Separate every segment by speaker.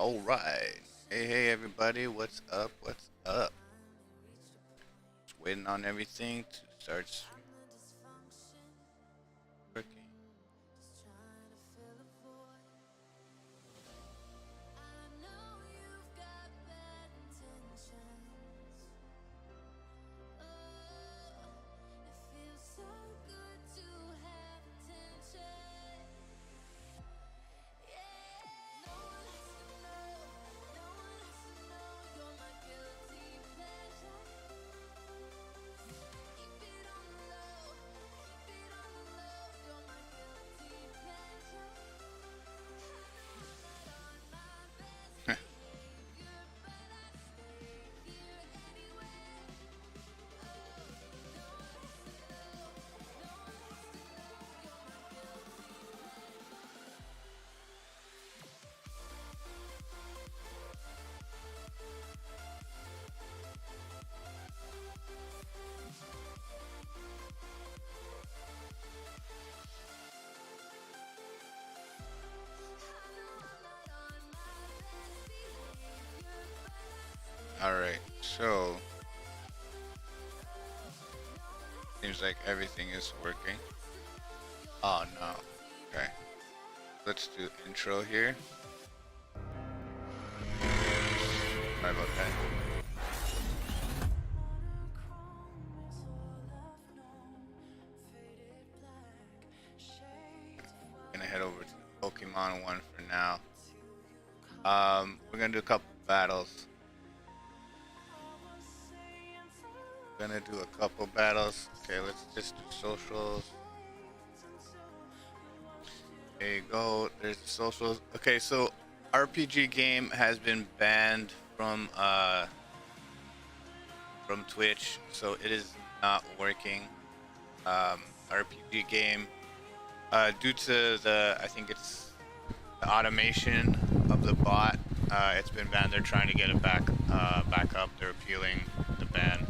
Speaker 1: All right. Hey, everybody. What's up? What's up? Just waiting on everything to start working. All right. So seems like everything is working. Oh no. Okay. Let's do intro here. Sorry about that. Gonna head over to the Pokemon one for now. We're gonna do a couple battles. Gonna do a couple battles. Okay, let's just do socials. There you go. There's the socials. Okay, so RPG game has been banned from Twitch, so it is not working. RPG game due to I think it's the automation of the bot. It's been banned. They're trying to get it back up. They're appealing the ban.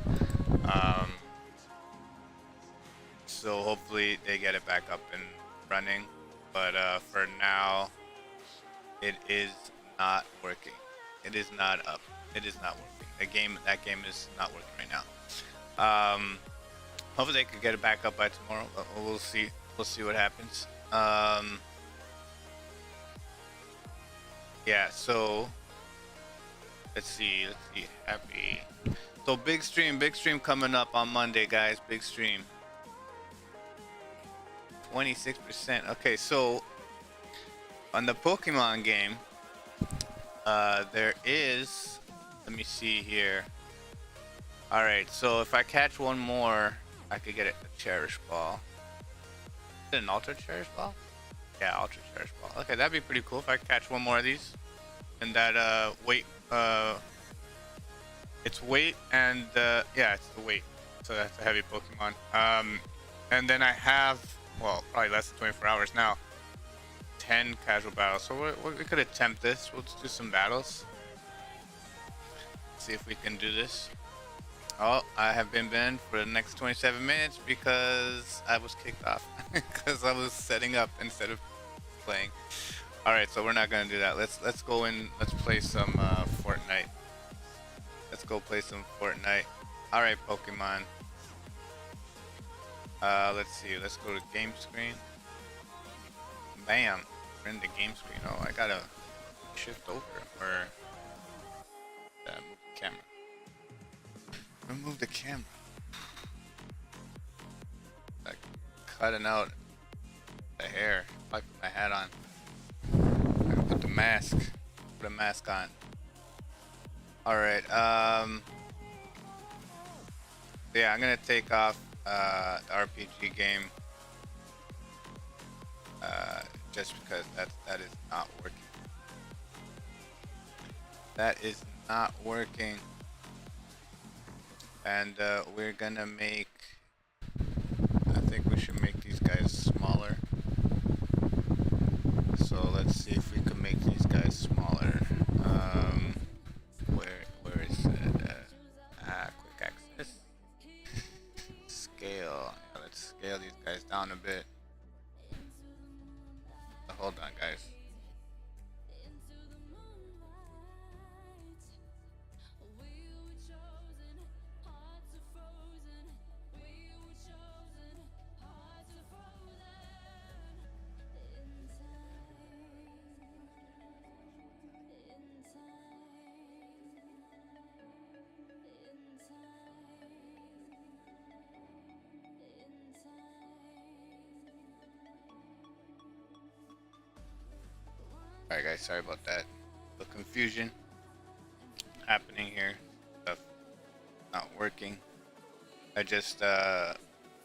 Speaker 1: So hopefully they get it back up and running. But for now, it is not working. It is not up. It is not working. That game is not working right now. Hopefully they could get it back up by tomorrow. But we'll see. We'll see what happens. Yeah. So let's see. Happy. So big stream coming up on Monday, guys. Big stream. 26%. Okay, so on the Pokemon game, there is. Let me see here. All right, so if I catch one more, I could get a Cherish Ball. Is it an Ultra Cherish Ball? Yeah, Ultra Cherish Ball. Okay, that'd be pretty cool if I catch one more of these. And that weight, it's weight and yeah, it's the weight. So that's a heavy Pokemon. And then I have, well, probably less than 24 hours now, 10 casual battles. So we could attempt this. We'll just do some battles. See if we can do this. Oh, I have been banned for the next 27 minutes because I was kicked off because I was setting up instead of playing. All right, so we're not gonna do that. Let's go in. Let's play some Fortnite. Let's go play some Fortnite. All right, Pokemon. Let's see. Let's go to game screen. Bam. We're in the game screen. Oh, I gotta shift over or move the camera. Remove the camera. Like cutting out the hair. I put my hat on. I gotta put the mask. Put a mask on. All right. Yeah, I'm gonna take off the RPG game just because that is not working. That is not working. And we're gonna make, I think we should make these guys smaller. So let's see if we can make these guys smaller. Where is it? Quick access. Scale. Yeah, let's scale these guys down a bit. Hold on, guys. Alright guys, sorry about that. The confusion happening here. Stuff not working. I just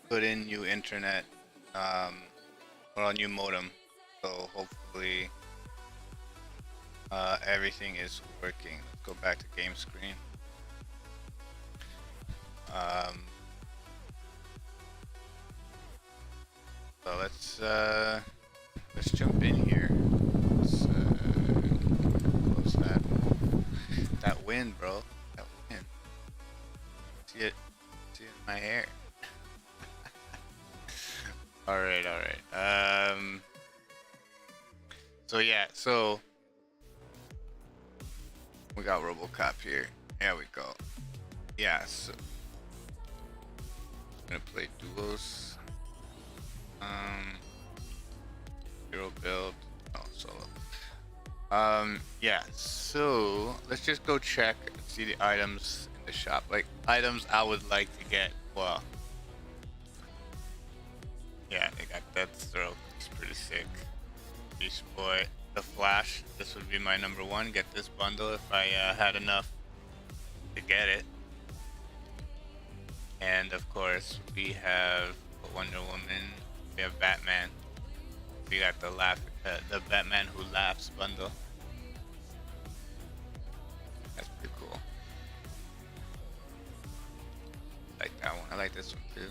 Speaker 1: put in new internet, or a new modem. So hopefully everything is working. Let's go back to game screen. So let's jump in here. Let's close that. That wind, bro. That wind. See it? See it in my hair. All right, all right. So yeah, so we got RoboCop here. There we go. Yeah, so I'm gonna play duos. Hero build. Oh, solo. Yeah, so let's just go check and see the items in the shop. Like, items I would like to get. Well, yeah, they got Deathstroke. It's pretty sick. Beast Boy. The Flash. This would be my number one. Get this bundle if I had enough to get it. And of course, we have Wonder Woman. We have Batman. We got the Batman Who Laughs bundle. That's pretty cool. I like that one. I like this one too.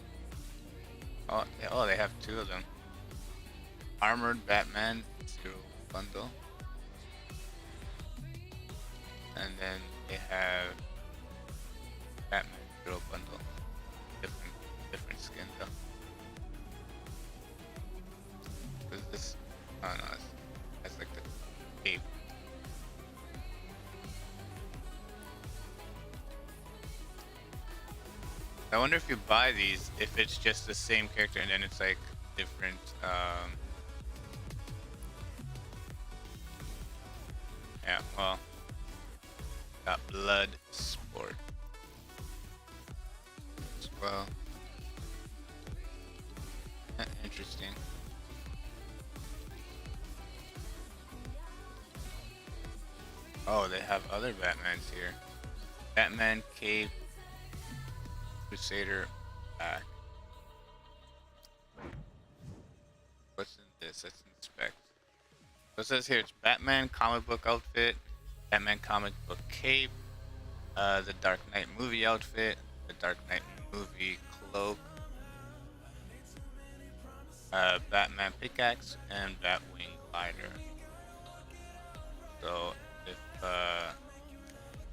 Speaker 1: Oh, they have two of them. Armored Batman Zero bundle. And then they have Batman Zero bundle. Different skin though. What is this? Oh no, that's like the cape. I wonder if you buy these, if it's just the same character and then it's like different. Yeah, well, got Blood Sport as well. Interesting. Oh, they have other Batmans here. Batman Cape, Crusader Back. What's in this? Let's inspect. So it says here it's Batman comic book outfit, Batman comic book cape, the Dark Knight movie outfit, the Dark Knight movie cloak, Batman pickaxe, and Batwing glider. So if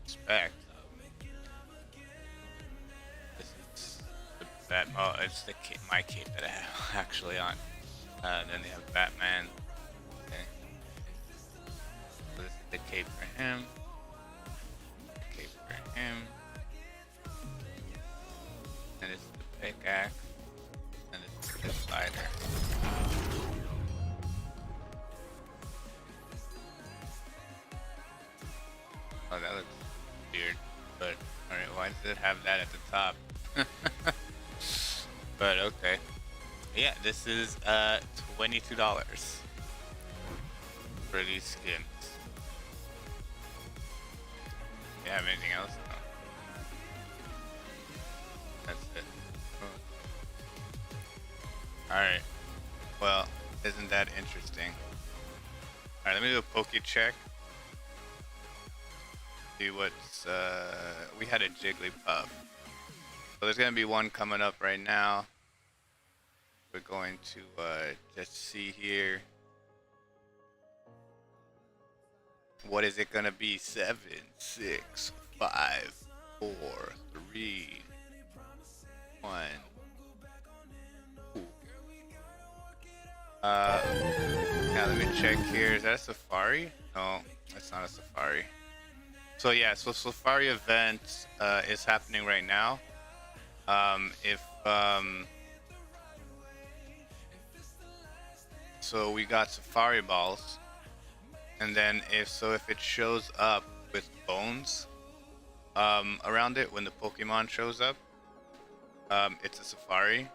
Speaker 1: inspect, this is the Bat. Oh, it's the cape, my cape that I have actually on. Then they have Batman. Okay. So this is the cape for him. The cape for him. And it's the pickaxe. And it's the glider. Oh, that looks weird. But alright, why does it have that at the top? But okay. Yeah, this is $22 for these skins. Do you have anything else? No. That's it. Alright. Well, isn't that interesting? Alright, let me do a poke check. See what's we had a Jigglypuff. So there's gonna be one coming up right now. We're going to just see here. What is it gonna be? 7, 6, 5, 4, 3, 1. Ooh. Now let me check here. Is that a safari? No, that's not a safari. So yeah, so safari event is happening right now. So we got safari balls, and then if it shows up with bones around it when the Pokemon shows up, it's a safari.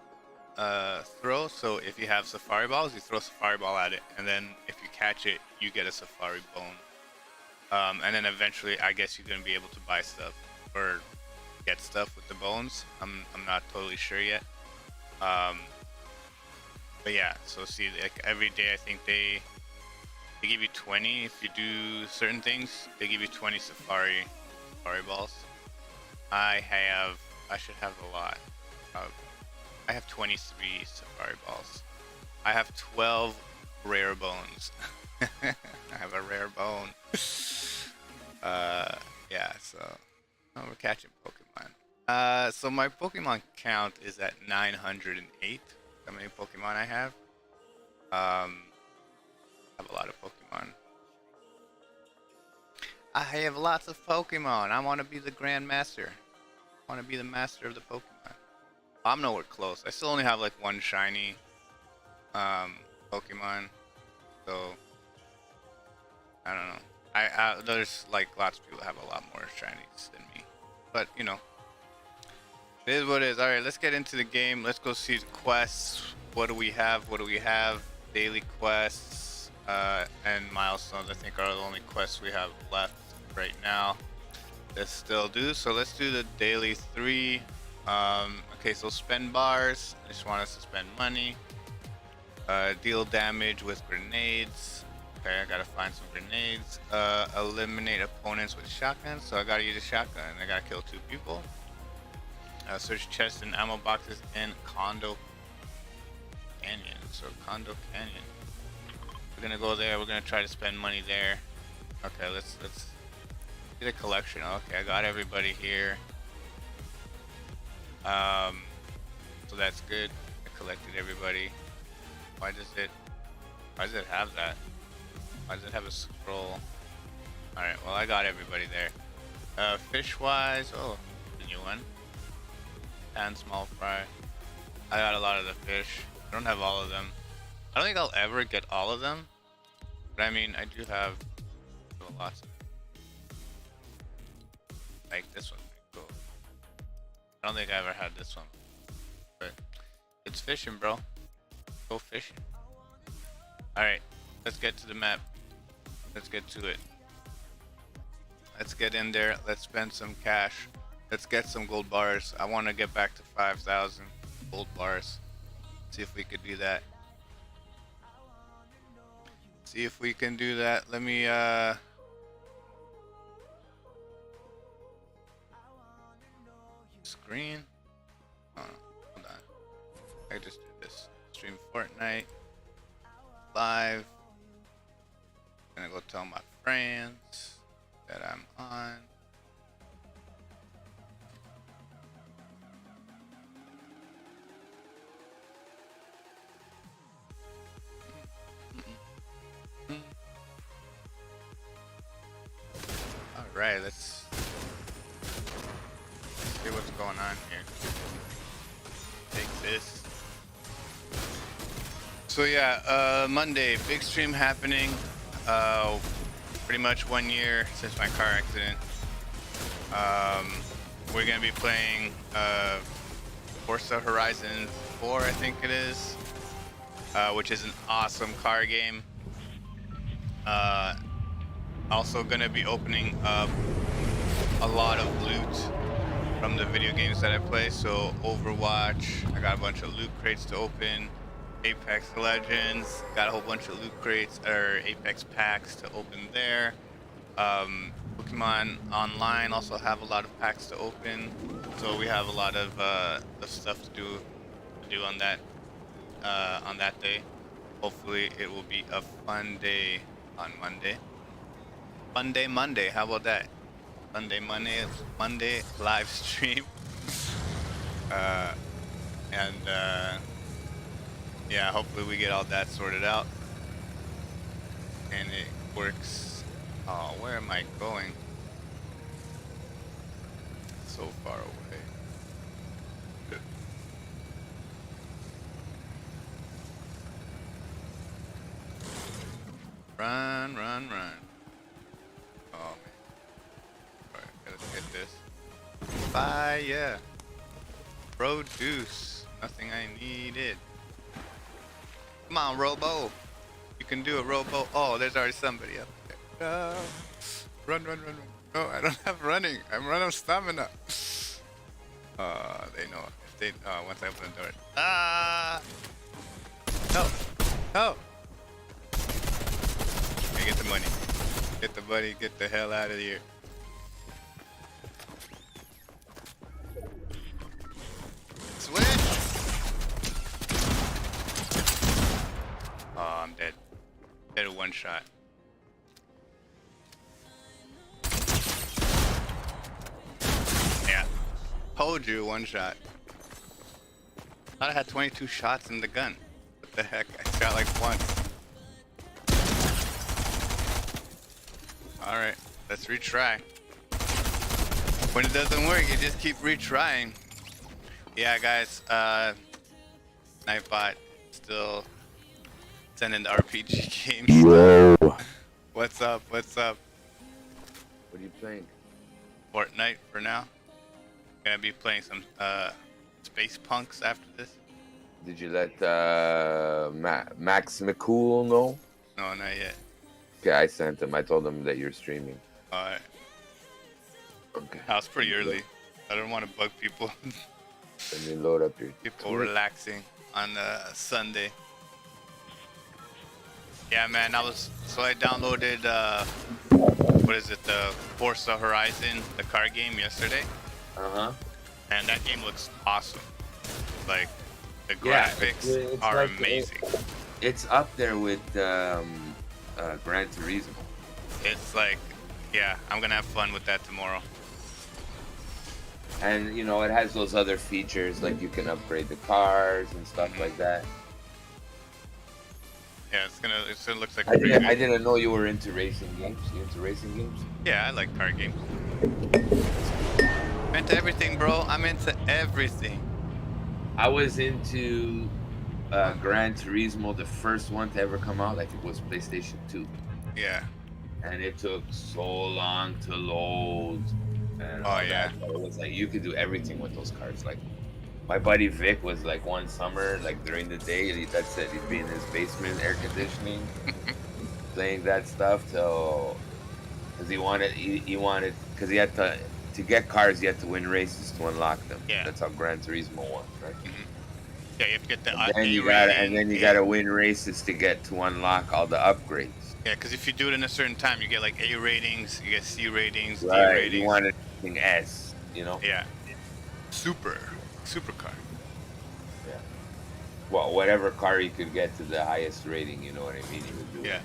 Speaker 1: throw. So if you have safari balls, you throw a safari ball at it, and then if you catch it, you get a safari bone. And then eventually, I guess you're gonna be able to buy stuff or get stuff with the bones. I'm not totally sure yet. But yeah, so see, like every day, I think they give you 20 if you do certain things. They give you 20 safari balls. I should have a lot. I have 23 safari balls. I have 12 rare bones. I have a rare bone. Yeah, so we're catching Pokemon. So my Pokemon count is at 908. How many Pokemon I have? I have a lot of Pokemon. I have lots of Pokemon. I want to be the Grand Master. I want to be the master of the Pokemon. I'm nowhere close. I still only have like one shiny Pokemon. So I don't know. There's like lots of people that have a lot more shinies than me. But you know, it is what it is. Alright, let's get into the game. Let's go see the quests. What do we have? What do we have? Daily quests and milestones, I think, are the only quests we have left right now. Let's still do. So let's do the daily 3. Okay, so spend bars. I just want us to spend money. Deal damage with grenades. Okay, I gotta find some grenades. Eliminate opponents with shotguns. So I gotta use a shotgun. I gotta kill 2 people. Search chests and ammo boxes in Condo Canyon. So Condo Canyon. We're gonna go there. We're gonna try to spend money there. Okay, let's get a collection. Okay, I got everybody here. So that's good. I collected everybody. Why does it have that? Why does it have a scroll? Alright, well, I got everybody there. Fish wise, oh, the new one. And small fry. I got a lot of the fish. I don't have all of them. I don't think I'll ever get all of them. But I mean, I do have lots of them. Like this one. Cool. I don't think I ever had this one. But it's fishing, bro. Go fishing. Alright, let's get to the map. Let's get to it. Let's get in there. Let's spend some cash. Let's get some gold bars. I want to get back to 5,000 gold bars. See if we could do that. See if we can do that. Let me screen. Oh, hold on. I just did this. Stream Fortnite live. Gonna go tell my friends that I'm on. Alright, let's see what's going on here. Take this. So yeah, Monday, big stream happening. Pretty much 1 year since my car accident. We're gonna be playing Forza Horizon 4, I think it is, which is an awesome car game. Also gonna be opening up a lot of loot from the video games that I play. So Overwatch, I got a bunch of loot crates to open. Apex Legends, got a whole bunch of loot crates or Apex packs to open there. Pokemon Online also have a lot of packs to open. So we have a lot of stuff to do on that day. Hopefully it will be a fun day on Monday. Fun day Monday, how about that? Monday live stream. Yeah, hopefully we get all that sorted out and it works. Oh, where am I going? So far away. Run, run, run. Oh man. Alright, let's get this. Fire. Produce. Nothing I needed. Come on, Robo. You can do it, Robo. Oh, there's already somebody up there. No. Run, run, run, run. No, I don't have running. I'm running out of stamina. They know. If they, once I open the door. Ah! No. No. Okay, get the money. Get the money. Get the hell out of here. Switch! Oh, I'm dead. Dead at one shot. Yeah. Told you, one shot. Thought I had 22 shots in the gun. What the heck? I shot like once. Alright, let's retry. When it doesn't work, you just keep retrying. Yeah, guys, Nightbot still sending the RPG games.
Speaker 2: Yo.
Speaker 1: What's up? What's up?
Speaker 2: What are you playing?
Speaker 1: Fortnite for now. Gonna be playing some Space Punks after this.
Speaker 2: Did you let Max McCool know?
Speaker 1: No, not yet.
Speaker 2: Okay, I sent him. I told him that you're streaming.
Speaker 1: Alright.
Speaker 2: Okay.
Speaker 1: I was pretty early. I don't want to bug people.
Speaker 2: Let me load up your
Speaker 1: People relaxing on Sunday. Yeah, man. I downloaded what is it? The Forza Horizon, the car game yesterday. And that game looks awesome. Like the graphics
Speaker 2: it's
Speaker 1: are
Speaker 2: like,
Speaker 1: amazing.
Speaker 2: It's up there with Gran Turismo.
Speaker 1: It's like, yeah, I'm gonna have fun with that tomorrow.
Speaker 2: And you know, it has those other features like you can upgrade the cars and stuff like that.
Speaker 1: Yeah, it looks like.
Speaker 2: I didn't know you were into racing games. You into racing games?
Speaker 1: Yeah, I like car games. I'm into everything, bro. I'm into everything.
Speaker 2: I was into Gran Turismo, the first one to ever come out. Like it was PlayStation 2.
Speaker 1: Yeah.
Speaker 2: And it took so long to load. And all that. It was like you could do everything with those cars. Like my buddy Vic was like one summer, like during the day, that's it. He'd be in his basement, air conditioning, playing that stuff till because he wanted because he had to get cars. You had to win races to unlock them.
Speaker 1: Yeah.
Speaker 2: That's how Gran Turismo was, right?
Speaker 1: Yeah, you have to get the
Speaker 2: and then you gotta win races to unlock all the upgrades.
Speaker 1: Yeah, because if you do it in a certain time, you get like A ratings, you get C ratings,
Speaker 2: Right.
Speaker 1: D ratings.
Speaker 2: You want anything S, you know?
Speaker 1: Yeah. Supercar.
Speaker 2: Yeah. Well, whatever car you could get to the highest rating, you know what I mean? You would do
Speaker 1: Yeah.
Speaker 2: it.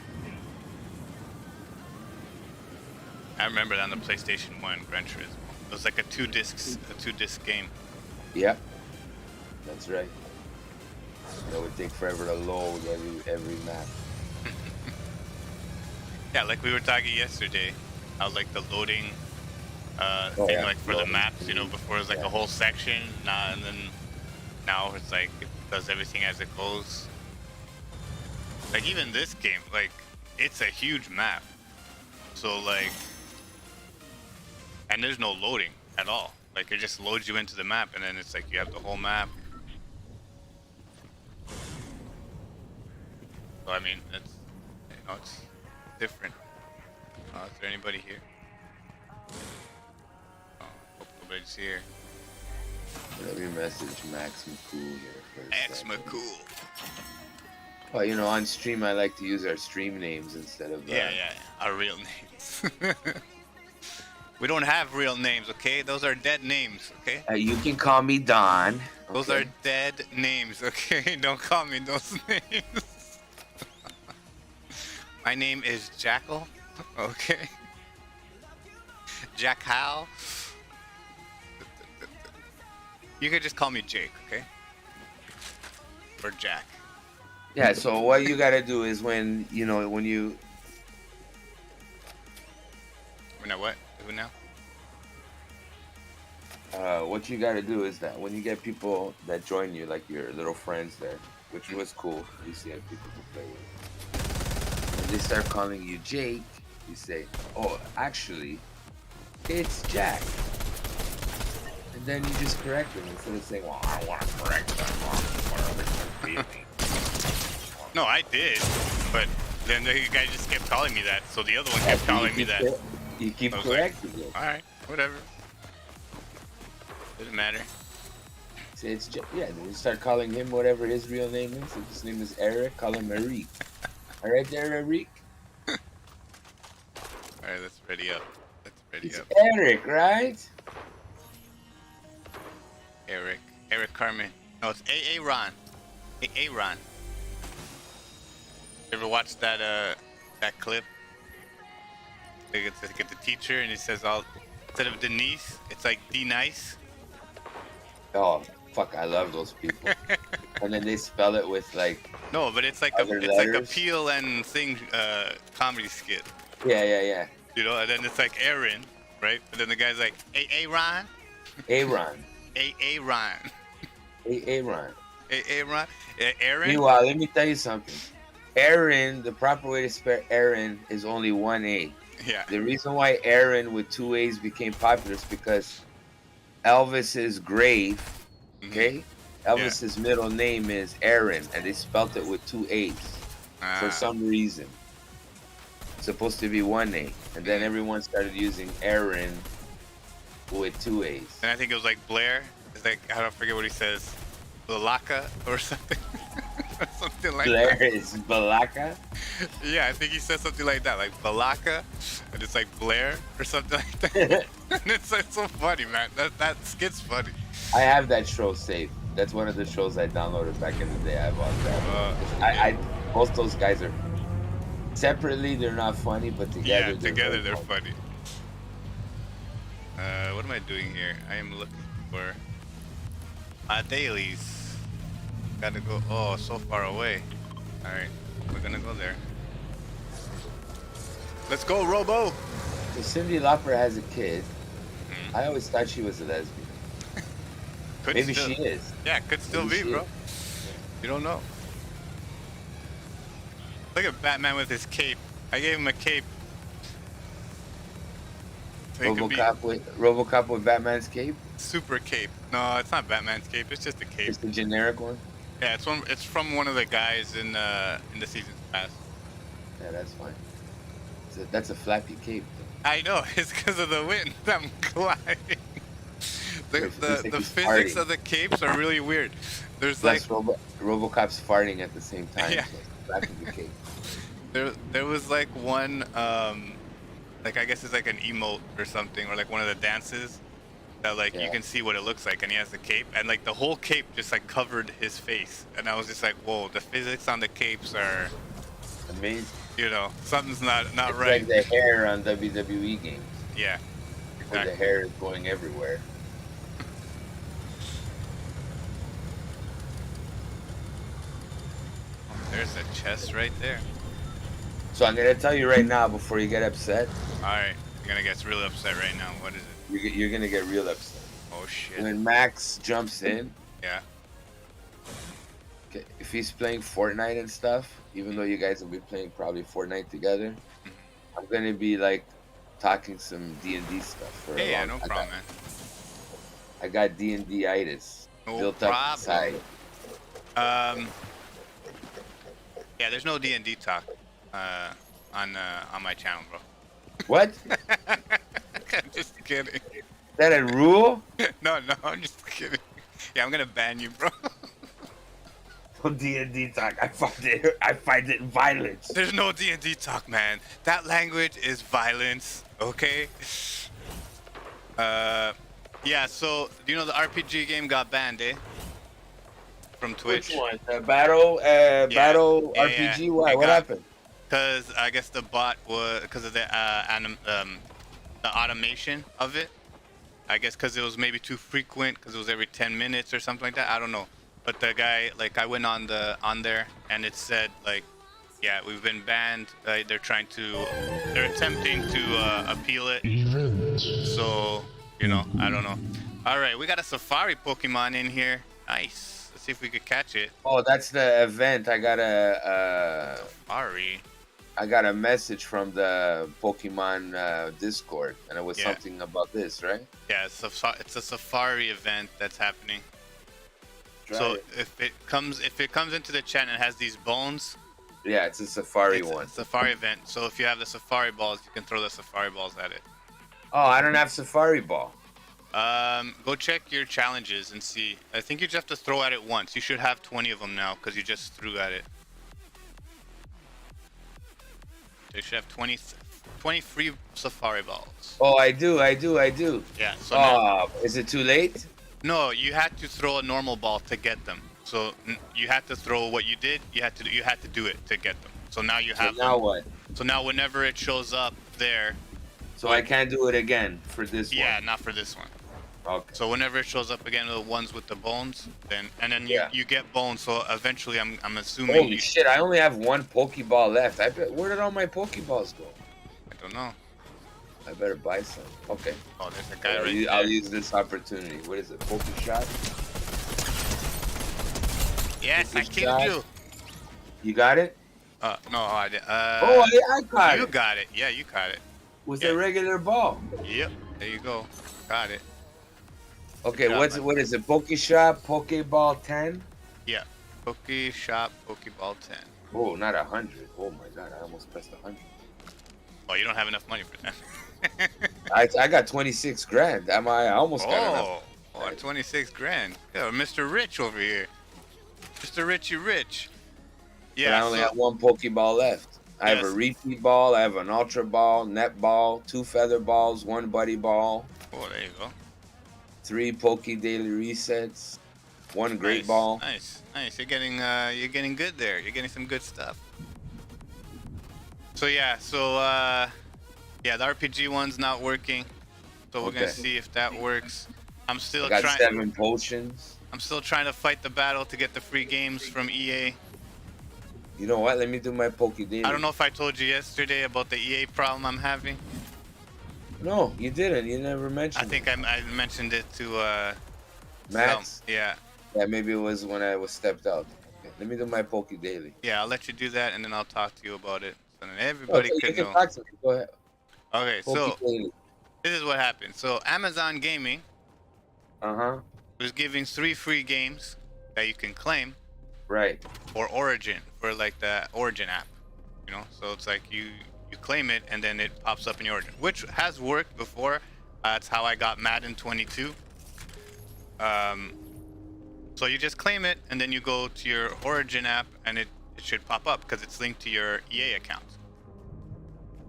Speaker 1: I remember that on the PlayStation 1, Gran Turismo. It was like a two disc game.
Speaker 2: Yep. That's right. It would take forever to load every map.
Speaker 1: Yeah, like we were talking yesterday, how like the loading thing, like for the maps, you know, before it was like a whole section, and then now it's like it does everything as it goes. Like even this game, like it's a huge map, so like, and there's no loading at all. Like it just loads you into the map, and then it's like you have the whole map. So I mean, it's different. Is there anybody here? Oh, hope nobody's here.
Speaker 2: Let me message Max McCool here first.
Speaker 1: Max McCool.
Speaker 2: Well, you know, on stream I like to use our stream names instead of
Speaker 1: Yeah, our real names. We don't have real names, okay? Those are dead names, okay?
Speaker 2: You can call me Don.
Speaker 1: Those are dead names, okay? Don't call me those names. My name is Jackal, okay? Jack Hal. You could just call me Jake, okay? Or Jack.
Speaker 2: Yeah, so what you gotta do is when you...
Speaker 1: Now what? Who now?
Speaker 2: What you gotta do is that when you get people that join you, like your little friends there, which was cool, you see how people to play with. When they start calling you Jake, you say, "Oh, actually, it's Jack." And then you just correct them instead of saying, "Well, I want to correct them."
Speaker 1: No, I did, but then the guy just kept calling me that, so the other one kept calling me that.
Speaker 2: You keep
Speaker 1: I was
Speaker 2: correcting
Speaker 1: like,
Speaker 2: it.
Speaker 1: all right, whatever. Doesn't matter.
Speaker 2: So it's just, yeah, then you start calling him whatever his real name is. If his name is Eric, call him Eric. All right there, Eric?
Speaker 1: All right, let's ready up. Let's ready
Speaker 2: It's
Speaker 1: up.
Speaker 2: Eric, right?
Speaker 1: Eric Carmen. No, it's A.A. Ron. A.A. Ron. Ever watched that that clip? They get the teacher and he says all instead of Denise, it's like D nice.
Speaker 2: Oh, fuck, I love those people. And then they spell it with like
Speaker 1: No, but it's like like a Peel and Sing comedy skit.
Speaker 2: Yeah.
Speaker 1: You know, and then it's like Aaron, right? But then the guy's like A.A. Ron.
Speaker 2: Aaron.
Speaker 1: A.A. Ron.
Speaker 2: Aaron.
Speaker 1: A.A. Ron. Aaron.
Speaker 2: Meanwhile, let me tell you something. Aaron, the proper way to spell Aaron is only one A.
Speaker 1: Yeah.
Speaker 2: The reason why Aaron with two A's became popular is because Elvis's grave, okay? Elvis's middle name is Aaron, and they spelt it with two A's for some reason. It's supposed to be one A, and then everyone started using Aaron with two A's.
Speaker 1: And I think it was like Blair. It's like, I don't forget what he says. Balaka or something. Or something like
Speaker 2: Blair
Speaker 1: that.
Speaker 2: is Balaka?
Speaker 1: Yeah, I think he said something like that, like Balaka, and it's like Blair or something like that. And it's like so funny, man. That skit's funny.
Speaker 2: I have that show saved. That's one of the shows I downloaded back in the day. I bought that. Most of those guys are separately. They're not funny, but together,
Speaker 1: they're funny. What am I doing here? I am looking for dailies. Gotta go. Oh, so far away. All right, we're gonna go there. Let's go, Robo.
Speaker 2: So Cyndi Lauper has a kid. I always thought she was a lesbian. Maybe she is.
Speaker 1: Yeah, could still be, bro. You don't know. Look at Batman with his cape. I gave him a cape. So
Speaker 2: RoboCop with Batman's cape?
Speaker 1: Super cape. No, it's not Batman's cape. It's just a cape.
Speaker 2: It's the generic one?
Speaker 1: Yeah, it's from one of the guys in the season's past.
Speaker 2: Yeah, that's fine. That's a flappy cape.
Speaker 1: I know. It's because of the wind. I'm gliding. The physics of the capes are really weird. There's
Speaker 2: plus like RoboCop's farting at the same time.
Speaker 1: Yeah.
Speaker 2: So flapping the cape.
Speaker 1: There was like one like I guess it's like an emote or something, or like one of the dances that like you can see what it looks like, and he has the cape, and like the whole cape just like covered his face, and I was just like, whoa, the physics on the capes are
Speaker 2: amazing.
Speaker 1: You know, something's not
Speaker 2: it's
Speaker 1: right.
Speaker 2: Like the hair on WWE games.
Speaker 1: Yeah,
Speaker 2: exactly. Where the hair is going everywhere.
Speaker 1: There's a chest right there.
Speaker 2: So I'm gonna tell you right now before you get upset.
Speaker 1: All right, you're gonna get really upset right now. What is it?
Speaker 2: You're gonna get real upset.
Speaker 1: Oh shit.
Speaker 2: When Max jumps in.
Speaker 1: Yeah.
Speaker 2: Okay, if he's playing Fortnite and stuff, even though you guys will be playing probably Fortnite together, I'm gonna be like talking some D&D stuff for
Speaker 1: a long no problem, man.
Speaker 2: I got D&D-itis.
Speaker 1: No
Speaker 2: built
Speaker 1: problem.
Speaker 2: Up inside.
Speaker 1: Yeah, there's no D&D talk on my channel, bro.
Speaker 2: What?
Speaker 1: I'm just kidding.
Speaker 2: Is that a rule?
Speaker 1: No, I'm just kidding. Yeah, I'm gonna ban you, bro.
Speaker 2: No D&D talk. I find it violence.
Speaker 1: There's no D&D talk, man. That language is violence. Okay. Yeah. So, do you know the RPG game got banned, eh? From Twitch.
Speaker 2: Which one? The battle RPG.
Speaker 1: Yeah.
Speaker 2: Why? What happened?
Speaker 1: Because I guess the bot was because of the automation of it. I guess because it was maybe too frequent, because it was every 10 minutes or something like that. I don't know. But the guy, like, I went on there and it said like, yeah, we've been banned. They're attempting to appeal it. So, you know, I don't know. All right, we got a Safari Pokemon in here. Nice. Let's see if we could catch it.
Speaker 2: Oh, that's the event. I got a
Speaker 1: Safari.
Speaker 2: I got a message from the Pokemon Discord, and it was something about this, right?
Speaker 1: Yeah, it's a safari event that's happening.
Speaker 2: So
Speaker 1: if it comes into the chat and it has these bones.
Speaker 2: Yeah, it's a safari one.
Speaker 1: It's a safari event. So if you have the safari balls, you can throw the safari balls at it.
Speaker 2: Oh, I don't have safari ball.
Speaker 1: Go check your challenges and see. I think you just have to throw at it once. You should have 20 of them now because you just threw at it. You should have 20 free safari balls.
Speaker 2: Oh, I do.
Speaker 1: Yeah. So
Speaker 2: is it too late?
Speaker 1: No, you had to throw a normal ball to get them. So you had to throw what you did. You had to do it to get them. So now you have.
Speaker 2: So now
Speaker 1: them.
Speaker 2: what?
Speaker 1: So now whenever it shows up there.
Speaker 2: So I can't do it again for this one.
Speaker 1: Yeah, not for this one.
Speaker 2: Okay.
Speaker 1: So whenever it shows up again, the ones with the bones, then you get bones. So eventually, I'm assuming.
Speaker 2: Holy shit! I only have one Pokeball left. Where did all my Pokeballs go?
Speaker 1: I don't know.
Speaker 2: I better buy some. Okay.
Speaker 1: Oh, there's a guy right there.
Speaker 2: I'll use this opportunity. What is it? Poke shot?
Speaker 1: Yes, I killed you.
Speaker 2: You got it?
Speaker 1: No, I did.
Speaker 2: I got it.
Speaker 1: You got it. Yeah, you got it.
Speaker 2: Was a regular ball?
Speaker 1: Yep. There you go. Got it.
Speaker 2: Okay, what is it? Poke Shop, Pokeball 10?
Speaker 1: Yeah. Poke Shop, Pokeball 10.
Speaker 2: Oh, not 100. Oh my god, I almost pressed 100.
Speaker 1: Oh, you don't have enough money for that.
Speaker 2: I got 26 grand. I almost got enough.
Speaker 1: Oh, 26 grand. Yeah, Mr. Rich over here. Mr. Richie Rich. Yeah.
Speaker 2: But I only have one Pokeball left. I have a repeat ball, I have an ultra ball, net ball, 2 feather balls, 1 buddy ball.
Speaker 1: Oh, there you go.
Speaker 2: 3 Poke Daily Resets, 1 Great Ball.
Speaker 1: Nice. You're getting good there. You're getting some good stuff. So yeah, the RPG one's not working. So we're gonna see if that works. I'm still
Speaker 2: trying. 7 potions.
Speaker 1: I'm still trying to fight the battle to get the free games from EA.
Speaker 2: You know what? Let me do my Poke Daily.
Speaker 1: I don't know if I told you yesterday about the EA problem I'm having.
Speaker 2: No, you didn't. You never mentioned it.
Speaker 1: I think I mentioned it to
Speaker 2: Max?
Speaker 1: Yeah.
Speaker 2: Yeah, maybe it was when I was stepped out. Okay, let me do my Poke Daily.
Speaker 1: Yeah, I'll let you do that and then I'll talk to you about it. So then everybody can know.
Speaker 2: Talk to me. Go ahead.
Speaker 1: Okay,
Speaker 2: Poke Daily.
Speaker 1: This is what happened. So Amazon Gaming was giving 3 free games that you can claim.
Speaker 2: Right.
Speaker 1: For Origin, for like the Origin app, you know. So it's like you claim it and then it pops up in your Origin, which has worked before. That's how I got Madden 22. So you just claim it and then you go to your Origin app and it should pop up because it's linked to your EA account.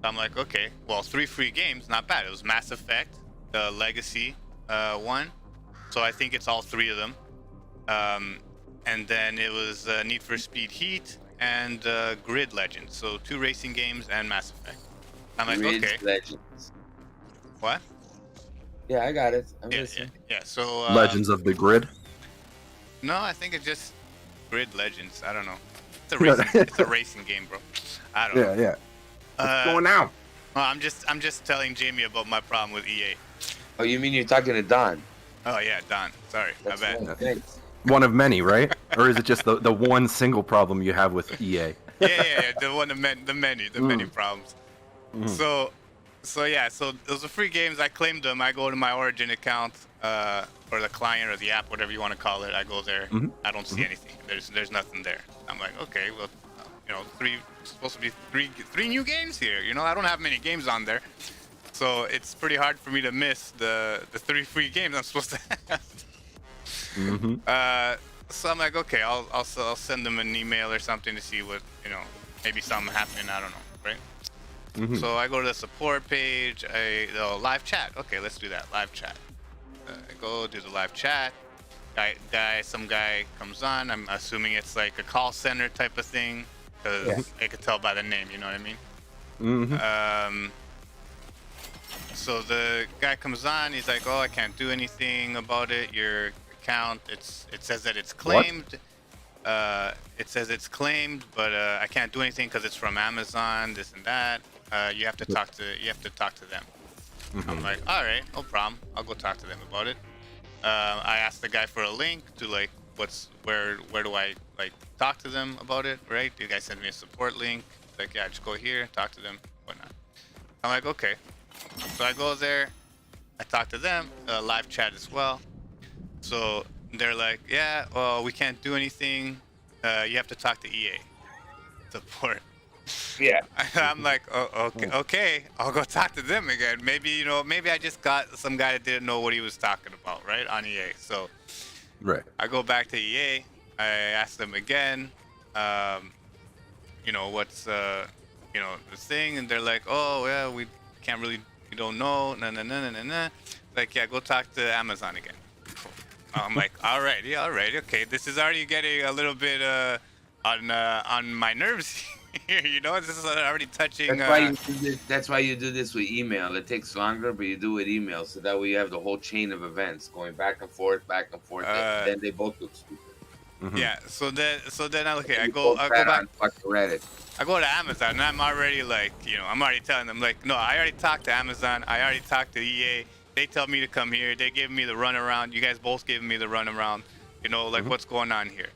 Speaker 1: So I'm like, okay, well, 3 free games, not bad. It was Mass Effect, the Legacy one. So I think it's all 3 of them. And then it was Need for Speed Heat and Grid Legends. So 2 racing games and Mass Effect. I'm like,
Speaker 2: Grid
Speaker 1: okay.
Speaker 2: Legends.
Speaker 1: What?
Speaker 2: Yeah, I got it. I'm
Speaker 1: listening. Yeah. So
Speaker 3: Legends of the Grid.
Speaker 1: No, I think it's just Grid Legends. I don't know. It's a racing game, bro. I don't know.
Speaker 3: Yeah. What's going on?
Speaker 1: Well, I'm just telling Jamie about my problem with EA.
Speaker 2: Oh, you mean you're talking to Don?
Speaker 1: Oh yeah, Don. Sorry, my bad.
Speaker 2: Thanks.
Speaker 3: One of many, right? Or is it just the one single problem you have with EA?
Speaker 1: Yeah. The many problems. So those are free games. I claimed them. I go to my Origin account, or the client or the app, whatever you want to call it. I go there. I don't see anything. There's nothing there. I'm like, okay, well, you know, supposed to be three new games here. You know, I don't have many games on there, so it's pretty hard for me to miss the 3 free games I'm supposed to have. So I'm like, okay, I'll send them an email or something to see what, you know, maybe something happening. I don't know, right? So I go to the support page. Live chat. Okay, let's do that. Live chat. I go do the live chat. Some guy comes on. I'm assuming it's like a call center type of thing, because I could tell by the name. You know what I mean? So the guy comes on. He's like, "Oh, I can't do anything about it. Your account. It says that it's claimed. It says it's claimed, but I can't do anything because it's from Amazon. This and that. You have to talk to them." I'm like, all right, no problem. I'll go talk to them about it. I asked the guy for a link to like, where do I like talk to them about it, right? You guys send me a support link. Like, yeah, just go here, talk to them, whatnot. I'm like, okay. So I go there, I talk to them, live chat as well. So they're like, yeah, well, we can't do anything. You have to talk to EA support.
Speaker 2: Yeah.
Speaker 1: I'm like, oh, okay, I'll go talk to them again. Maybe, maybe I just got some guy that didn't know what he was talking about, right, on EA. So
Speaker 3: Right.
Speaker 1: I go back to EA. I ask them again, what's, the thing, and they're like, oh, yeah, we don't know, nah. Like, yeah, go talk to Amazon again. I'm like, all right, okay. This is already getting a little bit on my nerves here. This is already touching.
Speaker 2: That's why you do this with email. It takes longer, but you do it with email, so that way you have the whole chain of events going back and forth, then they both look stupid.
Speaker 3: Mm-hmm.
Speaker 1: Yeah. So then I go back.
Speaker 2: Reddit.
Speaker 1: I go to Amazon, and I'm already like, I'm already telling them like, no, I already talked to Amazon. I already talked to EA. They tell me to come here. They give me the runaround. You guys both giving me the runaround. What's going on here?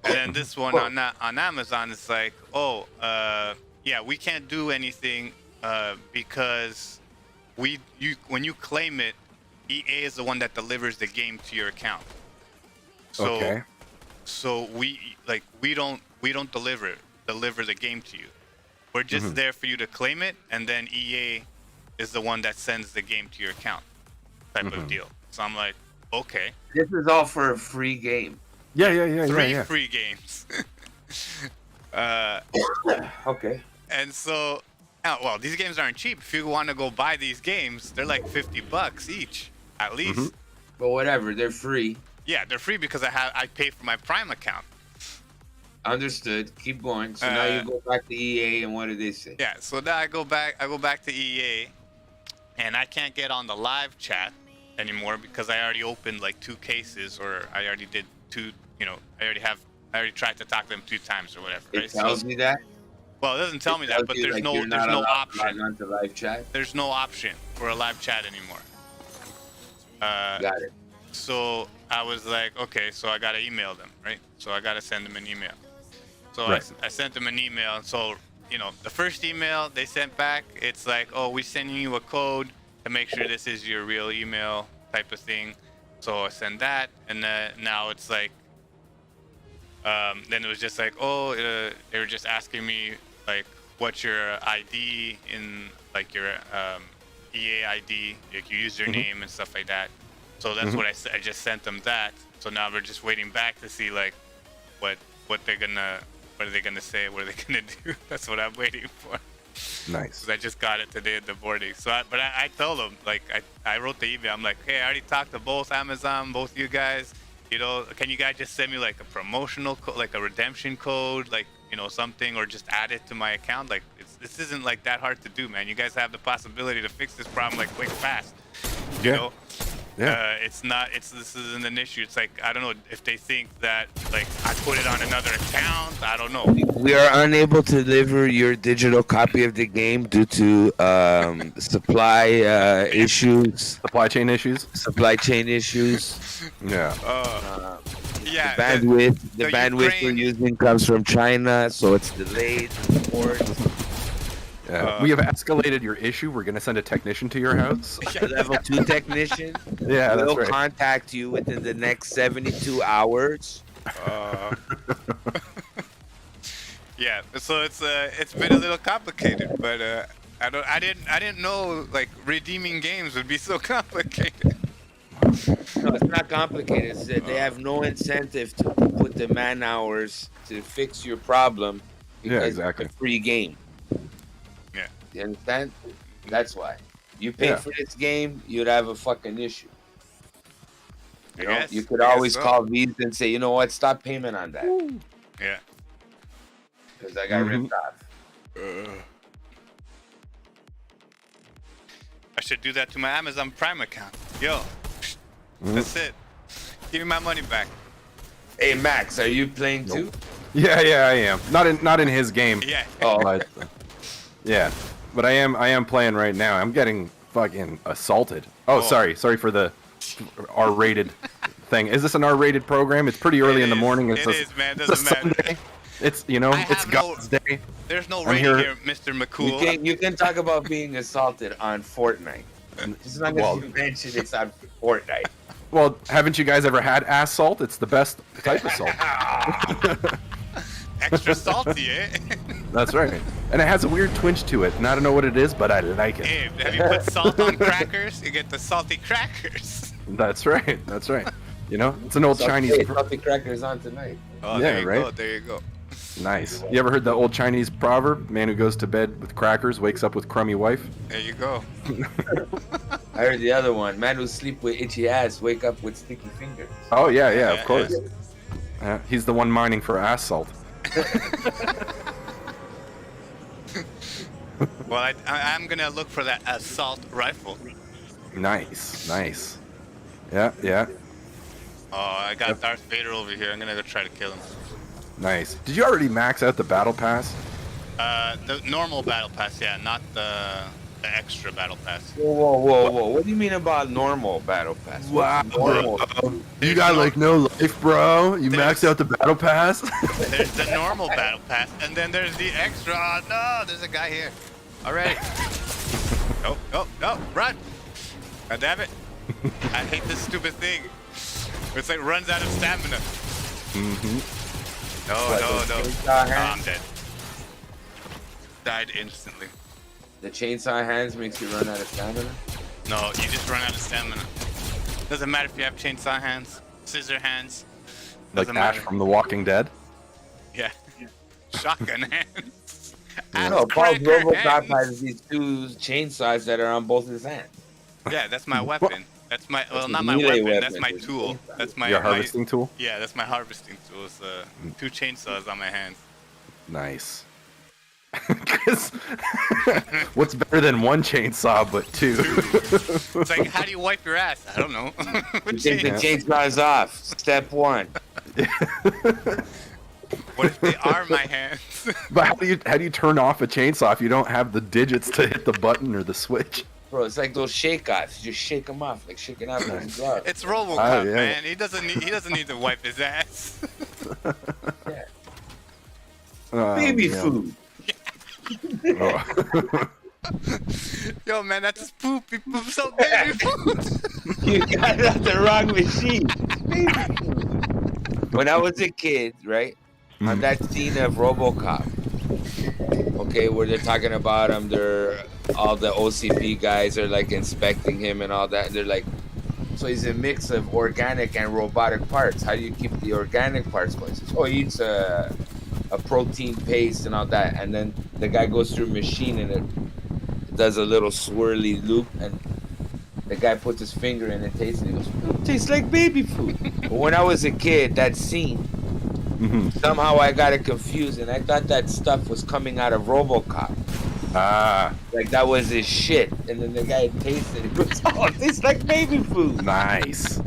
Speaker 1: And then this one on Amazon is like, oh, yeah, we can't do anything because when you claim it, EA is the one that delivers the game to your account. So,
Speaker 3: okay.
Speaker 1: So we don't deliver the game to you. We're just there for you to claim it, and then EA is the one that sends the game to your account, type of deal. So I'm like, okay.
Speaker 2: This is all for a free game.
Speaker 3: Yeah.
Speaker 1: Three free games.
Speaker 2: Okay.
Speaker 1: And so, well, these games aren't cheap. If you want to go buy these games, they're like $50 each, at least.
Speaker 2: But whatever, they're free.
Speaker 1: Yeah, they're free because I pay for my Prime account.
Speaker 2: Understood. Keep going. So now you go back to EA, and what do they say?
Speaker 1: Yeah. So now I go back to EA, and I can't get on the live chat anymore because I already opened like 2 cases, or I already did 2. I already tried to talk to them 2 times or whatever.
Speaker 2: It
Speaker 1: right?
Speaker 2: tells me that.
Speaker 1: Well, it doesn't tell me that, but there's no option.
Speaker 2: Onto live chat.
Speaker 1: There's no option for a live chat anymore.
Speaker 2: Got it.
Speaker 1: So I was like, okay, so I gotta email them, right? So I gotta send them an email. So
Speaker 3: Right.
Speaker 1: I sent them an email. So the first email they sent back, it's like, oh, we're sending you a code to make sure this is your real email, type of thing. So I send that, and then now it's like, then it was just like, oh, they were just asking me like, what's your ID in like your EA ID, like your username and stuff like that. So that's what I just sent them that. So now we're just waiting back to see like what are they gonna say, what are they gonna do. That's what I'm waiting for.
Speaker 3: Nice.
Speaker 1: 'Cause I just got it today at the boarding. So I told them, like, I wrote the email. I'm like, hey, I already talked to both Amazon, both you guys. Can you guys just send me like a promotional code, like a redemption code, like something, or just add it to my account? Like this isn't like that hard to do, man. You guys have the possibility to fix this problem like quick, fast. You know?
Speaker 3: Yeah.
Speaker 1: This isn't an issue. It's like, I don't know if they think that like I put it on another account. I don't know.
Speaker 4: We are unable to deliver your digital copy of the game due to supply issues.
Speaker 3: Supply chain issues.
Speaker 1: Yeah.
Speaker 3: Yeah.
Speaker 4: The bandwidth we're using comes from China, so it's delayed.
Speaker 3: Yeah. We have escalated your issue. We're gonna send a technician to your house.
Speaker 4: A level 2 technician
Speaker 3: Yeah,
Speaker 4: will
Speaker 3: that's right.
Speaker 4: contact you within the next 72 hours.
Speaker 1: Yeah, so it's been a little complicated, but I didn't know like redeeming games would be so complicated.
Speaker 4: No, it's not complicated. It's that they have no incentive to put the man hours to fix your problem because
Speaker 3: exactly.
Speaker 4: it's a free game.
Speaker 1: Yeah.
Speaker 4: You understand? That's why. You pay for this game, you'd have a fucking issue. You could always call Visa and say, you know what, stop payment on that.
Speaker 1: Yeah.
Speaker 4: Because I got ripped off.
Speaker 1: I should do that to my Amazon Prime account. Yo, that's it. Give me my money back.
Speaker 4: Hey Max, are you playing too?
Speaker 3: Yeah, I am. Not in his game.
Speaker 1: Yeah.
Speaker 4: Oh,
Speaker 3: But, yeah, but I am playing right now. I'm getting fucking assaulted. Oh, sorry for the R-rated thing. Is this an R-rated program? It's pretty early in the morning.
Speaker 1: It is, man. Doesn't matter.
Speaker 3: It's
Speaker 1: I
Speaker 3: it's
Speaker 1: have no-
Speaker 3: God's day.
Speaker 1: There's no
Speaker 3: I'm
Speaker 1: rating
Speaker 3: here-
Speaker 1: here, Mr. McCool.
Speaker 4: You can talk about being assaulted on Fortnite. As long as you mention it's on Fortnite.
Speaker 3: Well, haven't you guys ever had ass salt? It's the best type of salt.
Speaker 1: Extra salty, eh?
Speaker 3: That's right. And it has a weird twinge to it. And I don't know what it is, but I like it.
Speaker 1: Hey, have you put salt on crackers? You get the salty crackers.
Speaker 3: That's right. That's right. It's an old Chinese.
Speaker 4: Salty crackers on tonight.
Speaker 1: Oh,
Speaker 3: Yeah,
Speaker 1: there you
Speaker 3: right?
Speaker 1: go. There you go.
Speaker 3: Nice. You ever heard the old Chinese proverb? Man who goes to bed with crackers wakes up with crummy wife.
Speaker 1: There you go.
Speaker 4: I heard the other one. Man who sleep with itchy ass wake up with sticky fingers.
Speaker 3: Oh yeah,
Speaker 1: Yeah,
Speaker 3: of course. He's the one mining for ass salt.
Speaker 1: Well, I'm gonna look for that assault rifle.
Speaker 3: Nice. Yeah.
Speaker 1: Oh, I got Darth Vader over here. I'm gonna go try to kill him.
Speaker 3: Nice. Did you already max out the battle pass?
Speaker 1: The normal battle pass, yeah, not the extra battle pass.
Speaker 4: Whoa. What do you mean about normal battle pass?
Speaker 3: Wow,
Speaker 4: Normal.
Speaker 3: You got like no life, bro. You maxed out the battle pass.
Speaker 1: There's the normal battle pass, and then there's the extra. Oh, no, there's a guy here. All right. No, run. God damn it. I hate this stupid thing. It's like runs out of stamina. No. Oh, I'm dead. Died instantly.
Speaker 4: The chainsaw hands makes you run out of stamina?
Speaker 1: No, you just run out of stamina. Doesn't matter if you have chainsaw hands, scissor hands.
Speaker 3: Like
Speaker 1: Doesn't
Speaker 3: Ash
Speaker 1: matter.
Speaker 3: from The Walking Dead.
Speaker 1: Yeah. Shotgun hands.
Speaker 4: No,
Speaker 1: Ass
Speaker 4: Paul
Speaker 1: cracker
Speaker 4: Robocop
Speaker 1: hands.
Speaker 4: has these two chainsaws that are on both his hands.
Speaker 1: Yeah, that's my weapon. That's my
Speaker 4: That's
Speaker 1: not
Speaker 4: a
Speaker 1: my
Speaker 4: melee
Speaker 1: weapon. That's
Speaker 4: weapon.
Speaker 1: my
Speaker 4: There's
Speaker 1: tool.
Speaker 4: chainsaws.
Speaker 1: That's my
Speaker 3: Your harvesting tool.
Speaker 1: Yeah, that's my harvesting tool. It's two chainsaws on my hands.
Speaker 3: Nice. 'Cause what's better than one chainsaw but two?
Speaker 1: It's like, how do you wipe your ass? I don't know.
Speaker 4: You take the chainsaws off. Step one.
Speaker 1: What if they are my hands?
Speaker 3: But how do you turn off a chainsaw if you don't have the digits to hit the button or the switch?
Speaker 4: Bro, it's like those shake-offs. You just shake them off, like shaking off those gloves.
Speaker 1: It's RoboCop,
Speaker 3: yeah.
Speaker 1: man. He doesn't need to wipe his ass.
Speaker 4: Baby
Speaker 3: man.
Speaker 4: food.
Speaker 3: Oh.
Speaker 1: Yo, man, that's his poop. He poops out baby food.
Speaker 4: You got it on the wrong machine. Baby food. When I was a kid, right, on that scene of RoboCop, okay, where they're talking about him, all the OCP guys are like inspecting him and all that. They're like, so he's a mix of organic and robotic parts. How do you keep the organic parts going? He says, oh, he eats a protein paste and all that. And then the guy goes through a machine and it does a little swirly loop. And the guy puts his finger in and tastes it. He goes, it tastes like baby food. But when I was a kid, that scene, somehow I got it confused. And I thought that stuff was coming out of RoboCop. Like that was his shit, and then the guy tasted it. He goes, oh, it tastes like baby food.
Speaker 3: Nice.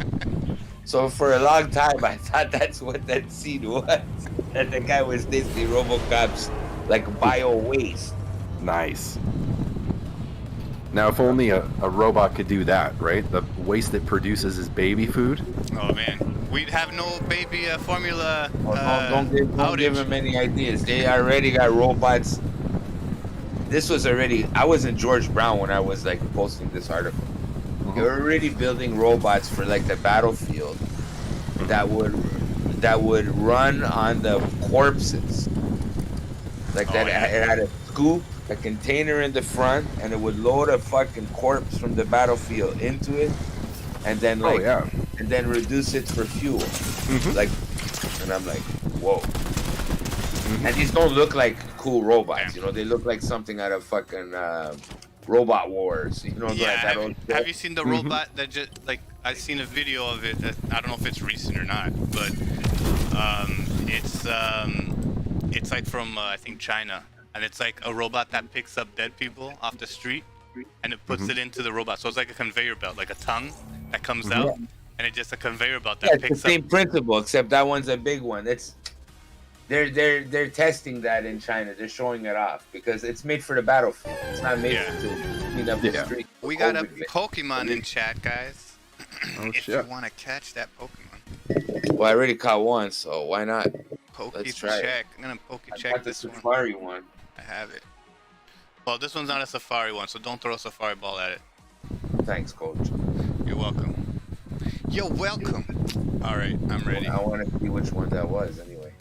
Speaker 4: So for a long time, I thought that's what that scene was. That the guy was tasting RoboCop's like bio waste.
Speaker 3: Nice. Now, if only a robot could do that, right? The waste it produces is baby food.
Speaker 1: Oh man, we'd have no baby formula.
Speaker 4: Don't give him any ideas. They already got robots. This was already. I was in George Brown when I was like posting this article. They were already building robots for like the battlefield that would run on the corpses. Like that, it had a scoop, a container in the front, and it would load a fucking corpse from the battlefield into it, and then like, and then reduce it for fuel. Like, and I'm like, whoa. And these don't look like cool robots, you know. They look like something out of fucking Robot Wars, you know.
Speaker 1: Yeah,
Speaker 4: that old
Speaker 1: have you seen the robot that just like I've seen a video of it? I don't know if it's recent or not, but it's like from I think China, and it's like a robot that picks up dead people off the street and it puts it into the robot. So it's like a conveyor belt, like a tongue that comes out, and it's just a conveyor belt that
Speaker 4: it's
Speaker 1: picks
Speaker 4: the same
Speaker 1: up.
Speaker 4: principle, except that one's a big one. They're testing that in China. They're showing it off because it's made for the battlefield. It's not made to clean up the street.
Speaker 1: We got a Pokemon in chat, guys.
Speaker 3: Oh,
Speaker 1: if
Speaker 3: shit.
Speaker 1: you want to catch that Pokemon.
Speaker 4: Well, I already caught one, so why not?
Speaker 2: Let's try it.
Speaker 1: check. I'm gonna pokey
Speaker 2: I
Speaker 1: check
Speaker 2: got the
Speaker 1: this one.
Speaker 2: Safari one.
Speaker 1: I have it. Well, this one's not a safari one, so don't throw a safari ball at it.
Speaker 2: Thanks, coach.
Speaker 1: You're welcome. You're welcome. All right, I'm ready.
Speaker 2: I want to see which one that was anyway.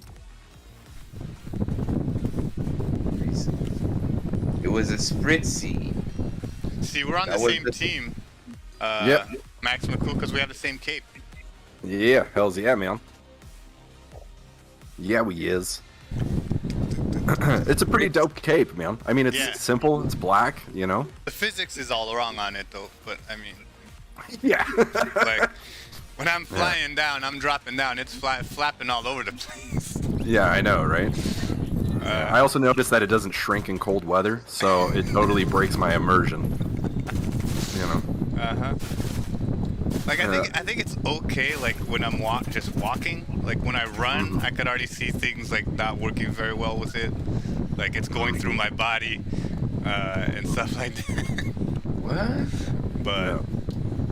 Speaker 2: It was a Spritzy.
Speaker 1: See, we're on
Speaker 2: That
Speaker 1: the
Speaker 2: was
Speaker 1: same
Speaker 2: the-
Speaker 1: team.
Speaker 3: Yep.
Speaker 1: Max McCool, because we have the same cape.
Speaker 3: Yeah, hell's yeah, man. Yeah, we is. It's a pretty dope cape, man. I mean, it's
Speaker 1: Yeah.
Speaker 3: simple. It's black, you know.
Speaker 1: The physics is all wrong on it, though. But I mean,
Speaker 3: Yeah.
Speaker 1: like when I'm flying down, I'm dropping down. It's flapping all over the place.
Speaker 3: Yeah, I know, right? I also noticed that it doesn't shrink in cold weather, so it totally breaks my immersion. You know.
Speaker 1: Like I think it's okay. Like when I'm just walking. Like when I run, I could already see things like not working very well with it. Like it's going through my body and stuff like that.
Speaker 2: What?
Speaker 1: But
Speaker 3: Yeah.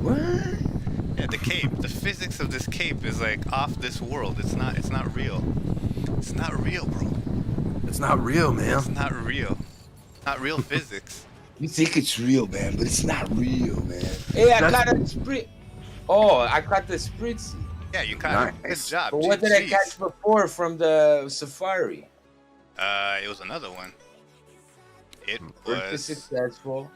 Speaker 2: What?
Speaker 1: yeah, the cape, the physics of this cape is like off this world. It's not real. It's not real, bro.
Speaker 3: It's not real, man.
Speaker 1: It's not real. Not real physics.
Speaker 2: You think it's real, man, but it's not real, man. Hey, I got a Sprit. Oh, I caught the Spritzy.
Speaker 1: Yeah, you caught it. Good
Speaker 3: Nice.
Speaker 1: job.
Speaker 2: But what did I
Speaker 1: Jeez.
Speaker 2: catch before from the Safari?
Speaker 1: It was another one. It
Speaker 2: Worked
Speaker 1: was
Speaker 2: successful.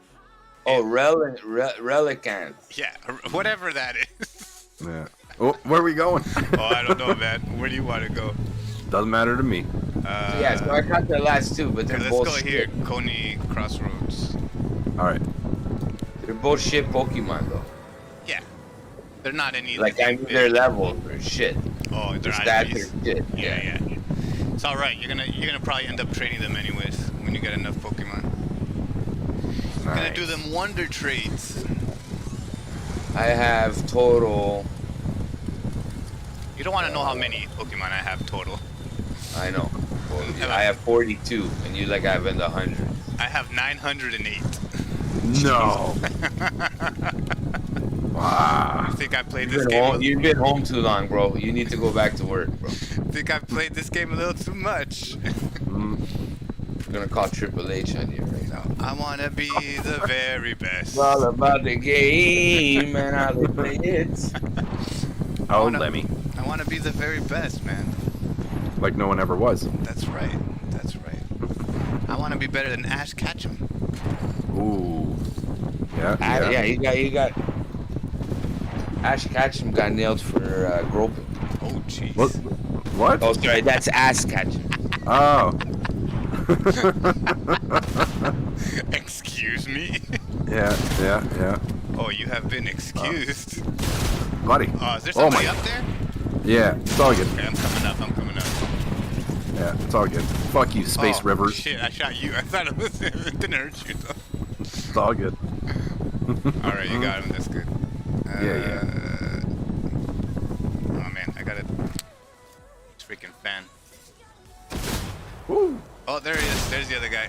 Speaker 2: Oh, Relicant.
Speaker 1: yeah, whatever that is.
Speaker 3: Yeah. Oh, where are we going?
Speaker 1: Oh, I don't know, man. Where do you want to go?
Speaker 3: Doesn't matter to me.
Speaker 2: Yeah, so I caught the last two, but they're
Speaker 1: Let's
Speaker 2: both
Speaker 1: go
Speaker 2: shit.
Speaker 1: here, Coney Crossroads.
Speaker 3: All right.
Speaker 2: They're both shit Pokemon though.
Speaker 1: Yeah, they're not any
Speaker 2: Like I mean, their levels are shit.
Speaker 1: Oh,
Speaker 2: Their
Speaker 1: they're
Speaker 2: stats
Speaker 1: enemies.
Speaker 2: are shit.
Speaker 1: Yeah. It's all right. You're gonna probably end up trading them anyways when you get enough Pokemon. You're gonna do them wonder trades.
Speaker 2: I have total.
Speaker 1: You don't want to know how many Pokemon I have total.
Speaker 2: I know. I have 42, and you like have in the hundreds.
Speaker 1: I have 908.
Speaker 3: No. Wow.
Speaker 1: I think I played this game.
Speaker 2: You've been home too long, bro. You need to go back to work, bro.
Speaker 1: I think I played this game a little too much.
Speaker 3: Mm.
Speaker 2: I'm gonna call Triple H on you right now.
Speaker 1: I wanna be the very best.
Speaker 2: It's all about the game and how they play it.
Speaker 3: Oh, Lemmy.
Speaker 1: I wanna be the very best, man.
Speaker 3: Like no one ever was.
Speaker 1: That's right. That's right. I wanna be better than Ash Ketchum.
Speaker 3: Ooh. Yeah.
Speaker 2: Yeah, he got. Ash Ketchum got nailed for groping.
Speaker 1: Oh, jeez.
Speaker 3: What? What?
Speaker 2: Oh, sorry, that's Ass Ketchum.
Speaker 3: Oh.
Speaker 1: Excuse me?
Speaker 3: Yeah.
Speaker 1: Oh, you have been excused.
Speaker 3: Buddy.
Speaker 1: Is there
Speaker 3: Oh
Speaker 1: somebody
Speaker 3: my-
Speaker 1: up there?
Speaker 3: Yeah, it's all good.
Speaker 1: Okay, I'm coming up.
Speaker 3: Yeah, it's all good. Fuck you, Space
Speaker 1: Oh,
Speaker 3: Rivers.
Speaker 1: Shit, I shot you. I thought it didn't hurt you, though.
Speaker 3: It's all good.
Speaker 1: Alright, you got him. That's good.
Speaker 3: Yeah.
Speaker 1: Oh, man. I got a freaking fan.
Speaker 3: Woo.
Speaker 1: Oh, there he is. There's the other guy.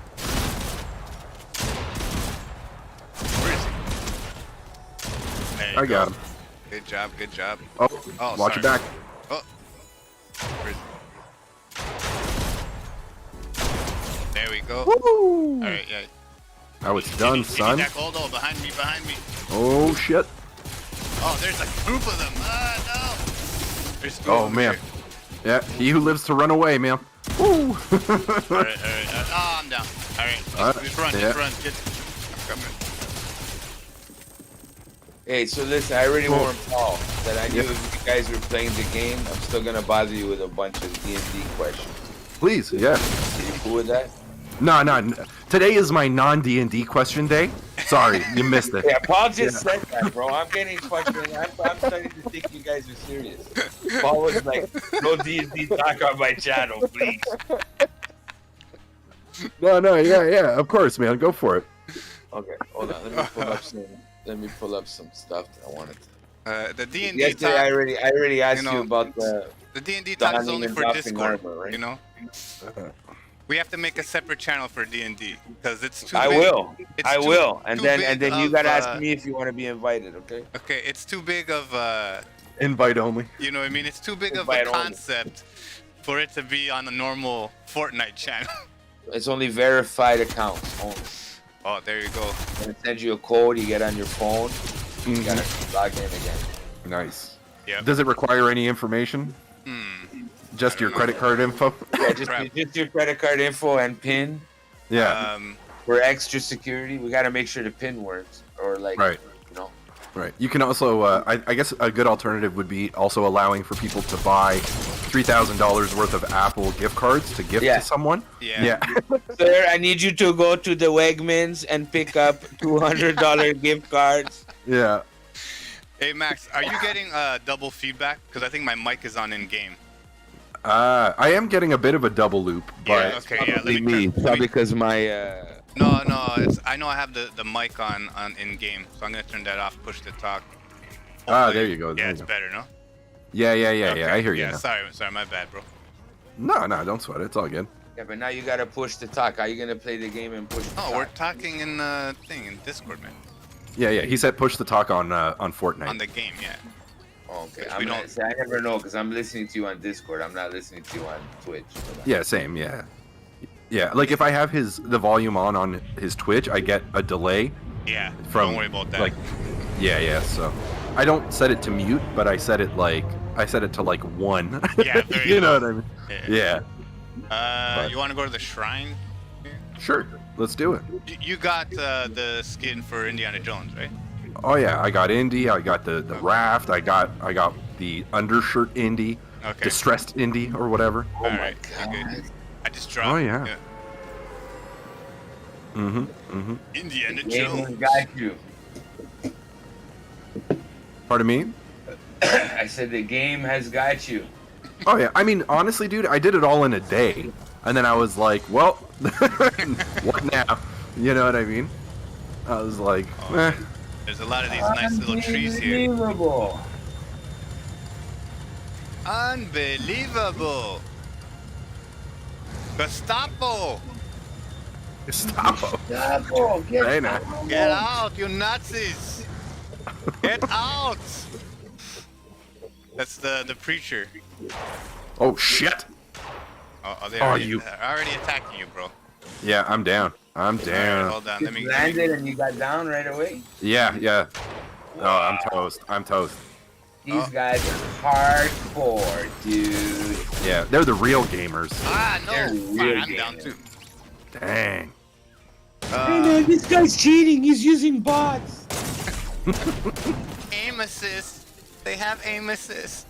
Speaker 1: Where is he? There you
Speaker 3: I got
Speaker 1: go.
Speaker 3: him.
Speaker 1: Good job. Good job.
Speaker 3: Oh,
Speaker 1: Oh,
Speaker 3: watch
Speaker 1: sorry.
Speaker 3: your back.
Speaker 1: Oh. Where is he? There we go.
Speaker 3: Woo.
Speaker 1: Alright, yeah.
Speaker 3: I was done, son.
Speaker 1: Oh, behind me.
Speaker 3: Oh, shit.
Speaker 1: Oh, there's a group of them. No. There's two
Speaker 3: Oh,
Speaker 1: over
Speaker 3: man.
Speaker 1: here.
Speaker 3: Yeah, he who lives to run away, man. Woo.
Speaker 1: Alright. Oh, I'm down. Alright, just run.
Speaker 3: yeah.
Speaker 1: I'm coming.
Speaker 2: Hey, so listen, I already
Speaker 3: Cool.
Speaker 2: warned Paul that I knew
Speaker 3: Yeah.
Speaker 2: if you guys were playing the game, I'm still gonna bother you with a bunch of D&D questions.
Speaker 3: Please, yeah.
Speaker 2: Are you cool with that?
Speaker 3: No. Today is my non-D&D question day. Sorry, you missed it.
Speaker 2: Yeah, Paul just said that, bro. I'm getting questions. I'm starting to think you guys are serious. Paul was like, no D&D talk on my channel, please.
Speaker 3: No, yeah, of course, man. Go for it.
Speaker 2: Okay, hold on. Let me pull up some stuff that I wanted to.
Speaker 1: The D&D
Speaker 2: Yesterday,
Speaker 1: talk,
Speaker 2: I already asked
Speaker 1: you
Speaker 2: you
Speaker 1: know,
Speaker 2: about the
Speaker 1: D&D talk is
Speaker 2: donning
Speaker 1: only
Speaker 2: and
Speaker 1: for
Speaker 2: doffing
Speaker 1: Discord,
Speaker 2: armor, right?
Speaker 1: you know? We have to make a separate channel for D&D because it's too
Speaker 2: I
Speaker 1: big.
Speaker 2: will.
Speaker 1: It's
Speaker 2: I
Speaker 1: too-
Speaker 2: will. And
Speaker 1: too
Speaker 2: then
Speaker 1: big
Speaker 2: you
Speaker 1: of,
Speaker 2: gotta ask me if you want to be invited, okay?
Speaker 1: Okay, it's too big of
Speaker 3: Invite only.
Speaker 1: you know what I mean? It's too big of
Speaker 2: Invite
Speaker 1: a
Speaker 2: only.
Speaker 1: concept for it to be on a normal Fortnite channel.
Speaker 4: It's only verified accounts only.
Speaker 1: Oh, there you go.
Speaker 4: It sends you a code. You get on your phone. You
Speaker 3: Mhm.
Speaker 4: gotta log in again.
Speaker 3: Nice.
Speaker 1: Yep.
Speaker 3: Does it require any information? Just your credit card info?
Speaker 4: Yeah,
Speaker 1: Crap.
Speaker 4: just your credit card info and PIN.
Speaker 3: Yeah.
Speaker 4: For extra security, we gotta make sure the PIN works, or like,
Speaker 3: Right.
Speaker 4: you know.
Speaker 3: Right. You can also, I guess a good alternative would be also allowing for people to buy $3,000 worth of Apple gift cards to gift
Speaker 4: Yeah.
Speaker 3: to someone.
Speaker 1: Yeah.
Speaker 4: Sir, I need you to go to the Wegmans and pick up $200 gift cards.
Speaker 3: Yeah.
Speaker 1: Hey Max, are you getting double feedback? Because I think my mic is on in game.
Speaker 3: I am getting a bit of a double loop, but
Speaker 1: Yeah. Okay. Yeah. Let me.
Speaker 4: Me,
Speaker 1: turn- let
Speaker 4: probably
Speaker 1: me
Speaker 4: because my
Speaker 1: no. It's. I know I have the mic on in game, so I'm gonna turn that off. Push to talk. Hopefully-
Speaker 3: there you go. There
Speaker 1: Yeah,
Speaker 3: you
Speaker 1: it's
Speaker 3: go.
Speaker 1: better, no?
Speaker 3: Yeah.
Speaker 1: Okay.
Speaker 3: I hear you
Speaker 1: Yeah.
Speaker 3: now.
Speaker 1: Sorry. My bad, bro.
Speaker 3: No, don't sweat it. It's all good.
Speaker 4: yeah, but now you gotta push the talk. How you gonna play the game and push? The
Speaker 1: Oh,
Speaker 4: talk?
Speaker 1: we're talking in in Discord, man.
Speaker 3: Yeah. He said push the talk on Fortnite.
Speaker 1: On the game, yeah.
Speaker 4: Oh, okay.
Speaker 1: We
Speaker 4: I
Speaker 1: don't-
Speaker 4: never know because I'm listening to you on Discord. I'm not listening to you on Twitch.
Speaker 3: Yeah, same. Yeah. Like if I have the volume on his Twitch, I get a delay
Speaker 1: Yeah.
Speaker 3: from
Speaker 1: Don't worry about that.
Speaker 3: like so I don't set it to mute, but I set it to like 1.
Speaker 1: Yeah, there you
Speaker 3: you know
Speaker 1: go.
Speaker 3: what I mean? Yeah. but-
Speaker 1: You want to go to the shrine?
Speaker 3: Sure. Let's do it.
Speaker 1: You got the skin for Indiana Jones, right?
Speaker 3: Oh yeah, I got Indy, I got the raft, I got the undershirt Indy,
Speaker 1: Okay.
Speaker 3: distressed Indy or whatever.
Speaker 1: All right. Good. I just dropped.
Speaker 3: Oh, yeah.
Speaker 1: Indiana
Speaker 4: Game
Speaker 1: Jones.
Speaker 4: got you.
Speaker 3: Pardon me?
Speaker 4: I said the game has got you.
Speaker 3: Oh yeah, I mean honestly, dude, I did it all in a day, and then I was like, well, what now? You know what I mean? I was like, eh.
Speaker 1: There's a lot of these nice little trees here.
Speaker 4: Unbelievable.
Speaker 1: Unbelievable. Gestapo.
Speaker 3: Stop.
Speaker 4: Gestapo, get
Speaker 3: Hey, now.
Speaker 1: Get out, you Nazis. Get out. That's the preacher.
Speaker 3: Oh shit.
Speaker 1: Oh, they
Speaker 3: Oh,
Speaker 1: already,
Speaker 3: you-
Speaker 1: already attacking you, bro.
Speaker 3: Yeah, I'm down. I'm
Speaker 1: All right,
Speaker 3: down.
Speaker 1: hold on.
Speaker 4: You
Speaker 1: Let me.
Speaker 4: landed and you got down right away.
Speaker 3: Yeah. Oh, I'm toast.
Speaker 4: These guys are hardcore, dude.
Speaker 3: Yeah, they're the real gamers.
Speaker 1: No.
Speaker 4: They're
Speaker 1: Fine,
Speaker 4: real
Speaker 1: I'm down
Speaker 4: gamers.
Speaker 1: too.
Speaker 3: Dang.
Speaker 4: This guy's cheating. He's using bots.
Speaker 1: Aim assist. They have aim assist.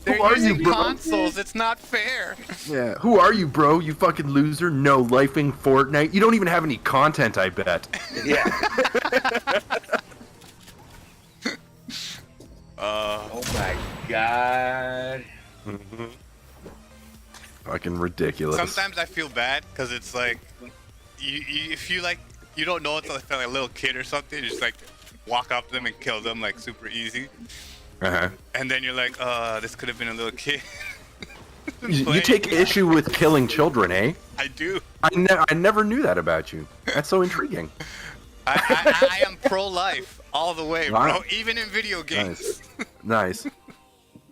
Speaker 3: Who
Speaker 1: They're
Speaker 3: are you,
Speaker 1: using
Speaker 3: bro?
Speaker 1: consoles. It's not fair.
Speaker 3: Yeah. Who are you, bro? You fucking loser. No lifing Fortnite. You don't even have any content, I bet.
Speaker 4: Yeah. Oh my god.
Speaker 3: Fucking ridiculous.
Speaker 1: Sometimes I feel bad because it's like, if you like, you don't know it's like a little kid or something, you just like walk up to them and kill them like super easy,
Speaker 3: Uh-huh.
Speaker 1: and then you're like, this could have been a little kid.
Speaker 3: You
Speaker 1: Playing.
Speaker 3: take issue with killing children, eh?
Speaker 1: I do.
Speaker 3: I never knew that about you. That's so intriguing.
Speaker 1: I am pro-life all the way, bro.
Speaker 3: Wow.
Speaker 1: Even in video games.
Speaker 3: Nice.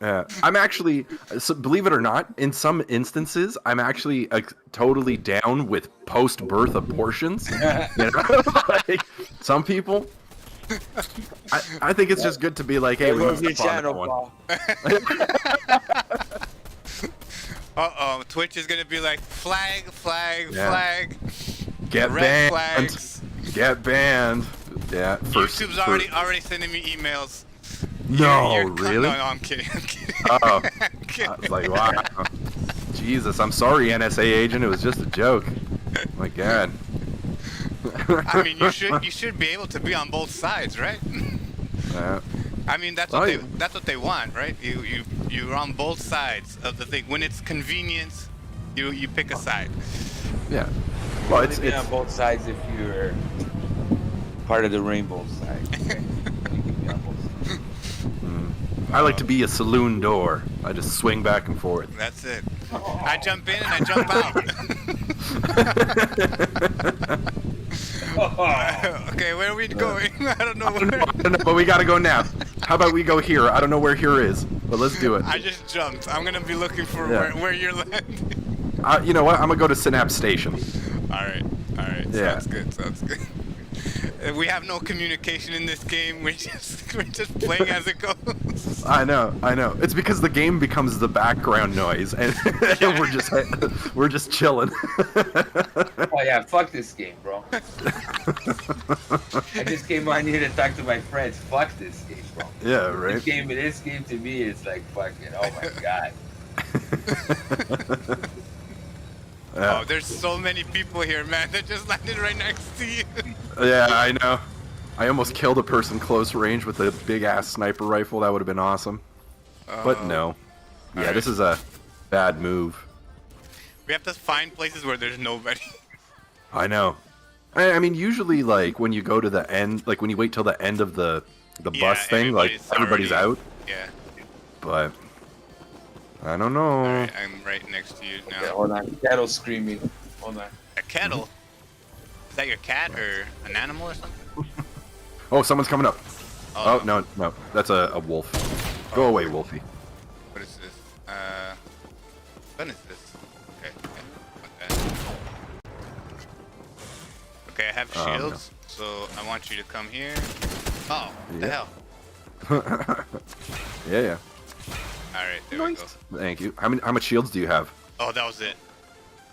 Speaker 3: I'm actually, so believe it or not, in some instances, I'm actually totally down with post-birth abortions. You know? Like, some people, I think it's just good to be like, hey,
Speaker 4: There
Speaker 3: we
Speaker 4: goes
Speaker 3: can
Speaker 4: your
Speaker 3: step on
Speaker 4: channel,
Speaker 3: that one.
Speaker 4: Paul.
Speaker 1: Twitch is gonna be like flag,
Speaker 3: Yeah.
Speaker 1: flag,
Speaker 3: Get
Speaker 1: red
Speaker 3: banned.
Speaker 1: flags.
Speaker 3: Get banned. Yeah.
Speaker 1: YouTube's already sending me emails.
Speaker 3: No,
Speaker 1: You're
Speaker 3: really?
Speaker 1: No, I'm kidding. I'm kidding.
Speaker 3: Oh.
Speaker 1: I'm kidding.
Speaker 3: I was like, wow. Jesus, I'm sorry, NSA agent. It was just a joke. My God.
Speaker 1: I mean, you should be able to be on both sides, right?
Speaker 3: Yeah.
Speaker 1: I mean, that's what they want, right? You're on both sides of the thing. When it's convenient, you pick a side.
Speaker 3: Yeah. Well,
Speaker 4: It's on both sides if you're part of the rainbow side. Okay? You can be on both sides.
Speaker 3: I like to be a saloon door. I just swing back and forth.
Speaker 1: That's it. I jump in and I jump out. Okay, where are we going? I don't know where.
Speaker 3: But we gotta go now. How about we go here? I don't know where here is. but let's do it.
Speaker 1: I just jumped. I'm gonna be looking for
Speaker 3: Yeah.
Speaker 1: where you're landing.
Speaker 3: You know what? I'm gonna go to Synapse Station.
Speaker 1: All right.
Speaker 3: Yeah.
Speaker 1: Sounds good. We have no communication in this game. We're just playing as it goes.
Speaker 3: I know. It's because the game becomes the background noise, and we're just chilling.
Speaker 2: Oh yeah, fuck this game, bro. I just came on here to talk to my friends. Fuck this game, bro.
Speaker 3: Yeah, right.
Speaker 2: This game to me is like fucking. Oh my god.
Speaker 3: Yeah.
Speaker 1: Oh, there's so many people here, man. That just landed right next to you.
Speaker 3: Yeah, I know. I almost killed a person close range with a big ass sniper rifle. That would have been awesome. But no. Yeah,
Speaker 1: Alright.
Speaker 3: this is a bad move.
Speaker 1: We have to find places where there's nobody.
Speaker 3: I know. I mean, usually, like when you go to the end, like when you wait till the end of the
Speaker 1: Yeah,
Speaker 3: bus thing, like everybody's
Speaker 1: already-
Speaker 3: out.
Speaker 1: Yeah.
Speaker 3: But I don't know.
Speaker 1: Alright, I'm right next to you now.
Speaker 2: Yeah, hold on. Cattle screaming. Hold on.
Speaker 1: A kettle? Is that your cat or an animal or something?
Speaker 3: Oh, someone's coming up. Oh,
Speaker 1: no.
Speaker 3: no, that's a wolf. Go away, Wolfie.
Speaker 1: What is this? What is this? Okay. Okay, I have
Speaker 3: No.
Speaker 1: shields, so I want you to come here. Oh, what the
Speaker 3: Yeah.
Speaker 1: hell?
Speaker 3: Yeah.
Speaker 1: Alright, there we go.
Speaker 3: Thank you. How much shields do you have?
Speaker 1: Oh, that was it.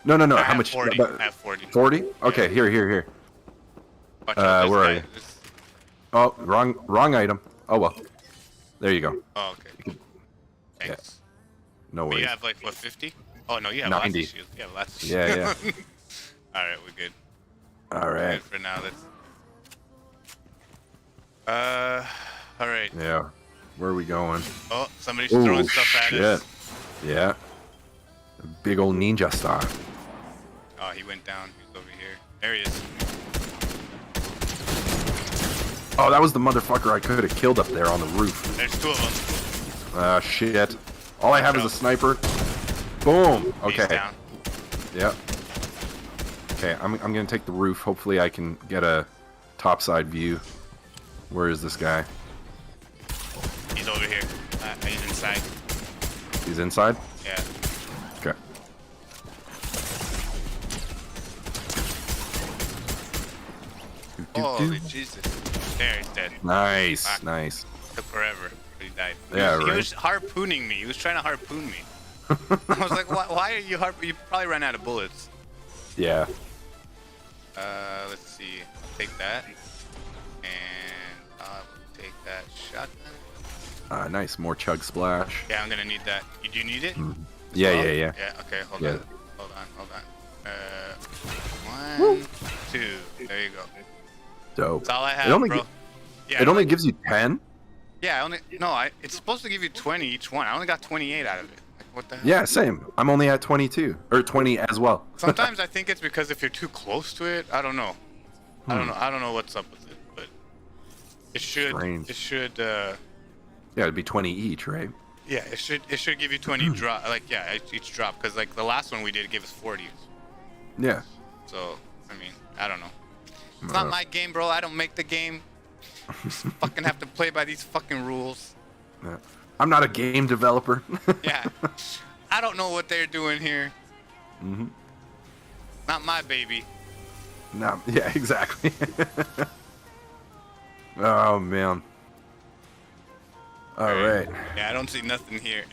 Speaker 3: No.
Speaker 1: I
Speaker 3: How
Speaker 1: have
Speaker 3: much?
Speaker 1: 40. I have 40.
Speaker 3: 40? Okay, here.
Speaker 1: Watch out, there's
Speaker 3: where
Speaker 1: a
Speaker 3: are
Speaker 1: guy-
Speaker 3: you?
Speaker 1: there's-
Speaker 3: Oh, wrong item. Oh well. There you go.
Speaker 1: Oh, okay. Thanks.
Speaker 3: No
Speaker 1: But
Speaker 3: worries.
Speaker 1: you have like, what, 50? Oh, no, you have
Speaker 3: 90.
Speaker 1: lots of shields. You have lots of
Speaker 3: Yeah,
Speaker 1: shields. Alright, we're good.
Speaker 3: All right.
Speaker 1: Good for now. Let's. Alright.
Speaker 3: Yeah. Where are we going?
Speaker 1: Oh, somebody's
Speaker 3: Oh
Speaker 1: throwing stuff at
Speaker 3: shit.
Speaker 1: us.
Speaker 3: Yeah. Big old ninja star.
Speaker 1: Oh, he went down. He's over here. There he is.
Speaker 3: Oh, that was the motherfucker I could have killed up there on the roof.
Speaker 1: There's two of them.
Speaker 3: Shit. All I have is a sniper. Boom.
Speaker 1: He's
Speaker 3: Okay.
Speaker 1: down.
Speaker 3: Yep. Okay, I'm gonna take the roof. Hopefully I can get a topside view. Where is this guy?
Speaker 1: He's over here. He's inside.
Speaker 3: He's inside?
Speaker 1: Yeah.
Speaker 3: Okay.
Speaker 1: Holy Jesus. There, he's dead.
Speaker 3: Nice,
Speaker 1: Fuck.
Speaker 3: nice.
Speaker 1: Took forever. But he died.
Speaker 3: Yeah,
Speaker 1: He
Speaker 3: right.
Speaker 1: was harpooning me. He was trying to harpoon me. I was like, why are you You probably ran out of bullets.
Speaker 3: Yeah.
Speaker 1: Let's see. I'll take that. And I'll take that shotgun.
Speaker 3: Nice. More chug splash.
Speaker 1: Yeah, I'm gonna need that. Do you need it?
Speaker 3: Yeah,
Speaker 1: Well,
Speaker 3: yeah, yeah.
Speaker 1: Yeah, okay, hold
Speaker 3: Yeah.
Speaker 1: on. Hold on. 1, 2. There you go.
Speaker 3: Dope.
Speaker 1: That's all I have,
Speaker 3: It only
Speaker 1: bro.
Speaker 3: gi-
Speaker 1: Yeah,
Speaker 3: It only gives you 10?
Speaker 1: Yeah, it's supposed to give you 20 each one. I only got 28 out of it. Like, what the hell?
Speaker 3: Yeah, same. I'm only at 22 or 20 as well.
Speaker 1: Sometimes I think it's because if you're too close to it, I don't know. I don't know what's up with it, but it should.
Speaker 3: Strange.
Speaker 1: It should.
Speaker 3: Yeah, it'd be 20 each, right?
Speaker 1: Yeah, it should give you 20 drop. Like each drop, because like the last one we did gave us 40.
Speaker 3: Yeah.
Speaker 1: So I mean, I don't know. It's not my game, bro. I don't make the game. Just fucking have to play by these fucking rules.
Speaker 3: Yeah. I'm not a game developer.
Speaker 1: Yeah. I don't know what they're doing here.
Speaker 3: Mhm.
Speaker 1: Not my baby.
Speaker 3: No, yeah, exactly. Oh man. All right.
Speaker 1: Yeah, I don't see nothing here.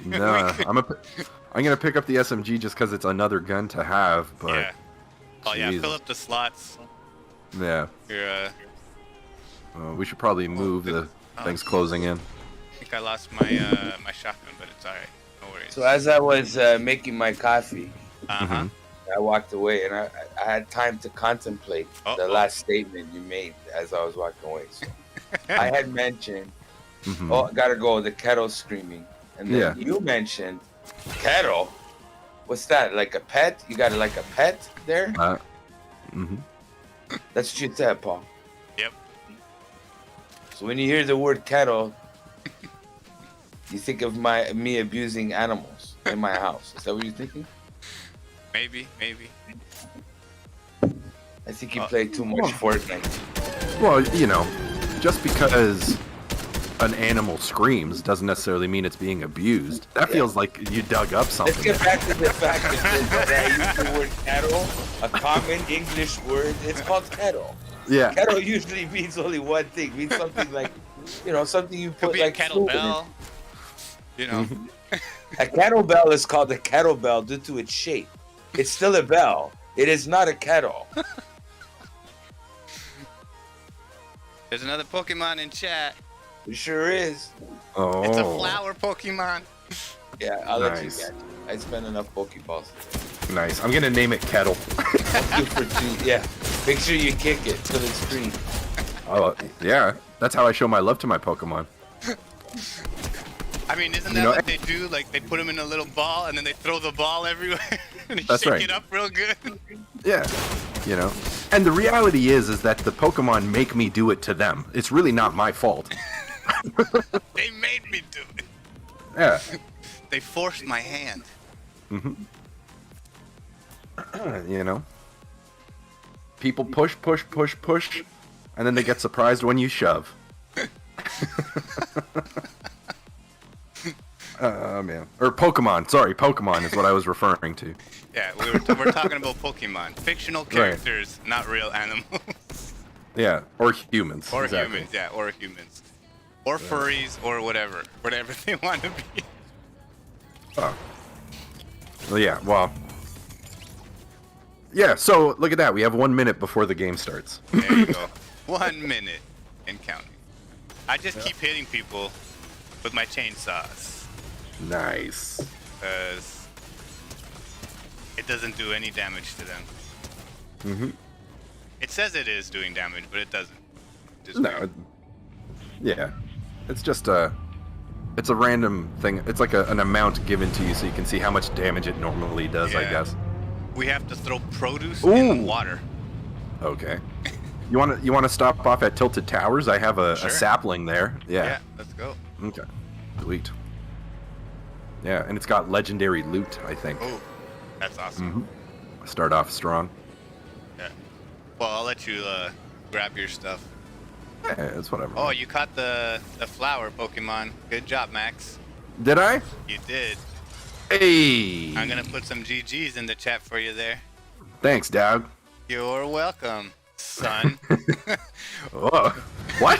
Speaker 3: Nah, I'm gonna pick up the SMG just because it's another gun to have. But
Speaker 1: Yeah. Oh yeah,
Speaker 3: Jesus.
Speaker 1: fill up the slots.
Speaker 3: yeah,
Speaker 1: Here,
Speaker 3: we should probably move. The thing's closing in.
Speaker 1: I think I lost my my shotgun, but it's alright. No worries.
Speaker 2: So as I was making my coffee,
Speaker 1: Uh-huh.
Speaker 2: I walked away and I had time to contemplate the last statement you made as I was walking away. So I had mentioned,
Speaker 3: Mhm.
Speaker 2: oh, gotta go, the kettle screaming. And then
Speaker 3: Yeah.
Speaker 2: you mentioned, kettle? What's that, like a pet? You got like a pet there?
Speaker 3: Mhm.
Speaker 2: That's what you said, Paul.
Speaker 1: Yep.
Speaker 2: So when you hear the word kettle, you think of me abusing animals in my house. Is that what you're thinking?
Speaker 1: Maybe.
Speaker 2: I think you play too much Fortnite.
Speaker 3: Well, you know, just because an animal screams doesn't necessarily mean it's being abused. That feels like you dug up something.
Speaker 4: Let's get back to the fact that I use the word kettle, a common English word. It's called kettle.
Speaker 3: Yeah.
Speaker 4: Kettle usually means only one thing. It means something like, something you
Speaker 1: Could
Speaker 4: put
Speaker 1: be
Speaker 4: like
Speaker 1: a kettlebell. You know.
Speaker 4: A kettlebell is called a kettlebell due to its shape. It's still a bell. It is not a kettle.
Speaker 1: There's another Pokemon in chat.
Speaker 4: It sure is.
Speaker 3: Oh.
Speaker 1: It's a flower Pokemon.
Speaker 4: Yeah, I'll let you
Speaker 3: Nice.
Speaker 4: get it. I spent enough Pokeballs today.
Speaker 3: Nice. I'm gonna name it Kettle.
Speaker 4: I'll do for 2. Yeah. Make sure you kick it till it's green.
Speaker 3: Oh, yeah. That's how I show my love to my Pokemon.
Speaker 1: I mean, isn't that what they do? Like, they put them in a little ball, and then they throw the ball everywhere, and they
Speaker 3: That's
Speaker 1: shake
Speaker 3: right.
Speaker 1: it up real good.
Speaker 3: Yeah. And the reality is that the Pokemon make me do it to them. It's really not my fault.
Speaker 1: They made me do it.
Speaker 3: Yeah.
Speaker 1: They forced my hand.
Speaker 3: People push, and then they get surprised when you shove. Oh, man. Or Pokemon. Sorry, Pokemon is what I was referring to.
Speaker 1: Yeah, we're talking about Pokemon. Fictional characters, not real animals.
Speaker 3: Yeah, or humans.
Speaker 1: Or
Speaker 3: exactly.
Speaker 1: humans, yeah, or humans. Or furries, or whatever. Whatever they want to be.
Speaker 3: Oh. Well, yeah, well. Yeah, so look at that. We have 1 minute before the game starts.
Speaker 1: There you go. 1 minute and counting. I just keep hitting people with my chainsaws.
Speaker 3: Nice.
Speaker 1: Because it doesn't do any damage to them.
Speaker 3: Mm-hmm.
Speaker 1: It says it is doing damage, but it doesn't. Just
Speaker 3: No.
Speaker 1: weird.
Speaker 3: Yeah. It's just it's a random thing. It's like an amount given to you so you can see how much damage it normally does, I
Speaker 1: Yeah.
Speaker 3: guess.
Speaker 1: We have to throw produce in the
Speaker 3: Ooh.
Speaker 1: water.
Speaker 3: Okay. You want to stop off at Tilted Towers? I have a
Speaker 1: Sure.
Speaker 3: sapling there.
Speaker 1: Yeah,
Speaker 3: Yeah.
Speaker 1: let's go.
Speaker 3: Okay. Sweet. Yeah, and it's got legendary loot, I think.
Speaker 1: Oh, that's awesome.
Speaker 3: Start off strong.
Speaker 1: Yeah. Well, I'll let you grab your stuff.
Speaker 3: Yeah, it's whatever.
Speaker 1: Oh, you caught the flower Pokemon. Good job, Max.
Speaker 3: Did I?
Speaker 1: You did.
Speaker 3: Hey.
Speaker 1: I'm gonna put some GGs in the chat for you there.
Speaker 3: Thanks, Doug.
Speaker 1: You're welcome, son.
Speaker 3: Oh. What?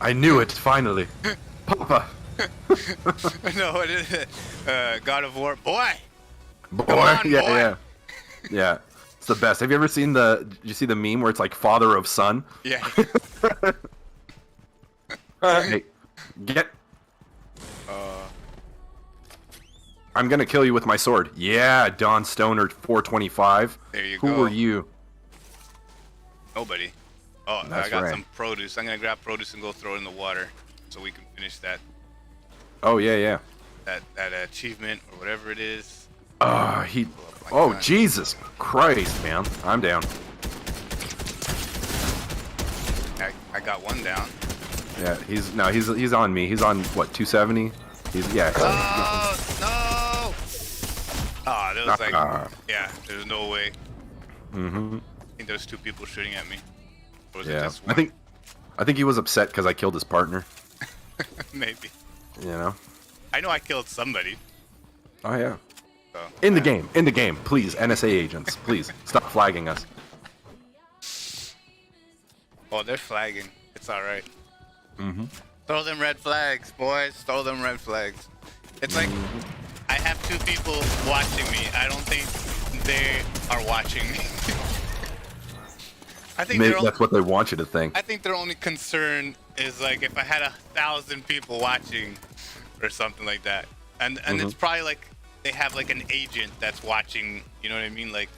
Speaker 3: I knew it, finally. Papa.
Speaker 1: No, it is God of War. Boy!
Speaker 3: Boy.
Speaker 1: Come on,
Speaker 3: yeah,
Speaker 1: boy.
Speaker 3: yeah. Yeah. It's the best. Have you ever seen did you see the meme where it's like father of son?
Speaker 1: Yeah.
Speaker 3: Hey, get. I'm gonna kill you with my sword. Yeah, Don Stoner 425.
Speaker 1: There you
Speaker 3: Who
Speaker 1: go.
Speaker 3: were you?
Speaker 1: Nobody. Oh,
Speaker 3: That's
Speaker 1: I got
Speaker 3: right.
Speaker 1: some produce. I'm gonna grab produce and go throw it in the water so we can finish that
Speaker 3: Oh yeah.
Speaker 1: that achievement or whatever it is.
Speaker 3: Oh, he.
Speaker 1: Pull up my
Speaker 3: Oh
Speaker 1: gun.
Speaker 3: Jesus Christ, man! I'm down.
Speaker 1: I got one down.
Speaker 3: Yeah, he's on me. He's on what 270? Yeah.
Speaker 1: Oh no! Oh, there was like,
Speaker 3: Ah.
Speaker 1: yeah, there's no way.
Speaker 3: Mm-hmm.
Speaker 1: I think there's 2 people shooting at me. Or was it
Speaker 3: Yeah.
Speaker 1: just
Speaker 3: I
Speaker 1: one?
Speaker 3: think he was upset because I killed his partner.
Speaker 1: Maybe.
Speaker 3: You know.
Speaker 1: I know I killed somebody.
Speaker 3: Oh yeah.
Speaker 1: So,
Speaker 3: In the game, please, NSA agents, please stop flagging us.
Speaker 1: Oh, they're flagging. It's all right.
Speaker 3: Mm-hmm.
Speaker 1: Throw them red flags, boys. Throw them red flags. It's like I have 2 people watching me. I don't think they are watching me. I think
Speaker 3: Maybe
Speaker 1: they're
Speaker 3: that's what they want you to think.
Speaker 1: I think their only concern is like if I had 1,000 people watching or something like that. And it's probably like they have like an agent that's watching, you know what I mean? Like,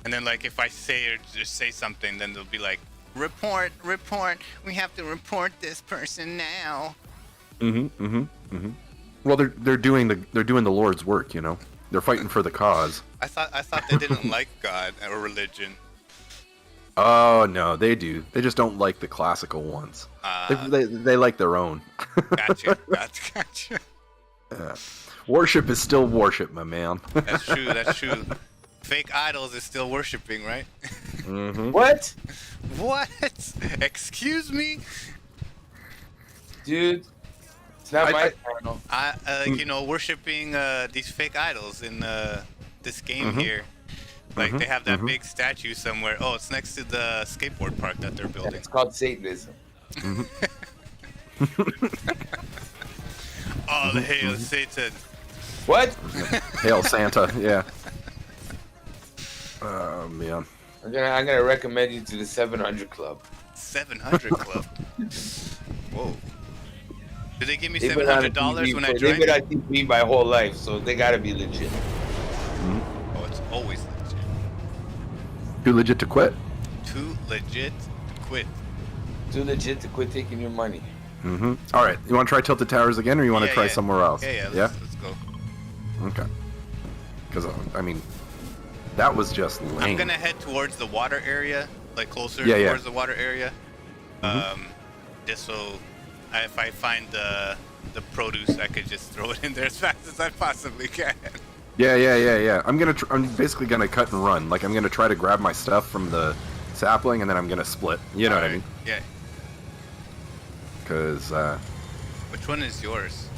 Speaker 1: and then like if I say or just say something, then they'll be like, report, we have to report this person now.
Speaker 3: Well, they're doing the Lord's work, you know. They're fighting for the cause.
Speaker 1: I thought they didn't like God or religion.
Speaker 3: Oh no, they do. They just don't like the classical ones. They like their own.
Speaker 1: Gotcha.
Speaker 3: Worship is still worship, my man.
Speaker 1: That's true. Fake idols is still worshiping, right?
Speaker 3: Mm-hmm.
Speaker 4: What?
Speaker 1: What? Excuse me?
Speaker 4: Dude, it's not my
Speaker 3: I-
Speaker 4: channel.
Speaker 1: Worshiping these fake idols in this game
Speaker 3: Mhm.
Speaker 1: here. Like
Speaker 3: Mhm,
Speaker 1: they have that
Speaker 3: mhm.
Speaker 1: big statue somewhere. Oh, it's next to the skateboard park that they're
Speaker 4: Yeah,
Speaker 1: building.
Speaker 4: it's called Satanism.
Speaker 1: Oh, the hail Satan.
Speaker 4: What?
Speaker 3: Hail Santa, yeah. Oh man.
Speaker 4: I'm gonna recommend you to the 700 Club.
Speaker 1: 700 Club. Whoa. Did they give me
Speaker 4: They've been on
Speaker 1: $700 when I
Speaker 4: They've
Speaker 1: joined?
Speaker 4: been on TV my whole life, so they gotta be legit.
Speaker 1: Oh, it's always legit.
Speaker 3: Too legit to quit.
Speaker 1: Too legit to quit.
Speaker 4: Too legit to quit taking your money.
Speaker 3: Mm-hmm. All right. You want to try Tilted Towers again, or you want to
Speaker 1: Yeah,
Speaker 3: try
Speaker 1: yeah.
Speaker 3: somewhere else?
Speaker 1: Yeah.
Speaker 3: Yeah.
Speaker 1: Let's go.
Speaker 3: Okay. Because I mean, that was just lame.
Speaker 1: I'm gonna head towards the water area, like closer
Speaker 3: Yeah, yeah.
Speaker 1: towards the water area.
Speaker 3: Mhm.
Speaker 1: Just so if I find the produce, I could just throw it in there as fast as I possibly can.
Speaker 3: Yeah. I'm basically gonna cut and run. Like I'm gonna try to grab my stuff from the sapling, and then I'm gonna split. You know what I mean?
Speaker 1: Yeah.
Speaker 3: Because
Speaker 1: Which one is yours?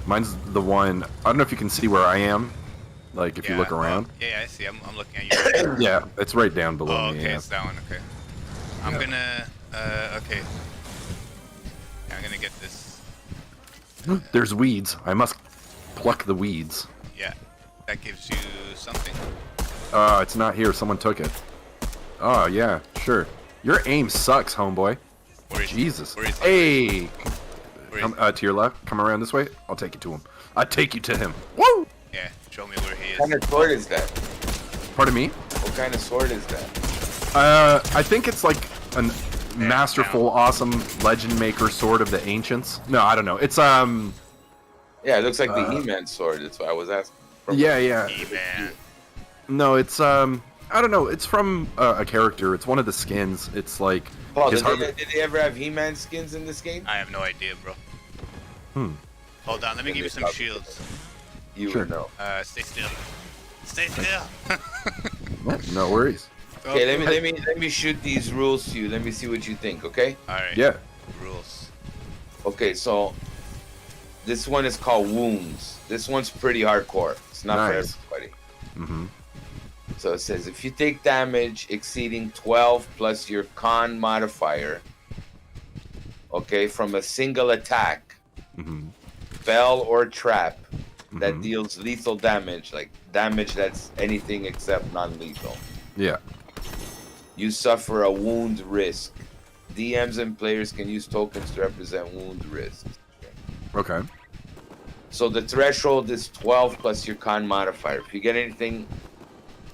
Speaker 3: mine's the one. I don't know if you can see where I am. Like if you look
Speaker 1: oh,
Speaker 3: around.
Speaker 1: yeah, I see. I'm looking at you.
Speaker 3: Yeah, it's right down below
Speaker 1: Oh,
Speaker 3: me.
Speaker 1: okay,
Speaker 3: Yeah.
Speaker 1: it's that one. Okay. I'm
Speaker 3: Yeah.
Speaker 1: gonna. Okay. I'm gonna get this.
Speaker 3: There's weeds. I must pluck the weeds.
Speaker 1: Yeah. That gives you something.
Speaker 3: It's not here. Someone took it. Oh yeah, sure. Your aim sucks, homeboy.
Speaker 1: Where is
Speaker 3: Jesus.
Speaker 1: Where is
Speaker 3: Hey,
Speaker 1: Where is
Speaker 3: come to your left. Come around this way. I'll take you to him. I take you to him. Woo!
Speaker 1: Yeah. Show me where he
Speaker 4: What kind
Speaker 1: is.
Speaker 4: of sword is that?
Speaker 3: Pardon me.
Speaker 4: What kind of sword is that?
Speaker 3: I think it's like a masterful, awesome legend maker sword of the ancients. No, I don't know. It's
Speaker 4: Yeah, it looks like the He-Man sword. That's why I was asking.
Speaker 3: yeah.
Speaker 1: He-Man.
Speaker 3: No, it's I don't know. It's from a character. It's one of the skins. It's like
Speaker 4: Paul,
Speaker 3: his
Speaker 4: did they ever have He-Man skins in this game?
Speaker 1: I have no idea, bro.
Speaker 3: Hmm.
Speaker 1: Hold on. Let me give you some shields.
Speaker 4: You
Speaker 3: Sure.
Speaker 4: would know.
Speaker 1: Stay still. Stay still.
Speaker 3: No worries.
Speaker 4: Okay, let me shoot these rules to you. Let me see what you think. Okay.
Speaker 1: All right.
Speaker 3: Yeah.
Speaker 1: Rules.
Speaker 4: Okay, so this one is called Wounds. This one's pretty hardcore. It's not
Speaker 3: Nice.
Speaker 4: for everybody.
Speaker 3: Mm-hmm.
Speaker 4: So it says if you take damage exceeding 12 plus your con modifier, okay, from a single attack,
Speaker 3: Mm-hmm.
Speaker 4: spell or trap that
Speaker 3: Mhm.
Speaker 4: deals lethal damage, like damage that's anything except non-lethal,
Speaker 3: Yeah.
Speaker 4: you suffer a wound risk. DMs and players can use tokens to represent wound risks.
Speaker 3: Okay.
Speaker 4: So the threshold is 12 plus your con modifier. If you get anything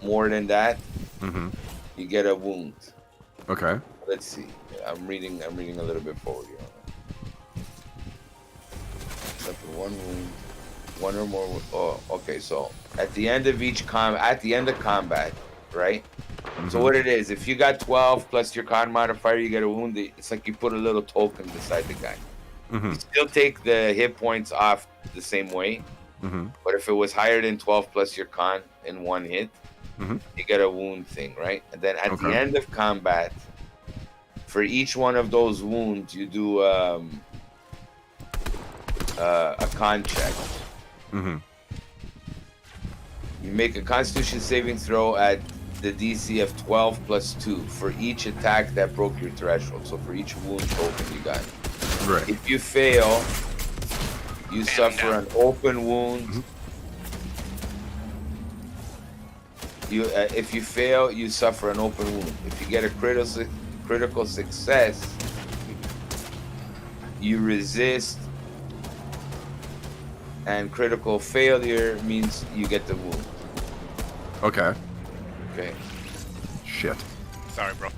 Speaker 4: more than that,
Speaker 3: Mm-hmm.
Speaker 4: you get a wound.
Speaker 3: Okay.
Speaker 4: Let's see. I'm reading a little bit forward here. Suffer one wound, one or more. Oh, okay. So at the end of combat, right? So
Speaker 3: Mhm.
Speaker 4: what it is, if you got 12 plus your con modifier, you get a wound. It's like you put a little token beside the guy.
Speaker 3: Mm-hmm.
Speaker 4: You still take the hit points off the same way,
Speaker 3: Mm-hmm.
Speaker 4: but if it was higher than 12 plus your con in one hit,
Speaker 3: Mhm.
Speaker 4: you get a wound thing, right? And then at the
Speaker 3: Okay.
Speaker 4: end of combat, for each one of those wounds, you do a con check.
Speaker 3: Mm-hmm.
Speaker 4: You make a Constitution saving throw at the DC of 12 plus 2 for each attack that broke your threshold. So for each wound token you got.
Speaker 3: Right.
Speaker 4: If you fail, you
Speaker 1: Bam,
Speaker 4: suffer
Speaker 1: down.
Speaker 4: an open wound.
Speaker 3: Mhm.
Speaker 4: If you fail, you suffer an open wound. If you get a critical success, you resist, and critical failure means you get the wound.
Speaker 3: Okay.
Speaker 4: Okay.
Speaker 3: Shit.
Speaker 1: Sorry, bro.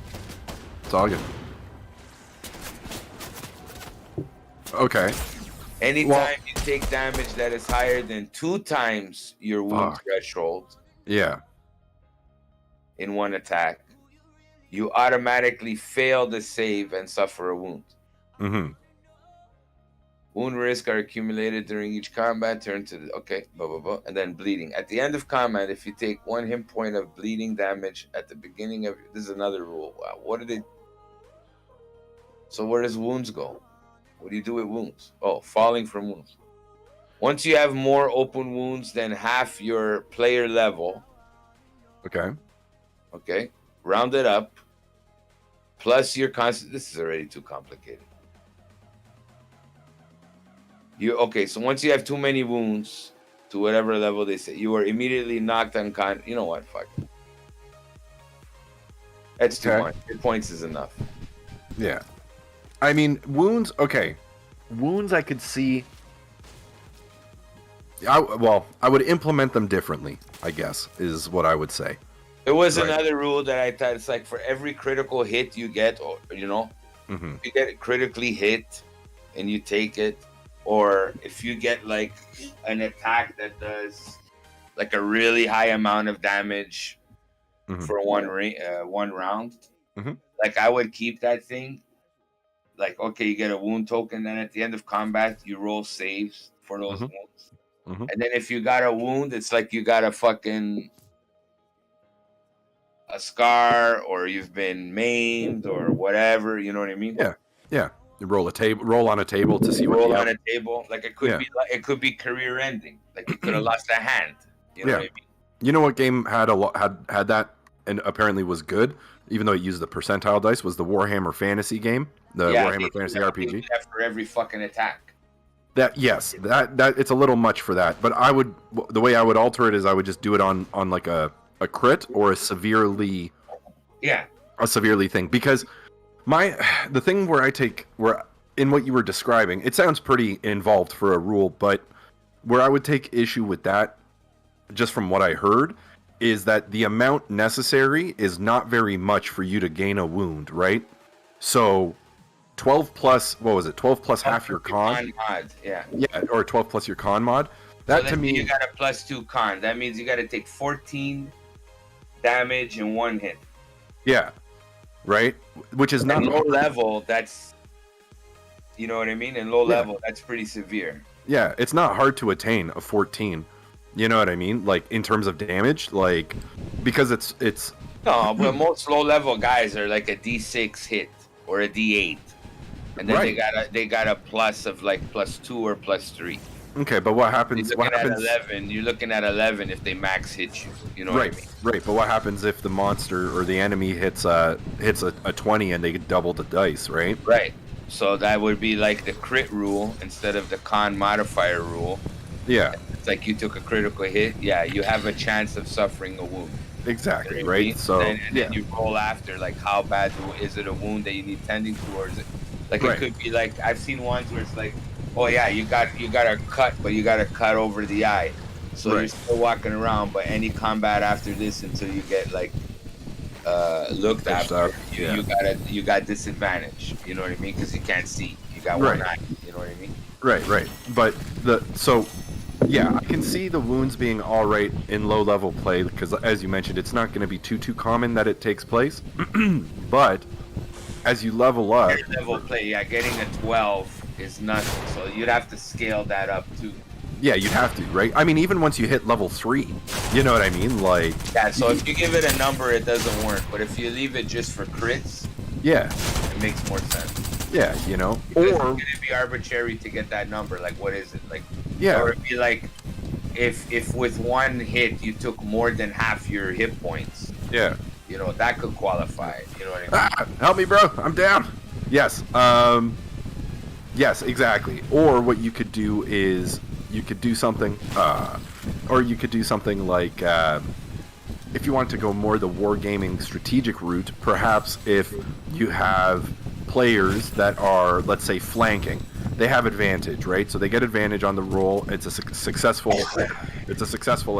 Speaker 3: It's all good. Okay.
Speaker 4: Anytime
Speaker 3: Well-
Speaker 4: you take damage that is higher than 2 times your wound
Speaker 3: Fuck.
Speaker 4: threshold
Speaker 3: Yeah.
Speaker 4: in one attack, you automatically fail the save and suffer a wound.
Speaker 3: Mm-hmm.
Speaker 4: Wound risk are accumulated during each combat. Turn to the blah blah blah, and then bleeding. At the end of combat, if you take 1 hit point of bleeding damage at the beginning of this is another rule. Wow, what did it? So where does wounds go? What do you do with wounds? Oh, falling from wounds. Once you have more open wounds than half your player level,
Speaker 3: Okay.
Speaker 4: round it up. Plus your constant. This is already too complicated. So once you have too many wounds to whatever level they say, you are immediately knocked unconscious. You know what? Fuck. That's too much. 2 points is enough.
Speaker 3: Yeah. I mean, wounds. Okay, wounds. I could see. I would implement them differently. I guess is what I would say.
Speaker 4: There was another rule that I thought it's like for every critical hit you get, or
Speaker 3: Mm-hmm.
Speaker 4: you get critically hit and you take it, or if you get like an attack that does like a really high amount of damage for one round, like I would keep that thing. Like, okay, you get a wound token, then at the end of combat, you roll saves for those wounds. And then if you got a wound, it's like you got a scar, or you've been maimed, or whatever. You know what I mean?
Speaker 3: Yeah. You roll on a table to see what
Speaker 4: roll on a table. Like it could be career ending. Like you could have lost a hand. You know what I mean?
Speaker 3: You know what game had that and apparently was good, even though it used the percentile dice, was the Warhammer Fantasy game, Warhammer Fantasy RPG.
Speaker 4: That for every fucking attack.
Speaker 3: That it's a little much for that, but the way I would alter it is I would just do it on like a crit or a severely thing, because the thing where in what you were describing, it sounds pretty involved for a rule, but where I would take issue with that, just from what I heard, is that the amount necessary is not very much for you to gain a wound, right? So 12 plus, what was it? 12 plus half your con
Speaker 4: mod, yeah,
Speaker 3: or 12 plus your con mod. That to me,
Speaker 4: you got a +2 con. That means you got to take 14 damage in 1 hit.
Speaker 3: Yeah, right. Which is not
Speaker 4: low level. That's, you know what I mean. In low level, that's pretty severe.
Speaker 3: Yeah, it's not hard to attain a 14. You know what I mean? Like in terms of damage, like because it's.
Speaker 4: No, but most low level guys are like a D6 hit or a D8, and then they got a plus of like +2 or +3.
Speaker 3: Okay, but what happens?
Speaker 4: You're looking at 11 if they max hit you. You know what I mean?
Speaker 3: Right. But what happens if the monster or the enemy hits a 20 and they double the dice? Right.
Speaker 4: Right. So that would be like the crit rule instead of the con modifier rule.
Speaker 3: Yeah.
Speaker 4: It's like you took a critical hit. Yeah, you have a chance of suffering a wound.
Speaker 3: Exactly.
Speaker 4: You know
Speaker 3: right. So
Speaker 4: then you roll after, like how bad is it a wound that you need tending to, or is it like it could be like I've seen ones where it's like, oh yeah, you got a cut, but you got a cut over the eye, so you're still walking around. But any combat after this until you get like looked after, you got disadvantage. You know what I mean? Because you can't see. You got one eye. You know what I mean?
Speaker 3: Right. But I can see the wounds being all right in low level play because, as you mentioned, it's not going to be too common that it takes place. But as you level up,
Speaker 4: level play, getting a 12 is nothing. So you'd have to scale that up too.
Speaker 3: Yeah, you'd have to, right? I mean, even once you hit level 3, you know what I mean? Like
Speaker 4: so if you give it a number, it doesn't work. But if you leave it just for crits, it makes more sense.
Speaker 3: Yeah, you know,
Speaker 4: because it's gonna be arbitrary to get that number. Like, what is it? Like, or it'd be like, if with one hit you took more than half your hit points.
Speaker 3: Yeah.
Speaker 4: You know, that could qualify. You know what I mean?
Speaker 3: Help me, bro. I'm down. Yes. Yes, exactly. Or what you could do is you could do something, like, if you want to go more the wargaming strategic route, perhaps if you have players that are, let's say, flanking, they have advantage, right? So they get advantage on the roll. It's a successful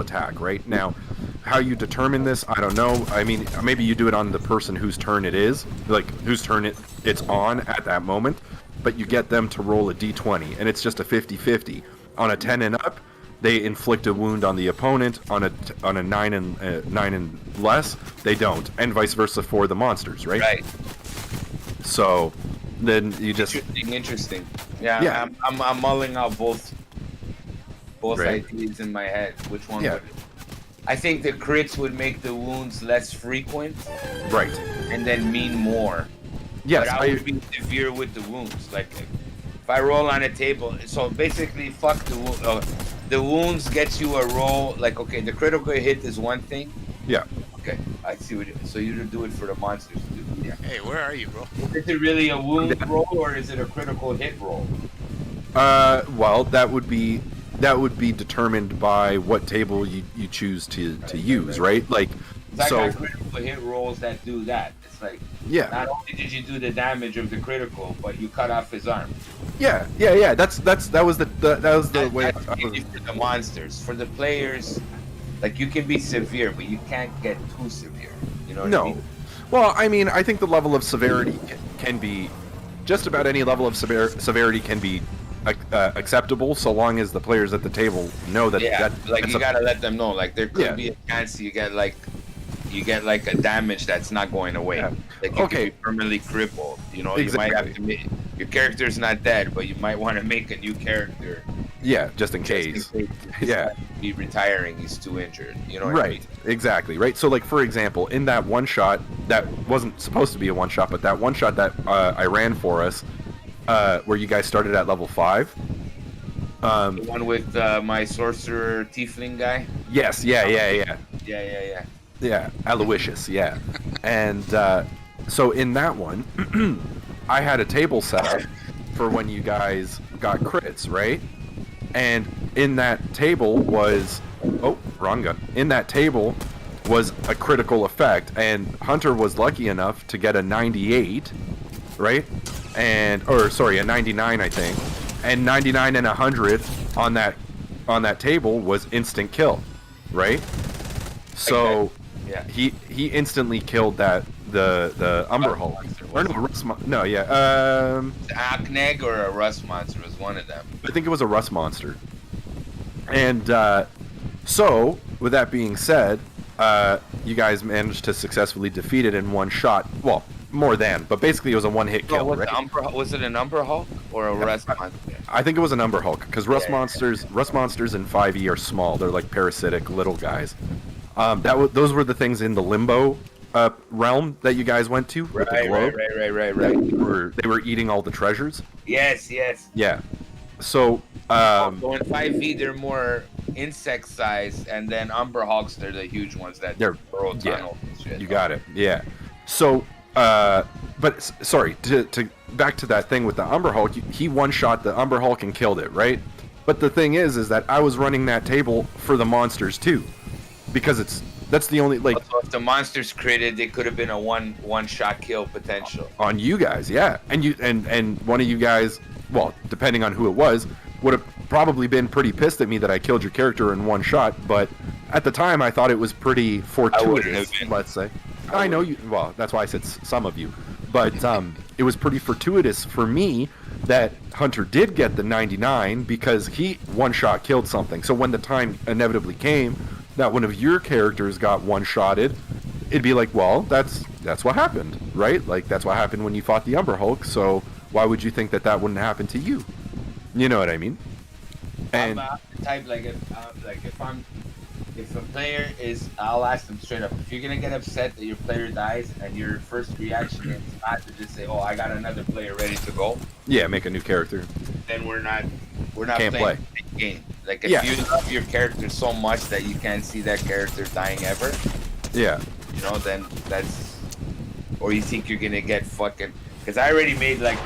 Speaker 3: attack, right? Now, how you determine this, I don't know. I mean, maybe you do it on the person whose turn it is, like whose turn it's on at that moment, but you get them to roll a d20, and it's just a 50-50. On a 10 and up, they inflict a wound on the opponent. On a 9 and less, they don't, and vice versa for the monsters, right?
Speaker 4: Right.
Speaker 3: So, then you just
Speaker 2: Interesting. Yeah,
Speaker 3: Yeah.
Speaker 2: I'm mulling out both
Speaker 3: Right.
Speaker 2: ideas in my head. Which one
Speaker 3: Yeah.
Speaker 2: would? I think the crits would make the wounds less frequent
Speaker 3: right.
Speaker 2: and then mean more.
Speaker 3: Yes,
Speaker 2: But I would be severe with the wounds. Like if I roll on a table, so basically, fuck the wound. The wounds gets you a roll. Like okay, the critical hit is one thing.
Speaker 3: yeah.
Speaker 2: Okay, I see what. So you do it for the monsters too. Yeah.
Speaker 1: Hey, where are you, bro?
Speaker 2: Is it really a wound roll or is it a critical hit roll?
Speaker 3: Well, that would be determined by what table you choose to use, right? Like,
Speaker 2: I
Speaker 3: so
Speaker 2: got critical hit rolls that do that. It's like
Speaker 3: yeah,
Speaker 2: not only did you do the damage of the critical, but you cut off his arm.
Speaker 3: yeah. That was the way.
Speaker 2: That's easy for the monsters. For the players, like you can be severe, but you can't get too severe. You know what I
Speaker 3: No.
Speaker 2: mean?
Speaker 3: Well, I mean, I think the level of severity can be just about any level of severity can be acceptable, so long as the players at the table know that.
Speaker 2: Yeah, like
Speaker 3: that's
Speaker 2: you gotta let them know. Like there could
Speaker 3: Yeah.
Speaker 2: be a chance you get like a damage that's not going away.
Speaker 3: Yeah.
Speaker 2: Like you
Speaker 3: Okay.
Speaker 2: could be permanently crippled. You know, you might have to make your character's not dead, but you might want to make a new character.
Speaker 3: Yeah, just in
Speaker 2: just in
Speaker 3: case.
Speaker 2: case he's
Speaker 3: Yeah.
Speaker 2: not be retiring. He's too injured. You know what I mean?
Speaker 3: Right, exactly, right. So, like for example, in that one shot that wasn't supposed to be a one shot, but that one shot that I ran for us, where you guys started at level 5.
Speaker 2: The one with my sorcerer tiefling guy.
Speaker 3: Yes, yeah,
Speaker 2: Yeah.
Speaker 3: Aloysius, yeah. And so in that one, I had a table set up for when you guys got crits, right? And in that table was, oh, wrong gun. In that table was a critical effect, and Hunter was lucky enough to get a 98, right? A 99, I think. And 99 and 100 on that table was instant kill, right? So
Speaker 2: Yeah.
Speaker 3: he instantly killed the Umber Hulk. Or no, no, yeah.
Speaker 2: Akneg or a rust monster was one of them.
Speaker 3: I think it was a rust monster. And so, with that being said, you guys managed to successfully defeat it in one shot. Well, more than, but basically it was a one-hit kill.
Speaker 2: Was,
Speaker 3: right?
Speaker 2: was it an Umber Hulk or a rust monster?
Speaker 3: I think it was an Umber Hulk, because rust monsters in 5e are small. They're like parasitic little guys. Those were the things in the limbo realm that you guys went to with the globe.
Speaker 2: Right.
Speaker 3: They were eating all the treasures.
Speaker 2: Yes.
Speaker 3: Yeah. So.
Speaker 2: So in 5e they're more insect size, and then Umber Hulks they're the huge ones that burrow tunnels and shit.
Speaker 3: You got it. Yeah. So, but sorry, to back to that thing with the Umber Hulk. He one-shot the Umber Hulk and killed it, right? But the thing is that I was running that table for the monsters too, because that's the only like.
Speaker 2: So if the monsters critted, it could have been a one-shot kill potential
Speaker 3: On you guys, yeah, and one of you guys, well, depending on who it was, would have probably been pretty pissed at me that I killed your character in one shot. But at the time, I thought it was pretty fortuitous. Let's say. I know you. Well, that's why I said some of you, but it was pretty fortuitous for me that Hunter did get the 99 because he one-shot killed something. So when the time inevitably came that one of your characters got one-shotted, it'd be like, well, that's what happened, right? Like that's what happened when you fought the Umber Hulk. So why would you think that wouldn't happen to you? You know what I mean? And
Speaker 2: I'm the type if a player is, I'll ask them straight up. If you're gonna get upset that your player dies, and your first reaction is not to just say, "Oh, I got another player ready to go,"
Speaker 3: yeah, make a new character.
Speaker 2: then we're not
Speaker 3: Can't
Speaker 2: playing the game. Like if you love your character so much that you can't see that character dying ever,
Speaker 3: Yeah.
Speaker 2: you know, then that's, or you think you're gonna get fucking. Because I already made like,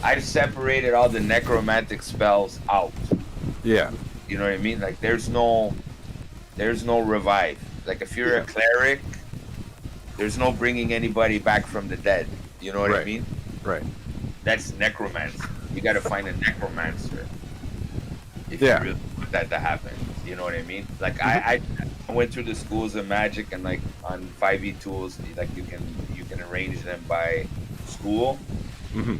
Speaker 2: I've separated all the necromantic spells out.
Speaker 3: Yeah.
Speaker 2: You know what I mean? Like there's no revive. Like if you're a cleric, there's no bringing anybody back from the dead. You know what I mean?
Speaker 3: Right.
Speaker 2: That's necromancy. You got to find a necromancer if
Speaker 3: Yeah.
Speaker 2: you really want that to happen. You know what I mean? Like I went through the schools of magic, and like on 5e tools, like you can arrange them by school.
Speaker 3: Mm-hmm.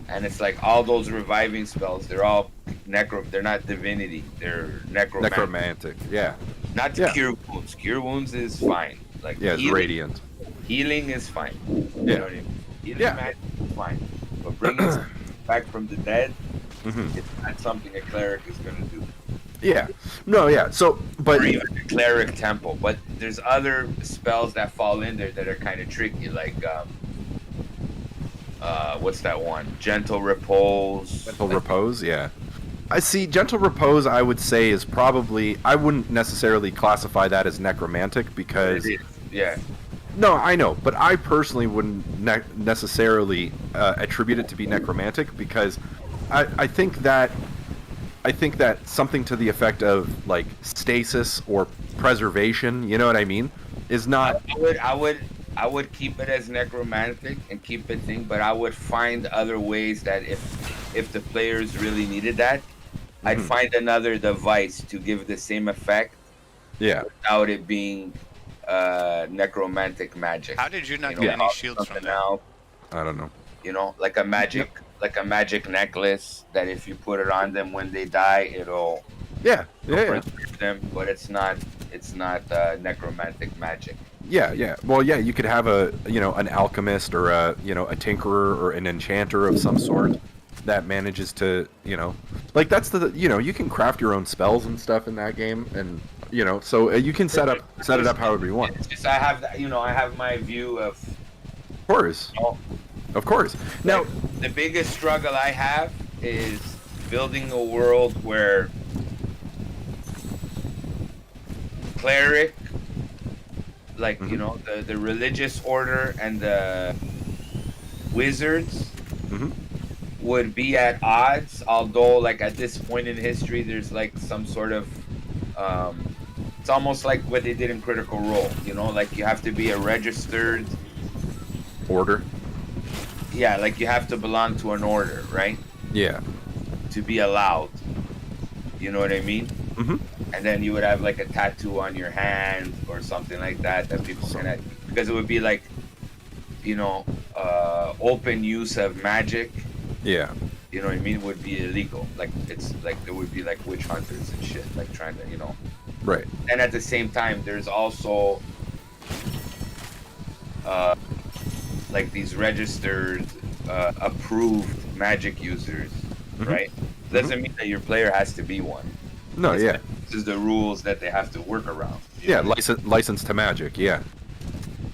Speaker 2: And it's like all those reviving spells, they're all they're not divinity, they're
Speaker 3: Necromantic. Yeah.
Speaker 2: Not to cure wounds. Cure wounds is fine. Like
Speaker 3: Yeah, it's radiant.
Speaker 2: Healing is fine. You
Speaker 3: Yeah.
Speaker 2: know what I mean? Healing
Speaker 3: Yeah.
Speaker 2: magic is fine. But bringing something back from the dead,
Speaker 3: Mhm.
Speaker 2: it's not something a cleric is gonna do.
Speaker 3: Yeah. No, yeah. So, but
Speaker 2: Or even a cleric temple. But there's other spells that fall in there that are kind of tricky, like what's that one? Gentle repose.
Speaker 3: gentle repose, yeah. I see. Gentle repose, I would say, is probably. I wouldn't necessarily classify that as necromantic because.
Speaker 2: It is. Yeah.
Speaker 3: No, I know, but I personally wouldn't necessarily attribute it to be necromantic because I think that something to the effect of like stasis or preservation, you know what I mean, is not.
Speaker 2: I would keep it as necromantic and keep it thing, but I would find other ways that if the players really needed that, I'd find another device to give the same effect.
Speaker 3: Yeah.
Speaker 2: Without it being necromantic magic.
Speaker 1: How did you not get any shields from that?
Speaker 2: Else,
Speaker 3: I don't know.
Speaker 2: you know, like a magic necklace that if you put it on them when they die, it'll
Speaker 3: Yeah.
Speaker 2: preserve them, but it's not necromantic magic.
Speaker 3: Yeah. Well, yeah, you could have an alchemist or a tinkerer or an enchanter of some sort that manages to, like that's you can craft your own spells and stuff in that game, and so you can set it up however you want.
Speaker 2: It's just I have my view of.
Speaker 3: Of course. Of course. Now,
Speaker 2: the biggest struggle I have is building a world where cleric, like the religious order and the wizards would be at odds, although like at this point in history there's like some sort of it's almost like what they did in Critical Role, like you have to be a registered
Speaker 3: order.
Speaker 2: Yeah, like you have to belong to an order, right?
Speaker 3: Yeah.
Speaker 2: To be allowed. You know what I mean? And then you would have like a tattoo on your hand or something like that people can, because it would be like open use of magic.
Speaker 3: Yeah.
Speaker 2: You know what I mean? Would be illegal. Like it's like there would be like witch hunters and shit, like trying to,
Speaker 3: Right.
Speaker 2: And at the same time, there's also like these registered, approved magic users, right? Doesn't mean that your player has to be one.
Speaker 3: No, yeah.
Speaker 2: This is the rules that they have to work around.
Speaker 3: Yeah, license to magic, yeah.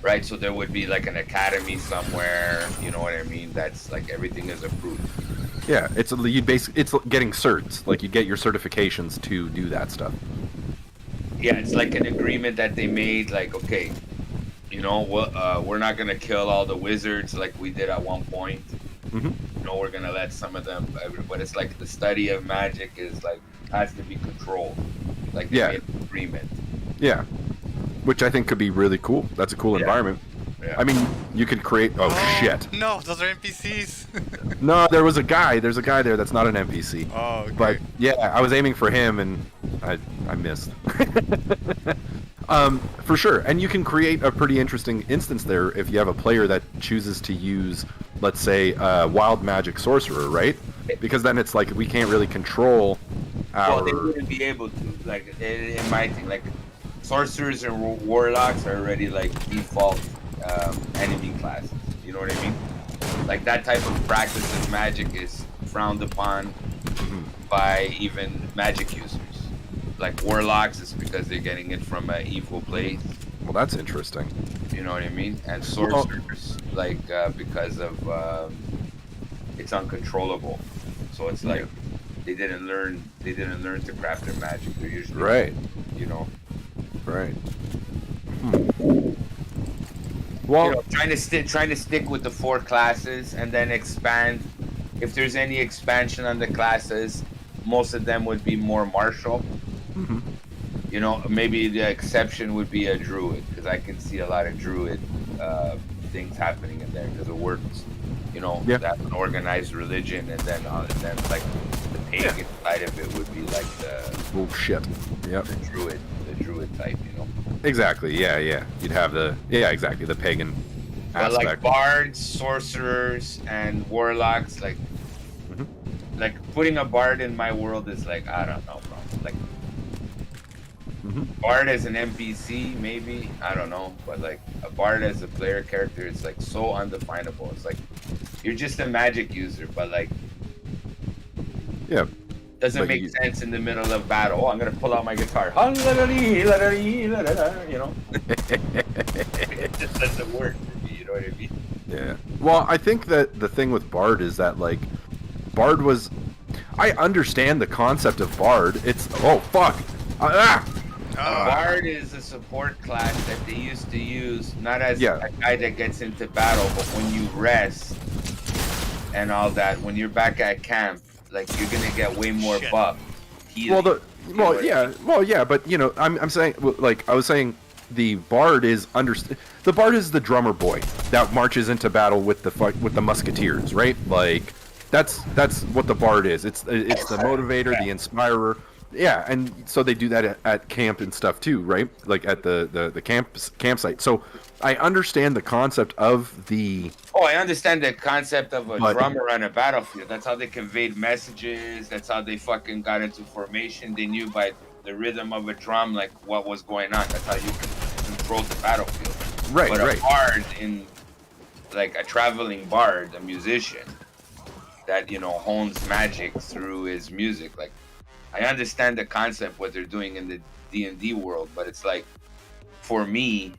Speaker 2: Right, so there would be like an academy somewhere, you know what I mean? That's like everything is approved.
Speaker 3: Yeah, it's getting certs. Like you get your certifications to do that stuff.
Speaker 2: Yeah, it's like an agreement that they made. Like, okay, we're not gonna kill all the wizards like we did at one point. We're gonna let some of them. But it's like the study of magic is like has to be controlled. Like they made an agreement.
Speaker 3: Yeah, which I think could be really cool. That's a cool environment. Yeah. I mean, you could create. Oh shit!
Speaker 1: No, those are NPCs.
Speaker 3: No, there's a guy there that's not an NPC.
Speaker 1: Oh, okay.
Speaker 3: But yeah, I was aiming for him and I missed. For sure, and you can create a pretty interesting instance there if you have a player that chooses to use, let's say, wild magic sorcerer, right? Because then it's like we can't really control our.
Speaker 2: Well, they wouldn't be able to. Like in my thing, like sorcerers and warlocks are already like default enemy classes. You know what I mean? Like that type of practice of magic is frowned upon by even magic users. Like warlocks is because they're getting it from an evil place.
Speaker 3: Well, that's interesting.
Speaker 2: You know what I mean? And sorcerers, because of it's uncontrollable. So it's like they didn't learn to craft their magic. They're usually
Speaker 3: right. Right. Well,
Speaker 2: trying to stick with the 4 classes and then expand. If there's any expansion on the classes, most of them would be more martial. Maybe the exception would be a druid, because I can see a lot of druid things happening in there because it works. That's an organized religion, and then like the pagan side of it would be like the druid type.
Speaker 3: Exactly. Yeah. You'd have the pagan aspect.
Speaker 2: Like bards, sorcerers, and warlocks, like putting a bard in my world is like, I don't know, bro. Like Bard as an NPC, maybe, I don't know, but like a Bard as a player character, it's like so undefinable. It's like you're just a magic user, but like
Speaker 3: Yeah.
Speaker 2: doesn't make sense in the middle of battle. Oh, I'm gonna pull out my guitar, you know. It just doesn't work for me. You know what I mean?
Speaker 3: Yeah. Well, I think that the thing with Bard is that like Bard was. I understand the concept of Bard. It's
Speaker 2: Bard is a support class that they used to use not as a guy that gets into battle, but when you rest and all that, when you're back at camp, like you're gonna get way more buff. Healing,
Speaker 3: but you know, I'm saying, like I was saying, the Bard is the Bard is the drummer boy that marches into battle with the musketeers, right? Like that's what the Bard is. It's the motivator, the inspirer. Yeah, and so they do that at camp and stuff too, right? Like at the campsite. So I understand the concept of the.
Speaker 2: Oh, I understand the concept of a drummer on a battlefield. That's how they conveyed messages. That's how they fucking got into formation. They knew by the rhythm of a drum, like what was going on. That's how you control the battlefield.
Speaker 3: Right,
Speaker 2: but a bard like a traveling bard, a musician that hones magic through his music, like. I understand the concept, what they're doing in the D&D world, but it's like, for me,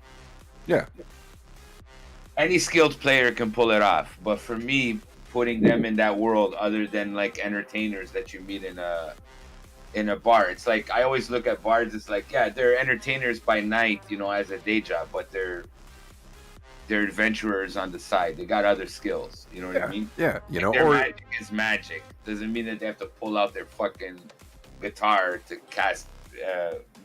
Speaker 2: any skilled player can pull it off. But for me, putting them in that world, other than like entertainers that you meet in a bar, it's like I always look at bards. It's like, yeah, they're entertainers by night, as a day job, but they're adventurers on the side. They got other skills. You know what I mean?
Speaker 3: Yeah,
Speaker 2: their magic is magic. Doesn't mean that they have to pull out their fucking guitar to cast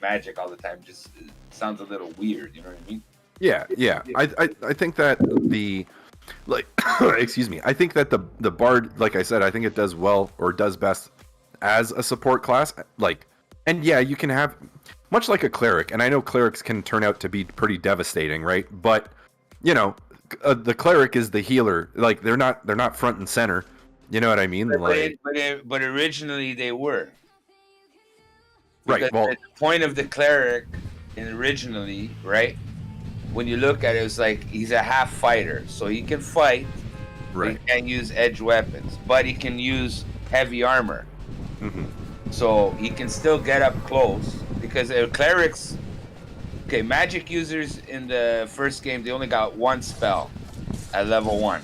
Speaker 2: magic all the time. Just sounds a little weird, you know what I mean?
Speaker 3: Yeah. I think that excuse me, I think that the bard, like I said, I think it does well or does best as a support class. Like, and yeah, you can have much like a cleric, and I know clerics can turn out to be pretty devastating, right? But the cleric is the healer. Like they're not front and center. You know what I mean?
Speaker 2: But originally they were.
Speaker 3: Right. Well,
Speaker 2: the point of the cleric, originally, right? When you look at it, it's like he's a half fighter, so he can fight.
Speaker 3: Right.
Speaker 2: He can't use edge weapons, but he can use heavy armor.
Speaker 3: Mm-hmm.
Speaker 2: So he can still get up close because clerics. Okay, magic users in the first game, they only got one spell at level 1.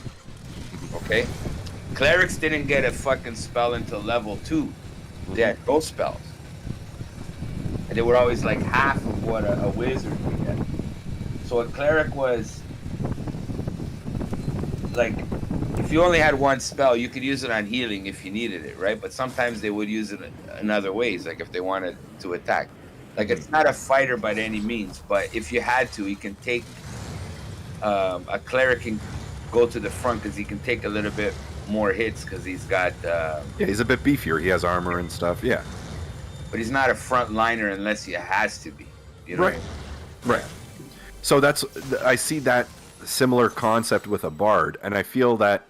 Speaker 2: Okay, clerics didn't get a fucking spell until level 2. They had both spells. And they were always like half of what a wizard would get. So a cleric was like, if you only had one spell, you could use it on healing if you needed it, right? But sometimes they would use it in other ways, like if they wanted to attack. Like it's not a fighter by any means, but if you had to, you can take a cleric can go to the front because he can take a little bit more hits because he's got.
Speaker 3: He's a bit beefier. He has armor and stuff. Yeah.
Speaker 2: But he's not a front liner unless he has to be. You know
Speaker 3: right.
Speaker 2: What I mean?
Speaker 3: Right. So I see that similar concept with a bard, and I feel that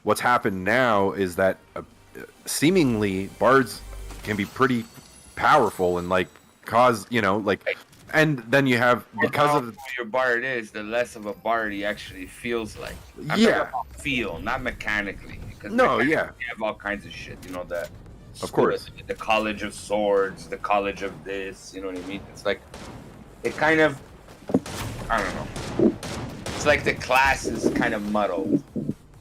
Speaker 3: what's happened now is that seemingly bards can be pretty powerful and like cause and then you have because of
Speaker 2: your bard is, the less of a bard he actually feels like. Feel, not mechanically. Because you have all kinds of shit.
Speaker 3: Of course.
Speaker 2: The College of Swords, the College of this, you know what I mean? It's like, it kind of, I don't know. It's like the class is kind of muddled.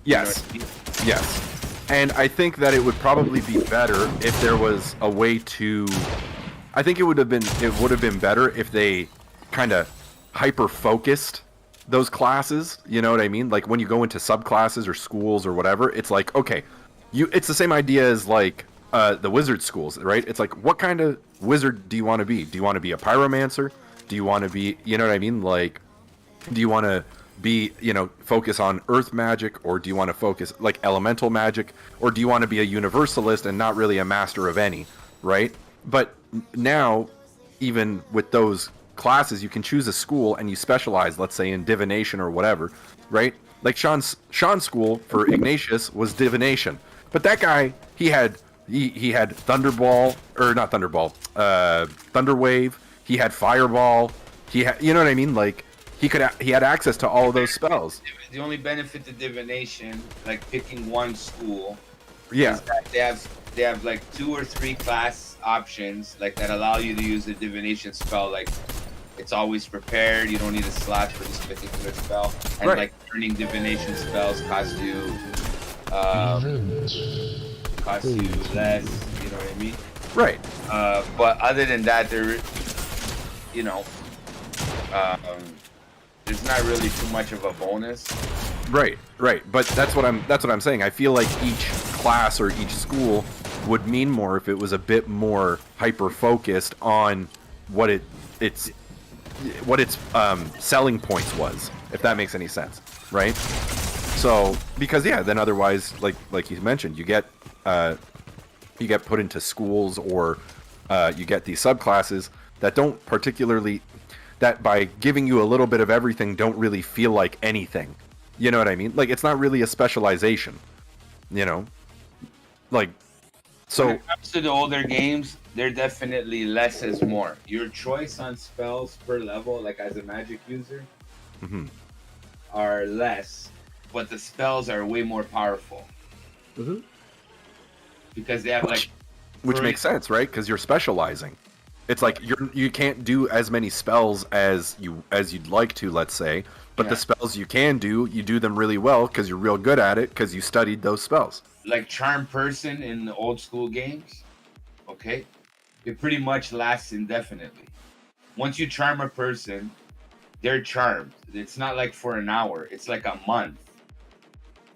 Speaker 3: Yes.
Speaker 2: You know what I mean?
Speaker 3: Yes. And I think that it would probably be better if there was a way to, I think it would have been better if they kind of hyper-focused those classes, you know what I mean? Like when you go into subclasses or schools or whatever, it's like, okay, it's the same idea as like, the wizard schools, right? It's like, what kind of wizard do you want to be? Do you want to be a pyromancer? Do you want to be, you know what I mean? Like, do you want to be, focus on earth magic, or do you want to focus like elemental magic, or do you want to be a universalist and not really a master of any, right? But now, even with those classes, you can choose a school and you specialize, let's say in divination or whatever, right? Like Sean's school for Ignatius was divination, but that guy, he had Thunderball, or not Thunderball, Thunderwave. he had fireball. He had, you know what I mean? Like he had access to all of those spells.
Speaker 4: The only benefit to divination, like picking one school,
Speaker 3: Yeah.
Speaker 4: is that they have like 2 or 3 class options like that allow you to use a divination spell. Like it's always prepared. You don't need a slot for this particular spell, and
Speaker 3: Right.
Speaker 4: like turning divination spells cost you less. You know what I mean?
Speaker 3: Right.
Speaker 4: But other than that, you know, there's not really too much of a bonus.
Speaker 3: Right. But that's what I'm saying. I feel like each class or each school would mean more if it was a bit more hyper focused on what its selling points was, if that makes any sense, right? So because then otherwise, like you mentioned, you get put into schools or you get these subclasses that don't particularly, that by giving you a little bit of everything don't really feel like anything. You know what I mean? Like it's not really a specialization, you know? Like, so
Speaker 4: when it comes to the older games, they're definitely less is more. Your choice on spells per level, like as a magic user, are less, but the spells are way more powerful. Because they have
Speaker 3: which makes sense, right? Because you're specializing. It's like you can't do as many spells as you'd like to, let's say, but the spells you can do, you do them really well because you're real good at it because you studied those spells.
Speaker 4: Like Charm Person in the old school games, okay, it pretty much lasts indefinitely. Once you charm a person, they're charmed. It's not like for an hour. It's like a month.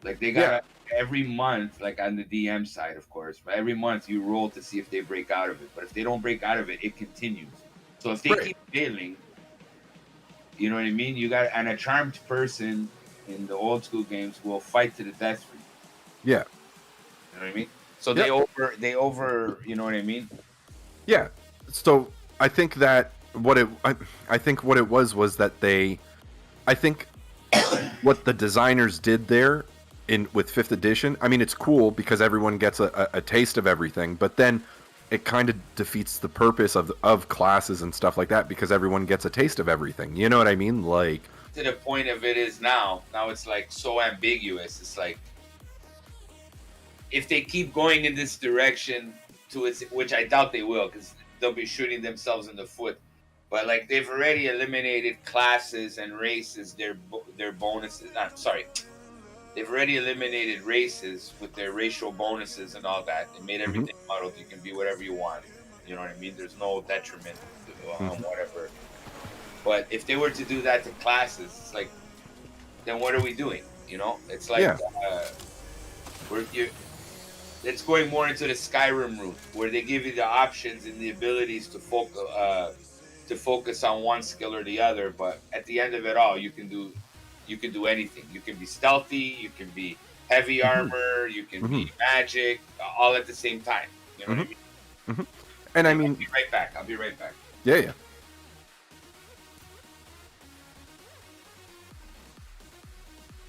Speaker 4: Like they got every month, like on the DM side, of course, but every month you roll to see if they break out of it. But if they don't break out of it, it continues. So if they keep failing, you know what I mean? And a charmed person in the old school games will fight to the death for you.
Speaker 3: Yeah.
Speaker 4: You know what I mean? So they over, you know what I mean?
Speaker 3: Yeah. So I think that I think what it was that I think what the designers did there with 5th edition, I mean, it's cool because everyone gets a taste of everything, but then it kind of defeats the purpose of classes and stuff like that because everyone gets a taste of everything. You know what I mean? Like,
Speaker 4: to the point of it is now it's like so ambiguous. It's like, if they keep going in this direction which I doubt they will, because they'll be shooting themselves in the foot. But like they've already eliminated classes and races, their bonuses. I'm sorry, they've already eliminated races with their racial bonuses and all that. They made everything muddled. You can be whatever you want. You know what I mean? There's no detriment on whatever. But if they were to do that to classes, it's like, then what are we doing? You know, it's like it's going more into the Skyrim route, where they give you the options and the abilities to focus on one skill or the other. But at the end of it all, you can do anything. You can be stealthy, you can be heavy armor, you can be magic, all at the same time. You know what I mean?
Speaker 3: And I mean,
Speaker 4: I'll be right back.
Speaker 3: Yeah.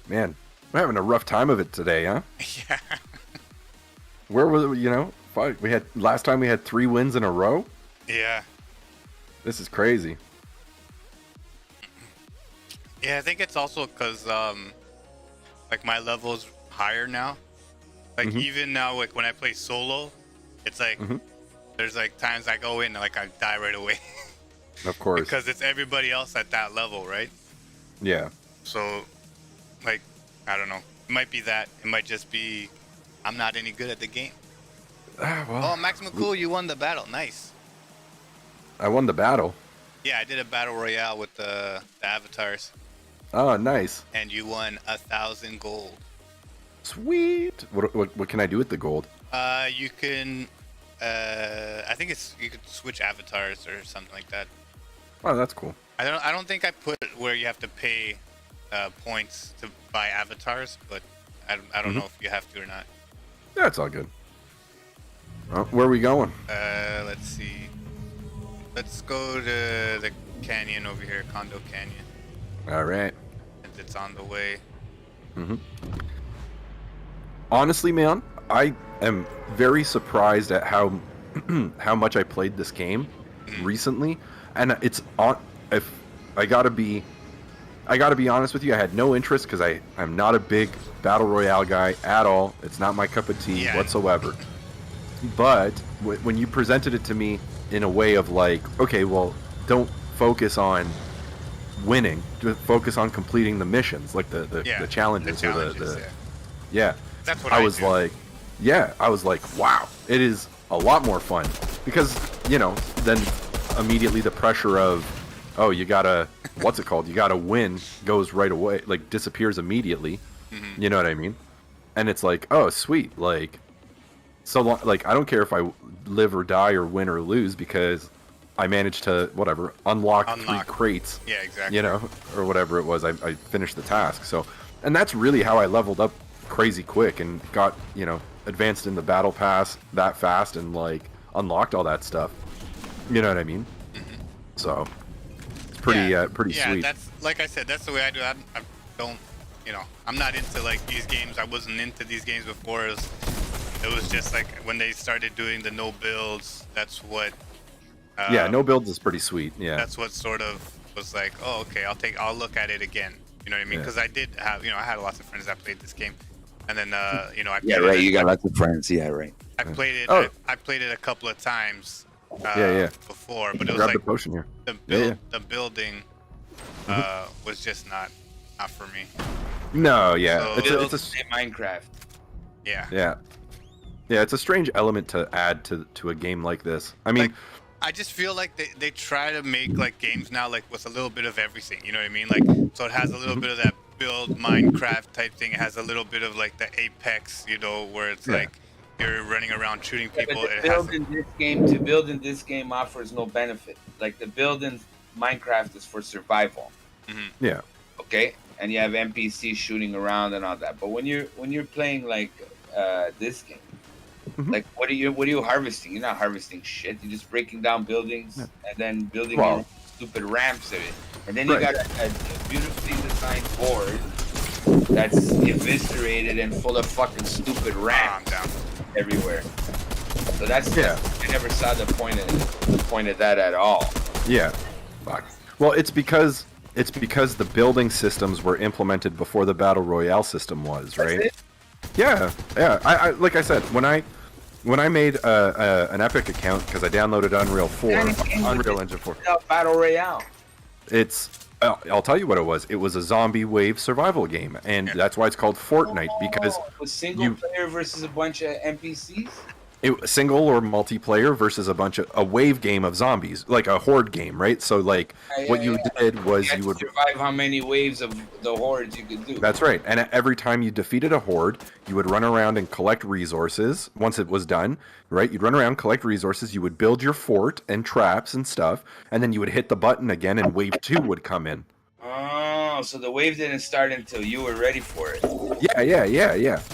Speaker 3: Man, we're having a rough time of it today, huh?
Speaker 1: Yeah.
Speaker 3: Where was it? You know, last time we had 3 wins in a row.
Speaker 1: Yeah.
Speaker 3: This is crazy.
Speaker 1: Yeah, I think it's also because like my level's higher now. Like even now, like when I play solo, it's like there's like times I go in and like I die right away.
Speaker 3: Of course.
Speaker 1: Because it's everybody else at that level, right?
Speaker 3: Yeah.
Speaker 1: So, like, I don't know. It might be that. It might just be I'm not any good at the game. Oh, Maximum Cool, you won the battle. Nice.
Speaker 3: I won the battle.
Speaker 1: Yeah, I did a battle royale with the avatars.
Speaker 3: Oh, nice.
Speaker 1: And you won 1,000 gold.
Speaker 3: Sweet. What can I do with the gold?
Speaker 1: You can. I think you could switch avatars or something like that.
Speaker 3: Oh, that's cool.
Speaker 1: I don't think I put where you have to pay points to buy avatars, but I don't know if you have to or not.
Speaker 3: Yeah, it's all good. Well, where are we going?
Speaker 1: Let's see. Let's go to the canyon over here, Condo Canyon.
Speaker 3: All right.
Speaker 1: It's on the way.
Speaker 3: Honestly, man, I am very surprised at how much I played this game recently. and it's on. If I gotta be honest with you, I had no interest because I'm not a big battle royale guy at all. It's not my cup of tea whatsoever. But when you presented it to me in a way of like, okay, well, don't focus on winning, just focus on completing the missions, like the challenges, yeah.
Speaker 1: That's what
Speaker 3: I was like, I was like, wow, it is a lot more fun because then immediately the pressure of, oh, you gotta, what's it called? You gotta win goes right away, like disappears immediately. You know what I mean? And it's like, oh, sweet, like, so long, like I don't care if I live or die or win or lose because I managed to unlock 3 crates.
Speaker 1: Yeah, exactly.
Speaker 3: Or whatever it was. I finished the task. So, and that's really how I leveled up crazy quick and got advanced in the battle pass that fast and like unlocked all that stuff. You know what I mean? So it's pretty sweet.
Speaker 1: Yeah, that's like I said. That's the way I do it. I don't, I'm not into like these games. I wasn't into these games before. It was just like when they started doing the no builds. That's what.
Speaker 3: No builds is pretty sweet. Yeah.
Speaker 1: That's what sort of was like, oh, okay, I'll look at it again. You know what I mean? Because I did have, I had lots of friends that played this game, and then I
Speaker 4: yeah, right. You got lots of friends. Yeah, right.
Speaker 1: I played it. Oh. I played it a couple of times. Before, but it was like
Speaker 3: the potion here.
Speaker 1: The building was just not for me.
Speaker 3: No, yeah,
Speaker 1: So,
Speaker 4: it's a Minecraft.
Speaker 1: Yeah,
Speaker 3: it's a strange element to add to a game like this. I mean,
Speaker 1: I just feel like they try to make like games now like with a little bit of everything. You know what I mean? Like, so it has a little bit of that build Minecraft type thing. It has a little bit of like the Apex, where it's like you're running around shooting people.
Speaker 4: To build in this game offers no benefit. Like the build in Minecraft is for survival.
Speaker 3: Yeah.
Speaker 4: Okay, and you have NPCs shooting around and all that. But when you're playing like this game, like what are you harvesting? You're not harvesting shit. You're just breaking down buildings and then building your stupid ramps of it. And then you got a beautifully designed board that's eviscerated and full of fucking stupid ramps everywhere. So that's I never saw the point of that at all.
Speaker 3: Yeah. Fuck. Well, it's because the building systems were implemented before the battle royale system was, right? Yeah. I like I said, when I made an Epic account because I downloaded Unreal Engine 4.
Speaker 4: Battle royale.
Speaker 3: I'll tell you what it was. It was a zombie wave survival game, and that's why it's called Fortnite, because
Speaker 4: it was single player versus a bunch of NPCs.
Speaker 3: Single or multiplayer versus a wave game of zombies, like a horde game, right? So like what you did was you would
Speaker 4: survive how many waves of the hordes you could do.
Speaker 3: That's right. And every time you defeated a horde, you would run around and collect resources. Once it was done, right? You'd run around, collect resources, you would build your fort and traps and stuff, and then you would hit the button again and wave 2 would come in.
Speaker 4: Oh, so the wave didn't start until you were ready for it.
Speaker 3: Yeah.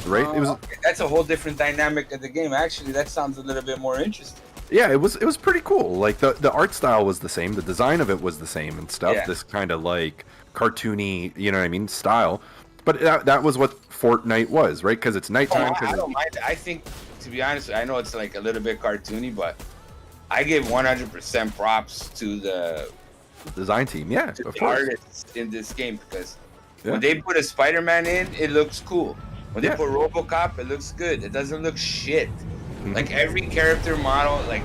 Speaker 3: Right? It was.
Speaker 4: That's a whole different dynamic of the game. Actually, that sounds a little bit more interesting.
Speaker 3: Yeah, it was pretty cool. Like the art style was the same, the design of it was the same and stuff.
Speaker 4: Yeah.
Speaker 3: This kind of like cartoony, style. But that was what Fortnite was, right? Because it's nighttime.
Speaker 4: I don't mind. I think, to be honest, I know it's like a little bit cartoony, but I give 100% props to the
Speaker 3: design team. Yeah,
Speaker 4: to
Speaker 3: of
Speaker 4: the
Speaker 3: course.
Speaker 4: artists in this game, because when they put a Spider-Man in, it looks cool. When they put RoboCop, it looks good. It doesn't look shit. Like every character model, like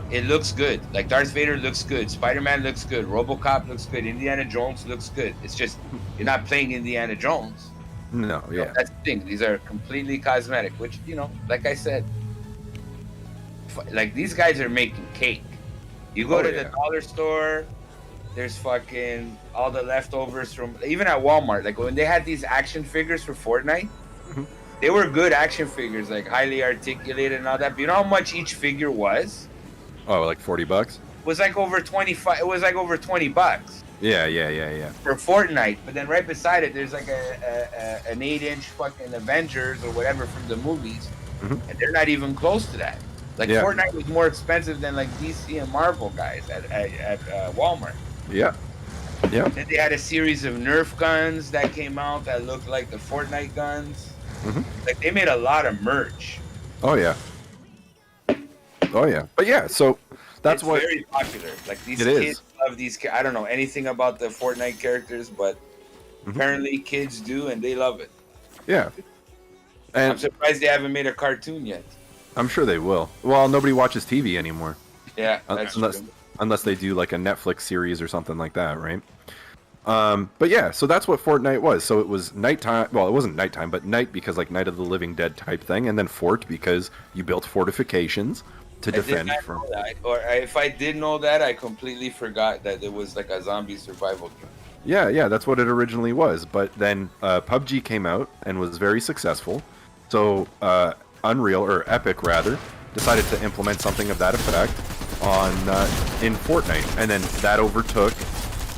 Speaker 4: it looks good. Like Darth Vader looks good. Spider-Man looks good. RoboCop looks good. Indiana Jones looks good. It's just you're not playing Indiana Jones.
Speaker 3: No, yeah.
Speaker 4: That's the thing. These are completely cosmetic, which like I said, like these guys are making cake. You go to the dollar store, there's fucking all the leftovers from even at Walmart. Like when they had these action figures for Fortnite, they were good action figures, like highly articulated and all that. But you know how much each figure was?
Speaker 3: Oh, like $40?
Speaker 4: It was like over 25. It was like over $20.
Speaker 3: Yeah.
Speaker 4: For Fortnite, but then right beside it, there's like an 8-inch fucking Avengers or whatever from the movies, and they're not even close to that. Like Fortnite was more expensive than like DC and Marvel guys at Walmart.
Speaker 3: Yeah.
Speaker 4: Then they had a series of Nerf guns that came out that looked like the Fortnite guns. Like they made a lot of merch.
Speaker 3: Oh yeah. But yeah, so That's
Speaker 4: it's
Speaker 3: what
Speaker 4: very popular. Like these
Speaker 3: it
Speaker 4: kids
Speaker 3: is.
Speaker 4: love these. I don't know anything about the Fortnite characters, but apparently kids do, and they love it.
Speaker 3: Yeah,
Speaker 4: I'm
Speaker 3: and
Speaker 4: surprised they haven't made a cartoon yet.
Speaker 3: I'm sure they will. Well, nobody watches TV anymore.
Speaker 4: Yeah, that's
Speaker 3: unless
Speaker 4: true.
Speaker 3: unless they do like a Netflix series or something like that, right? But yeah, so that's what Fortnite was. So it was nighttime. Well, it wasn't nighttime, but night because like Night of the Living Dead type thing, and then fort because you built fortifications to
Speaker 4: I did
Speaker 3: defend
Speaker 4: not
Speaker 3: from.
Speaker 4: know that. Or if I did know that, I completely forgot that it was like a zombie survival game.
Speaker 3: Yeah, that's what it originally was. But then PUBG came out and was very successful. So Unreal, or Epic rather, decided to implement something of that effect on in Fortnite, and then that overtook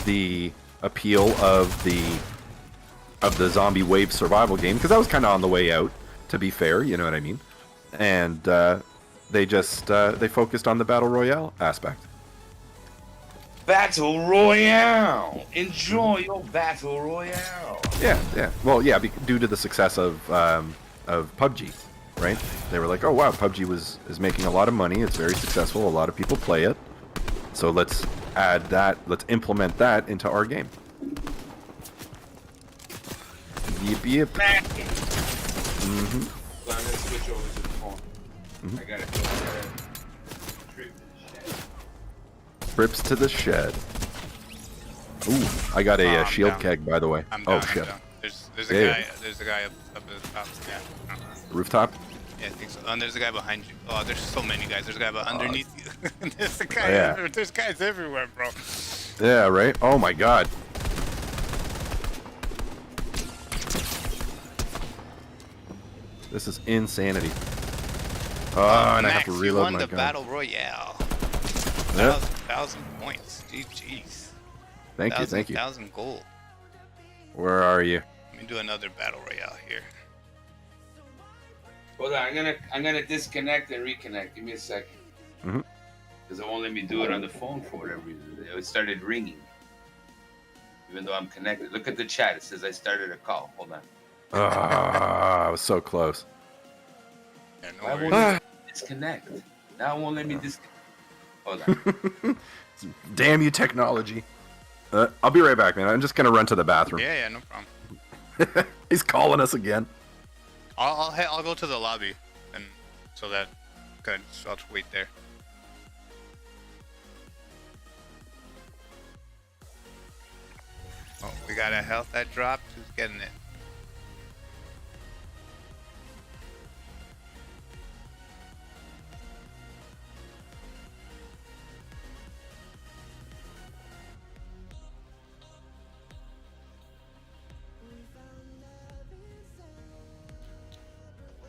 Speaker 3: the appeal of the zombie wave survival game, because that was kind of on the way out. To be fair, you know what I mean. And they just they focused on the battle royale aspect.
Speaker 4: Battle Royale. Enjoy your Battle Royale.
Speaker 3: Yeah. Well, yeah, due to the success of PUBG, right? They were like, oh wow, PUBG is making a lot of money. It's very successful. A lot of people play it. So let's add that. Let's implement that into our game. Yep. Mm-hmm.
Speaker 4: So I'm gonna switch over to the phone. I gotta trip
Speaker 3: Trips to the shed. Ooh, I got a shield
Speaker 1: down.
Speaker 3: keg, by the way.
Speaker 1: I'm down.
Speaker 3: Oh shit.
Speaker 1: I'm down. There's
Speaker 3: Yeah.
Speaker 1: a guy up at the top. Yeah.
Speaker 3: Rooftop.
Speaker 1: Yeah, I think so. And there's a guy behind you. Oh, there's so many guys. There's a guy underneath you. There's a guy.
Speaker 3: Yeah.
Speaker 1: There's guys everywhere, bro.
Speaker 3: Yeah, right. Oh my god. This is insanity. Oh, and I have
Speaker 1: Max,
Speaker 3: to
Speaker 1: you
Speaker 3: reload
Speaker 1: won
Speaker 3: my
Speaker 1: the
Speaker 3: gun.
Speaker 1: battle royale.
Speaker 3: Yeah.
Speaker 1: 1,000 points. Jeez.
Speaker 3: Thank you, thank you.
Speaker 1: 1,000 gold.
Speaker 3: Where are you?
Speaker 1: Let me do another battle royale here.
Speaker 4: Hold on, I'm gonna disconnect and reconnect. Give me a second.
Speaker 3: Mhm.
Speaker 4: Because it won't let me do it on the phone for whatever reason. It started ringing. Even though I'm connected. Look at the chat. It says I started a call. Hold on.
Speaker 3: Ah, I was so close.
Speaker 1: Yeah, no
Speaker 4: Why
Speaker 1: worries.
Speaker 4: won't it disconnect? Now it won't let me disconnect. Hold on.
Speaker 3: Damn you, technology. I'll be right back, man. I'm just gonna run to the bathroom.
Speaker 1: Yeah, no problem.
Speaker 3: He's calling us again.
Speaker 1: I'll go to the lobby, and so that good. So I'll just wait there. Oh, we got a health that dropped. Who's getting it?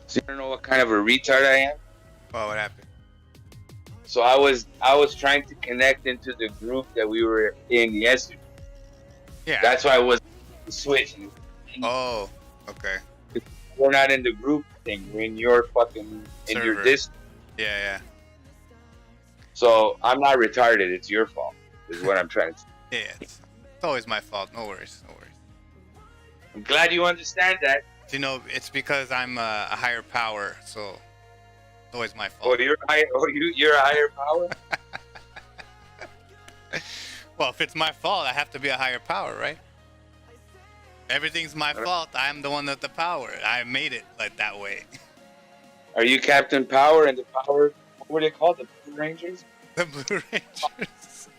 Speaker 4: So you don't know what kind of a retard I am?
Speaker 1: Oh, what happened?
Speaker 4: So I was trying to connect into the group that we were in yesterday.
Speaker 1: Yeah.
Speaker 4: That's why I was switching.
Speaker 1: Oh, okay.
Speaker 4: We're not in the group thing. We're in your fucking in your
Speaker 1: Server.
Speaker 4: Discord.
Speaker 1: Yeah.
Speaker 4: So I'm not retarded. It's your fault. Is what I'm trying to say.
Speaker 1: Yeah. It's always my fault. No worries.
Speaker 4: I'm glad you understand that.
Speaker 1: You know, it's because I'm a higher power, so it's always my
Speaker 4: Oh,
Speaker 1: fault.
Speaker 4: you're a higher power.
Speaker 1: Well, if it's my fault, I have to be a higher power, right? Everything's my fault. I'm the one with the power. I made it like that way.
Speaker 4: Are you Captain Power and the Power? What were they called? The Blue Rangers?
Speaker 1: The Blue Rangers.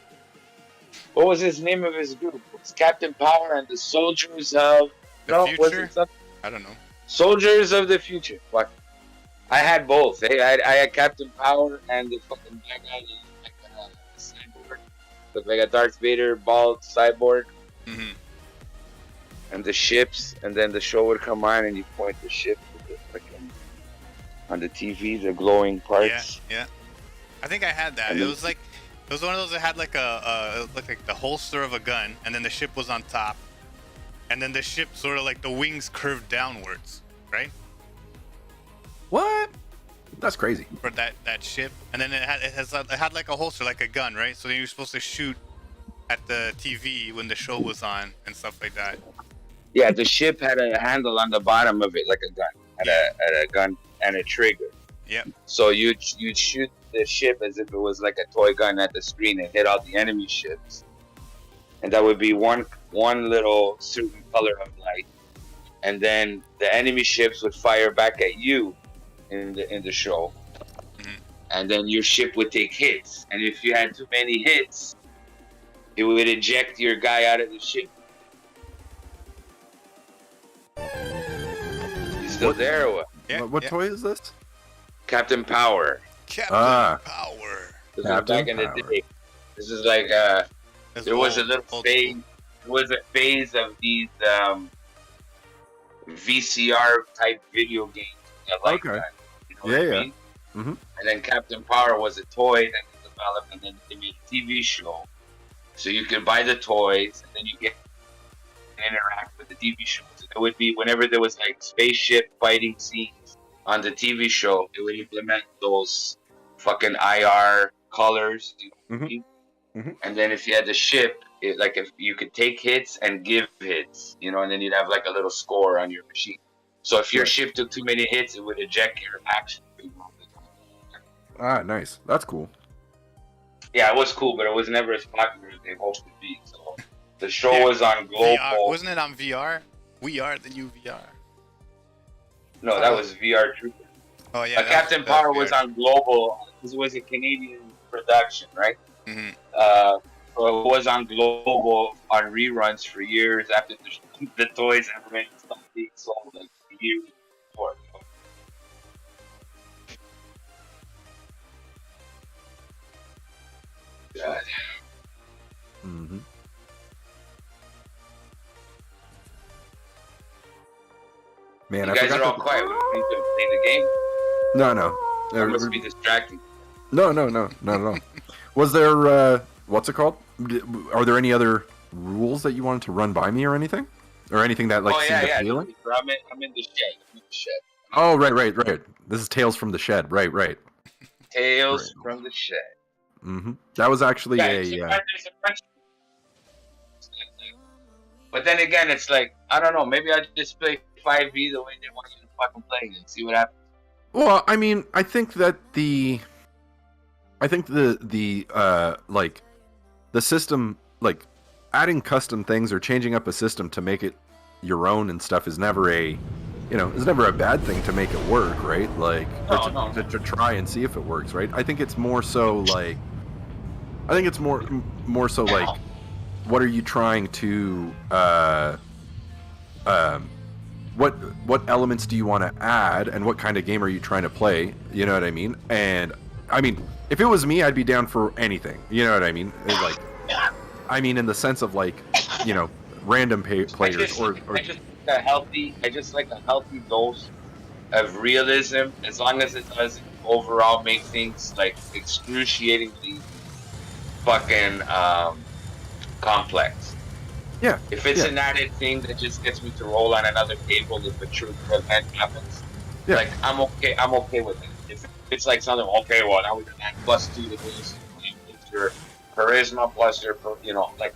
Speaker 4: What was his name of his group? It's Captain Power and the Soldiers of.
Speaker 1: The
Speaker 4: no, was
Speaker 1: Future?
Speaker 4: it something?
Speaker 1: I don't know.
Speaker 4: Soldiers of the Future. What? I had both. I had Captain Power and the fucking bad guy, like a cyborg, looked like a Darth Vader bald cyborg,
Speaker 1: Mm-hmm.
Speaker 4: and the ships. And then the show would come on, and you point the ship with the fucking on the TV, the glowing parts.
Speaker 1: Yeah. I think I had that.
Speaker 4: And
Speaker 1: It
Speaker 4: then-
Speaker 1: was one of those that had like it looked like the holster of a gun, and then the ship was on top, and then the ship sort of like the wings curved downwards, right?
Speaker 3: What? That's crazy.
Speaker 1: For that ship, and then it had like a holster, like a gun, right? So then you're supposed to shoot at the TV when the show was on and stuff like that.
Speaker 4: Yeah, the ship had a handle on the bottom of it, like a gun. Had a gun and a trigger.
Speaker 1: Yep.
Speaker 4: So you'd shoot the ship as if it was like a toy gun at the screen and hit all the enemy ships. And that would be one little certain color of light. And then the enemy ships would fire back at you in the show. And then your ship would take hits. And if you had too many hits, it would eject your guy out of the ship. You still there or what?
Speaker 1: Yeah,
Speaker 3: What
Speaker 1: yeah.
Speaker 3: toy is this?
Speaker 4: Captain Power.
Speaker 1: Captain
Speaker 3: Ah.
Speaker 1: Power.
Speaker 4: This was
Speaker 3: Captain
Speaker 4: back in the
Speaker 3: Power.
Speaker 4: day. This is like
Speaker 1: That's
Speaker 4: there was a
Speaker 1: old-
Speaker 4: little
Speaker 1: old
Speaker 4: phase.
Speaker 1: school.
Speaker 4: There was a phase of these VCR type video games. Like
Speaker 3: Okay.
Speaker 4: that. You know what I
Speaker 3: Yeah.
Speaker 4: mean?
Speaker 3: Mhm.
Speaker 4: And then Captain Power was a toy that was developed, and then they made a TV show. So you could buy the toys, and then you get to interact with the TV shows. And it would be whenever there was like spaceship fighting scenes on the TV show, it would implement those fucking IR colors. You know what I mean?
Speaker 3: Mhm.
Speaker 4: And then if you had the ship, like if you could take hits and give hits, you know, and then you'd have like a little score on your machine. So if your
Speaker 3: Right.
Speaker 4: ship took too many hits, it would eject your action.
Speaker 3: Ah, nice. That's cool.
Speaker 4: Yeah, it was cool, but it was never as popular as they hoped to be. So the show was on
Speaker 1: VR.
Speaker 4: global.
Speaker 1: Wasn't it on VR? We are the new VR.
Speaker 4: No, that was VR Trooper.
Speaker 1: Oh yeah.
Speaker 4: Captain Power was on global because it was a Canadian production, right?
Speaker 1: Hmm.
Speaker 4: So it was on global on reruns for years after the toys and everything stopped being sold, like years before. God.
Speaker 3: Mm-hmm. Man,
Speaker 4: You
Speaker 3: I
Speaker 4: guys
Speaker 3: forgot
Speaker 4: are all
Speaker 3: to-
Speaker 4: quiet. We need to play the game.
Speaker 3: No.
Speaker 4: That must be distracting.
Speaker 3: No, not at all. Was there, what's it called? Are there any other rules that you wanted to run by me or anything? Or anything that, like, seemed appealing?
Speaker 4: I'm in the shed.
Speaker 3: Oh, right. This is Tales from the Shed. Right.
Speaker 4: Tales from the Shed.
Speaker 3: Mm-hmm. That was actually
Speaker 4: There's a bunch. But then again, it's like, I don't know, maybe I just play 5V the way they want you to fucking play it and see what happens.
Speaker 3: Well, I mean, I think that the like the system, like adding custom things or changing up a system to make it your own and stuff is never a bad thing to make it work, right? Like to try and see if it works, right? I think it's more so like what are you trying to what elements do you want to add and what kind of game are you trying to play, you know what I mean? And I mean, if it was me, I'd be down for anything, you know what I mean? Like, I mean, in the sense of like, you know, random players
Speaker 4: I just like a healthy dose of realism, as long as it doesn't overall make things like excruciatingly fucking complex.
Speaker 3: Yeah.
Speaker 4: If it's an added thing that just gets me to roll on another table if a true event happens, like I'm okay with it. If it's like something, okay, well now we can add +2 to this, it's your charisma plus your, you know, like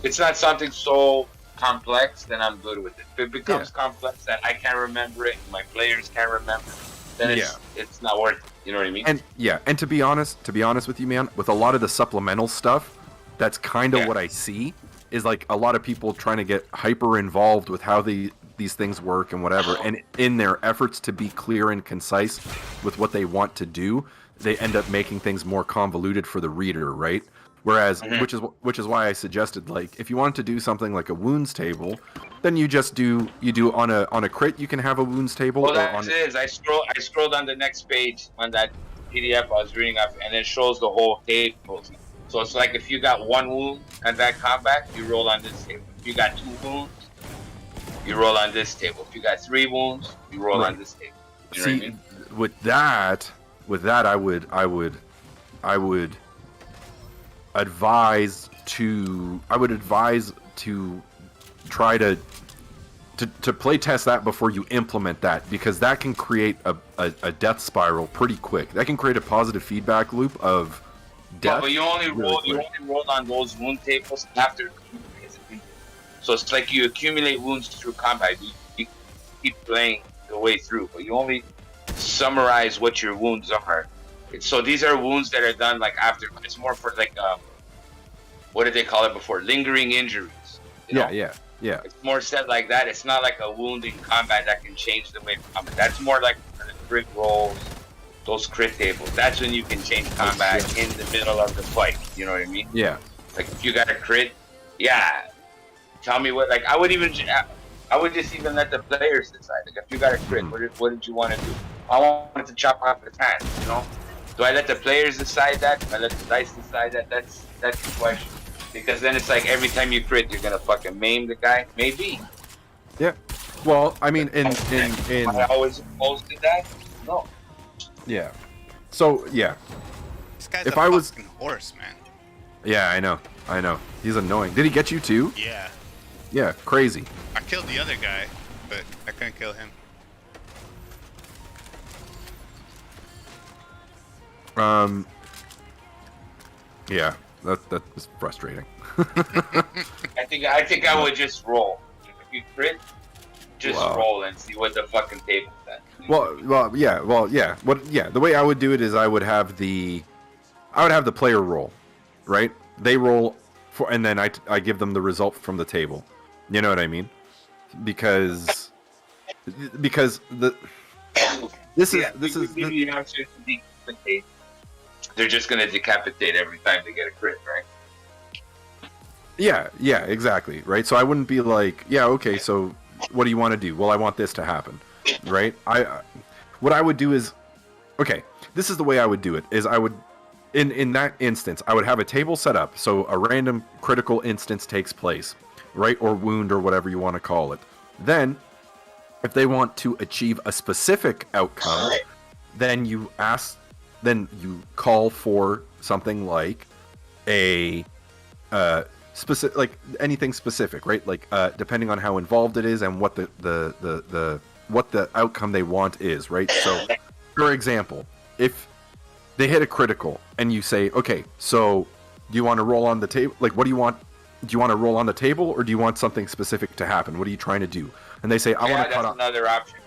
Speaker 4: it's not something so complex, then I'm good with it. If it becomes complex that I can't remember it, and my players can't remember it, then it's not worth it. You know what I mean?
Speaker 3: And to be honest with you, man, with a lot of the supplemental stuff, that's kind of what I see is like a lot of people trying to get hyper involved with how these things work and whatever, and in their efforts to be clear and concise with what they want to do, they end up making things more convoluted for the reader, right? Whereas, which is why I suggested, like, if you wanted to do something like a wounds table, then you do on a crit, you can have a wounds table.
Speaker 4: Well, that's it. I scrolled on the next page on that PDF I was reading up, and it shows the whole table. So it's like if you got 1 wound at that combat, you roll on this table. If you got 2 wounds, you roll on this table. If you got 3 wounds, you roll on this table. You know what I mean?
Speaker 3: With that, I would advise to try to play test that before you implement that, because that can create a death spiral pretty quick. That can create a positive feedback loop of death.
Speaker 4: But you only roll on those wound tables after. So it's like you accumulate wounds through combat. You keep playing the way through, but you only summarize what your wounds are So these are wounds that are done like after. It's more for like what did they call it before? Lingering injuries. You know?
Speaker 3: Yeah.
Speaker 4: It's more said like that. It's not like a wound in combat that can change the way of combat. That's more like for the crit rolls, those crit tables. That's when you can change combat in the middle of the fight. You know what I mean?
Speaker 3: Yeah.
Speaker 4: Like if you got a crit, yeah. Tell me what. Like I would just even let the players decide. Like if you got a crit, what did you want to do? I wanted to chop off his hand. You know? Do I let the players decide that? Do I let the dice decide that? That's the question. Because then it's like every time you crit, you're gonna fucking maim the guy. Maybe.
Speaker 3: Yeah. Well, I mean, in
Speaker 4: Am I always opposed to that? No.
Speaker 3: Yeah. So yeah.
Speaker 1: This guy's
Speaker 3: If
Speaker 1: a
Speaker 3: I was-
Speaker 1: fucking horse, man.
Speaker 3: Yeah, I know. He's annoying. Did he get you too?
Speaker 1: Yeah.
Speaker 3: Yeah, crazy.
Speaker 1: I killed the other guy, but I couldn't kill him.
Speaker 3: Yeah, that is frustrating.
Speaker 4: I think I would just roll. If you crit, just
Speaker 3: Wow.
Speaker 4: roll and see what the fucking table's at.
Speaker 3: Yeah. The way I would do it is I would have the player roll, right? They roll and then I give them the result from the table. You know what I mean? Because this is
Speaker 4: give you the option to decapitate. They're just gonna decapitate every time they get a crit, right?
Speaker 3: Yeah, exactly, right? So I wouldn't be like, yeah, okay, so what do you want to do? Well, I want this to happen, right? What I would do is, okay, this is the way I would do it, is I would, in that instance, I would have a table set up, so a random critical instance takes place, right? Or wound, or whatever you want to call it. Then, if they want to achieve a specific outcome, then you call for something like a specific, like anything specific, right? Like depending on how involved it is and what the outcome they want is, right? So, for example, if they hit a critical and you say, okay, so do you want to roll on the table? Like, what do you want? Do you want to roll on the table, or do you want something specific to happen? What are you trying to do? And they say, I want to cut off.
Speaker 4: Another option,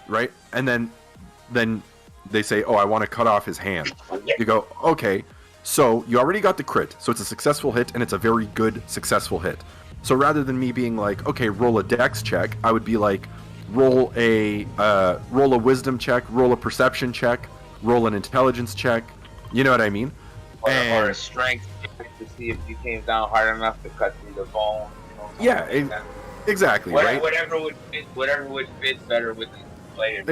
Speaker 3: right? And then they say, oh, I want to cut off his hand. You go, okay, so you already got the crit, so it's a successful hit, and it's a very good successful hit. So rather than me being like, okay, roll a dex check, I would be like, roll a wisdom check, roll a perception check, roll an intelligence check. You know what I mean?
Speaker 4: Or a strength check to see if you came down hard enough to cut through the bone. You know,
Speaker 3: yeah, exactly, right?
Speaker 4: Whatever would fit better with the player.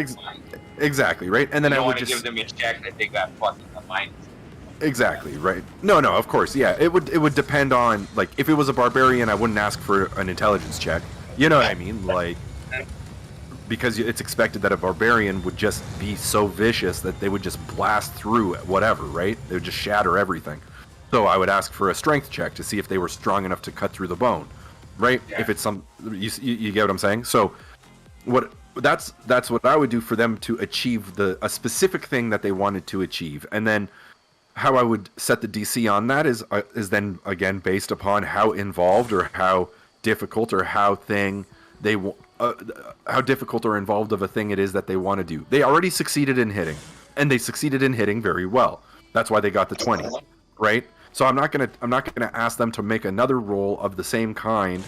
Speaker 3: Exactly, right? And then
Speaker 4: I
Speaker 3: would
Speaker 4: want to
Speaker 3: just
Speaker 4: give them a check that they got fucking a minus.
Speaker 3: Exactly, right. No, of course, yeah. It would depend on, like, if it was a barbarian, I wouldn't ask for an intelligence check. You know what I mean? Like, because it's expected that a barbarian would just be so vicious that they would just blast through whatever, right? They would just shatter everything. So I would ask for a strength check to see if they were strong enough to cut through the bone, right? Yeah. If it's you get what I'm saying? So that's what I would do for them to achieve a specific thing that they wanted to achieve. And then how I would set the DC on that is then again based upon how involved or how difficult or how difficult or involved of a thing it is that they want to do. They already succeeded in hitting, and they succeeded in hitting very well. That's why they got the 20, right? So I'm not gonna ask them to make another roll of the same kind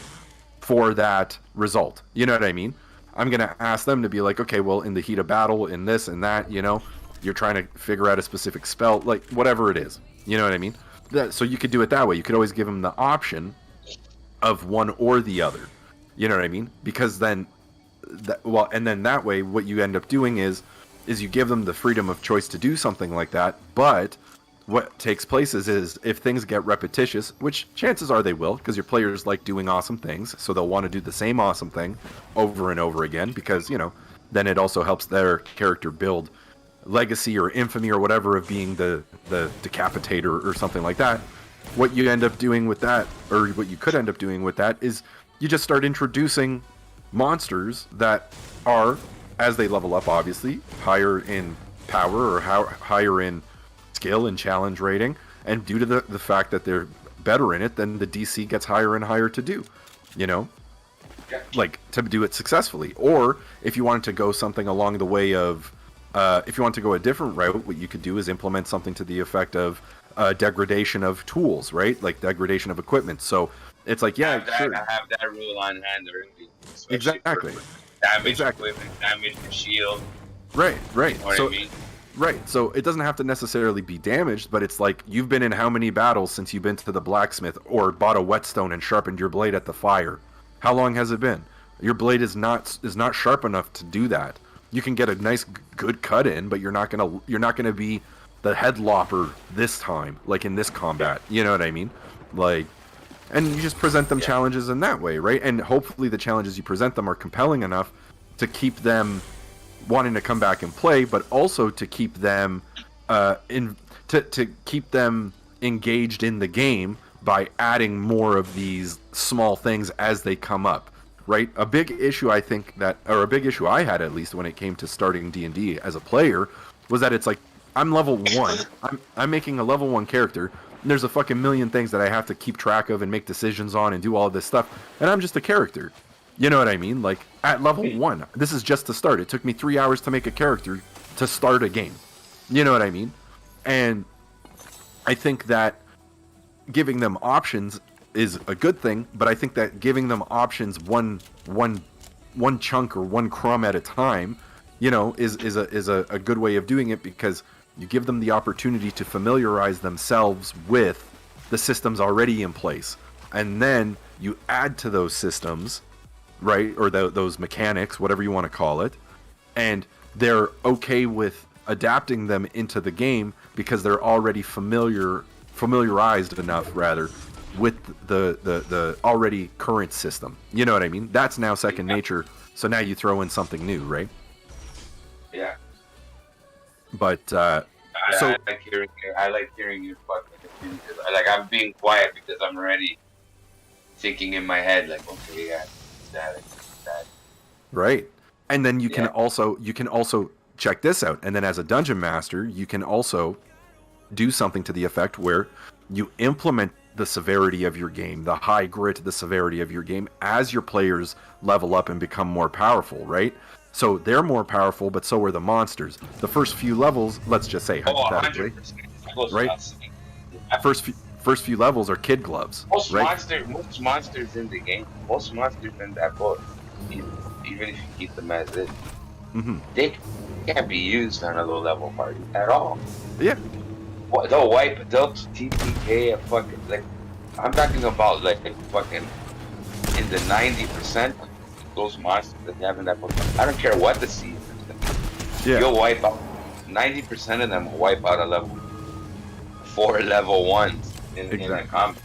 Speaker 3: for that result. You know what I mean? I'm gonna ask them to be like, okay, well, in the heat of battle, in this and that, you know, you're trying to figure out a specific spell, like whatever it is. You know what I mean? So you could do it that way. You could always give them the option of one or the other. You know what I mean? Because then, and then that way, what you end up doing is you give them the freedom of choice to do something like that. But what takes place is if things get repetitious, which chances are they will, because your players like doing awesome things, so they'll want to do the same awesome thing over and over again, because, you know, then it also helps their character build legacy or infamy or whatever of being the decapitator or something like that. What you end up doing with that, or what you could end up doing with that, is you just start introducing monsters that are, as they level up, obviously, higher in power or higher in skill and challenge rating, and due to the fact that they're better in it, then the DC gets higher and higher to do, you know, like to do it successfully. Or if you wanted to go something along the way of If you want to go a different route, what you could do is implement something to the effect of degradation of tools, right? Like degradation of equipment. So it's like, yeah, sure.
Speaker 2: I have that rule on hand already.
Speaker 3: Exactly.
Speaker 2: Damage equipment, damage the shield.
Speaker 3: Right.
Speaker 2: You know what I mean?
Speaker 3: Right. So it doesn't have to necessarily be damaged, but it's like you've been in how many battles since you've been to the blacksmith or bought a whetstone and sharpened your blade at the fire? How long has it been? Your blade is not sharp enough to do that. You can get a nice good cut in, but you're not gonna be the head lopper this time, like in this combat. You know what I mean? Like, and you just present them challenges in that way, right? And hopefully the challenges you present them are compelling enough to keep them wanting to come back and play, but also to keep them to keep them engaged in the game by adding more of these small things as they come up, right? A big issue I had at least when it came to starting D&D as a player was that it's like I'm level 1. I'm making a level 1 character, and there's a fucking million things that I have to keep track of and make decisions on and do all of this stuff, and I'm just a character. You know what I mean? Like, at level 1, this is just the start. It took me 3 hours to make a character to start a game. You know what I mean? And I think that giving them options is a good thing, but I think that giving them options one chunk or one crumb at a time, you know, is a good way of doing it, because you give them the opportunity to familiarize themselves with the systems already in place. And then you add to those systems, right, or those mechanics, whatever you want to call it, and they're okay with adapting them into the game because they're already familiarized enough, rather, with the already current system. You know what I mean? That's now second nature. So now you throw in something new, right?
Speaker 2: Yeah.
Speaker 3: But
Speaker 2: I like hearing your fucking opinion. Like, I'm being quiet because I'm already thinking in my head, like, okay, yeah, that.
Speaker 3: Right. And then you can also check this out. And then as a dungeon master, you can also do something to the effect where you implement the severity of your game, the high grit, the severity of your game as your players level up and become more powerful, right? So they're more powerful, but so are the monsters. The first few levels, let's just say hypothetically,
Speaker 2: 100%.
Speaker 3: Right? First few levels are kid gloves.
Speaker 2: Most
Speaker 3: right?
Speaker 2: monsters in the game, most monsters in that book, even if you keep them as is, they can't be used on a low level party at all.
Speaker 3: Yeah.
Speaker 2: They'll TPK a fucking, like, I'm talking about like fucking in the 90%. Those monsters that you have in that book, I don't care what the season is.
Speaker 3: Yeah.
Speaker 2: You'll wipe out 90% of them. Will wipe out a level 4 level 1s in a combat.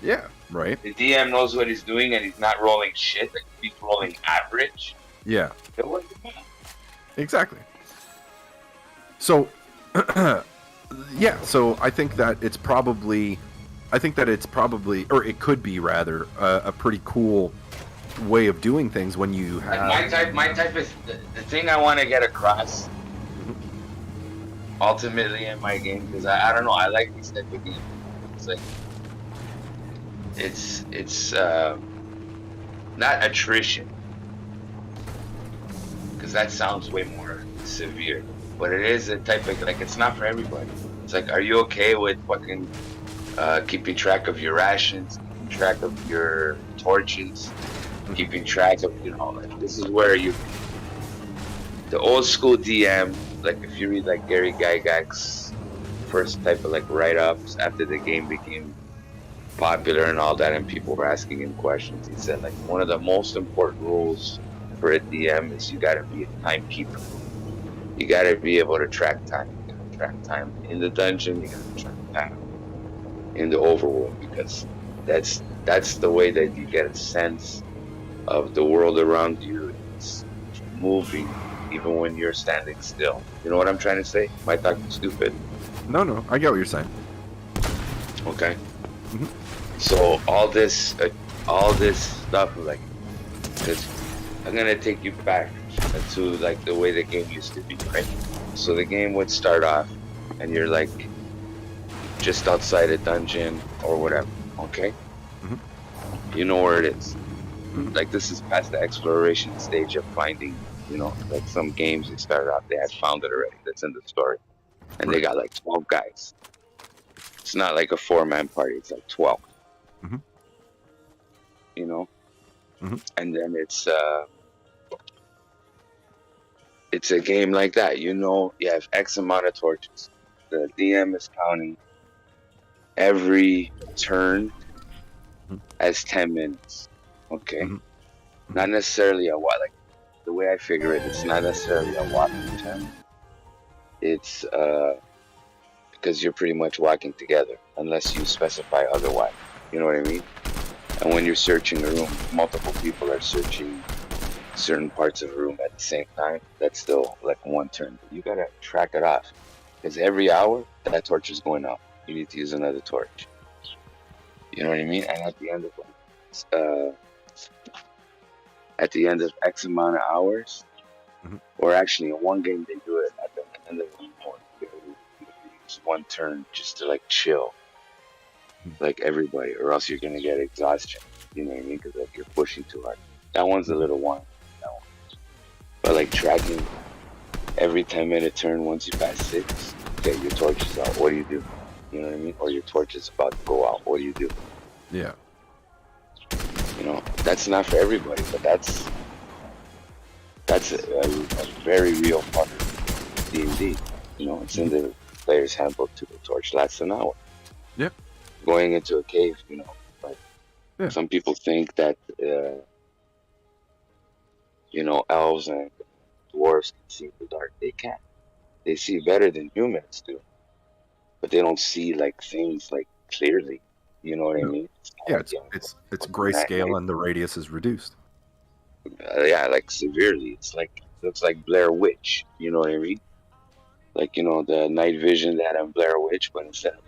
Speaker 3: Yeah, right.
Speaker 2: The DM knows what he's doing, and he's not rolling shit. Like, he's rolling average.
Speaker 3: Yeah.
Speaker 2: It wouldn't be.
Speaker 3: Exactly. So, yeah. So I think that it's probably, or it could be rather, a pretty cool way of doing things when you have
Speaker 2: my type is the thing I want to get across ultimately in my game, because I don't know, I like these type of games. It's like it's not attrition, because that sounds way more severe, but it is a type of, like, it's not for everybody. It's like, are you okay with fucking keeping track of your rations, keeping track of your torches, keeping track of, you know, like, this is where the old school DM, like, if you read like Gary Gygax's first type of like write-ups after the game became popular and all that, and people were asking him questions, he said, like, one of the most important rules for a DM is you gotta be a timekeeper. You gotta be able to track time. You gotta track time in the dungeon, you gotta track time in the overworld, because that's the way that you get a sense of the world around you. It's moving even when you're standing still. You know what I'm trying to say? Am I talking stupid?
Speaker 3: No, I get what you're saying.
Speaker 2: Okay. So all this stuff, like, I'm gonna take you back to like the way the game used to be, right? So the game would start off, and you're like just outside a dungeon or whatever. Okay. You know where it is. Like, this is past the exploration stage of finding
Speaker 4: You know, like some games they started out, they had found it already. That's in the story, and they
Speaker 3: Right.
Speaker 4: got like 12 guys. It's not like a 4-man party. It's like 12.
Speaker 3: Mhm.
Speaker 4: You know,
Speaker 3: Mhm.
Speaker 4: and then it's a game like that. You know, you have X amount of torches. The DM is counting every turn
Speaker 3: Mhm.
Speaker 4: as 10 minutes. Okay,
Speaker 3: Mhm.
Speaker 4: not necessarily a what. Like the way I figure it, it's not necessarily a walking turn. It's because you're pretty much walking together unless you specify otherwise. You know what I mean? And when you're searching a room, multiple people are searching certain parts of a room at the same time. That's still like one turn. But you gotta track it off because every hour that torch is going out. You need to use another torch. You know what I mean? And at the end of X amount of hours,
Speaker 3: Mhm.
Speaker 4: or actually in one game they do it at the end of one point. You use one turn just to like chill, like everybody, or else you're gonna get exhaustion. You know what I mean? Because like you're pushing too hard. That one's a little one. That one. But like tracking every 10-minute turn once you pass 6, okay, your torch is out. What do you do? You know what I mean? Or your torch is about to go out. What do you do?
Speaker 3: Yeah.
Speaker 4: You know, that's not for everybody, but that's a very real part of D&D. You know, it's in the player's handbook too. The torch lasts an hour.
Speaker 3: Yep.
Speaker 4: Going into a cave, you know, like
Speaker 3: Yeah.
Speaker 4: some people think that you know, elves and dwarves can see in the dark. They can't. They see better than humans do, but they don't see like things like clearly. You know what I
Speaker 3: No.
Speaker 4: mean?
Speaker 3: Yeah,
Speaker 4: Like,
Speaker 3: it's
Speaker 4: night,
Speaker 3: grayscale and the radius is reduced.
Speaker 4: yeah, like severely. It's like looks like Blair Witch. You know what I mean? Like you know the night vision that on Blair Witch, but instead of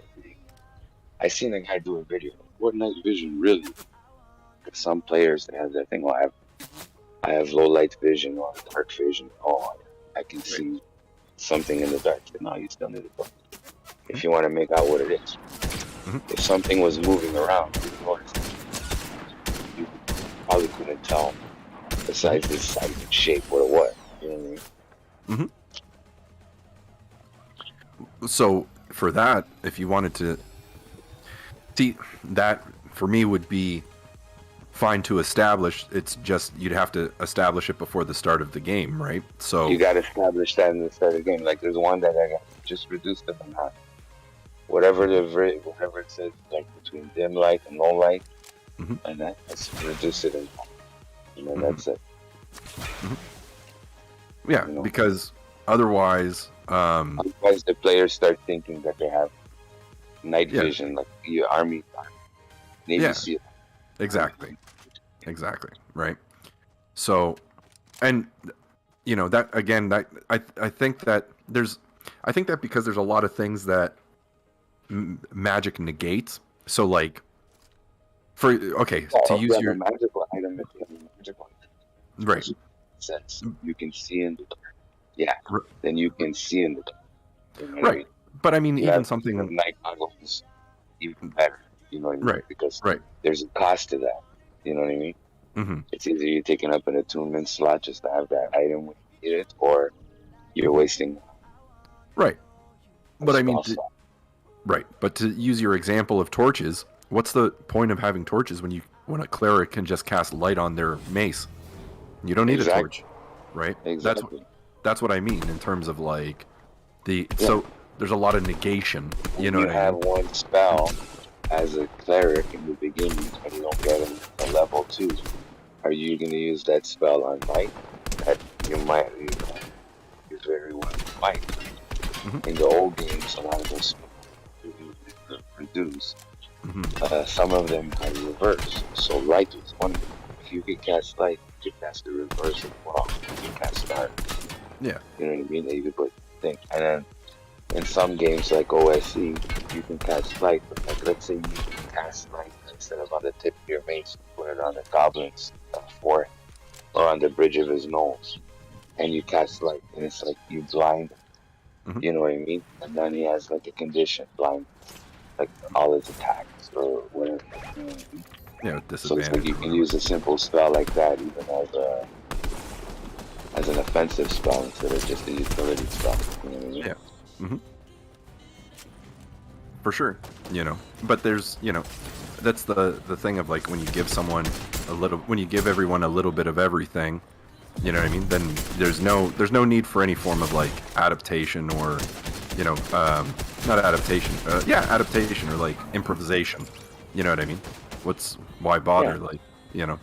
Speaker 4: I seen a guy do a video. What night vision really? 'Cause some players they have that thing. Well, I have low light vision or dark vision. Oh, I can see something in the dark. No, you still need to look. If you want to make out what it is.
Speaker 3: Mhm.
Speaker 4: If something was moving around, you probably couldn't tell besides the size and shape what it was. You know what I mean?
Speaker 3: So for that, if you wanted to see that, for me would be fine to establish. It's just you'd have to establish it before the start of the game, right? So
Speaker 4: You got to establish that in the start of the game. Like there's one that I got just reduced it by half. Whatever whatever it says, like between dim light and low light,
Speaker 3: Mhm.
Speaker 4: and that's reduce it in half. You know,
Speaker 3: Mhm.
Speaker 4: that's it.
Speaker 3: yeah,
Speaker 4: You know.
Speaker 3: because otherwise,
Speaker 4: Otherwise, the players start thinking that they have night
Speaker 3: Yeah.
Speaker 4: vision, like your army, Navy
Speaker 3: Yeah.
Speaker 4: SEAL.
Speaker 3: exactly, right. So, and you know that again, that I think that because there's a lot of things that magic negates. So like, for okay,
Speaker 4: Well,
Speaker 3: to
Speaker 4: if you
Speaker 3: use
Speaker 4: have
Speaker 3: your
Speaker 4: a magical item, if you have a magical item,
Speaker 3: right,
Speaker 4: sense you can see in the dark. Yeah,
Speaker 3: r-
Speaker 4: then you can see in the dark. You know what I
Speaker 3: right.
Speaker 4: mean?
Speaker 3: But I mean,
Speaker 4: You
Speaker 3: even
Speaker 4: have
Speaker 3: something
Speaker 4: night goggles, even better. You know what I mean?
Speaker 3: right,
Speaker 4: Because
Speaker 3: right.
Speaker 4: there's a cost to that. You know what I mean?
Speaker 3: hmm
Speaker 4: It's either you're taking up an attunement slot just to have that item when you need it, or you're wasting
Speaker 3: Right.
Speaker 4: a
Speaker 3: But I mean,
Speaker 4: spell slot.
Speaker 3: right. But to use your example of torches, what's the point of having torches when a cleric can just cast light on their mace? You don't need a
Speaker 4: Exactly.
Speaker 3: torch, right?
Speaker 4: Exactly.
Speaker 3: That's what I mean in terms of like
Speaker 4: Yeah.
Speaker 3: so there's a lot of negation. You know
Speaker 4: You
Speaker 3: what I
Speaker 4: have
Speaker 3: mean?
Speaker 4: one spell as a cleric in the beginning when you don't get a level 2. Are you going to use that spell on light? That you might use very well. Might. In the old games, a lot of those spells reduce. Some of them are reversed. So light was one of them. If you could cast light, you could cast the reverse as well. You could cast dark.
Speaker 3: Yeah.
Speaker 4: You know what I mean? That you could put thing. And then in some games like OSC, you can cast light, but like let's say you can cast light instead of on the tip of your mace, you put it on the goblin's forehead or on the bridge of his nose, and you cast light, and it's like you blind him. You know what I mean? And then he has like a condition, blind, like all his attacks or whatever. You know what I mean?
Speaker 3: Yeah,
Speaker 4: So it's
Speaker 3: disadvantage.
Speaker 4: like you can use a simple spell like that even as an offensive spell instead of just a utility spell. You know what I mean?
Speaker 3: Yeah. For sure, but there's, that's the thing of like when you give someone when you give everyone a little bit of everything, you know what I mean? Then there's no need for any form of like adaptation or, not adaptation, adaptation or like improvisation. You know what I mean? Why bother?
Speaker 4: Yeah.
Speaker 3: Like,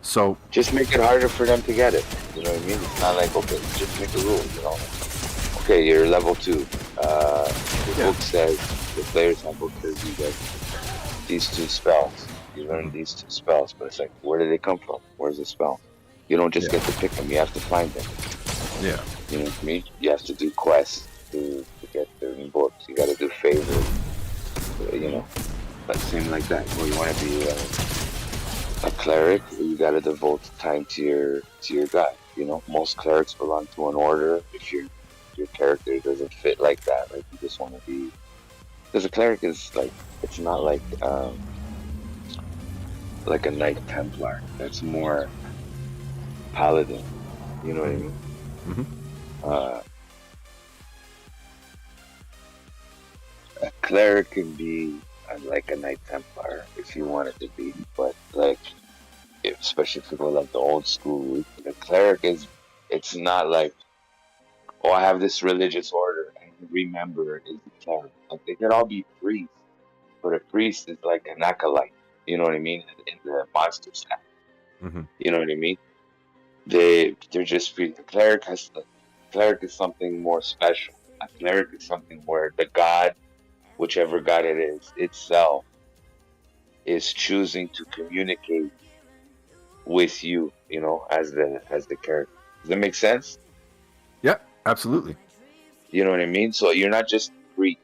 Speaker 3: so
Speaker 4: just make it harder for them to get it. You know what I mean? It's not like, okay, just make a rule. Okay, you're level 2. The book says, the player's handbook says you get these 2 spells. You learn these 2 spells, but it's like, where do they come from? Where's the spell? You don't just get to pick them. You have to find them.
Speaker 3: Yeah.
Speaker 4: You know what I mean? You have to do quests to get certain books. You got to do favors. But same like that. Well, you want to be a cleric, you got to devote time to your god. Most clerics belong to an order. If your character doesn't fit like that, like you just want to be, because a cleric is like, it's not like a Knight Templar. That's more paladin. You know what I mean? A cleric can be like a Knight Templar if you want it to be, but like, especially if you go like the old school route, the cleric it's not like, oh, I have this religious order and every member is a cleric. Like, they could all be priests, but a priest is like an acolyte. You know what I mean? In the monster stack. You know what I mean? They're just free. The cleric is something more special. A cleric is something where the god, whichever god it is, itself is choosing to communicate with you, as the character. Does that make sense?
Speaker 3: Yeah, absolutely.
Speaker 4: You know what I mean? So you're not just free,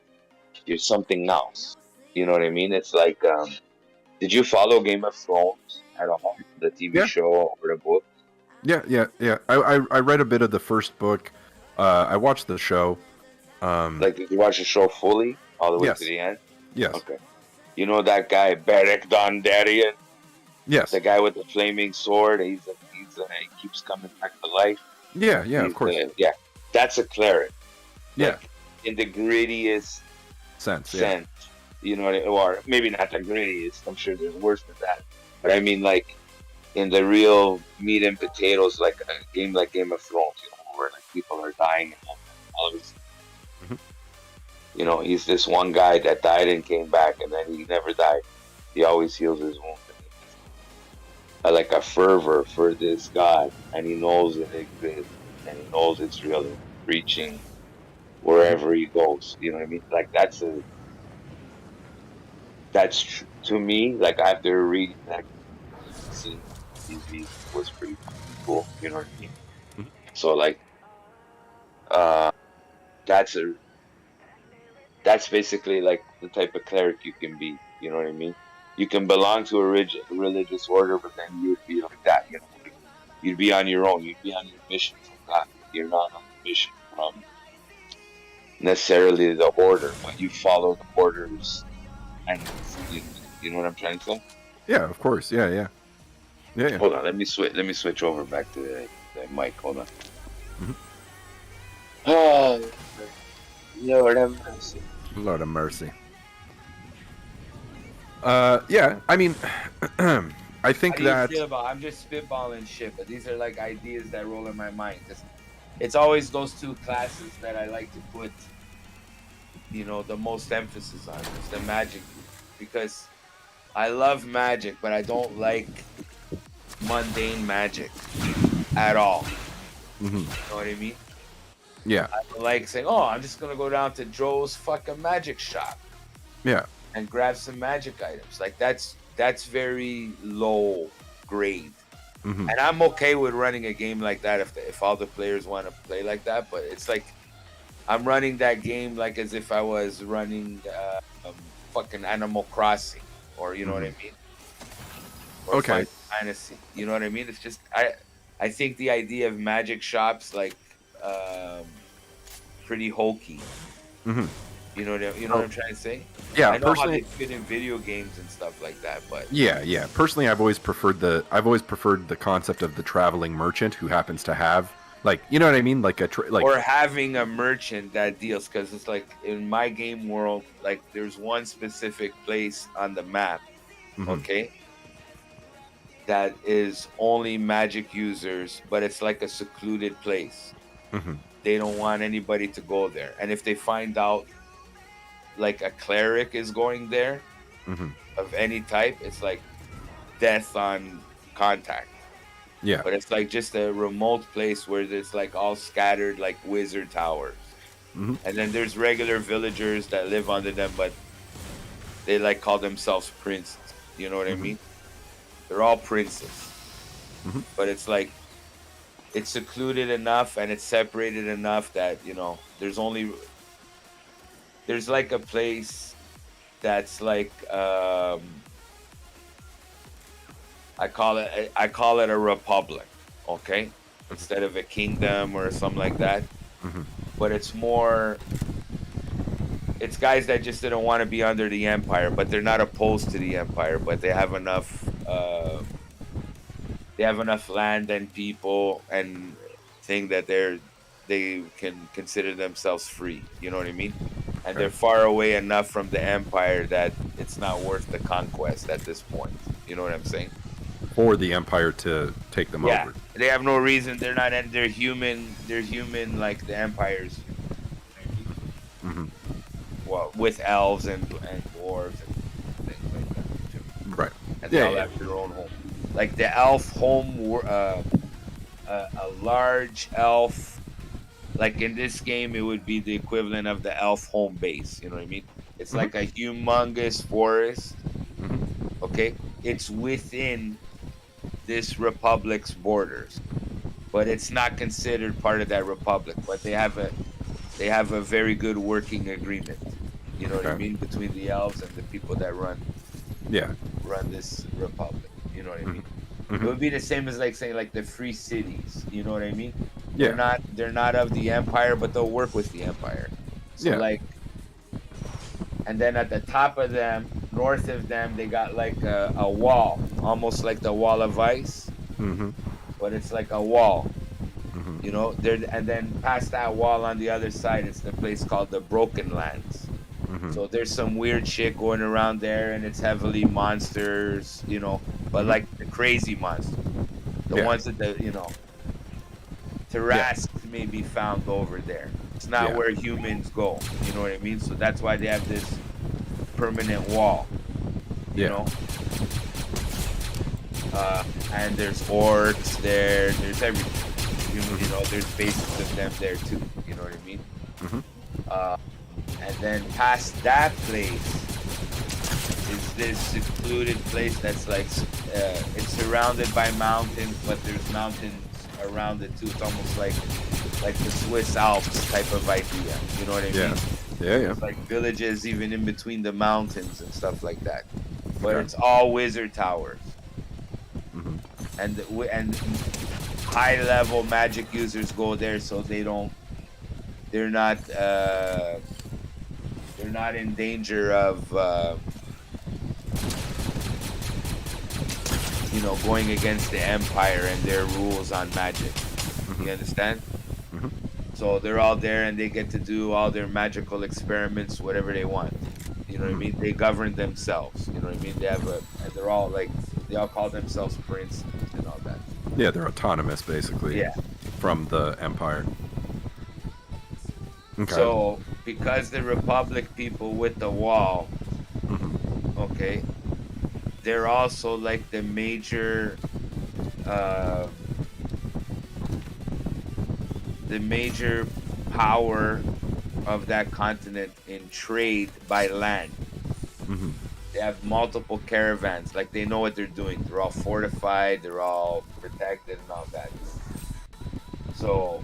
Speaker 4: you're something else. You know what I mean? It's like, did you follow Game of Thrones at all? The TV show or the book?
Speaker 3: Yeah. I read a bit of the first book. I watched the show.
Speaker 4: Did you watch the show fully, all the way to the end?
Speaker 3: Yes.
Speaker 4: Okay. You know that guy, Beric Dondarrion?
Speaker 3: Yes.
Speaker 4: The guy with the flaming sword. He keeps coming back to life.
Speaker 3: Yeah, of course.
Speaker 4: That's a cleric.
Speaker 3: Yeah.
Speaker 4: In the grittiest
Speaker 3: sense.
Speaker 4: You know what I mean? Or maybe not the grittiest. I'm sure there's worse than that. But I mean, like, in the real meat and potatoes, like a game like Game of Thrones, where like people are dying and all of this. He's this one guy that died and came back, and then he never died. He always heals his wounds. Like a fervor for this God, and he knows it exists, and he knows it's real, and reaching wherever he goes. You know what I mean? Like, to me, like, after reading that scene, TV was pretty cool. You know what I mean? So like, that's basically like the type of cleric you can be. You know what I mean? You can belong to a religious order, but then you would be like that. You'd be on your own. You'd be on your mission from God. You're not on the mission from necessarily the order, but you follow the orders. And you know what I'm trying to say?
Speaker 3: Yeah, of course. Yeah.
Speaker 4: Hold on, let me switch over back to the mic. Hold on. Oh, Lord have mercy.
Speaker 3: Lord of mercy. Yeah, I mean, I think that
Speaker 4: I'm just spitballing shit, but these are like ideas that roll in my mind. It's always those 2 classes that I like to put, the most emphasis on. It's the magic, because I love magic, but I don't like mundane magic at all. You know what I mean?
Speaker 3: Yeah.
Speaker 4: I don't like saying, oh, I'm just gonna go down to Joe's fucking magic shop.
Speaker 3: Yeah.
Speaker 4: And grab some magic items. Like, that's very low grade. And I'm okay with running a game like that if all the players want to play like that. But it's like, I'm running that game like as if I was running fucking Animal Crossing, or you know what I mean? Or
Speaker 3: okay.
Speaker 4: Fantasy. You know what I mean? It's just, I think the idea of magic shops, like, pretty hokey. You know what I'm trying to say?
Speaker 3: Yeah,
Speaker 4: I know
Speaker 3: personally,
Speaker 4: how they fit in video games and stuff like that, but
Speaker 3: yeah. Personally, I've always preferred the concept of the traveling merchant who happens to have Like, you know what I mean? Like
Speaker 4: or having a merchant that deals, because it's like in my game world, like there's one specific place on the map, okay, that is only magic users, but it's like a secluded place. They don't want anybody to go there, and if they find out like a cleric is going there of any type, it's like death on contact.
Speaker 3: Yeah.
Speaker 4: But it's like just a remote place where there's like all scattered like wizard towers. And then there's regular villagers that live under them, but they like call themselves princes. You know what I mean? They're all princes. But it's like it's secluded enough and it's separated enough that, you know, there's like a place that's like I call it a republic, okay? Instead of a kingdom or something like that. But it's guys that just didn't want to be under the empire, but they're not opposed to the empire, but they have enough land and people and thing that they can consider themselves free. You know what I mean? And they're far away enough from the empire that it's not worth the conquest at this point. You know what I'm saying?
Speaker 3: For the empire to take them over.
Speaker 4: They have no reason. They're not. They're human. They're human like the empires. Well, with elves and dwarves and things like that too.
Speaker 3: Right.
Speaker 4: And they all have their own home. Like the elf home, a large elf. Like in this game, it would be the equivalent of the elf home base. You know what I mean? It's like a humongous forest. Okay, it's within this republic's borders, but it's not considered part of that republic. But they have a very good working agreement. You know what I mean, between the elves and the people that run this republic. You know what I mean? It would be the same as like saying like the free cities. You know what I mean?
Speaker 3: Yeah.
Speaker 4: They're not of the empire, but they'll work with the empire. So like, and then at the top of them, north of them, they got like a wall, almost like the wall of ice, but it's like a wall. You know, and then past that wall on the other side, it's the place called the Broken Lands. So there's some weird shit going around there, and it's heavily monsters, you know, but like the crazy monsters, the ones that you know, Tarrasques may be found over there. It's not where humans go. You know what I mean? So that's why they have this permanent wall. You know? And there's orcs there. There's everything. You know, there's bases of them there too. You know what I mean? And then past that place is this secluded place that's like it's surrounded by mountains, but there's mountains around it too. It's almost like the Swiss Alps type of idea. You know what I mean?
Speaker 3: Yeah.
Speaker 4: It's like villages even in between the mountains and stuff like that. But it's all wizard towers. And high level magic users go there, so they're not in danger of you know, going against the empire and their rules on magic. You understand? So they're all there and they get to do all their magical experiments, whatever they want. You know what I mean? They govern themselves. You know what I mean? And they're all like, they all call themselves princes and all that.
Speaker 3: Yeah, they're autonomous basically. From the empire. Okay.
Speaker 4: So because the Republic people with the wall, okay, they're also like the major power of that continent in trade by land. They have multiple caravans. Like they know what they're doing. They're all fortified. They're all protected and all that. So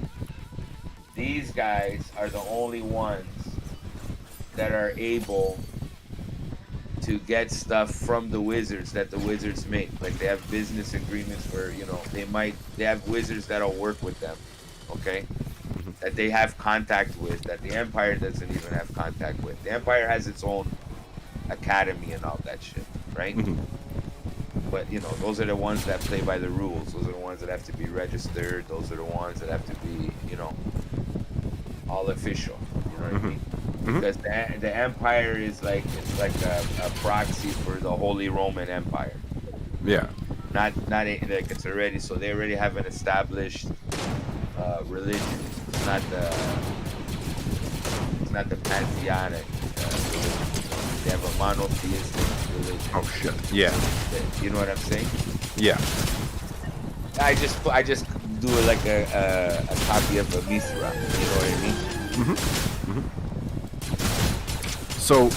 Speaker 4: these guys are the only ones that are able to get stuff from the wizards that the wizards make. Like they have business agreements where, you know, they have wizards that'll work with them, okay? That they have contact with, that the Empire doesn't even have contact with. The Empire has its own academy and all that shit, right? but those are the ones that play by the rules. Those are the ones that have to be registered. Those are the ones that have to be, all official. You know what I mean? Because the empire is like it's like a proxy for the Holy Roman Empire.
Speaker 3: Yeah.
Speaker 4: Like it's already so they already have an established religion. It's not the pantheonic religion. They have a monotheistic religion.
Speaker 3: Oh shit. Yeah.
Speaker 4: You know what I'm saying?
Speaker 3: Yeah.
Speaker 4: I just do it like a copy of a Mithra. You know what I mean?
Speaker 3: So,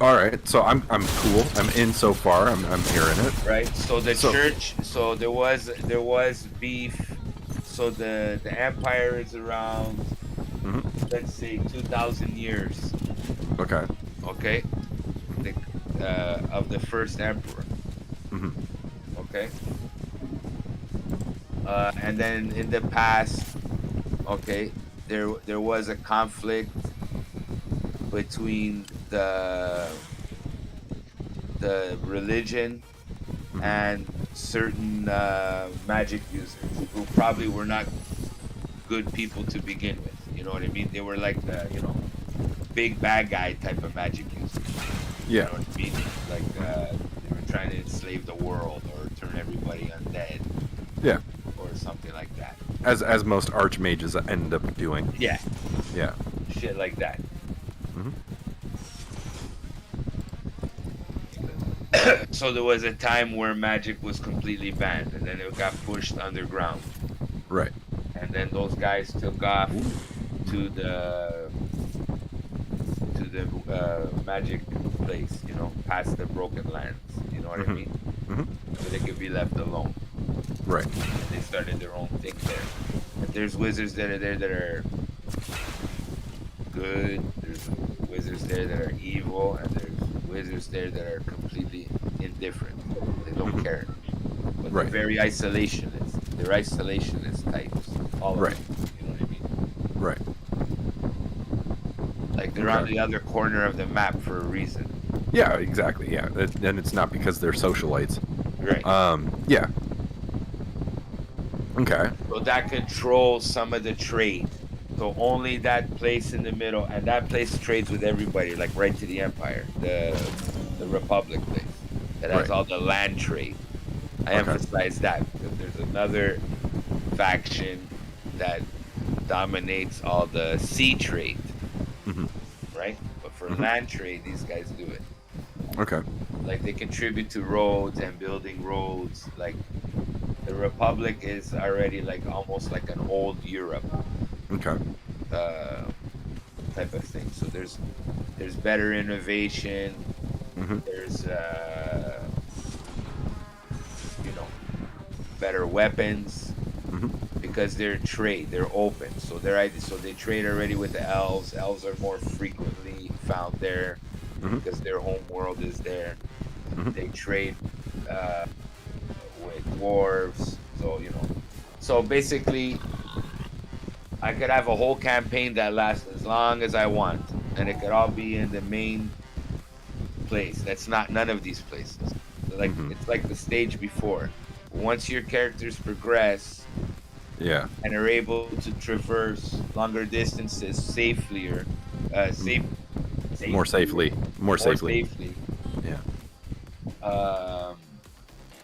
Speaker 3: all right. So I'm cool. I'm in so far. I'm hearing it.
Speaker 4: Right. So the church. So there was beef. So the empire is around, let's say 2,000 years.
Speaker 3: Okay.
Speaker 4: Okay. Of the first emperor. Okay. And then in the past, okay, there was a conflict between the religion and certain magic users who probably were not good people to begin with. You know what I mean? They were like the big bad guy type of magic users.
Speaker 3: Yeah.
Speaker 4: You know what I mean? Like they were trying to enslave the world or turn everybody undead.
Speaker 3: Yeah.
Speaker 4: Or something like that.
Speaker 3: As most archmages end up doing.
Speaker 4: Yeah.
Speaker 3: Yeah.
Speaker 4: Shit like that. So there was a time where magic was completely banned, and then it got pushed underground.
Speaker 3: Right.
Speaker 4: And then those guys took off to the magic place, past the broken lands. You know what I mean? So they could be left alone.
Speaker 3: Right.
Speaker 4: And they started their own thing there. And there's wizards that are there that are good. There's wizards there that are evil, and there's wizards there that are completely indifferent. They don't care. But they're very isolationist. They're isolationist types. All of
Speaker 3: right.
Speaker 4: them. You know what I mean?
Speaker 3: Right.
Speaker 4: Like they're on the other corner of the map for a reason.
Speaker 3: Yeah, exactly. Yeah. And it's not because they're socialites.
Speaker 4: Right.
Speaker 3: Yeah. Okay.
Speaker 4: So that controls some of the trade. So only that place in the middle, and that place trades with everybody, like right to the empire, the Republic place that has all the land trade. I emphasize that because there's another faction that dominates all the sea trade, right? But for land trade, these guys do it.
Speaker 3: Okay.
Speaker 4: Like they contribute to roads and building roads. Like the Republic is already like almost like an old Europe.
Speaker 3: Okay.
Speaker 4: Type of thing. So there's better innovation. There's better weapons because they're open. So they trade already with the elves. Elves are more frequently found there because their home world is there. They trade with dwarves. So basically, I could have a whole campaign that lasts as long as I want, and it could all be in the main place. That's not none of these places. So it's like the stage before. Once your characters progress, and are able to traverse longer distances safely or
Speaker 3: more safely. Yeah.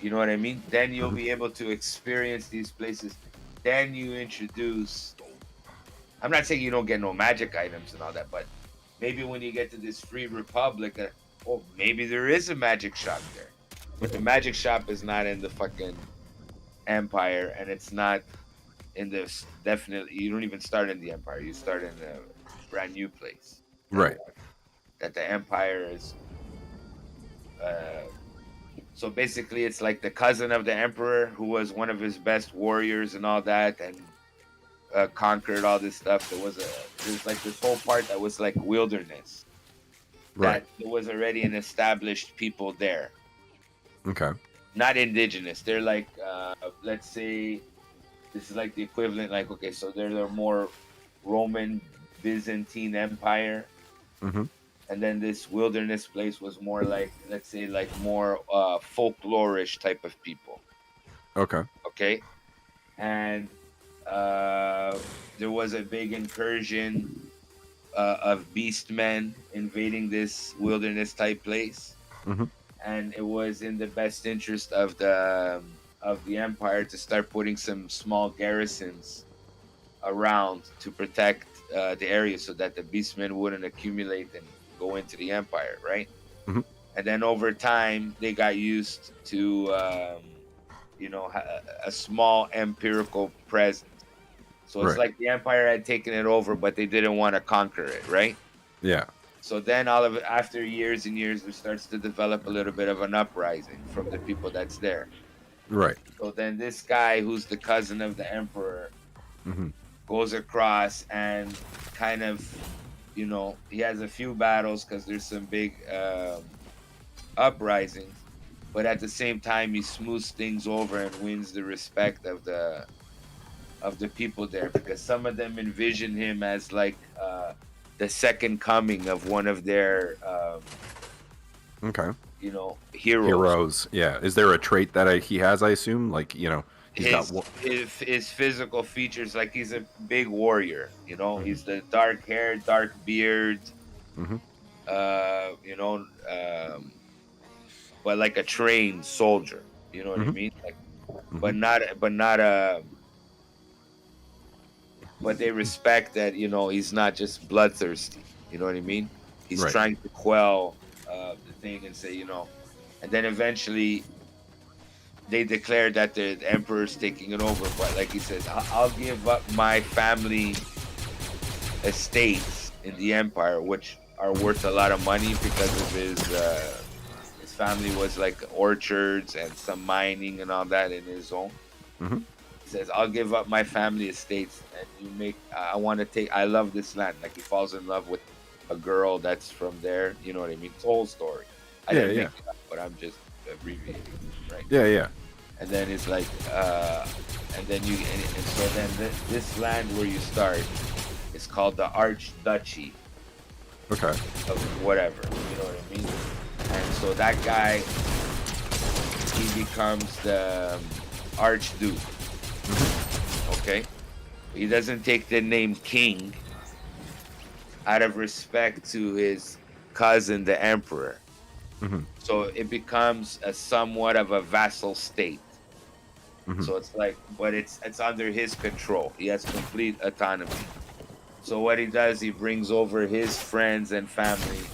Speaker 4: You know what I mean? Then you'll be able to experience these places. Then you introduce. I'm not saying you don't get no magic items and all that, but maybe when you get to this free republic, maybe there is a magic shop there. But the magic shop is not in the fucking empire, and it's not in this. Definitely, you don't even start in the empire. You start in a brand new place.
Speaker 3: Right.
Speaker 4: That the empire is. So basically, it's like the cousin of the emperor, who was one of his best warriors and all that, and conquered all this stuff. There's like this whole part that was like wilderness.
Speaker 3: Right.
Speaker 4: That there was already an established people there.
Speaker 3: Okay.
Speaker 4: Not indigenous. They're like, let's say, this is like the equivalent. Like, so they're the more Roman Byzantine Empire, and then this wilderness place was more like, let's say, like more folklorish type of people.
Speaker 3: Okay.
Speaker 4: Okay, and there was a big incursion of beastmen invading this wilderness type place,
Speaker 3: Mm-hmm.
Speaker 4: and it was in the best interest of the empire to start putting some small garrisons around to protect the area so that the beastmen wouldn't accumulate and go into the empire, right?
Speaker 3: Mhm.
Speaker 4: And then over time, they got used to, a small empirical presence. So it's
Speaker 3: Right.
Speaker 4: like the empire had taken it over, but they didn't want to conquer it, right?
Speaker 3: Yeah.
Speaker 4: So then all of it, after years and years, there starts to develop a little bit of an uprising from the people that's there.
Speaker 3: Right.
Speaker 4: So then this guy, who's the cousin of the emperor,
Speaker 3: Mm-hmm.
Speaker 4: goes across and kind of, he has a few battles because there's some big uprisings, but at the same time he smooths things over and wins the respect of the people there, because some of them envision him as like the second coming of one of their
Speaker 3: Okay.
Speaker 4: heroes.
Speaker 3: Yeah. Is there a trait that he has? I assume, like, he's got.
Speaker 4: His physical features, like he's a big warrior.
Speaker 3: Mhm.
Speaker 4: He's the dark hair, dark beard.
Speaker 3: Mm-hmm.
Speaker 4: But like a trained soldier. You know what I
Speaker 3: Mhm.
Speaker 4: mean? Like,
Speaker 3: Mhm.
Speaker 4: but they respect that. He's not just bloodthirsty. You know what I mean? He's
Speaker 3: Right.
Speaker 4: trying to quell the thing and say, and then eventually they declare that the emperor's taking it over. But like he says, I'll give up my family estates in the empire, which are worth a lot of money because of his family was like orchards and some mining and all that in his own.
Speaker 3: Mhm.
Speaker 4: He says, I'll give up my family estates and I love this land. Like he falls in love with a girl that's from there. You know what I mean? It's a whole story. I didn't make it up, but I'm just abbreviating, right?
Speaker 3: Yeah.
Speaker 4: And then it's like, and so then this land where you start is called the Archduchy
Speaker 3: Okay.
Speaker 4: of whatever, you know what I mean? And so that guy, he becomes the Archduke, okay? He doesn't take the name King out of respect to his cousin, the Emperor.
Speaker 3: Mhm.
Speaker 4: So it becomes a somewhat of a vassal state.
Speaker 3: Mhm.
Speaker 4: So it's like, but it's under his control. He has complete autonomy. So what he does, he brings over his friends and family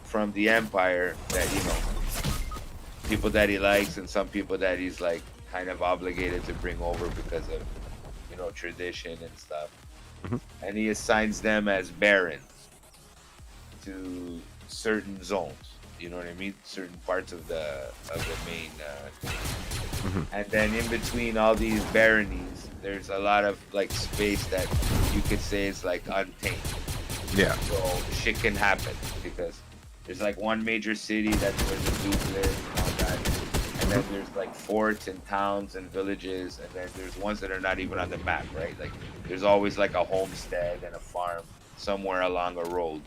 Speaker 4: from the empire that, people that he likes and some people that he's like kind of obligated to bring over because of, tradition and stuff.
Speaker 3: Mhm.
Speaker 4: And he assigns them as barons to certain zones. You know what I mean? Certain parts of the main
Speaker 3: Mhm.
Speaker 4: and then in between all these baronies, there's a lot of like space that you could say is like untamed.
Speaker 3: Yeah.
Speaker 4: So shit can happen because there's like one major city that's where the Duke lives and all that. And then there's like forts and towns and villages, and then there's ones that are not even on the map, right? Like there's always like a homestead and a farm somewhere along a road.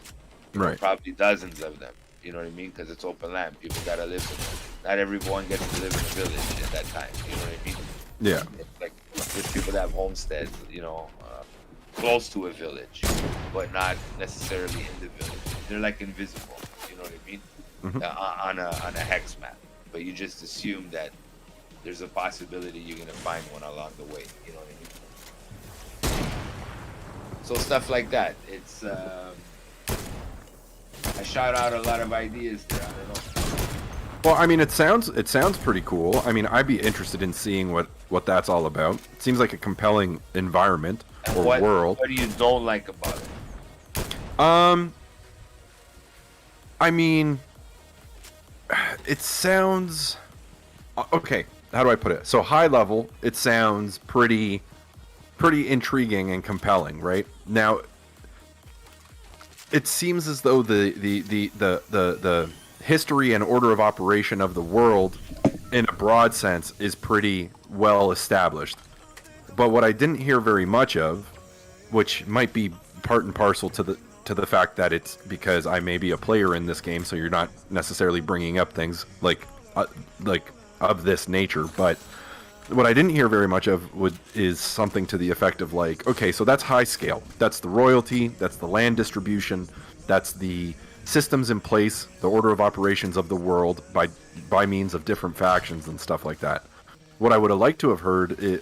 Speaker 3: Right.
Speaker 4: Probably dozens of them. You know what I mean? Because it's open land. People gotta live in it. Not everyone gets to live in a village at that time. You know what I mean?
Speaker 3: Yeah.
Speaker 4: It's like there's people that have homesteads, close to a village, but not necessarily in the village. They're like invisible. You know what I mean?
Speaker 3: Mhm.
Speaker 4: On a hex map, but you just assume that there's a possibility you're gonna find one along the way. You know what I mean? So stuff like that. It's I shout out a lot of ideas there. I don't know.
Speaker 3: Well, I mean, it sounds pretty cool. I mean, I'd be interested in seeing what that's all about. It seems like a compelling environment
Speaker 4: And
Speaker 3: or world.
Speaker 4: What do you don't like about it?
Speaker 3: I mean, it sounds okay. How do I put it? So high level, it sounds pretty intriguing and compelling, right? Now, it seems as though the history and order of operation of the world, in a broad sense, is pretty well established. But what I didn't hear very much of, which might be part and parcel to to the fact that it's because I may be a player in this game, so you're not necessarily bringing up things like of this nature. But what I didn't hear very much of is something to the effect of like, okay, so that's high scale. That's the royalty. That's the land distribution. That's the systems in place, the order of operations of the world by means of different factions and stuff like that. What I would have liked to have heard,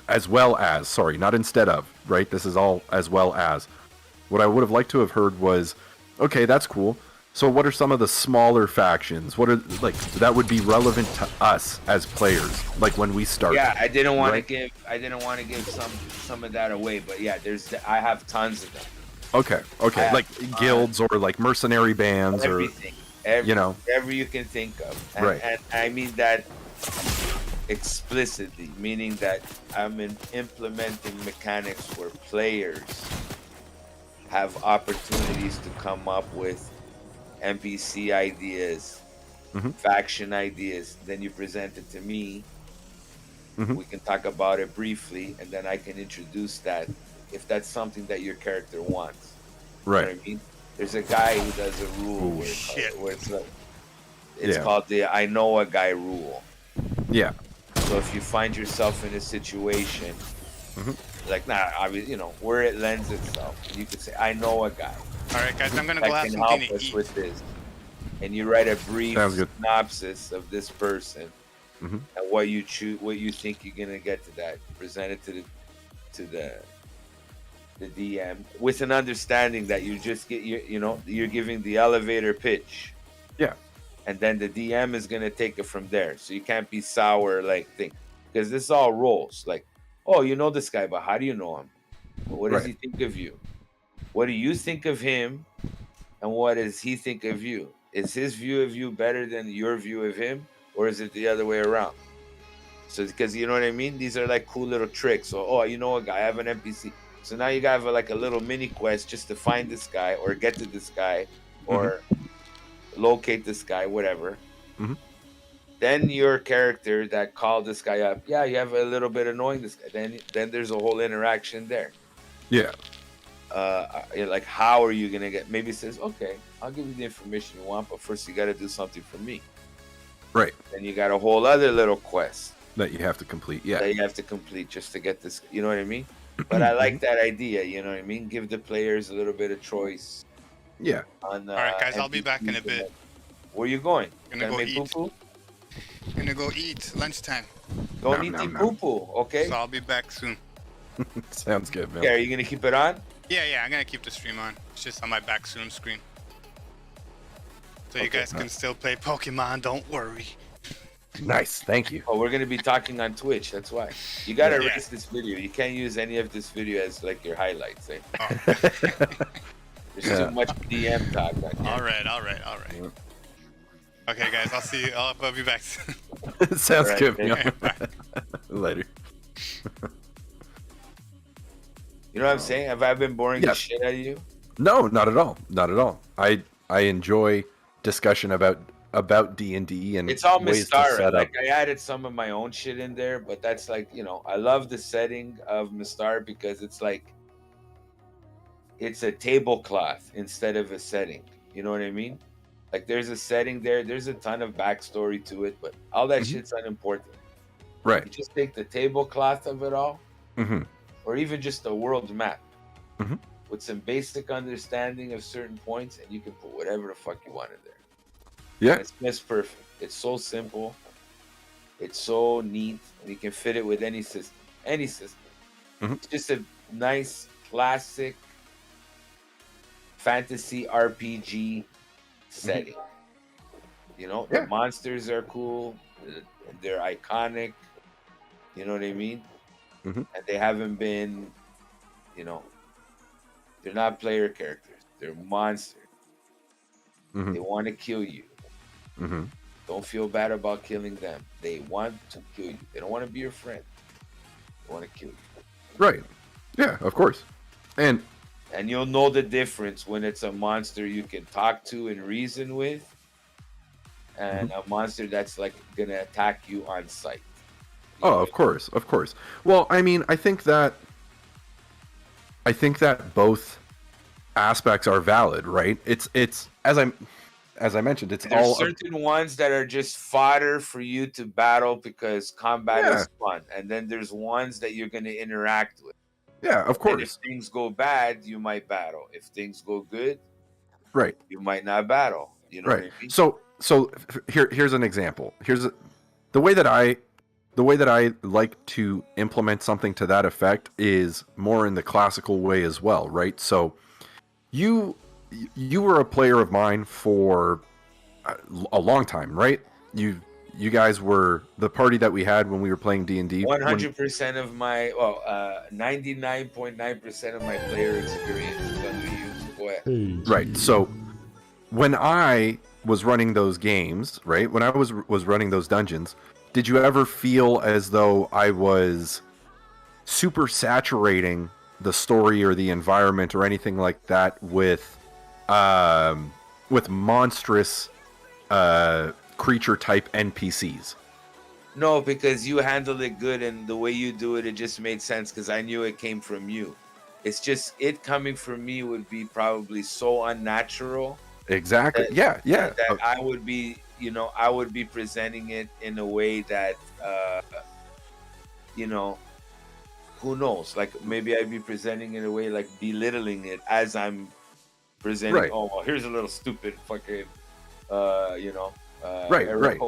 Speaker 3: as well as, sorry, not instead of, right? This is all as well as. What I would have liked to have heard was, okay, that's cool. So what are some of the smaller factions? What are, like, that would be relevant to us as players, like when we start.
Speaker 4: Yeah, I didn't want to give some of that away, but yeah, I have tons of them.
Speaker 3: Okay, like guilds or like mercenary bands
Speaker 4: everything,
Speaker 3: you know,
Speaker 4: whatever you can think of.
Speaker 3: Right.
Speaker 4: And I mean that explicitly, meaning that I'm implementing mechanics where players have opportunities to come up with NPC ideas, faction ideas. Then you present it to me. We can talk about it briefly, and then I can introduce that if that's something that your character wants.
Speaker 3: Right.
Speaker 4: You know what I mean? There's a guy who does a rule where it's called the I know a guy rule.
Speaker 3: Yeah.
Speaker 4: So if you find yourself in a situation, like, obviously, where it lends itself, you could say, I know a guy.
Speaker 1: All right, guys, I'm going to go have
Speaker 4: can
Speaker 1: something
Speaker 4: help
Speaker 1: to
Speaker 4: us
Speaker 1: eat.
Speaker 4: with this. And you write a brief synopsis of this person and what you think you're going to get to that. Present it to the DM with an understanding that you just you're giving the elevator pitch.
Speaker 3: Yeah.
Speaker 4: And then the DM is going to take it from there. So you can't be sour because this all rolls. Like, oh, you know this guy, but how do you know him? What does he think of you? What do you think of him? And what does he think of you? Is his view of you better than your view of him? Or is it the other way around? So, because you know what I mean? These are like cool little tricks. So, oh, you know a guy, I have an NPC. So now you got like a little mini quest just to find this guy or get to this guy or locate this guy, whatever. Then your character that called this guy up, you have a little bit annoying this guy. Then there's a whole interaction there.
Speaker 3: Yeah.
Speaker 4: Like, how are you gonna get? Maybe it says, okay, I'll give you the information you want, but first you got to do something for me.
Speaker 3: Right.
Speaker 4: Then you got a whole other little quest
Speaker 3: that you have to complete. Yeah.
Speaker 4: That you have to complete just to get this. You know what I mean? But I like that idea. You know what I mean? Give the players a little bit of choice.
Speaker 3: Yeah.
Speaker 1: All right, guys, I'll be back in a bit.
Speaker 4: Where you going?
Speaker 1: Gonna go eat.
Speaker 4: Poo-poo?
Speaker 1: Gonna go eat lunchtime.
Speaker 4: Don't eat the poo-poo, okay?
Speaker 1: So I'll be back soon.
Speaker 3: Sounds good, man.
Speaker 4: Yeah, are you gonna keep it on?
Speaker 1: Yeah, I'm gonna keep the stream on. It's just on my back soon screen. So you guys can still play Pokemon, don't worry.
Speaker 3: Nice, thank you.
Speaker 4: Oh, we're gonna be talking on Twitch, that's why. You gotta erase this video. You can't use any of this video as like your highlights, eh?
Speaker 1: Oh.
Speaker 4: There's too much DM talk on here.
Speaker 1: All right. Okay, guys, I'll see you. I'll be back soon.
Speaker 3: Sounds good.
Speaker 1: Bye.
Speaker 3: Later.
Speaker 4: You know what I'm saying? Have I been boring the shit out of you?
Speaker 3: No, not at all. Not at all. I enjoy discussion about D&D and
Speaker 4: it's all
Speaker 3: ways
Speaker 4: Mystara.
Speaker 3: to set
Speaker 4: Like,
Speaker 3: up.
Speaker 4: I added some of my own shit in there, but that's like, I love the setting of Mystara because it's like it's a tablecloth instead of a setting. You know what I mean? Like, there's a setting there. There's a ton of backstory to it, but all that shit's unimportant.
Speaker 3: Right.
Speaker 4: You just take the tablecloth of it all, or even just a world map with some basic understanding of certain points, and you can put whatever the fuck you want in there.
Speaker 3: Yeah.
Speaker 4: And it's just perfect. It's so simple. It's so neat, and you can fit it with any system. Any system. It's just a nice, classic fantasy RPG setting. The monsters are cool. They're iconic. You know what I mean? And they haven't been, they're not player characters. They're monsters. They want to kill you. Don't feel bad about killing them. They want to kill you. They don't want to be your friend. They want to kill you.
Speaker 3: Right. Yeah, of course. And
Speaker 4: you'll know the difference when it's a monster you can talk to and reason with, and a monster that's like gonna attack you on sight.
Speaker 3: Of course. Well, I mean, I think that both aspects are valid, right? It's as I mentioned, it's
Speaker 4: There's
Speaker 3: all
Speaker 4: certain ones that are just fodder for you to battle because combat
Speaker 3: Yeah.
Speaker 4: is fun, and then there's ones that you're going to interact with.
Speaker 3: yeah, of
Speaker 4: And if
Speaker 3: course,
Speaker 4: things go bad, you might battle. If things go good,
Speaker 3: right,
Speaker 4: you might not battle. You know what
Speaker 3: right.
Speaker 4: I mean?
Speaker 3: So here's an example. The way that I like to implement something to that effect is more in the classical way as well, right? So you you were a player of mine for a long time, right? You guys were the party that we had when we were playing D&D.
Speaker 4: 100% of my 99.9% of my player experience is under you. Go ahead.
Speaker 3: Right. So when I was running those games, right? When I was running those dungeons, did you ever feel as though I was super saturating the story or the environment or anything like that with monstrous creature type NPCs?
Speaker 4: No, because you handled it good, and the way you do it, it just made sense because I knew it came from you. It's just it coming from me would be probably so unnatural.
Speaker 3: Exactly.
Speaker 4: That,
Speaker 3: Yeah.
Speaker 4: that I would be, I would be presenting it in a way that, you know, who knows? Like maybe I'd be presenting it in a way like belittling it as I'm presenting.
Speaker 3: Right.
Speaker 4: Oh, well, here's a little stupid fucking,
Speaker 3: Right.
Speaker 4: Eric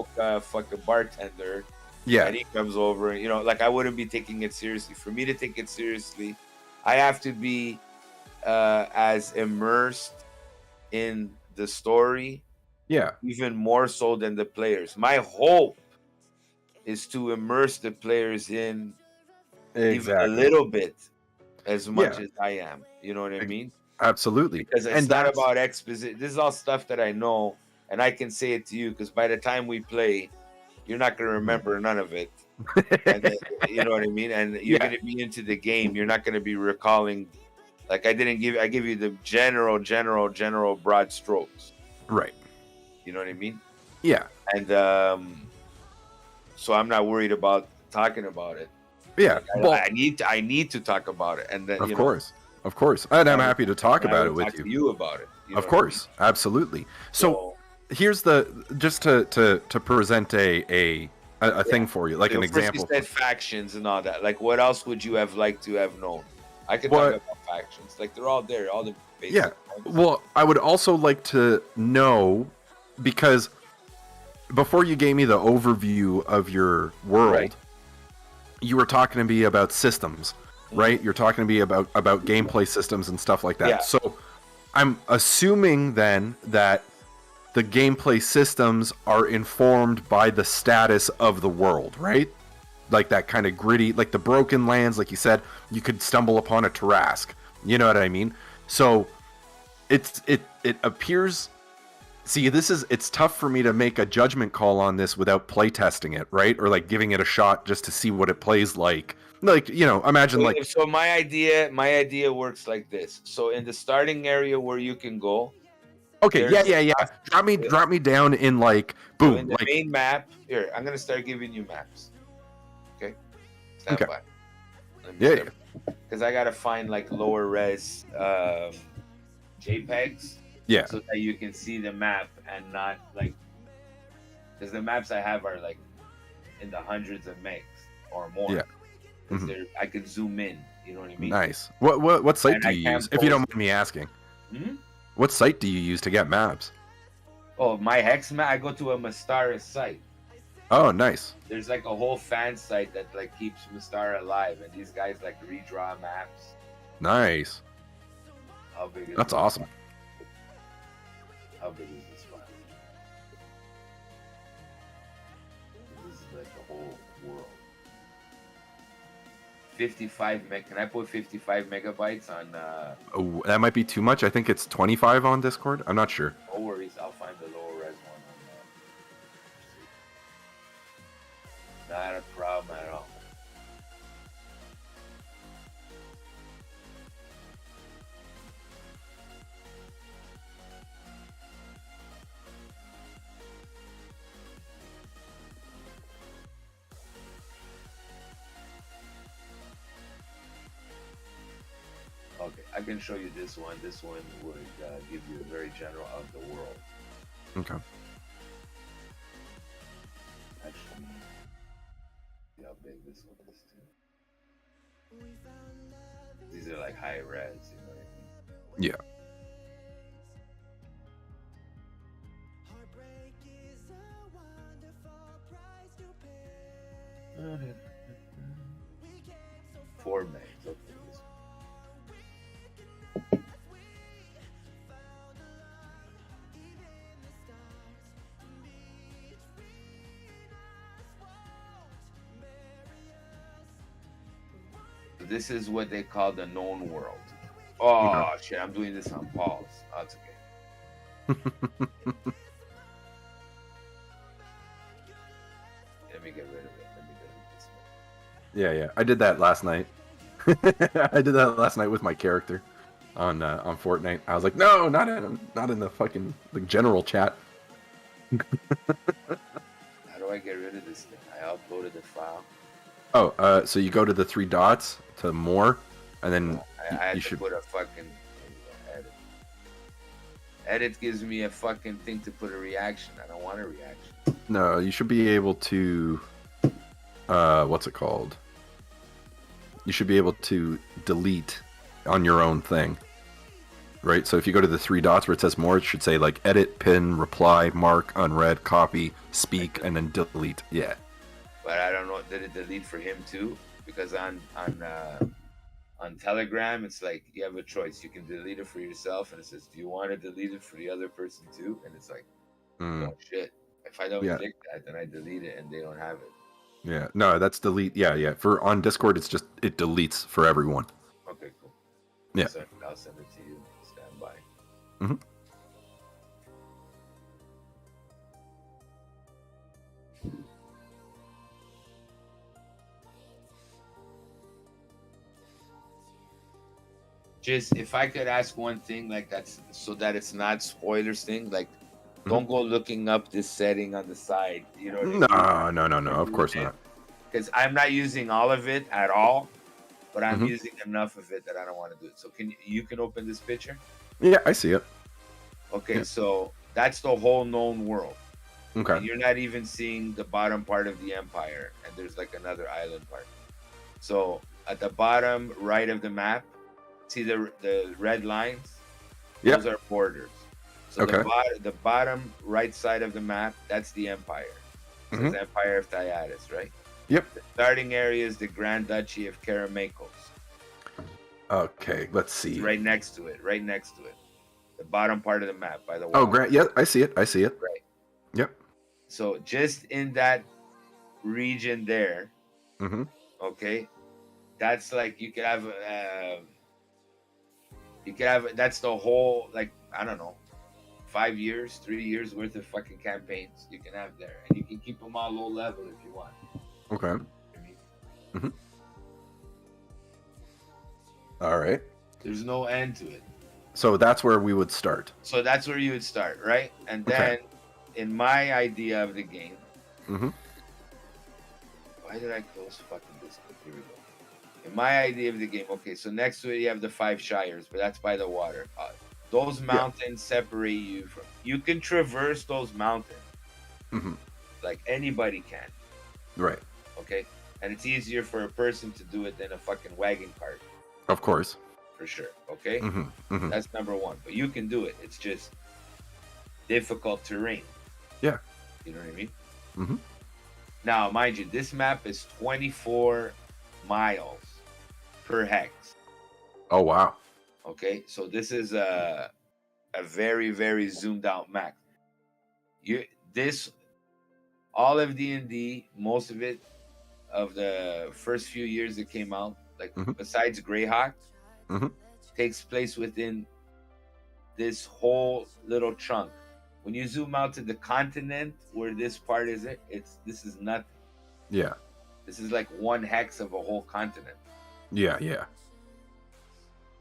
Speaker 4: fucking bartender.
Speaker 3: Yeah.
Speaker 4: And he comes over, like I wouldn't be taking it seriously. For me to take it seriously, I have to be as immersed in the story,
Speaker 3: Yeah.
Speaker 4: even more so than the players. My hope is to immerse the players in even a little bit as much as I am. You know what I mean?
Speaker 3: Absolutely.
Speaker 4: Because it's
Speaker 3: And
Speaker 4: not
Speaker 3: that's
Speaker 4: about exposition. This is all stuff that I know, and I can say it to you because by the time we play, you're not going to remember none of it. And you know what I mean? And you're going to be into the game. You're not going to be recalling. Like I give you the general broad strokes.
Speaker 3: right.
Speaker 4: You know what I mean?
Speaker 3: Yeah.
Speaker 4: And so I'm not worried about talking about it.
Speaker 3: Yeah.
Speaker 4: Like, I need to talk about it, and then
Speaker 3: Of course, and I'm happy to talk about it with
Speaker 4: talk
Speaker 3: you.
Speaker 4: to you about it. You know
Speaker 3: Of course,
Speaker 4: what I mean?
Speaker 3: absolutely. So here's just to present a thing for you, like an example.
Speaker 4: You said factions and all that. Like, what else would you have liked to have known? I could talk about factions. Like, they're all there, all the basic.
Speaker 3: Yeah. Well, I would also like to know, because before you gave me the overview of your world, you were talking to me about systems, right? You're talking to me about gameplay systems and stuff like that.
Speaker 4: Yeah.
Speaker 3: So I'm assuming then that the gameplay systems are informed by the status of the world, right? Like that kind of gritty, like the broken lands, like you said, you could stumble upon a Tarask. You know what I mean? So it appears. See, it's tough for me to make a judgment call on this without playtesting it, right? Or like giving it a shot just to see what it plays like. Like, imagine like.
Speaker 4: So my idea works like this. So in the starting area where you can go.
Speaker 3: Okay, yeah. Drop me down in like boom.
Speaker 4: So in the main map, here, I'm gonna start giving you maps. Okay. Stand by.
Speaker 3: Yeah.
Speaker 4: Because I gotta find like lower res JPEGs.
Speaker 3: Yeah.
Speaker 4: So that you can see the map and not like, because the maps I have are like in the hundreds of megs or more.
Speaker 3: Yeah.
Speaker 4: I could zoom in. You know what I mean?
Speaker 3: Nice. What site
Speaker 4: And
Speaker 3: do
Speaker 4: I
Speaker 3: you
Speaker 4: can't
Speaker 3: use? If you don't
Speaker 4: post-
Speaker 3: mind me asking.
Speaker 4: Hmm?
Speaker 3: What site do you use to get maps?
Speaker 4: Oh, my hex map. I go to a Mystara site.
Speaker 3: Oh, nice.
Speaker 4: There's like a whole fan site that like keeps Mystara alive, and these guys like redraw maps.
Speaker 3: Nice.
Speaker 4: How big is
Speaker 3: That's
Speaker 4: this
Speaker 3: awesome.
Speaker 4: file? How big is this file? This is like the whole world. 55 meg. Can I put 55 megabytes on?
Speaker 3: Oh, that might be too much. I think it's 25 on Discord. I'm not sure.
Speaker 4: No worries. I'll find the lower res one on that. Not a problem at all. Okay, I
Speaker 2: I can show you this one. This one would give you a very general of the world.
Speaker 3: Okay.
Speaker 2: Actually, see how big this one is too. These are like high res, you know what I mean?
Speaker 3: Yeah.
Speaker 2: Four megs. Okay, this one. So this is what they call the known world. Oh shit! I'm doing this on pause. Oh, that's okay. Let me get rid of it. Let me delete this one.
Speaker 3: Yeah. I did that last night. I did that last night with my character on Fortnite. I was like, no, not in the fucking the general chat.
Speaker 2: How do I get rid of this thing? I uploaded the file.
Speaker 3: Oh, so you go to the three dots to more, and then
Speaker 2: I had
Speaker 3: you
Speaker 2: to
Speaker 3: should.
Speaker 2: put a fucking edit. Edit gives me a fucking thing to put a reaction. I don't want a reaction.
Speaker 3: No, you should be able to. What's it called? You should be able to delete on your own thing, right? So if you go to the three dots where it says more, it should say like edit, pin, reply, mark, unread, copy, speak, and then delete. Yeah.
Speaker 2: But I don't know. Did it delete for him too? Because on Telegram, it's like you have a choice. You can delete it for yourself, and it says, "Do you want to delete it for the other person too?" And it's like, oh shit. If I don't click that, then I delete it, and they don't have it.
Speaker 3: Yeah. No, that's delete. Yeah. For on Discord, it's just it deletes for everyone.
Speaker 2: Okay, cool.
Speaker 3: Yeah.
Speaker 2: So I'll send it to you. Stand by.
Speaker 3: Mm-hmm.
Speaker 2: Just if I could ask one thing, like that's so that it's not spoilers thing, like don't go looking up this setting on the side. You know what I mean?
Speaker 3: No. Of course not.
Speaker 2: Because I'm not using all of it at all, but I'm using enough of it that I don't want to do it. So you can open this picture?
Speaker 3: Yeah, I see it.
Speaker 2: Okay, so that's the whole known world.
Speaker 3: Okay.
Speaker 2: And you're not even seeing the bottom part of the empire, and there's like another island part. So at the bottom right of the map, see the red lines?
Speaker 3: Yeah.
Speaker 2: Those are borders. So the bottom right side of the map, that's the empire. It says Empire of Thyatys, right?
Speaker 3: Yep.
Speaker 2: The starting area is the Grand Duchy of Karamakos.
Speaker 3: Okay, let's see.
Speaker 2: It's right next to it. The bottom part of the map, by the way.
Speaker 3: Oh, Grant. Yeah, I see it.
Speaker 2: Right.
Speaker 3: Yep.
Speaker 2: So just in that region there, okay, that's like you could have that's the whole, like, I don't know, 5 years, 3 years worth of fucking campaigns you can have there, and you can keep them all low level if you want.
Speaker 3: Okay. All right.
Speaker 2: There's no end to it.
Speaker 3: So that's where we would start.
Speaker 2: So that's where you would start, right? And then, in my idea of the game, why did I close fucking Discord? Here we go. In my idea of the game, okay, so next to it you have the 5 Shires, but that's by the water. Those mountains separate you from. You can traverse those mountains, like anybody can.
Speaker 3: Right.
Speaker 2: Okay, and it's easier for a person to do it than a fucking wagon cart.
Speaker 3: Of course.
Speaker 2: For sure. Okay, that's number one. But you can do it. It's just difficult terrain.
Speaker 3: Yeah.
Speaker 2: You know what I mean? Now, mind you, this map is 24 miles per hex.
Speaker 3: Oh wow.
Speaker 2: Okay, so this is a very, very zoomed out map. All of D&D, most of it, of the first few years it came out, like besides Greyhawk, takes place within this whole little chunk. When you zoom out to the continent where this part is, this is nothing.
Speaker 3: Yeah.
Speaker 2: This is like 1 hex of a whole continent.
Speaker 3: Yeah.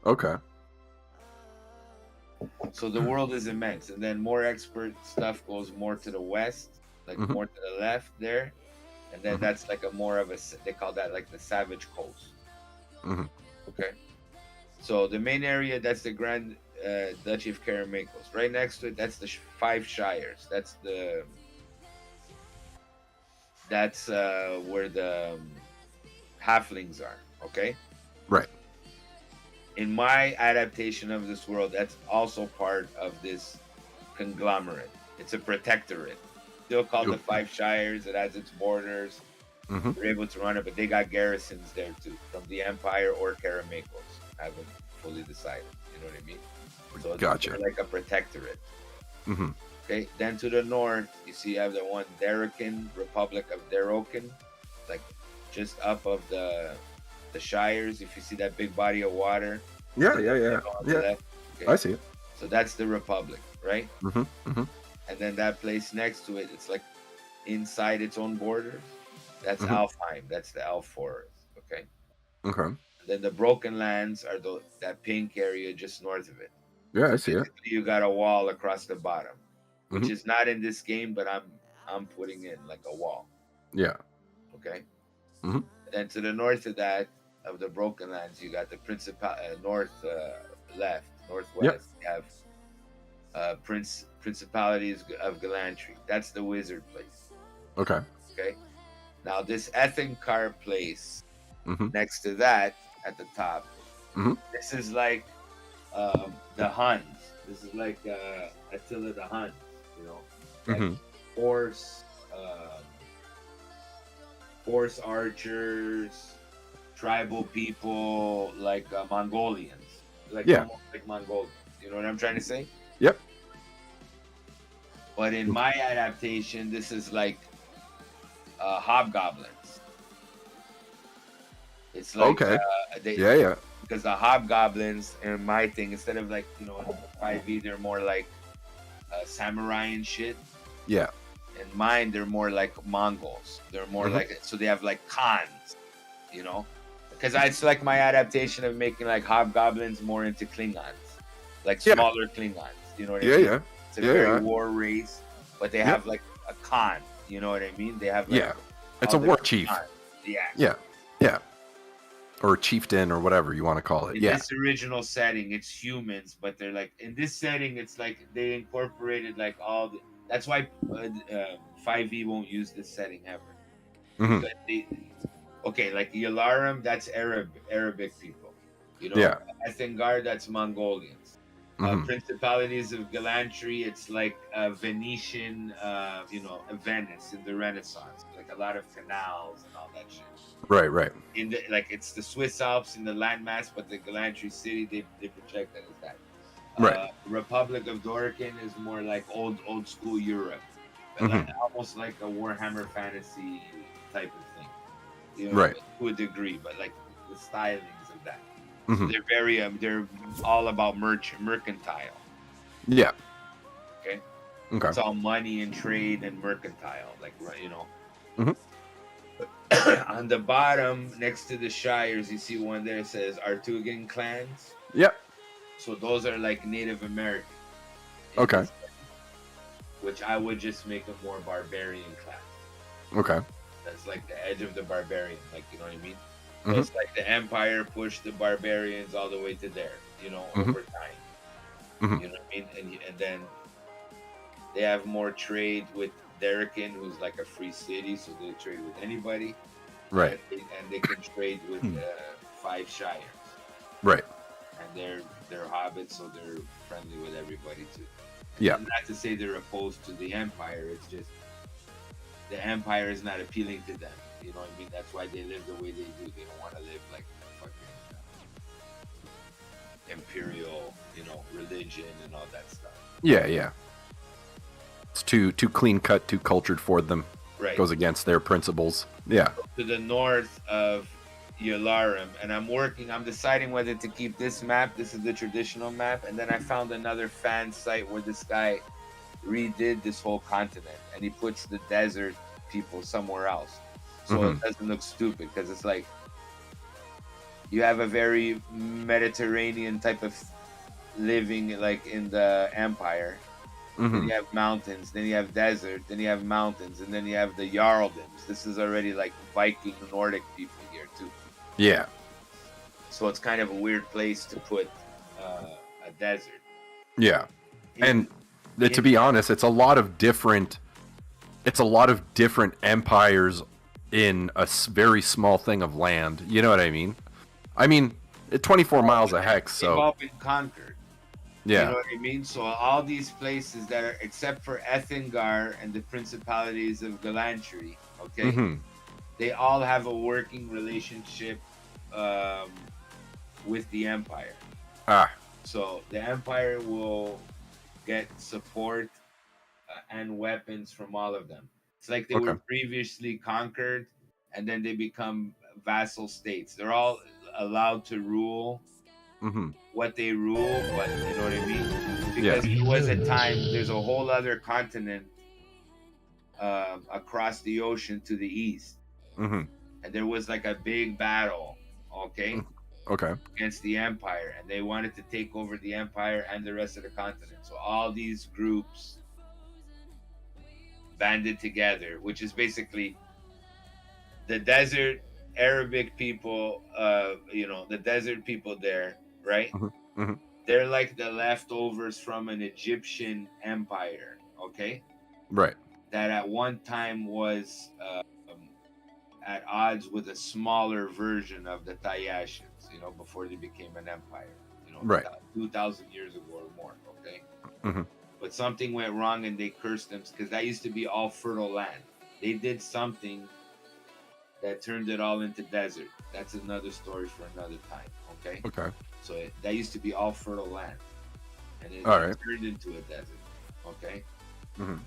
Speaker 3: Okay.
Speaker 2: So the world is immense, and then more expert stuff goes more to the west, like more to the left there, and then that's like a more of a, they call that like the Savage Coast. Okay.
Speaker 4: So the main area, that's the Grand Duchy of Karamakos. Right next to it, that's the five shires. That's where the halflings are. Okay.
Speaker 3: Right.
Speaker 4: In my adaptation of this world, that's also part of this conglomerate. It's a protectorate. Still called the Five Shires. It has its borders.
Speaker 3: Mm-hmm.
Speaker 4: They're able to run it, but they got garrisons there too, from the Empire or Karamakos. I haven't fully decided. You know what I mean? So
Speaker 3: Gotcha.
Speaker 4: it's like a protectorate.
Speaker 3: Mm-hmm.
Speaker 4: Okay. Then to the north, you see you have the one Darokin, Republic of Darokin, like just up of the shires. If you see that big body of water.
Speaker 3: Yeah.
Speaker 4: Okay.
Speaker 3: I see it.
Speaker 4: So that's the Republic, right?
Speaker 3: Mm-hmm. Mm-hmm.
Speaker 4: And then that place next to it, it's like inside its own borders. That's
Speaker 3: Mhm.
Speaker 4: Alfheim. That's the Elf Forest. Okay.
Speaker 3: Okay.
Speaker 4: And then the Broken Lands are that pink area just north of it.
Speaker 3: Yeah, I see it.
Speaker 4: You got a wall across the bottom, which
Speaker 3: Mhm.
Speaker 4: is not in this game, but I'm putting in like a wall.
Speaker 3: Yeah.
Speaker 4: Okay.
Speaker 3: Mhm.
Speaker 4: Then to the north of that, of the Broken Lands, you got the northwest.
Speaker 3: Yep.
Speaker 4: You have Principalities of Galantry. That's the wizard place.
Speaker 3: Okay.
Speaker 4: Okay. Now this Ethinkar place
Speaker 3: Mhm.
Speaker 4: next to that at the top.
Speaker 3: Mhm.
Speaker 4: This is like the Huns. This is like Attila the Huns. You know, like
Speaker 3: Mhm.
Speaker 4: horse archers, tribal people, like Mongolians, like
Speaker 3: Yeah.
Speaker 4: almost like Mongolians. You know what I'm trying to say?
Speaker 3: Yep.
Speaker 4: But in my adaptation, this is like hobgoblins. It's like
Speaker 3: Okay.
Speaker 4: they,
Speaker 3: Yeah.
Speaker 4: because the hobgoblins in my thing, instead of like in 5e, they're more like samurai and shit.
Speaker 3: Yeah.
Speaker 4: In mine, they're more like Mongols. They're more
Speaker 3: Mhm.
Speaker 4: like, so they have like Khans, you know? Because it's like my adaptation of making like hobgoblins more into Klingons, like
Speaker 3: Yeah.
Speaker 4: smaller Klingons. You know what I
Speaker 3: Yeah.
Speaker 4: mean?
Speaker 3: Yeah.
Speaker 4: It's a
Speaker 3: Yeah,
Speaker 4: very
Speaker 3: yeah.
Speaker 4: war race, but they
Speaker 3: Yep.
Speaker 4: have like a Khan. You know what I mean? They have like
Speaker 3: Yeah. It's
Speaker 4: all
Speaker 3: a war
Speaker 4: different
Speaker 3: chief.
Speaker 4: Khans. Yeah.
Speaker 3: Yeah. Yeah. Or chieftain or whatever you want to call it.
Speaker 4: In
Speaker 3: Yeah.
Speaker 4: this original setting, it's humans, but they're like in this setting, it's like they incorporated like all the. That's why 5e won't use this setting ever.
Speaker 3: Mhm.
Speaker 4: But okay, like Yalarim, that's Arabic people. You know,
Speaker 3: Yeah.
Speaker 4: Ethengar, that's Mongolians.
Speaker 3: Mhm.
Speaker 4: Principalities of Galantry, it's like Venetian, Venice in the Renaissance, like a lot of canals and all that shit.
Speaker 3: Right.
Speaker 4: In the it's the Swiss Alps in the landmass, but the Galantry city they project that as that.
Speaker 3: Right.
Speaker 4: Republic of Dorikin is more like old school Europe, but
Speaker 3: Mm-hmm.
Speaker 4: like, almost like a Warhammer fantasy type of thing. You know,
Speaker 3: Right.
Speaker 4: to a degree, but like the stylings of that.
Speaker 3: Mhm.
Speaker 4: So they're very they're all about mercantile.
Speaker 3: Yeah.
Speaker 4: Okay.
Speaker 3: Okay.
Speaker 4: It's all money and trade and mercantile, like you know.
Speaker 3: Mhm.
Speaker 4: On the bottom, next to the shires, you see one there that says Artugan clans.
Speaker 3: Yep.
Speaker 4: So those are like Native American.
Speaker 3: Okay.
Speaker 4: Which I would just make a more barbarian class.
Speaker 3: Okay.
Speaker 4: That's like the edge of the barbarian, like you know what I mean? So
Speaker 3: Mhm.
Speaker 4: it's like the Empire pushed the barbarians all the way to there, you know,
Speaker 3: Mhm.
Speaker 4: over time.
Speaker 3: Mhm.
Speaker 4: You know what I mean? And then they have more trade with Derikin, who's like a free city, so they trade with anybody.
Speaker 3: Right.
Speaker 4: And they can trade with five shires.
Speaker 3: Right.
Speaker 4: And they're hobbits, so they're friendly with everybody too.
Speaker 3: Yeah.
Speaker 4: And not to say they're opposed to the Empire, it's just the Empire is not appealing to them. You know what I mean? That's why they live the way they do. They don't want to live like fucking imperial, religion and all that stuff.
Speaker 3: Yeah. It's too clean cut, too cultured for them.
Speaker 4: Right.
Speaker 3: Goes against their principles. Yeah.
Speaker 4: To the north of Yalarim, and I'm deciding whether to keep this map. This is the traditional map, and then I found another fan site where this guy redid this whole continent, and he puts the desert people somewhere else, so it doesn't look stupid, because it's like you have a very Mediterranean type of living, like in the Empire. Then you have mountains, then you have desert, then you have mountains, and then you have the Jarldoms. This is already like Viking Nordic people here too.
Speaker 3: Yeah.
Speaker 4: So it's kind of a weird place to put a desert.
Speaker 3: Yeah.
Speaker 4: In-
Speaker 3: And to be honest, it's a lot of different empires in a very small thing of land. You know what I mean? I mean, 24 miles a hex,
Speaker 4: they've
Speaker 3: so
Speaker 4: all been conquered.
Speaker 3: yeah.
Speaker 4: You know what I mean? So all these places that are, except for Ethingar and the principalities of Galantry, okay,
Speaker 3: Mm-hmm.
Speaker 4: they all have a working relationship with the Empire.
Speaker 3: Ah,
Speaker 4: So the Empire will get support and weapons from all of them. It's like they were
Speaker 3: okay.
Speaker 4: previously conquered and then they become vassal states. They're all allowed to rule
Speaker 3: Mm-hmm.
Speaker 4: what they rule, but you know what I mean?
Speaker 3: Yeah.
Speaker 4: Because there was a time, there's a whole other continent across the ocean to the east.
Speaker 3: Mm-hmm.
Speaker 4: And there was like a big battle, okay,
Speaker 3: Okay.
Speaker 4: against the Empire. And they wanted to take over the Empire and the rest of the continent. So all these groups banded together, which is basically the desert Arabic people, the desert people there, right?
Speaker 3: Mm-hmm. Mm-hmm.
Speaker 4: They're like the leftovers from an Egyptian empire, okay?
Speaker 3: Right.
Speaker 4: That at one time was at odds with a smaller version of the Tayashans, before they became an empire,
Speaker 3: Right.
Speaker 4: 2,000 years ago or more, okay?
Speaker 3: Mm-hmm.
Speaker 4: But something went wrong and they cursed them because that used to be all fertile land. They did something that turned it all into desert. That's another story for another time, okay?
Speaker 3: Okay.
Speaker 4: So that used to be all fertile land. And it
Speaker 3: All right.
Speaker 4: turned into a desert, okay?
Speaker 3: Mm-hmm.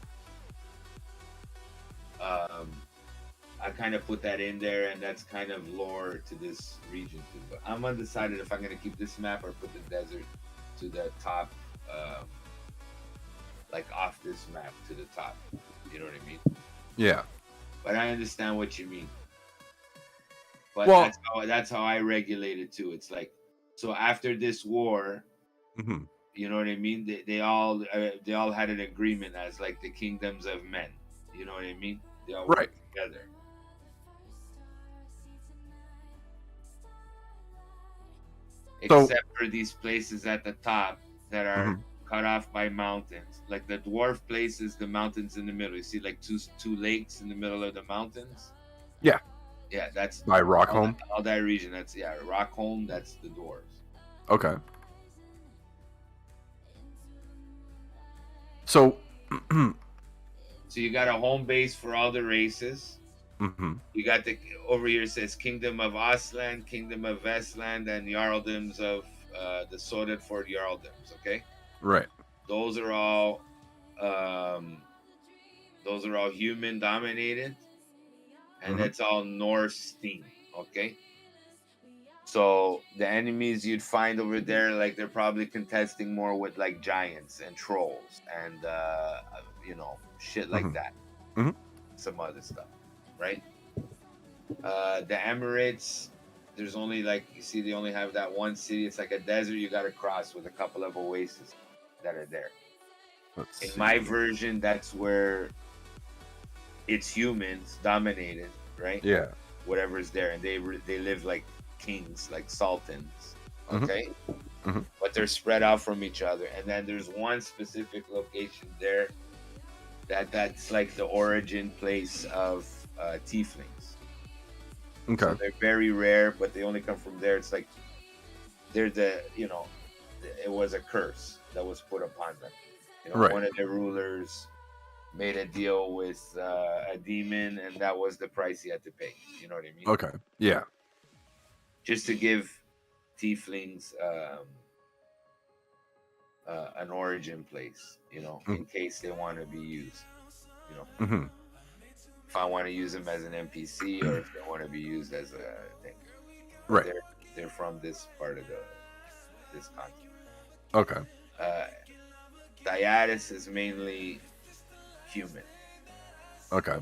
Speaker 4: I kind of put that in there, and that's kind of lore to this region too. But I'm undecided if I'm going to keep this map or put the desert to the top, like off this map to the top. You know what I mean?
Speaker 3: Yeah.
Speaker 4: But I understand what you mean. But
Speaker 3: Well-
Speaker 4: that's how I regulate it too. It's like, so after this war,
Speaker 3: Mm-hmm.
Speaker 4: you know what I mean? They all had an agreement as like the kingdoms of men. You know what I mean? They all
Speaker 3: Right.
Speaker 4: work together.
Speaker 3: So-
Speaker 4: Except for these places at the top that are
Speaker 3: Mhm.
Speaker 4: cut off by mountains. Like the dwarf places, the mountains in the middle. You see like two lakes in the middle of the mountains?
Speaker 3: Yeah.
Speaker 4: Yeah, that's
Speaker 3: By Rockholm.
Speaker 4: all that region. That's Rockholm, that's the dwarves.
Speaker 3: Okay. So.
Speaker 4: So you got a home base for all the races.
Speaker 3: Mm-hmm.
Speaker 4: You got over here, it says Kingdom of Ostland, Kingdom of Vestland, and Jarldoms of the Soderford Jarldoms. Okay,
Speaker 3: Right.
Speaker 4: those are all human dominated, and
Speaker 3: Mhm.
Speaker 4: that's all Norse themed. Okay, so the enemies you'd find over there, like they're probably contesting more with like giants and trolls and shit like
Speaker 3: Mhm.
Speaker 4: that.
Speaker 3: Mhm.
Speaker 4: Some other stuff, right? The Emirates, there's only they only have that one city. It's like a desert you got to cross with a couple of oases that are there.
Speaker 3: Let's
Speaker 4: In
Speaker 3: see.
Speaker 4: my version, that's where it's humans dominated, right?
Speaker 3: Yeah.
Speaker 4: Whatever's there, and they live like kings, like sultans,
Speaker 3: Mhm.
Speaker 4: okay?
Speaker 3: Mhm.
Speaker 4: But they're spread out from each other. And then there's one specific location there that's like the origin place of tieflings.
Speaker 3: Okay.
Speaker 4: So they're very rare, but they only come from there. It's like they're it was a curse that was put upon them.
Speaker 3: Right.
Speaker 4: One of the rulers made a deal with a demon, and that was the price he had to pay. You know what I mean?
Speaker 3: Okay. Yeah.
Speaker 4: Just to give tieflings an origin place, in case they want to be used.
Speaker 3: Mm-hmm.
Speaker 4: If I want to use them as an NPC or if they want to be used as a thing.
Speaker 3: Right.
Speaker 4: They're from this part of this continent.
Speaker 3: Okay.
Speaker 4: Diatis is mainly human.
Speaker 3: Okay.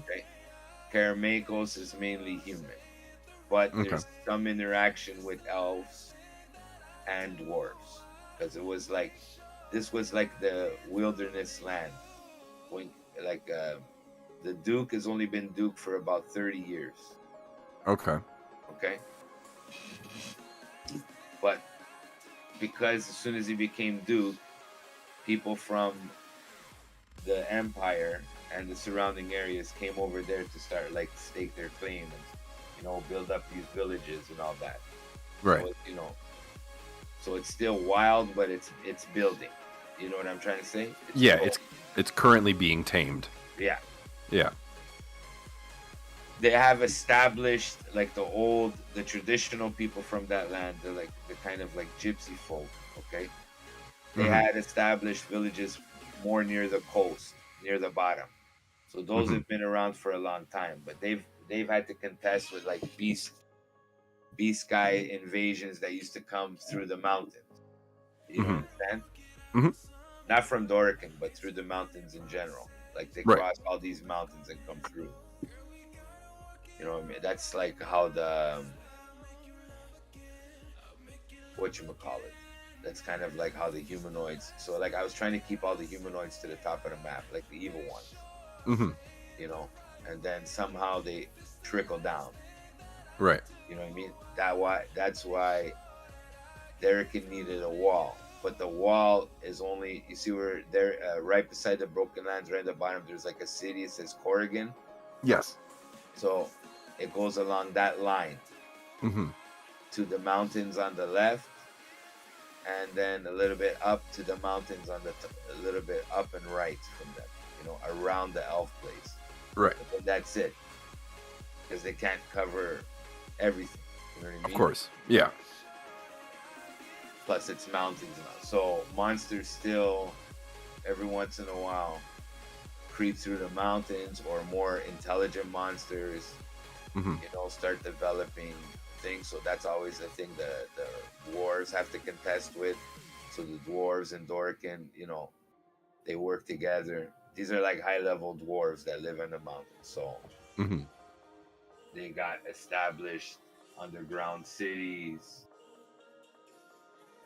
Speaker 4: Karamakos is mainly human. But
Speaker 3: Okay.
Speaker 4: there's some interaction with elves and dwarves. Because this was like the wilderness land. The Duke has only been Duke for about 30 years.
Speaker 3: Okay.
Speaker 4: Okay? because as soon as he became Duke, people from the Empire and the surrounding areas came over there to start like stake their claim and build up these villages and all that.
Speaker 3: Right.
Speaker 4: So, so it's still wild, but it's building. You know what I'm trying to say?
Speaker 3: It's currently being tamed.
Speaker 4: Yeah.
Speaker 3: Yeah.
Speaker 4: They have established like the traditional people from that land. They're like the kind of like gypsy folk. Okay. They had established villages more near the coast, near the bottom. So those have been around for a long time, but they've had to contest with like beast guy invasions that used to come through the mountains. You understand? Not from Dorican, but through the mountains in general. Like they cross all these mountains and come through. You know what I mean? That's like how the whatchamacallit. That's kind of like how the humanoids. So like I was trying to keep all the humanoids to the top of the map, like the evil ones. And then somehow they trickle down.
Speaker 3: Right.
Speaker 4: You know what I mean? That's why Dorican needed a wall. But the wall is only, you see where there, right beside the Broken Lands, right at the bottom, there's like a city. It says Corrigan.
Speaker 3: Yes.
Speaker 4: So it goes along that line to the mountains on the left, and then a little bit up to the mountains on a little bit up and right from them, around the elf place.
Speaker 3: Right.
Speaker 4: But that's it. Because they can't cover everything. You know what I mean?
Speaker 3: Of course. Yeah.
Speaker 4: Plus it's mountains now. So monsters still, every once in a while, creep through the mountains, or more intelligent monsters, start developing things. So that's always the thing the dwarves have to contest with. So the dwarves and Dorican, they work together. These are like high-level dwarves that live in the mountains. So they got established underground cities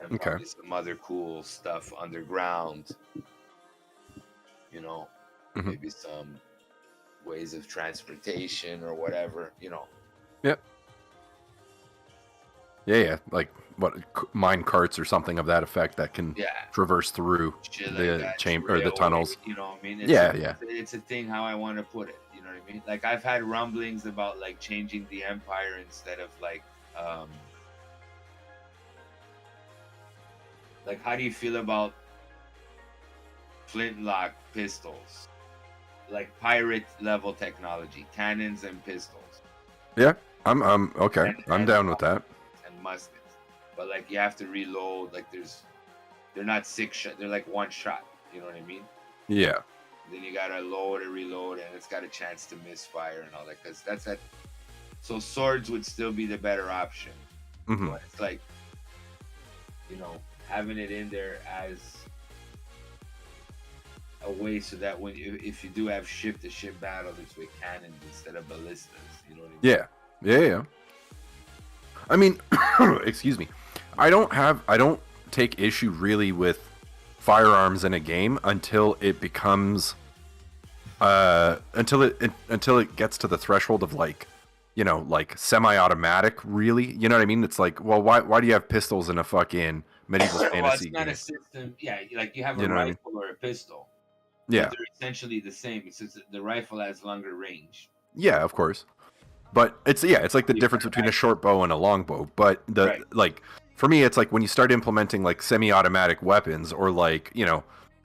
Speaker 4: and probably some other cool stuff underground. Maybe some ways of transportation or whatever.
Speaker 3: Yep. Yeah. Like mine carts or something of that effect that can traverse through the chamber or the tunnels.
Speaker 4: You know what I mean? It's a thing how I want to put it. You know what I mean? Like I've had rumblings about like changing the Empire instead of like how do you feel about flintlock pistols? Like pirate level technology, cannons and pistols.
Speaker 3: Yeah, I'm okay. I'm down with that.
Speaker 4: And muskets, but like you have to reload. Like they're not 6 shot. They're like 1 shot. You know what I mean?
Speaker 3: Yeah.
Speaker 4: Then you gotta load and reload, and it's got a chance to misfire and all that. Because that's that. So swords would still be the better option. But it's like, having it in there as a way so that if you do have ship-to-ship battle, it's with cannons instead of ballistas. You know what I mean?
Speaker 3: Yeah. I mean, excuse me. I don't take issue really with firearms in a game until it becomes until it gets to the threshold of like semi-automatic, really. You know what I mean? It's like, well, why do you have pistols in a fucking medieval fantasy
Speaker 4: it's not
Speaker 3: game?
Speaker 4: a system. Yeah, like you have a rifle or a pistol.
Speaker 3: Yeah,
Speaker 4: they're essentially the same. It's just the rifle has longer range.
Speaker 3: Yeah, of course. But it's like the difference between a short bow and a long bow. But like for me, it's like when you start implementing like semi-automatic weapons or like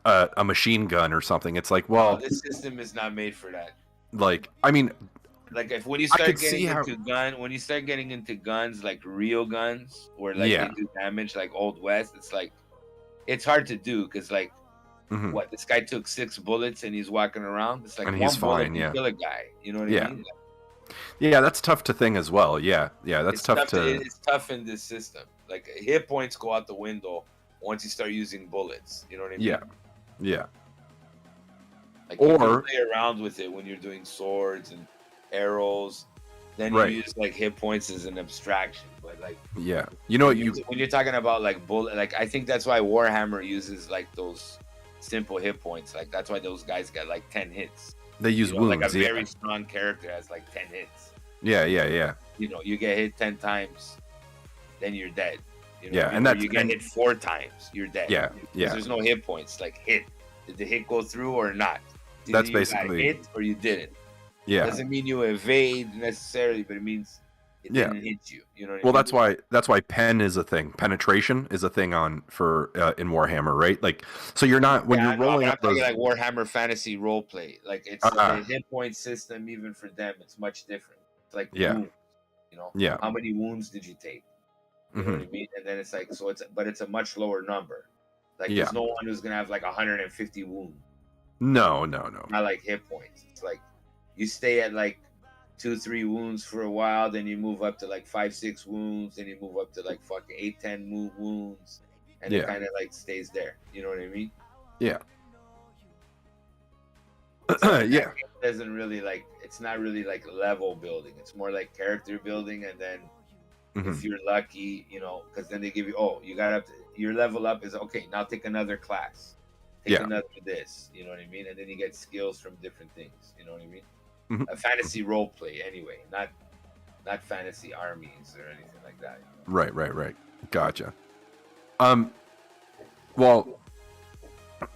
Speaker 3: a machine gun or something. It's like, well,
Speaker 4: this system is not made for that.
Speaker 3: Like, I mean,
Speaker 4: like when you start getting into guns, like real guns, where like they do damage, like Old West, it's like it's hard to do because like. What, this guy took 6 bullets and he's walking around? It's like
Speaker 3: and
Speaker 4: one
Speaker 3: he's
Speaker 4: bullet
Speaker 3: fine,
Speaker 4: can kill a guy. You know what I mean?
Speaker 3: Yeah, that's tough to thing as well. Yeah, that's tough to.
Speaker 4: It's tough in this system. Like hit points go out the window once you start using bullets. You know what I mean?
Speaker 3: Yeah.
Speaker 4: Like you can play around with it when you're doing swords and arrows. Then you use like hit points as an abstraction. But like when you're talking about like bullet, like I think that's why Warhammer uses like those simple hit points. Like that's why those guys got like 10 hits.
Speaker 3: They use wounds.
Speaker 4: Like a very strong character has like 10 hits.
Speaker 3: Yeah.
Speaker 4: You get hit 10 times, then you're dead.
Speaker 2: You know
Speaker 3: Yeah,
Speaker 2: what I mean?
Speaker 3: and
Speaker 2: Or
Speaker 3: that's
Speaker 2: you get hit 4 times, you're dead.
Speaker 3: Yeah,
Speaker 2: 'Cause
Speaker 3: yeah.
Speaker 2: There's no hit points. Like hit. Did the hit go through or not? Either
Speaker 3: That's
Speaker 2: you got
Speaker 3: basically
Speaker 2: hit or you didn't.
Speaker 3: yeah.
Speaker 2: Doesn't mean you evade necessarily, but it means it
Speaker 3: Yeah.
Speaker 2: didn't hit you. You know what
Speaker 3: Well,
Speaker 2: I mean?
Speaker 3: that's why pen is a thing. Penetration is a thing on for in Warhammer, right? Like, so you're not when you're
Speaker 2: I know,
Speaker 3: rolling
Speaker 2: but I'm
Speaker 3: up those.
Speaker 2: talking like Warhammer Fantasy roleplay. Like it's the hit point system, even for them, it's much different. It's like
Speaker 3: Yeah.
Speaker 2: wounds, you know.
Speaker 3: Yeah.
Speaker 2: How many wounds did you take? You know what I mean? And then it's like, so it's a much lower number. Like
Speaker 3: Yeah.
Speaker 2: there's no one who's gonna have like 150 wounds.
Speaker 3: No.
Speaker 2: Not like hit points. It's like you stay at like 2-3 wounds for a while, then you move up to like 5-6 wounds, then you move up to like fucking 8-10 wounds, and it kind of like stays there. You know what I mean?
Speaker 3: Yeah.
Speaker 2: So
Speaker 3: Yeah.
Speaker 2: it doesn't really like, it's not really like level building. It's more like character building, and then if you're lucky, you know, because then they give you, you got up to, your level up is okay. Now take another class, take another this. You know what I mean? And then you get skills from different things. You know what I mean? A fantasy role play, anyway, not fantasy armies or anything like that. You know?
Speaker 3: Right. Gotcha. Well,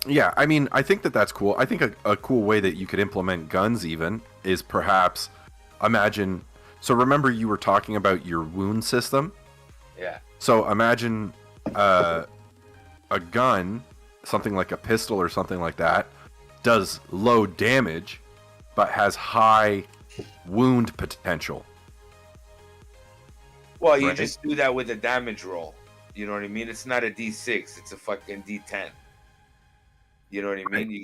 Speaker 3: yeah. I mean, I think that's cool. I think a cool way that you could implement guns even is perhaps imagine. So remember you were talking about your wound system.
Speaker 2: Yeah.
Speaker 3: So imagine a gun, something like a pistol or something like that, does low damage, but has high wound potential.
Speaker 2: Well, you just do that with a damage roll. You know what I mean? It's not a D6. It's a fucking D10. You know what I mean? You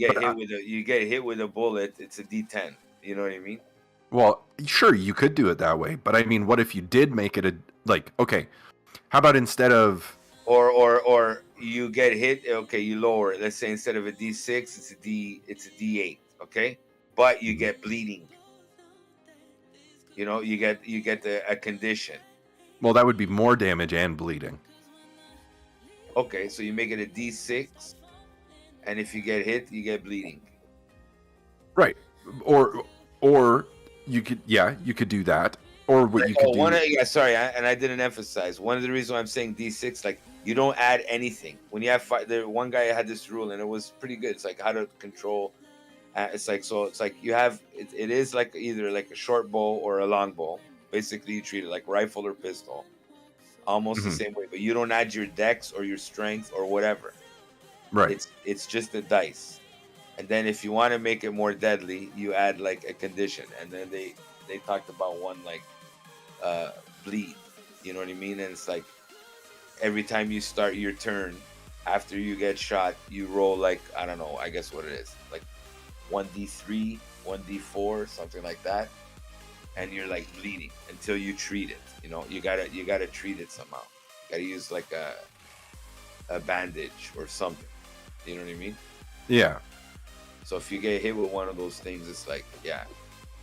Speaker 2: get hit with a bullet. It's a D10. You know what I mean?
Speaker 3: Well, sure, you could do it that way, but I mean, what if you did make it okay, how about instead of
Speaker 2: or you get hit, okay, you lower it. Let's say instead of a D6, it's a D8, okay? But you get bleeding. You know, you get a condition.
Speaker 3: Well, that would be more damage and bleeding.
Speaker 2: Okay, so you make it a D6, and if you get hit, you get bleeding.
Speaker 3: Right. Or you could do that. Or what you could do.
Speaker 2: Sorry, and I didn't emphasize. One of the reasons why I'm saying D6, like, you don't add anything. When you have one guy had this rule, and it was pretty good. It's like how to control. It's like you have it is like either like a short bow or a long bow. Basically, you treat it like rifle or pistol, almost the same way. But you don't add your dex or your strength or whatever.
Speaker 3: Right.
Speaker 2: It's just the dice. And then if you want to make it more deadly, you add like a condition. And then they talked about one like bleed. You know what I mean? And it's like every time you start your turn after you get shot, you roll like, I don't know, I guess what it is, like 1d3, 1d4, something like that. And you're like bleeding until you treat it. You know, you gotta treat it somehow. You gotta use like a bandage or something. You know what I mean?
Speaker 3: Yeah.
Speaker 2: So if you get hit with one of those things, it's like, yeah,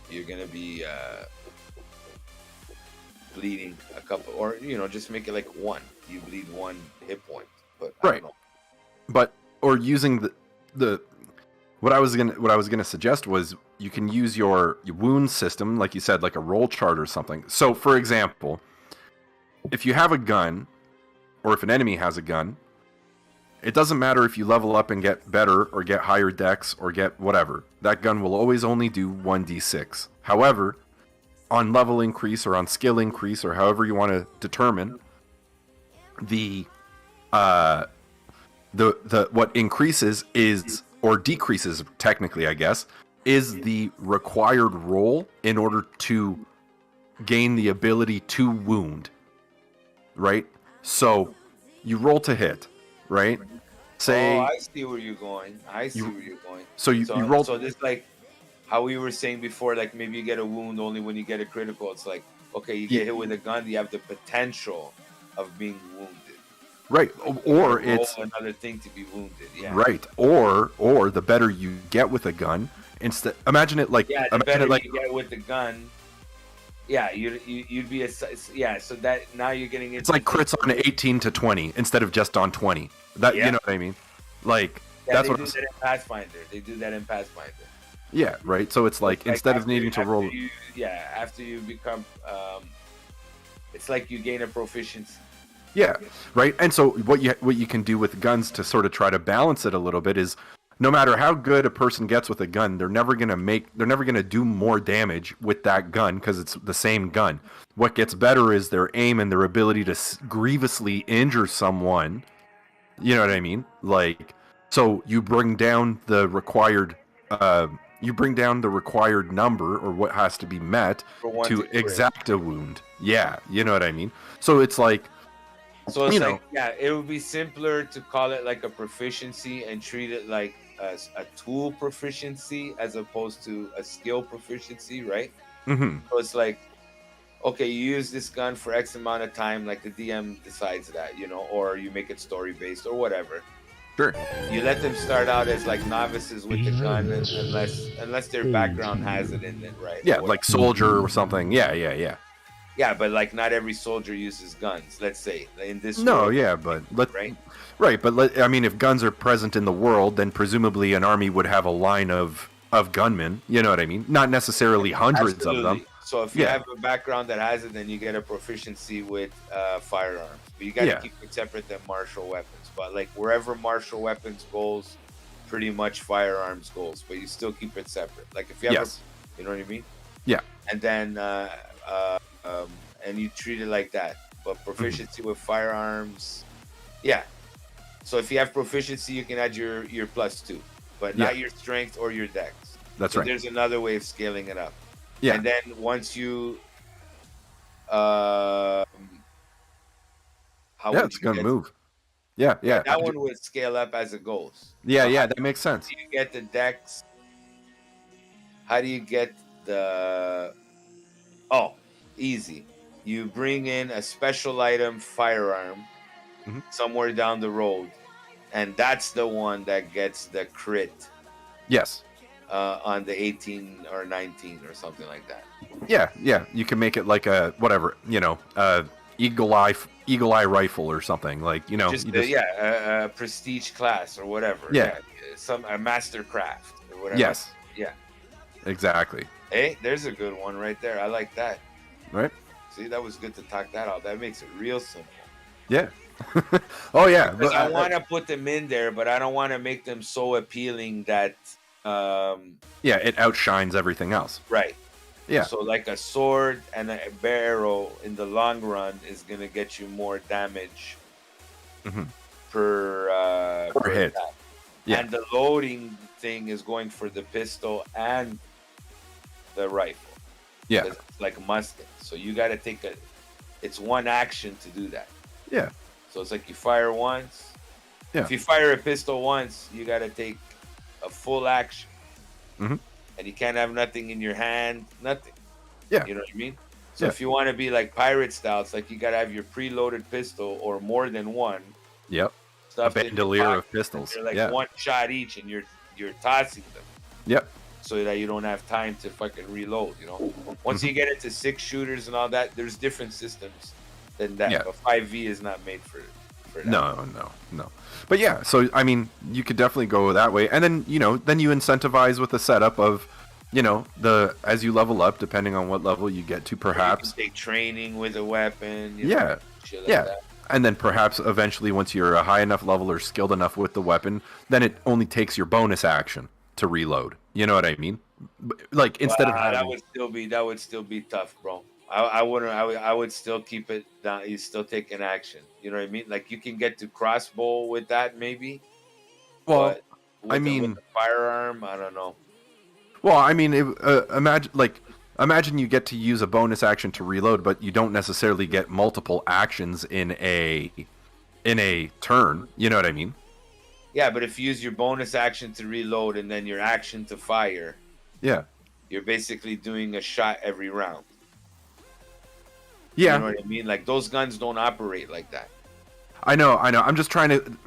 Speaker 2: you're gonna be bleeding a couple, or just make it like one. You bleed 1 hit point, but I don't know.
Speaker 3: But or using the what I was gonna suggest was you can use your wound system, like you said, like a roll chart or something. So, for example, if you have a gun, or if an enemy has a gun, it doesn't matter if you level up and get better, or get higher dex, or get whatever. That gun will always only do 1d6. However, on level increase or on skill increase, or however you want to determine, the what increases is, or decreases technically, I guess, is the required roll in order to gain the ability to wound. Right? So you roll to hit, right? Say,
Speaker 2: I see where you're going.
Speaker 3: So you roll.
Speaker 2: So this, like how we were saying before, like maybe you get a wound only when you get a critical. It's like, okay, you get hit with a gun, you have the potential of being wounded.
Speaker 3: Right, or it's
Speaker 2: another thing to be wounded. Yeah.
Speaker 3: Right, or the better you get with a gun, imagine it like
Speaker 2: the better you get with the gun. Yeah, you'd be So that now you're getting into,
Speaker 3: it's like crits on 18 to 20 instead of just on 20. That you know what I mean? Like that's what
Speaker 2: they do that in Pathfinder. They do that in Pathfinder.
Speaker 3: Yeah, right. So it's like instead of needing to roll.
Speaker 2: After you become, it's like you gain a proficiency.
Speaker 3: Yeah, right. And so what you can do with guns to sort of try to balance it a little bit is, no matter how good a person gets with a gun, they're never gonna do more damage with that gun because it's the same gun. What gets better is their aim and their ability to grievously injure someone. You know what I mean? Like, so you bring down the required number, or what has to be met
Speaker 4: For one
Speaker 3: to
Speaker 4: to crit.
Speaker 3: exact a wound. Yeah, you know what I mean? So it's like,
Speaker 4: So it's
Speaker 3: you
Speaker 4: like,
Speaker 3: know,
Speaker 4: yeah, it would be simpler to call it like a proficiency and treat it like a tool proficiency as opposed to a skill proficiency, right?
Speaker 3: mhm.
Speaker 4: So it's like, okay, you use this gun for X amount of time, like the DM decides that, you know, or you make it story based or whatever.
Speaker 3: Sure.
Speaker 4: You let them start out as like novices with the gun, unless their background has it in it, right?
Speaker 3: Yeah,
Speaker 4: Or
Speaker 3: like soldier or something. Yeah.
Speaker 4: yeah, but like not every soldier uses guns. Let's say in this
Speaker 3: No,
Speaker 4: world,
Speaker 3: yeah, but
Speaker 4: right?
Speaker 3: right, but I mean, if guns are present in the world, then presumably an army would have a line of gunmen. You know what I mean? Not necessarily hundreds of them.
Speaker 4: Absolutely. So if you
Speaker 3: Yeah.
Speaker 4: have a background that has it, then you get a proficiency with firearms. But you got to
Speaker 3: Yeah.
Speaker 4: keep it separate than martial weapons. But like wherever martial weapons goes, pretty much firearms goes. But you still keep it separate. Like if you have,
Speaker 3: Yes.
Speaker 4: you know what I mean?
Speaker 3: Yeah.
Speaker 4: And then and you treat it like that. But proficiency with firearms, yeah. So if you have proficiency, you can add your +2, but not your strength or your dex.
Speaker 3: That's
Speaker 4: So
Speaker 3: right.
Speaker 4: there's another way of scaling it up.
Speaker 3: Yeah.
Speaker 4: And then once you,
Speaker 3: Yeah,
Speaker 4: how would
Speaker 3: it's a
Speaker 4: you
Speaker 3: good
Speaker 4: get?
Speaker 3: move. Yeah.
Speaker 4: That one would scale up as it goes.
Speaker 3: Yeah,
Speaker 4: So
Speaker 3: yeah,
Speaker 4: how
Speaker 3: that makes sense.
Speaker 4: do you get the dex? How do you get the? Oh, easy. You bring in a special item firearm
Speaker 3: Mhm.
Speaker 4: somewhere down the road, and that's the one that gets the crit
Speaker 3: Yes.
Speaker 4: on the 18 or 19 or something like that.
Speaker 3: Yeah. You can make it like a whatever, eagle eye rifle or something, like,
Speaker 4: Just, a prestige class or whatever.
Speaker 3: Yeah.
Speaker 4: A master craft or whatever.
Speaker 3: Yes.
Speaker 4: Yeah.
Speaker 3: Exactly.
Speaker 4: Hey, there's a good one right there. I like that.
Speaker 3: Right?
Speaker 4: See, that was good to talk that out. That makes it real simple.
Speaker 3: Yeah. Oh yeah.
Speaker 4: Because I want to put them in there, but I don't want to make them so appealing that
Speaker 3: yeah, it outshines everything else.
Speaker 4: right.
Speaker 3: Yeah.
Speaker 4: So like a sword and a barrel in the long run is gonna get you more damage
Speaker 3: Mhm.
Speaker 4: per
Speaker 3: hit.
Speaker 4: attack.
Speaker 3: Yeah.
Speaker 4: And the loading thing is going for the pistol and the rifle.
Speaker 3: Yeah.
Speaker 4: 'Cause it's like musket. So you got to take it's one action to do that.
Speaker 3: Yeah.
Speaker 4: So it's like you fire once.
Speaker 3: Yeah.
Speaker 4: If you fire a pistol once, you got to take a full action.
Speaker 3: Mhm.
Speaker 4: And you can't have nothing in your hand, nothing.
Speaker 3: Yeah.
Speaker 4: You know what I mean? So
Speaker 3: Yeah.
Speaker 4: if you want to be like pirate style, it's like you got to have your preloaded pistol or more than one.
Speaker 3: Yep. A
Speaker 4: Stuffed in your
Speaker 3: bandolier
Speaker 4: pocket.
Speaker 3: of pistols.
Speaker 4: They're like
Speaker 3: Yeah.
Speaker 4: one shot each, and you're tossing them.
Speaker 3: Yep.
Speaker 4: So that you don't have time to fucking reload, you know. Once you get into 6 shooters and all that, there's different systems than that.
Speaker 3: Yeah.
Speaker 4: But 5V is not made for that.
Speaker 3: No. But yeah, so I mean, you could definitely go that way, and then you incentivize with the setup of, as you level up, depending on what level you get to, perhaps.
Speaker 4: You can take training with a weapon.
Speaker 3: Yeah.
Speaker 4: Shit like
Speaker 3: Yeah.
Speaker 4: that.
Speaker 3: And then perhaps eventually, once you're a high enough level or skilled enough with the weapon, then it only takes your bonus action to reload. You know what I mean? Like instead of having...
Speaker 4: that would still be tough, bro. I wouldn't. I would still keep it down. You still take an action. You know what I mean? Like you can get to crossbow with that, maybe.
Speaker 3: Well,
Speaker 4: but
Speaker 3: I
Speaker 4: with
Speaker 3: mean,
Speaker 4: the firearm, I don't know.
Speaker 3: Well, I mean, imagine you get to use a bonus action to reload, but you don't necessarily get multiple actions in a turn. You know what I mean?
Speaker 4: Yeah, but if you use your bonus action to reload and then your action to fire,
Speaker 3: yeah,
Speaker 4: you're basically doing a shot every round.
Speaker 3: Yeah,
Speaker 4: you know what I mean? Like those guns don't operate like that.
Speaker 3: I know. I'm just trying to.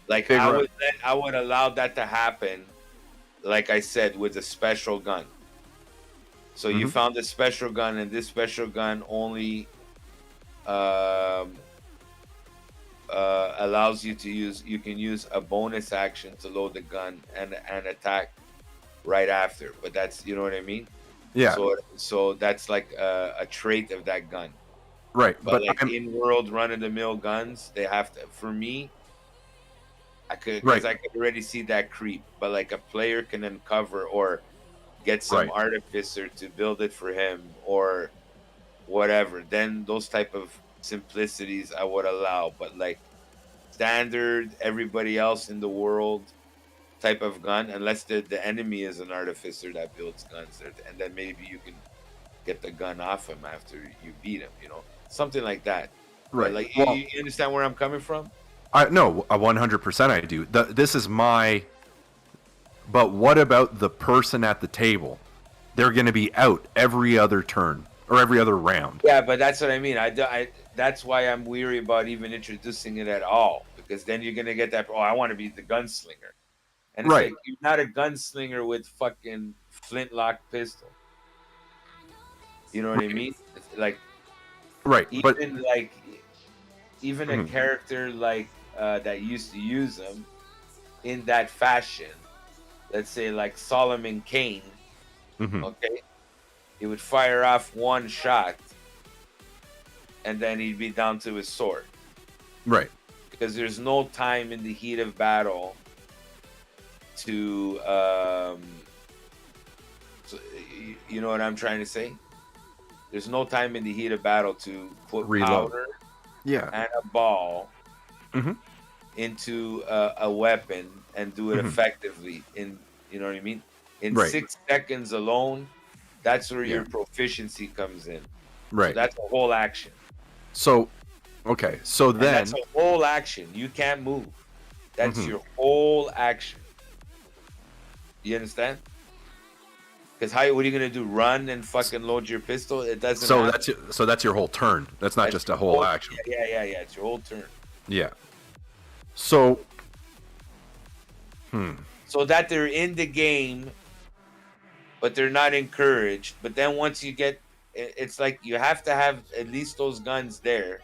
Speaker 4: Like I would allow that to happen. Like I said, with a special gun. So you found a special gun, and this special gun only allows you to use. You can use a bonus action to load the gun and attack right after. But that's, you know what I mean?
Speaker 3: Yeah.
Speaker 4: So that's like a trait of that gun.
Speaker 3: Right,
Speaker 4: But
Speaker 3: but
Speaker 4: like
Speaker 3: I'm
Speaker 4: in world run of the mill guns, they have to. For me, I could
Speaker 3: right,
Speaker 4: because I could already see that creep. But like a player can uncover or get some
Speaker 3: right,
Speaker 4: artificer to build it for him or whatever. Then those type of simplicities I would allow. But like standard, everybody else in the world type of gun, unless the enemy is an artificer that builds guns, and then maybe you can get the gun off him after you beat him, something like that. But
Speaker 3: right.
Speaker 4: like,
Speaker 3: Well,
Speaker 4: you understand where I'm coming from?
Speaker 3: I no, 100% I do. This is my. But what about the person at the table? They're going to be out every other turn or every other round.
Speaker 4: Yeah, but that's what I mean. That's why I'm weary about even introducing it at all, because then you're gonna get that. Oh, I want to be the gunslinger, and it's
Speaker 3: Right.
Speaker 4: like you're not a gunslinger with fucking flintlock pistol. You know what I mean? It's like
Speaker 3: Right, but
Speaker 4: even a character like that used to use them in that fashion. Let's say like Solomon Kane. Okay, he would fire off one shot, and then he'd be down to his sword.
Speaker 3: right,
Speaker 4: Because there's no time in the heat of battle to, you know what I'm trying to say? There's no time in the heat of battle to put
Speaker 3: Reload.
Speaker 4: powder
Speaker 3: yeah,
Speaker 4: and a ball
Speaker 3: Mhm.
Speaker 4: into a weapon and do it effectively. You know what I mean? In
Speaker 3: Right.
Speaker 4: 6 seconds alone, that's where your
Speaker 3: Yeah.
Speaker 4: proficiency comes in.
Speaker 3: right.
Speaker 4: So that's a whole action.
Speaker 3: So, okay, so
Speaker 4: And
Speaker 3: then
Speaker 4: that's a whole action. You can't move. That's
Speaker 3: Mhm.
Speaker 4: your whole action. You understand? Because what are you gonna do? Run and fucking load your pistol? It doesn't.
Speaker 3: so
Speaker 4: happen.
Speaker 3: that's your whole turn. That's not
Speaker 4: That's
Speaker 3: just a
Speaker 4: your
Speaker 3: whole action.
Speaker 4: Yeah. It's your whole turn.
Speaker 3: Yeah. So,
Speaker 4: So that they're in the game, but they're not encouraged. But then once you get, it's like you have to have at least those guns there,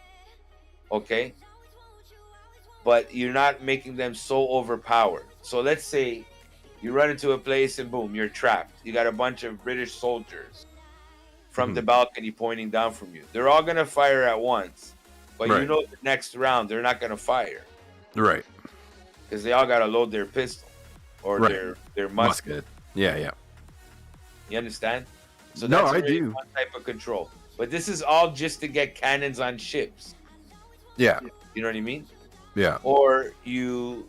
Speaker 4: okay? But you're not making them so overpowered. So let's say you run into a place and boom, you're trapped. You got a bunch of British soldiers from the balcony pointing down from you. They're all gonna fire at once, but
Speaker 3: Right.
Speaker 4: you know the next round they're not gonna fire
Speaker 3: right,
Speaker 4: because they all gotta load their pistol or
Speaker 3: Right.
Speaker 4: their musket.
Speaker 3: Yeah.
Speaker 4: You understand? So
Speaker 3: No,
Speaker 4: that's
Speaker 3: I
Speaker 4: already
Speaker 3: do.
Speaker 4: one type of control. But this is all just to get cannons on ships.
Speaker 3: Yeah.
Speaker 4: You know what I mean?
Speaker 3: Yeah.
Speaker 4: Or you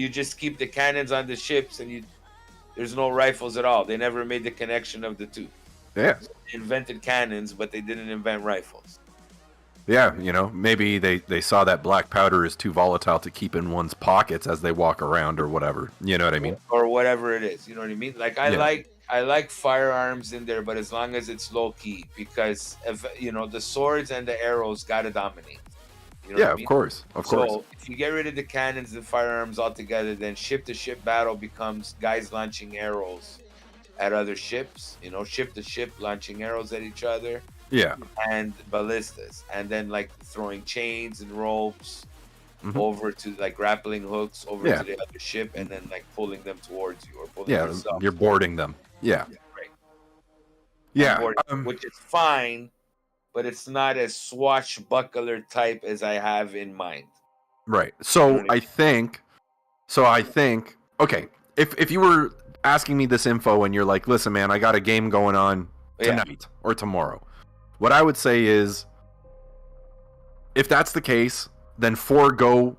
Speaker 4: just keep the cannons on the ships and there's no rifles at all. They never made the connection of the two.
Speaker 3: Yeah.
Speaker 4: They invented cannons, but they didn't invent rifles.
Speaker 3: Yeah, maybe they saw that black powder is too volatile to keep in one's pockets as they walk around or whatever. You know what I mean?
Speaker 4: Or whatever it is. You know what I mean? Like I like firearms in there, but as long as it's low key, because the swords and the arrows gotta dominate. You know
Speaker 3: Yeah,
Speaker 4: what I
Speaker 3: of
Speaker 4: mean?
Speaker 3: course. Of course.
Speaker 4: So if you get rid of the cannons and firearms altogether, then ship-to-ship battle becomes guys launching arrows at other ships. Ship-to-ship launching arrows at each other,
Speaker 3: Yeah.
Speaker 4: and ballistas, and then like throwing chains and ropes over to like grappling hooks over to the other ship, and then like pulling them towards you or pulling yourself.
Speaker 3: You're boarding them. Yeah.
Speaker 4: Right.
Speaker 3: Yeah.
Speaker 4: Boarding, which is fine, but it's not as swashbuckler type as I have in mind.
Speaker 3: Right. So I think okay, if you were asking me this info and you're like, "Listen, man, I got a game going on tonight or tomorrow." What I would say is if that's the case, then forego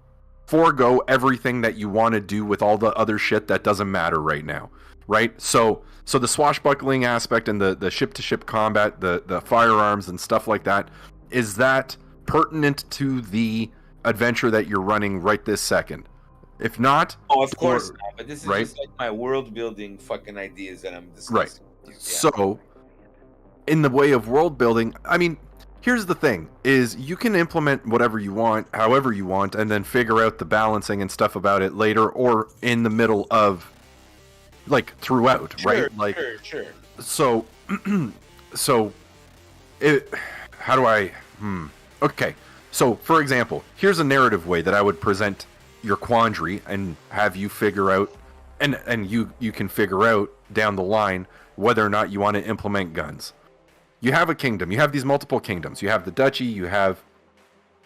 Speaker 3: everything that you want to do with all the other shit that doesn't matter right now. Right? So the swashbuckling aspect and the ship to ship combat, the firearms and stuff like that, is that pertinent to the adventure that you're running right this second? If not,
Speaker 4: of course not. But this is just like my world building fucking ideas that I'm discussing.
Speaker 3: Right. Yeah. So, in the way of world building, I mean, here's the thing: is you can implement whatever you want, however you want, and then figure out the balancing and stuff about it later, or in the middle of, like, throughout, right? Like,
Speaker 4: sure.
Speaker 3: So, how do I? Okay. So, for example, here's a narrative way that I would present your quandary and have you figure out, and you can figure out down the line whether or not you want to implement guns. you have a kingdom. You have these multiple kingdoms. You have the duchy. You have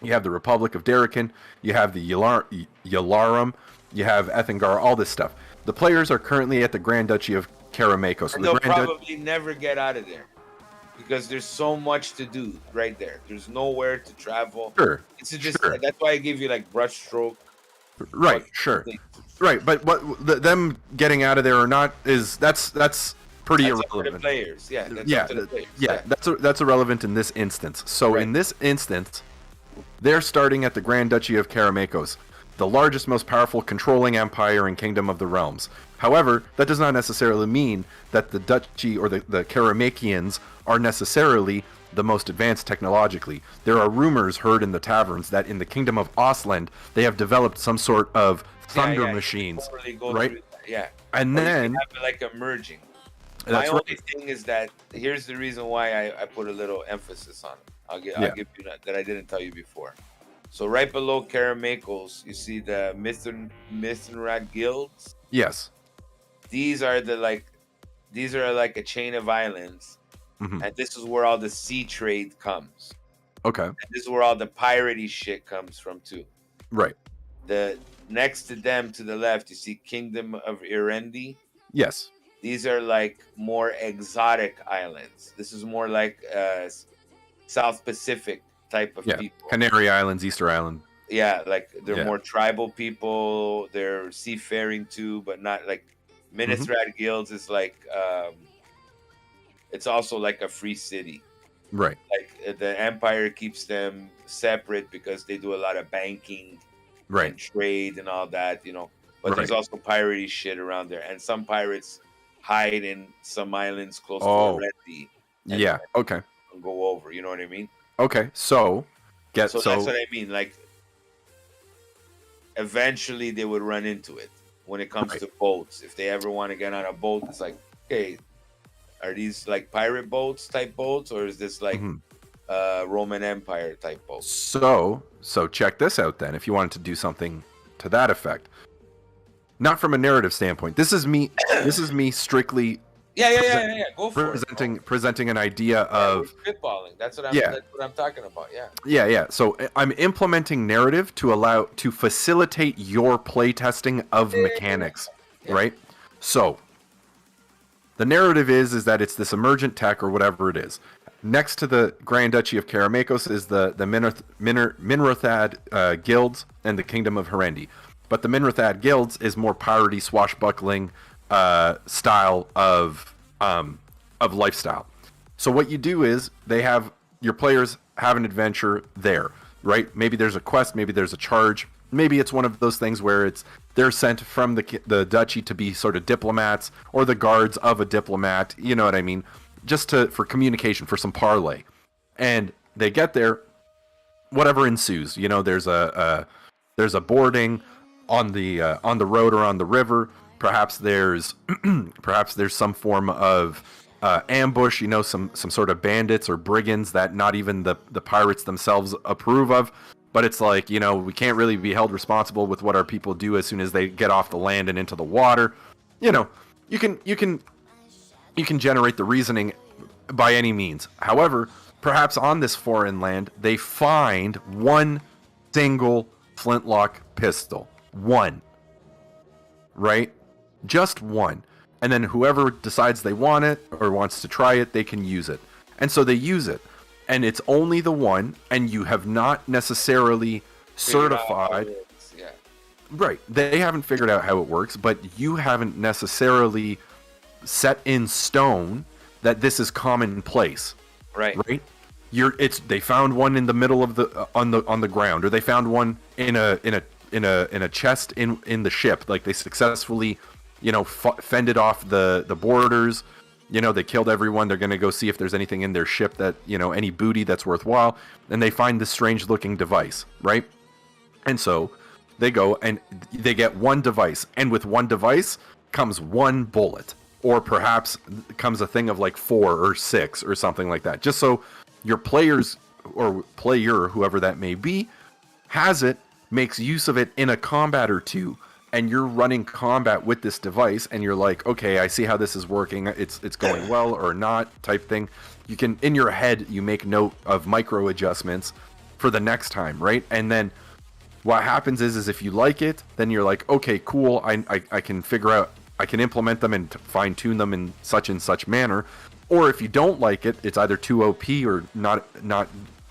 Speaker 3: the Republic of Darrican. You have the Yalarum. You have Ethengar. All this stuff. The players are currently at the Grand Duchy of Karamakos. So
Speaker 4: they'll probably never get out of there because there's so much to do right there. There's nowhere to travel.
Speaker 3: Sure.
Speaker 4: It's just that's why I give you like brushstroke.
Speaker 3: Right. Sure. Right. But them getting out of there or not that's pretty irrelevant.
Speaker 4: For the players. Yeah.
Speaker 3: That's irrelevant in this instance. So in this instance, they're starting at the Grand Duchy of Karamakos, the largest, most powerful controlling empire and kingdom of the realms. However, that does not necessarily mean that the duchy or the Karamakians are necessarily the most advanced technologically. There are rumors heard in the taverns that in the kingdom of Ostland, they have developed some sort of thunder machines, right? And then
Speaker 4: have like emerging. My only thing is that here's the reason why I put a little emphasis on it. I'll give you that I didn't tell you before. So right below Karamakos, you see the Mithenrad guilds.
Speaker 3: Yes.
Speaker 4: These are like a chain of islands, and this is where all the sea trade comes.
Speaker 3: Okay.
Speaker 4: And this is where all the piratey shit comes from too.
Speaker 3: Right.
Speaker 4: The next to them, to the left, you see Kingdom of Irendi.
Speaker 3: Yes.
Speaker 4: These are like more exotic islands. This is more like South Pacific type of people.
Speaker 3: Canary Islands, Easter Island.
Speaker 4: Yeah, like they're more tribal people. They're seafaring too, but not like Ministrad guilds is like it's also like a free city.
Speaker 3: Right.
Speaker 4: Like the empire keeps them separate because they do a lot of banking and trade and all that, you know. But there's also piratey shit around there. And some pirates hide in some islands close to Irendi.
Speaker 3: Yeah, okay.
Speaker 4: And go over, you know what I mean?
Speaker 3: Okay, so
Speaker 4: that's what I mean. Like, eventually they would run into it when it comes to boats. If they ever want to get on a boat, it's like, okay, are these like pirate boats type boats, or is this like Roman Empire type boats?
Speaker 3: So check this out then. If you wanted to do something to that effect, not from a narrative standpoint. This is me strictly.
Speaker 4: Yeah. Go for
Speaker 3: it. Presenting an idea of
Speaker 4: spitballing. That's what I'm talking about. Yeah.
Speaker 3: Yeah. So I'm implementing narrative to facilitate your playtesting of mechanics, right? So the narrative is that it's this emergent tech or whatever it is. Next to the Grand Duchy of Karamakos is the Minrothad guilds and the Kingdom of Herendi. But the Minrothad guilds is more piratey, swashbuckling style of lifestyle. So what you do is your players have an adventure there, right? Maybe there's a quest, maybe there's a charge, maybe it's one of those things where they're sent from the duchy to be sort of diplomats or the guards of a diplomat. You know what I mean? Just for communication, for some parlay, and they get there. Whatever ensues, you know, there's a boarding on the road or on the river. Perhaps there's some form of ambush, you know, some sort of bandits or brigands that not even the pirates themselves approve of. But it's like, you know, we can't really be held responsible with what our people do as soon as they get off the land and into the water. You know, you can generate the reasoning by any means. However, perhaps on this foreign land, they find one single flintlock pistol. One. Right? Just one. And then whoever decides they want it or wants to try it, they can use it. And so they use it. And it's only the one, and you have not necessarily certified.
Speaker 4: Yeah.
Speaker 3: Right. They haven't figured out how it works, but you haven't necessarily set in stone that this is commonplace.
Speaker 4: Right.
Speaker 3: Right? They found one in the middle of on the ground, or they found one in a chest in the ship. Like they successfully, you know, fended off the boarders. You know, they killed everyone. They're going to go see if there's anything in their ship that, you know, any booty that's worthwhile. And they find this strange looking device, right? And so they go and they get one device. And with one device comes one bullet. Or perhaps comes a thing of like 4 or 6 or something like that. Just so your players or player, whoever that may be, has it, makes use of it in a combat or two. and you're running combat with this device, and you're like, okay, I see how this is working. It's going well or not, type thing. You can, in your head, you make note of micro adjustments for the next time, right? And then what happens is if you like it, then you're like, okay, cool. I can figure out, I can implement them and fine tune them in such and such manner. Or if you don't like it, it's either too OP or not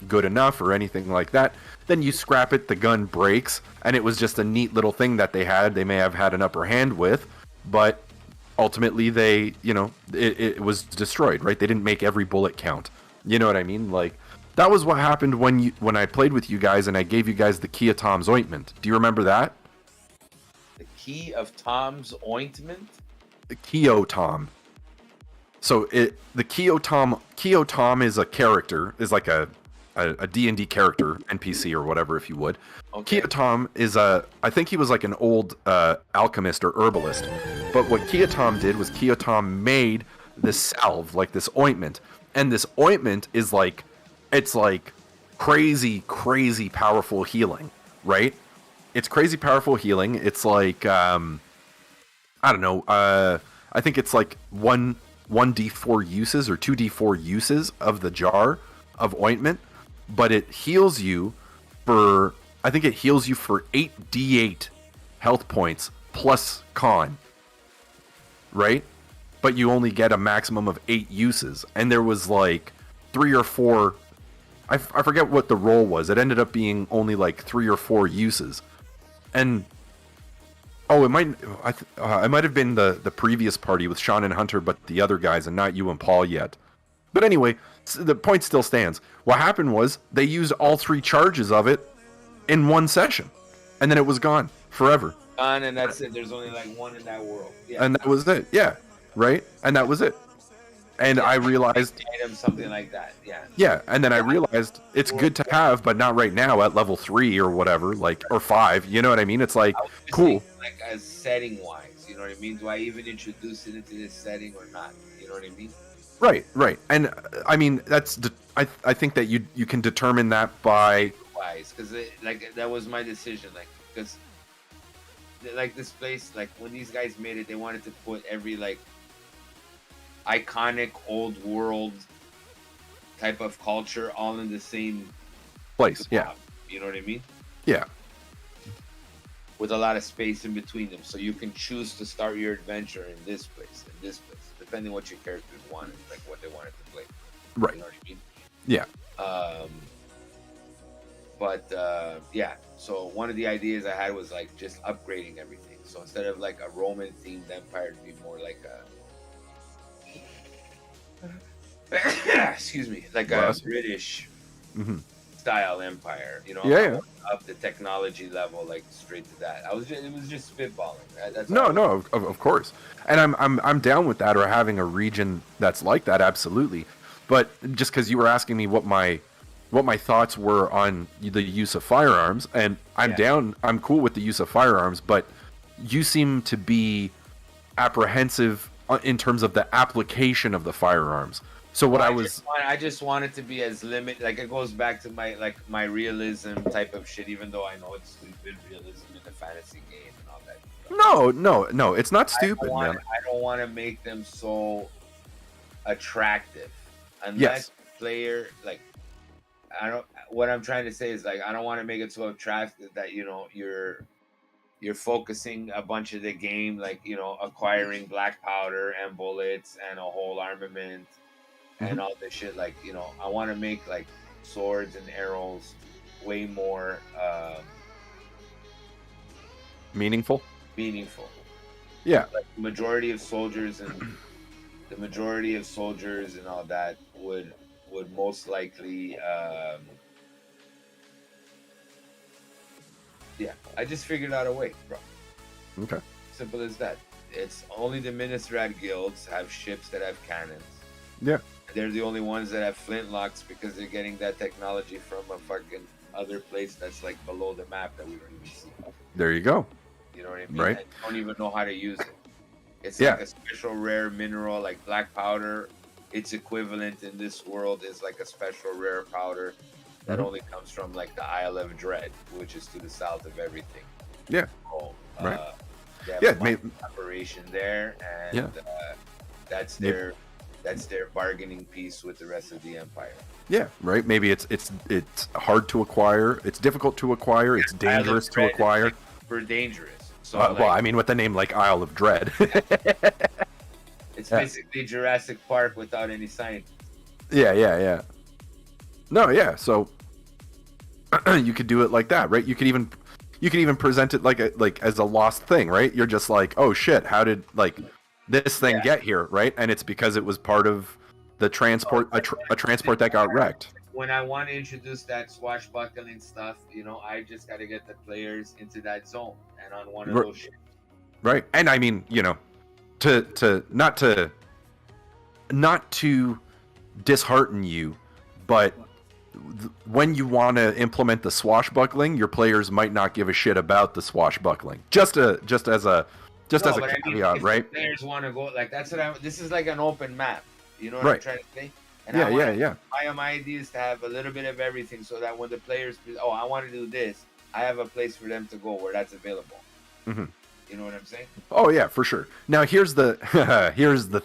Speaker 3: good enough or anything like that. Then you scrap it, the gun breaks, and it was just a neat little thing that they may have had an upper hand with, but ultimately they, it was destroyed, right? They didn't make every bullet count. You know what I mean? Like, that was what happened when I played with you guys and I gave you guys the Key of Tom's ointment. Do you remember that?
Speaker 4: The Key of Tom's ointment?
Speaker 3: The Keo Tom. So the Keo Tom is a character, is like a D&D character, NPC or whatever, if you would. Okay. Keo Tom is I think he was like an old alchemist or herbalist. But what Keo Tom did was Keo Tom made this salve, like this ointment. And this ointment is like, it's like crazy powerful healing, right? It's crazy powerful healing. It's like, I don't know, I think it's like 1d4 uses or 2d4 uses of the jar of ointment. But it heals you for, I think it heals you for 8d8 health points plus con, right? But you only get a maximum of 8 uses. And there was like 3 or 4, I forget what the roll was. It ended up being only like 3 or 4 uses. And, it might have been the previous party with Sean and Hunter, but the other guys and not you and Paul yet. But anyway, the point still stands. What happened was they used all 3 charges of it in one session, and then it was gone forever.
Speaker 4: Gone, and that's it. There's only like one in that world. Yeah.
Speaker 3: And that was it. Yeah, right. And that was it. And I realized
Speaker 4: something like that. Yeah.
Speaker 3: Yeah, and then I realized it's good to have, but not right now at level 3 or whatever, like, or 5. You know what I mean? It's like cool.
Speaker 4: Like as setting wise, you know what I mean? Do I even introduce it into this setting or not? You know what I mean?
Speaker 3: Right. And I mean, I think that you can determine that by
Speaker 4: wise, because like that was my decision, like, because like this place, like when these guys made it, they wanted to put every like iconic old world type of culture all in the same
Speaker 3: place. Yeah,
Speaker 4: you know what I mean?
Speaker 3: Yeah,
Speaker 4: with a lot of space in between them, so you can choose to start your adventure in this place, depending what your characters wanted, like what they wanted to play.
Speaker 3: Right.
Speaker 4: You know what I mean?
Speaker 3: Yeah.
Speaker 4: Yeah. So one of the ideas I had was like just upgrading everything. So instead of like a Roman themed empire, to be more like a excuse me, like a British style empire. You know,
Speaker 3: yeah.
Speaker 4: Up the technology level, like straight to that. It was just spitballing. That's
Speaker 3: no, of course. And I'm down with that, or having a region that's like that, absolutely. But just because you were asking me what my thoughts were on the use of firearms, and I'm cool with the use of firearms, but you seem to be apprehensive in terms of the application of the firearms. So what
Speaker 4: I just want it to be as limited, like it goes back to my realism type of shit, even though I know it's stupid realism in the fantasy game and all that stuff.
Speaker 3: No, it's not stupid, man.
Speaker 4: I don't want to make them so attractive unless player, like, what I'm trying to say is, like, I don't want to make it so attractive that, you know, you're focusing a bunch of the game, like, you know, acquiring black powder and bullets and a whole armament and all this shit. Like, you know, I want to make like swords and arrows way more
Speaker 3: meaningful.
Speaker 4: Yeah. Like the majority of soldiers and all that would most likely I just figured out a way, bro.
Speaker 3: Okay.
Speaker 4: Simple as that. It's only the Ministrad guilds have ships that have cannons.
Speaker 3: Yeah.
Speaker 4: They're the only ones that have flintlocks because they're getting that technology from a fucking other place that's like below the map that we don't even see.
Speaker 3: There you go.
Speaker 4: You know what I mean?
Speaker 3: Right.
Speaker 4: And don't even know how to use it. It's like a special rare mineral, like black powder. Its equivalent in this world is like a special rare powder that only comes from like the Isle of Dread, which is to the south of everything.
Speaker 3: Yeah.
Speaker 4: So,
Speaker 3: right.
Speaker 2: They have
Speaker 3: Yeah,
Speaker 2: a mining operation there, and that's their bargaining piece with the rest of the empire.
Speaker 3: Yeah, right. Maybe it's hard to acquire. It's difficult to acquire. It's dangerous to acquire.
Speaker 2: Super dangerous. So
Speaker 3: well, I mean, with the name like Isle of Dread.
Speaker 2: It's basically Jurassic Park without any science.
Speaker 3: Yeah. No, yeah. So you could do it like that, right? You could even present it like as a lost thing, right? You're just like, oh shit, how did like this thing get here, right? And it's because it was part of the transport, a transport that got wrecked.
Speaker 2: When I want to introduce that swashbuckling stuff, I just got to get the players into that zone and on one of those ships.
Speaker 3: Right, and I mean, to not to dishearten you, but when you want to implement the swashbuckling, your players might not give a shit about the swashbuckling. Just as a caveat, right?
Speaker 2: Players want to go like that's what this is like an open map. You know what I'm trying to say? And
Speaker 3: yeah.
Speaker 2: My idea is to have a little bit of everything so that when the players, I want to do this, I have a place for them to go where that's available.
Speaker 3: Mm-hmm.
Speaker 2: You know what I'm saying?
Speaker 3: Oh yeah, for sure. Now here's the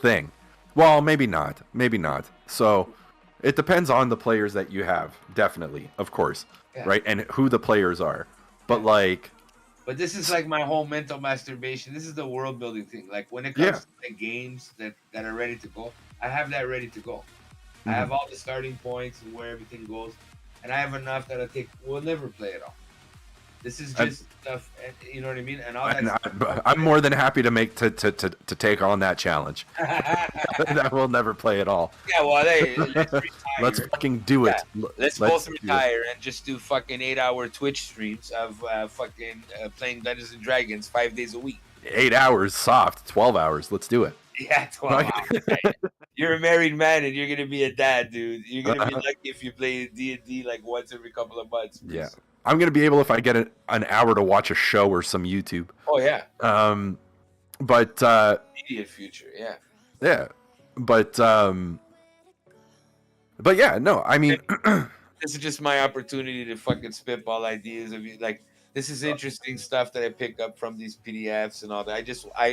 Speaker 3: thing. Well, maybe not. So it depends on the players that you have, definitely, of course, right? And who the players are. But
Speaker 2: But this is like my whole mental masturbation. This is the world building thing. Like when it comes to the games that are ready to go, I have that ready to go. Mm-hmm. I have all the starting points and where everything goes, and I have enough that we'll never play it all. This is just stuff, you know what I mean? And all that.
Speaker 3: I'm more than happy to take on that challenge. That will never play it all.
Speaker 2: Yeah, well, let's retire.
Speaker 3: Let's fucking do it.
Speaker 2: Let's both retire and just do fucking 8-hour Twitch streams of playing Dungeons and Dragons 5 days a week.
Speaker 3: 8 hours soft, 12 hours. Let's do it.
Speaker 2: Yeah, 12 hours. Right? You're a married man and you're gonna be a dad, dude. You're gonna be lucky if you play D&D like once every couple of months. Please.
Speaker 3: Yeah. I'm gonna be able if I get an hour to watch a show or some YouTube.
Speaker 2: Oh yeah.
Speaker 3: But
Speaker 2: immediate future, yeah.
Speaker 3: Yeah, but yeah, no, I mean,
Speaker 2: this is just my opportunity to fucking spitball ideas of you. Like this is interesting stuff that I pick up from these PDFs and all that.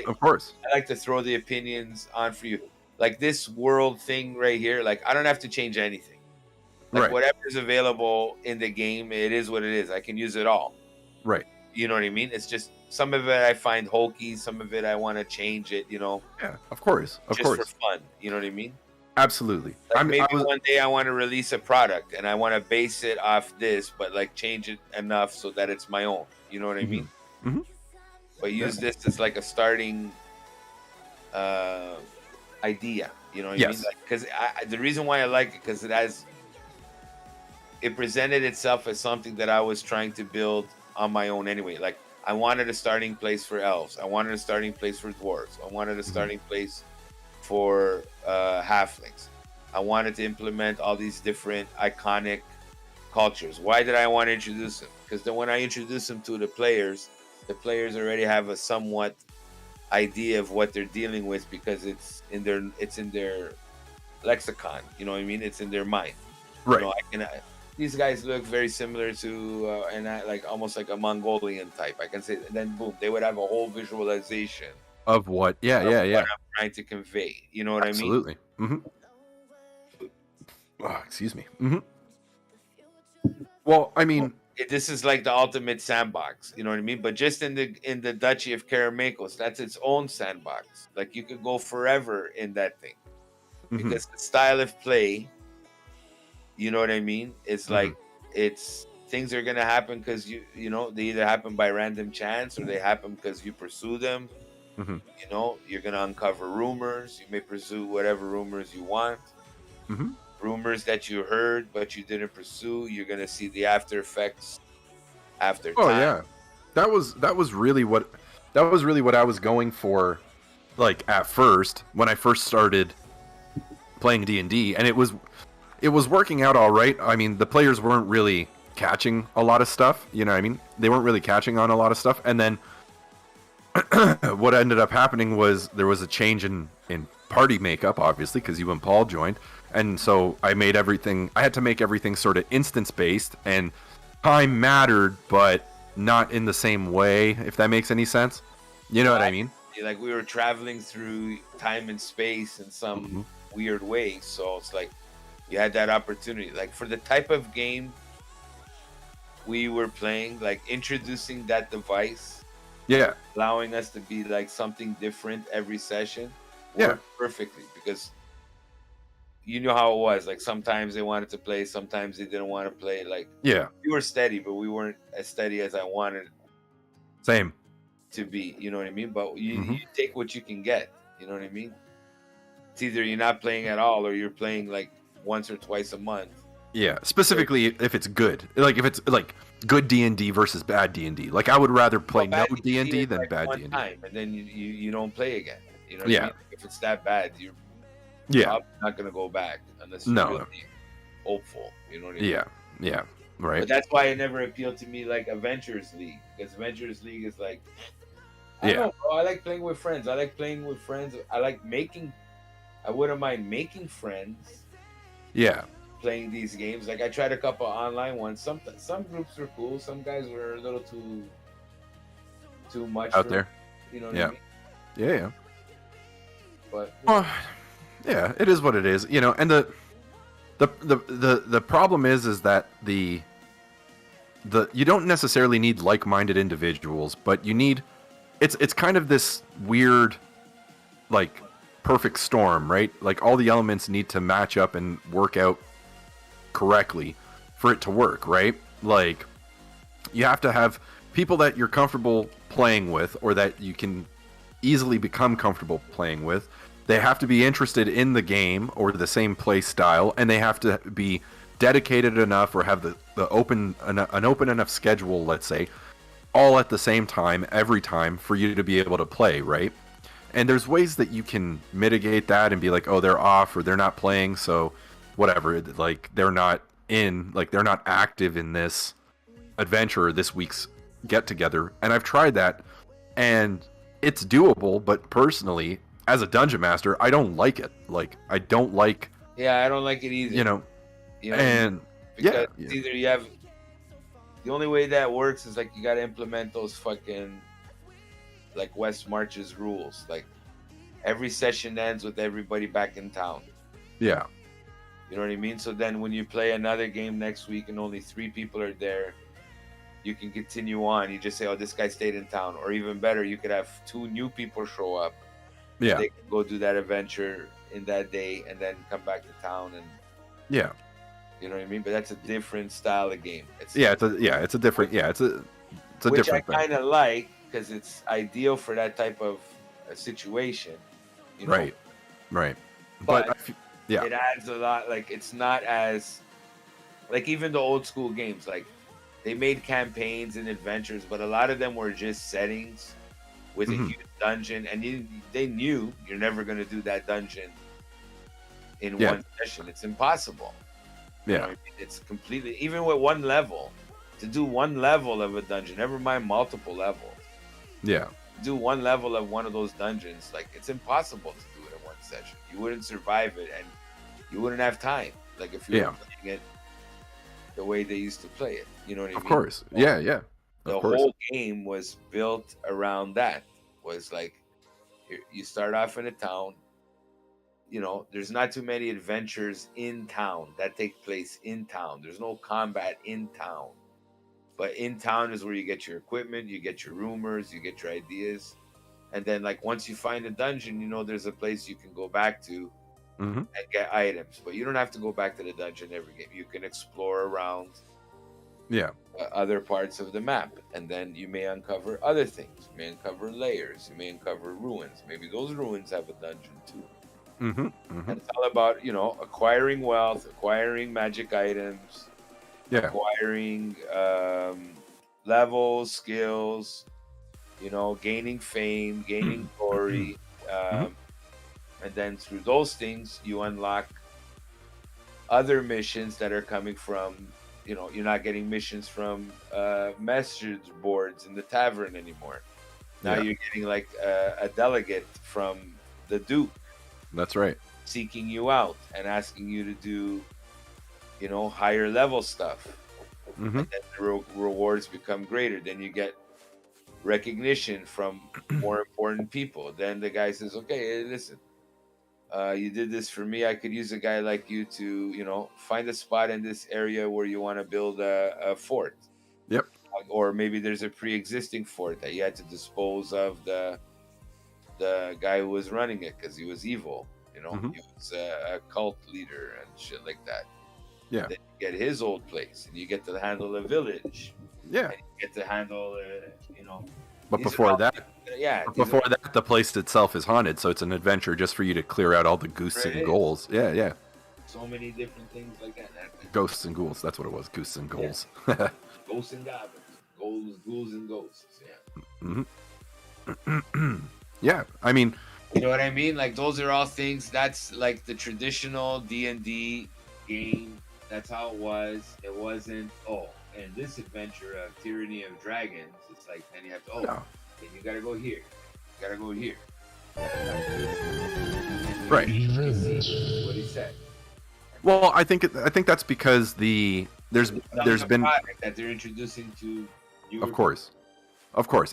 Speaker 2: Of course, I like to throw the opinions on for you. Like this world thing right here. Like I don't have to change anything. Like whatever's available in the game, it is what it is. I can use it all.
Speaker 3: Right.
Speaker 2: You know what I mean? It's just some of it I find hokey, some of it I want to change it, Yeah,
Speaker 3: of course.
Speaker 2: Just for fun. You know what I mean?
Speaker 3: Absolutely.
Speaker 2: Like one day I want to release a product and I want to base it off this, but like change it enough so that it's my own. You know what I mean?
Speaker 3: Mm-hmm.
Speaker 2: But use this as like a starting idea. You know what I mean? Because the reason why I like it because it presented itself as something that I was trying to build on my own anyway. Like I wanted a starting place for elves. I wanted a starting place for dwarves. I wanted a starting place for halflings. I wanted to implement all these different iconic cultures. Why did I want to introduce them? Because then when I introduce them to the players already have a somewhat idea of what they're dealing with because it's in their lexicon. You know what I mean? It's in their mind.
Speaker 3: Right.
Speaker 2: These guys look very similar to, almost like a Mongolian type. I can say, then boom, they would have a whole visualization
Speaker 3: of what, what
Speaker 2: I'm trying to convey. You know what I mean?
Speaker 3: Absolutely. Mm-hmm. Oh, excuse me. Mm-hmm. Well, I mean,
Speaker 2: this is like the ultimate sandbox. You know what I mean? But just in the Duchy of Karamakos, that's its own sandbox. Like you could go forever in that thing because the style of play. You know what I mean? It's like things are gonna happen because they either happen by random chance or they happen because you pursue them.
Speaker 3: Mm-hmm.
Speaker 2: You're gonna uncover rumors. You may pursue whatever rumors you want.
Speaker 3: Mm-hmm.
Speaker 2: Rumors that you heard but you didn't pursue. You're gonna see the after effects after time.
Speaker 3: Oh yeah, that was really what I was going for. Like at first, when I first started playing D&D, and it was working out all right. I mean, the players weren't really catching a lot of stuff. You know what I mean? They weren't really catching on a lot of stuff. And then what ended up happening was there was a change in party makeup, obviously, because you and Paul joined. And so I had to make everything sort of instance-based. And time mattered, but not in the same way, if that makes any sense. You know what I mean?
Speaker 4: Like we were traveling through time and space in some weird way. So it's like you had that opportunity. Like for the type of game we were playing, like introducing that device,
Speaker 3: Yeah.
Speaker 4: allowing us to be like something different every session
Speaker 3: Yeah.
Speaker 4: worked perfectly, because you know how it was. Like sometimes they wanted to play, sometimes they didn't want to play. Like
Speaker 3: Yeah.
Speaker 4: we were steady, but we weren't as steady as I wanted
Speaker 3: Same.
Speaker 4: to be. You know what I mean? But you take what you can get. You know what I mean? It's either you're not playing at all or you're playing like once or twice a month.
Speaker 3: Yeah, specifically if it's good, like if it's like good D&D versus bad D&D. Like I would rather play no D&D than
Speaker 4: like
Speaker 3: bad
Speaker 4: one
Speaker 3: D&D.
Speaker 4: time, and then you don't play again. You know what I mean? If it's that bad, you're probably not gonna go back unless you're really hopeful. You know what I mean?
Speaker 3: Yeah, right.
Speaker 4: But that's why it never appealed to me like Adventures League, because Adventures League is like, I don't know, bro, I like playing with friends. I like making. I wouldn't mind making friends.
Speaker 3: Yeah.
Speaker 4: Playing these games, like I tried a couple online ones. Some groups were cool. Some guys were a little too much
Speaker 3: out there.
Speaker 4: You know what I mean?
Speaker 3: Yeah.
Speaker 4: But
Speaker 3: yeah, it is what it is. You know, and the problem is that the you don't necessarily need like-minded individuals, but you need it's kind of this weird like perfect storm, right? Like all the elements need to match up and work out correctly for it to work, right? Like you have to have people that you're comfortable playing with, or that you can easily become comfortable playing with. They have to be interested in the game or the same play style, and they have to be dedicated enough or have an open enough schedule, let's say, all at the same time every time for you to be able to play, right? And there's ways that you can mitigate that and be like, oh, they're off or they're not playing, so whatever, like they're not active in this adventure or this week's get together. And I've tried that and it's doable, but personally, as a dungeon master, I don't like it. Like I don't like
Speaker 4: I don't like it either.
Speaker 3: You know and
Speaker 4: because it's either you have, the only way that works is like you got to implement those fucking like West March's rules. Like every session ends with everybody back in town.
Speaker 3: Yeah.
Speaker 4: You know what I mean? So then when you play another game next week and only 3 people are there, you can continue on. You just say, oh, this guy stayed in town. Or even better, you could have 2 new people show up.
Speaker 3: Yeah.
Speaker 4: They can go do that adventure in that day and then come back to town. And
Speaker 3: yeah.
Speaker 4: You know what I mean? But that's a different style of game.
Speaker 3: It's a different thing.
Speaker 4: Which I kind of like, because it's ideal for that type of situation. You know?
Speaker 3: Right.
Speaker 4: But it adds a lot. Like it's not as like even the old school games. Like they made campaigns and adventures, but a lot of them were just settings with a huge dungeon, and they knew you're never going to do that dungeon in one session. It's impossible.
Speaker 3: Yeah,
Speaker 4: you know what I mean? It's completely, even with one level, to do one level of a dungeon, never mind multiple levels.
Speaker 3: Yeah,
Speaker 4: do one level of one of those dungeons, like it's impossible to do it in one session. You wouldn't survive it, and you wouldn't have time. Like if you were playing it the way they used to play it, you know what I mean?
Speaker 3: Of course, yeah.
Speaker 4: The whole game was built around that. Was like you start off in a town. You know, there's not too many adventures in town that take place in town. There's no combat in town. But in town is where you get your equipment, you get your rumors, you get your ideas. And then, like, once you find a dungeon, you know there's a place you can go back to and get items. But you don't have to go back to the dungeon every game. You can explore around other parts of the map. And then you may uncover other things. You may uncover layers. You may uncover ruins. Maybe those ruins have a dungeon, too. And it's all about, you know, acquiring wealth, acquiring magic items, acquiring levels, skills, you know, gaining fame, gaining glory. And then through those things, you unlock other missions that are coming from, you know, you're not getting missions from message boards in the tavern anymore. Now you're getting like a delegate from the Duke.
Speaker 3: That's right.
Speaker 4: Seeking you out and asking you to do, you know, higher level stuff. And then the rewards become greater. Then you get recognition from more important people. Then the guy says, okay, hey, listen, you did this for me. I could use a guy like you to, find a spot in this area where you want to build a fort.
Speaker 3: Yep.
Speaker 4: Or maybe there's a pre-existing fort that you had to dispose of the guy who was running it because he was evil.
Speaker 3: Mhm.
Speaker 4: He was a cult leader and shit like that.
Speaker 3: Yeah.
Speaker 4: Then you get his old place, and you get to handle the village.
Speaker 3: Yeah.
Speaker 4: And you get to handle,
Speaker 3: But
Speaker 4: these are
Speaker 3: before
Speaker 4: all-
Speaker 3: that,
Speaker 4: yeah.
Speaker 3: before that, the place itself is haunted, so it's an adventure just for you to clear out all the ghosts and
Speaker 4: Right.
Speaker 3: ghouls. Yeah, yeah.
Speaker 4: So many different things like that.
Speaker 3: Ghosts and ghouls. That's what it was. Ghosts and ghouls.
Speaker 4: Ghosts and goblins. Ghouls and ghosts. Yeah.
Speaker 3: Yeah. I mean,
Speaker 4: You know what I mean? Like those are all things. That's like the traditional D&D game. That's how it was. It wasn't. And this adventure of Tyranny of Dragons. It's like then you have to.
Speaker 3: No.
Speaker 4: Then you gotta go here. You gotta go here.
Speaker 3: Right.
Speaker 4: What he said.
Speaker 3: well, I think that's because there's been,
Speaker 4: product that they're introducing to you.
Speaker 3: of course,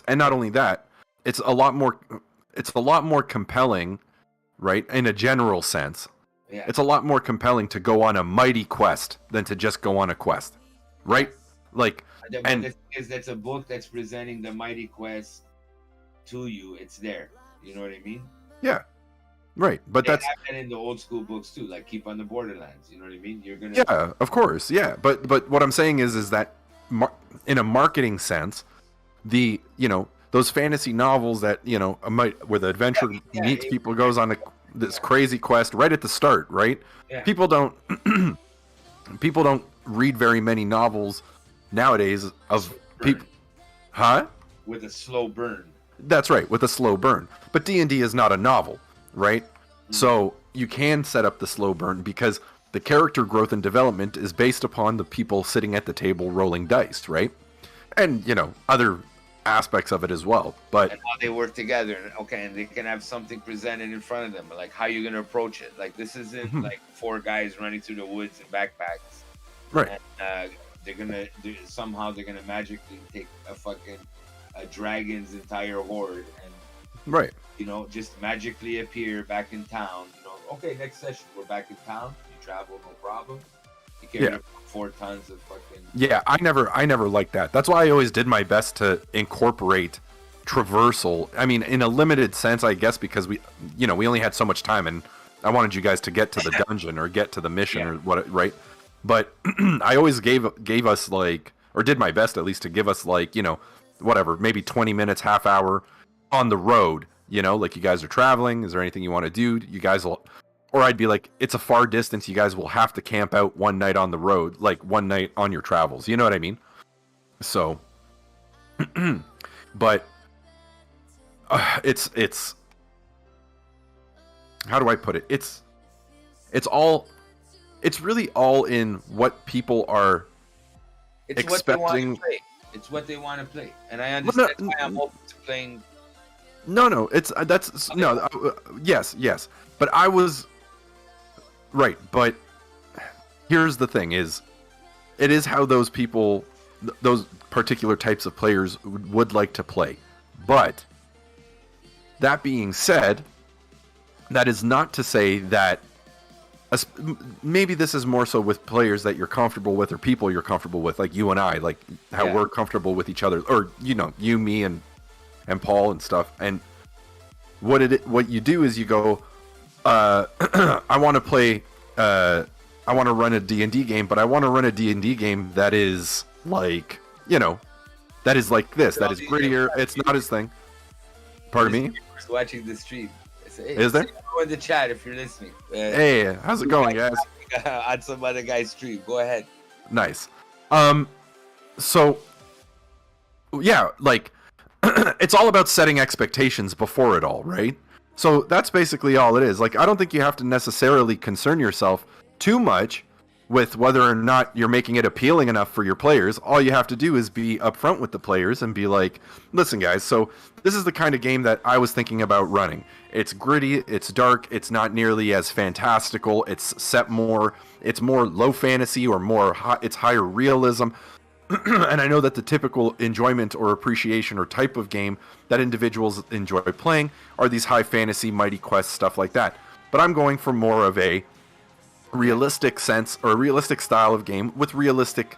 Speaker 3: and not only that, it's a lot more compelling, right? In a general sense,
Speaker 4: Yeah.
Speaker 3: it's a lot more compelling to go on a mighty quest than to just go on a quest, right? Like,
Speaker 4: And the thing is, that's a book that's presenting the Mighty Quest to you. It's there. You know what I mean?
Speaker 3: yeah, right. But
Speaker 4: They
Speaker 3: that's
Speaker 4: have that in the old school books too, like Keep on the Borderlands. You know what I mean? You're gonna.
Speaker 3: yeah, of course, yeah. But what I'm saying is that in a marketing sense, those fantasy novels that where the adventure meets people, goes on this crazy quest right at the start, right?
Speaker 4: Yeah.
Speaker 3: People don't read very many novels nowadays of people, huh?
Speaker 4: With a slow burn.
Speaker 3: That's right, with a slow burn. But D&D is not a novel, right? So you can set up the slow burn because the character growth and development is based upon the people sitting at the table rolling dice, right? And, other aspects of it as well. But
Speaker 4: And how they work together. And they can have something presented in front of them, like how you're gonna approach it. Like this isn't like four guys running through the woods in backpacks.
Speaker 3: right.
Speaker 4: And somehow they're gonna magically take a dragon's entire horde and
Speaker 3: Right.
Speaker 4: just magically appear back in town. Okay, next session we're back in town. You travel, no problem. You carry
Speaker 3: Yeah.
Speaker 4: 4 tons of fucking.
Speaker 3: Yeah, I never liked that. That's why I always did my best to incorporate traversal. I mean, in a limited sense, I guess, because we only had so much time, and I wanted you guys to get to the dungeon or get to the mission or what, right? But I always gave us or did my best at least to give us whatever, maybe 20 minutes, half hour on the road. Like you guys are traveling. Is there anything you want to do? You guys will. Or I'd be like, it's a far distance. You guys will have to camp out one night on the road, like one night on your travels. You know what I mean? So, but it's how do I put it? It's really all in what people are
Speaker 4: It's
Speaker 3: expecting.
Speaker 4: what they want to play. It's what they want to play, and I understand why I'm open to playing.
Speaker 3: No, it's yes, but I was right. But here's the thing: it is how those people, those particular types of players would like to play. But that being said, that is not to say that maybe this is more so with players that you're comfortable with or people you're comfortable with, like you and I, like how we're comfortable with each other, or you, me, and Paul and stuff. And what you do is you go, I want to play, I want to run a D&D game, but I want to run a D&D game that is like, that is like this, that is grittier. It's not his thing. Pardon me?
Speaker 4: Watching the stream.
Speaker 3: Is there?
Speaker 4: Go in the chat if you're listening.
Speaker 3: Hey, how's it going, guys?
Speaker 4: On some other guy's stream. Go ahead.
Speaker 3: Nice. So yeah, like it's all about setting expectations before it all, right? So that's basically all it is. Like, I don't think you have to necessarily concern yourself too much with whether or not you're making it appealing enough for your players. All you have to do is be upfront with the players and be like, listen guys, so this is the kind of game that I was thinking about running. It's gritty, it's dark, it's not nearly as fantastical, it's more low fantasy or it's higher realism. And I know that the typical enjoyment or appreciation or type of game that individuals enjoy playing are these high fantasy, mighty quest, stuff like that. But I'm going for more of a realistic sense or a realistic style of game with realistic,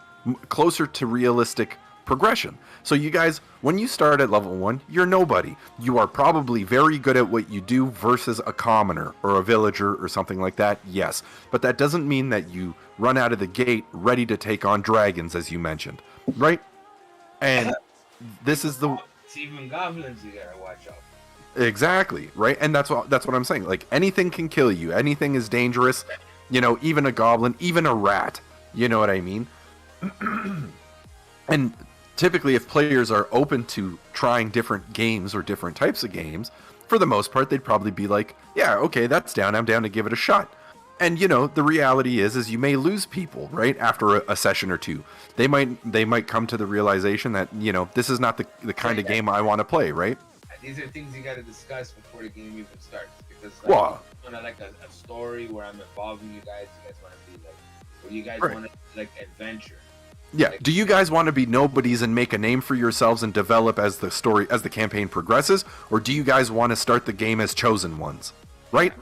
Speaker 3: closer to realistic progression. So you guys, when you start at level 1, you're nobody. You are probably very good at what you do versus a commoner or a villager or something like that, yes. But that doesn't mean that you run out of the gate ready to take on dragons, as you mentioned, right? And this is the...
Speaker 4: It's even goblins you gotta watch out.
Speaker 3: Exactly, right? And that's what I'm saying. Like, anything can kill you. Anything is dangerous. You know, even a goblin, even a rat. You know what I mean? And typically, if players are open to trying different games or different types of games, for the most part, they'd probably be like, yeah, okay, that's down. I'm down to give it a shot. And, you know, the reality is you may lose people, right, after a session or two. They might come to the realization that, you know, this is not the kind of game I want to play, right?
Speaker 4: These are things you got to discuss before the game even starts. Because, like,
Speaker 3: Well,
Speaker 4: you want like a story where I'm involving you guys. You guys want to be like, or you guys
Speaker 3: Right.
Speaker 4: want to like adventure.
Speaker 3: yeah.
Speaker 4: Like,
Speaker 3: Do you guys want to be nobodies and make a name for yourselves and develop as the campaign progresses, or do you guys want to start the game as chosen ones, right?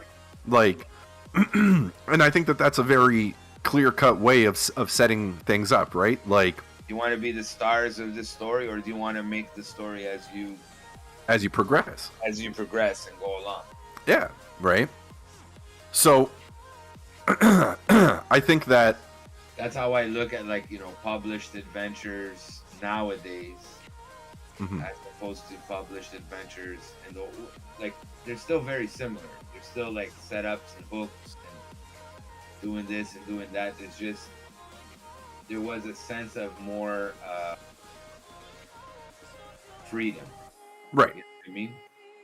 Speaker 3: Like, and I think that that's a very clear-cut way of setting things up, right? Like,
Speaker 4: do you want to be the stars of this story, or do you want to make the story as you
Speaker 3: progress.
Speaker 4: progress and go along?
Speaker 3: Yeah, right. So, I think that
Speaker 4: That's how I look at, like, you know, published adventures nowadays,
Speaker 3: Mhm.
Speaker 4: as opposed to published adventures, and like they're still very similar. They're still like setups and books and doing this and doing that. It's just there was a sense of more freedom.
Speaker 3: right,
Speaker 4: You know what I mean?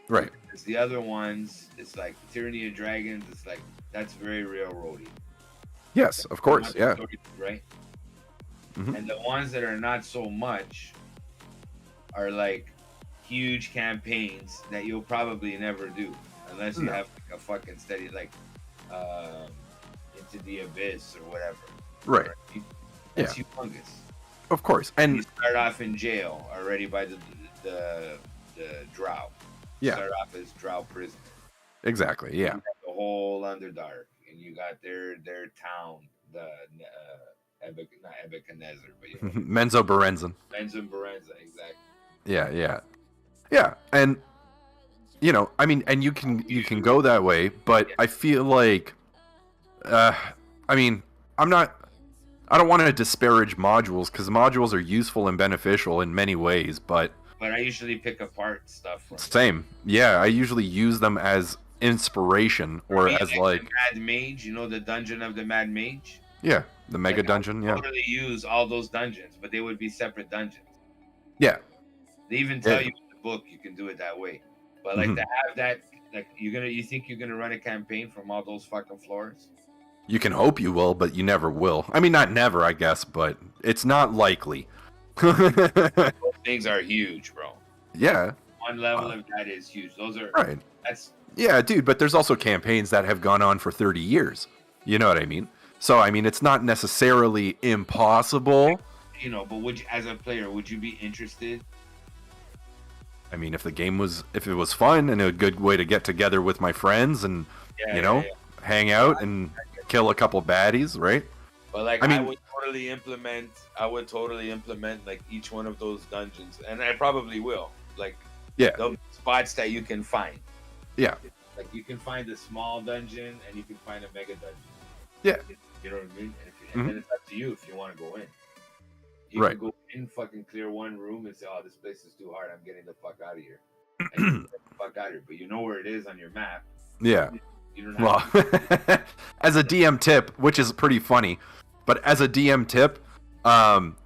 Speaker 3: right.
Speaker 4: Because the other ones, it's like Tyranny of Dragons. It's like that's very railroady.
Speaker 3: Yes, of course, yeah.
Speaker 4: Right.
Speaker 3: Mhm.
Speaker 4: And the ones that are not so much are like huge campaigns that you'll probably never do unless you
Speaker 3: No.
Speaker 4: have like a fucking steady, like Into the Abyss or whatever.
Speaker 3: Right.
Speaker 4: That's humongous.
Speaker 3: Of course.
Speaker 4: You
Speaker 3: And
Speaker 4: start off in jail already by the drow.
Speaker 3: yeah,
Speaker 4: Start off as drow prisoner.
Speaker 3: exactly, yeah.
Speaker 4: You got the whole Underdark, and you got their town, the not Nebuchadnezzar, but you know,
Speaker 3: Menzo Berenzin.
Speaker 4: Benz and Berenza, exactly.
Speaker 3: Yeah. And you know, I mean, and you can go that way, but I feel like I mean, I don't want to disparage modules because modules are useful and beneficial in many ways, but
Speaker 4: I usually pick apart stuff from
Speaker 3: same. Yeah, I usually use them as inspiration or
Speaker 4: Me,
Speaker 3: as like
Speaker 4: the Mad Mage, you know, the dungeon of the Mad Mage.
Speaker 3: yeah, the mega
Speaker 4: Like,
Speaker 3: dungeon,
Speaker 4: I
Speaker 3: yeah.
Speaker 4: would totally use all those dungeons, but they would be separate dungeons.
Speaker 3: Yeah.
Speaker 4: They even tell
Speaker 3: Yeah.
Speaker 4: you in the book you can do it that way. But like
Speaker 3: Mhm.
Speaker 4: to have that, like you think you're gonna run a campaign from all those fucking floors?
Speaker 3: You can hope you will, but you never will. I mean, not never, I guess, but it's not likely.
Speaker 4: Those things are huge, bro.
Speaker 3: Yeah,
Speaker 4: One level of that is huge. Those are
Speaker 3: right.
Speaker 4: that's
Speaker 3: Yeah, dude, but there's also campaigns that have gone on for 30 years. You know what I mean? So, I mean, it's not necessarily impossible.
Speaker 4: you know, but as a player, would you be interested?
Speaker 3: I mean, if it was fun and a good way to get together with my friends and,
Speaker 4: Yeah,
Speaker 3: you know,
Speaker 4: yeah.
Speaker 3: hang out and kill a couple baddies, right?
Speaker 4: But like
Speaker 3: I
Speaker 4: I
Speaker 3: mean-
Speaker 4: would totally implement like each one of those dungeons, and I probably will. Like
Speaker 3: Yeah.
Speaker 4: those spots that you can find.
Speaker 3: Yeah.
Speaker 4: Like you can find a small dungeon and you can find a mega dungeon.
Speaker 3: Yeah.
Speaker 4: You know what I mean? And then it's up to you if you want to go in. You
Speaker 3: Right.
Speaker 4: can go in, fucking clear one room and say, "Oh, this place is too hard. I'm getting the fuck out of here." And you get the fuck out of here. But you know where it is on your map.
Speaker 3: Yeah.
Speaker 4: You don't
Speaker 3: Well,
Speaker 4: have to.
Speaker 3: as a DM tip, which is pretty funny, but as a DM tip, from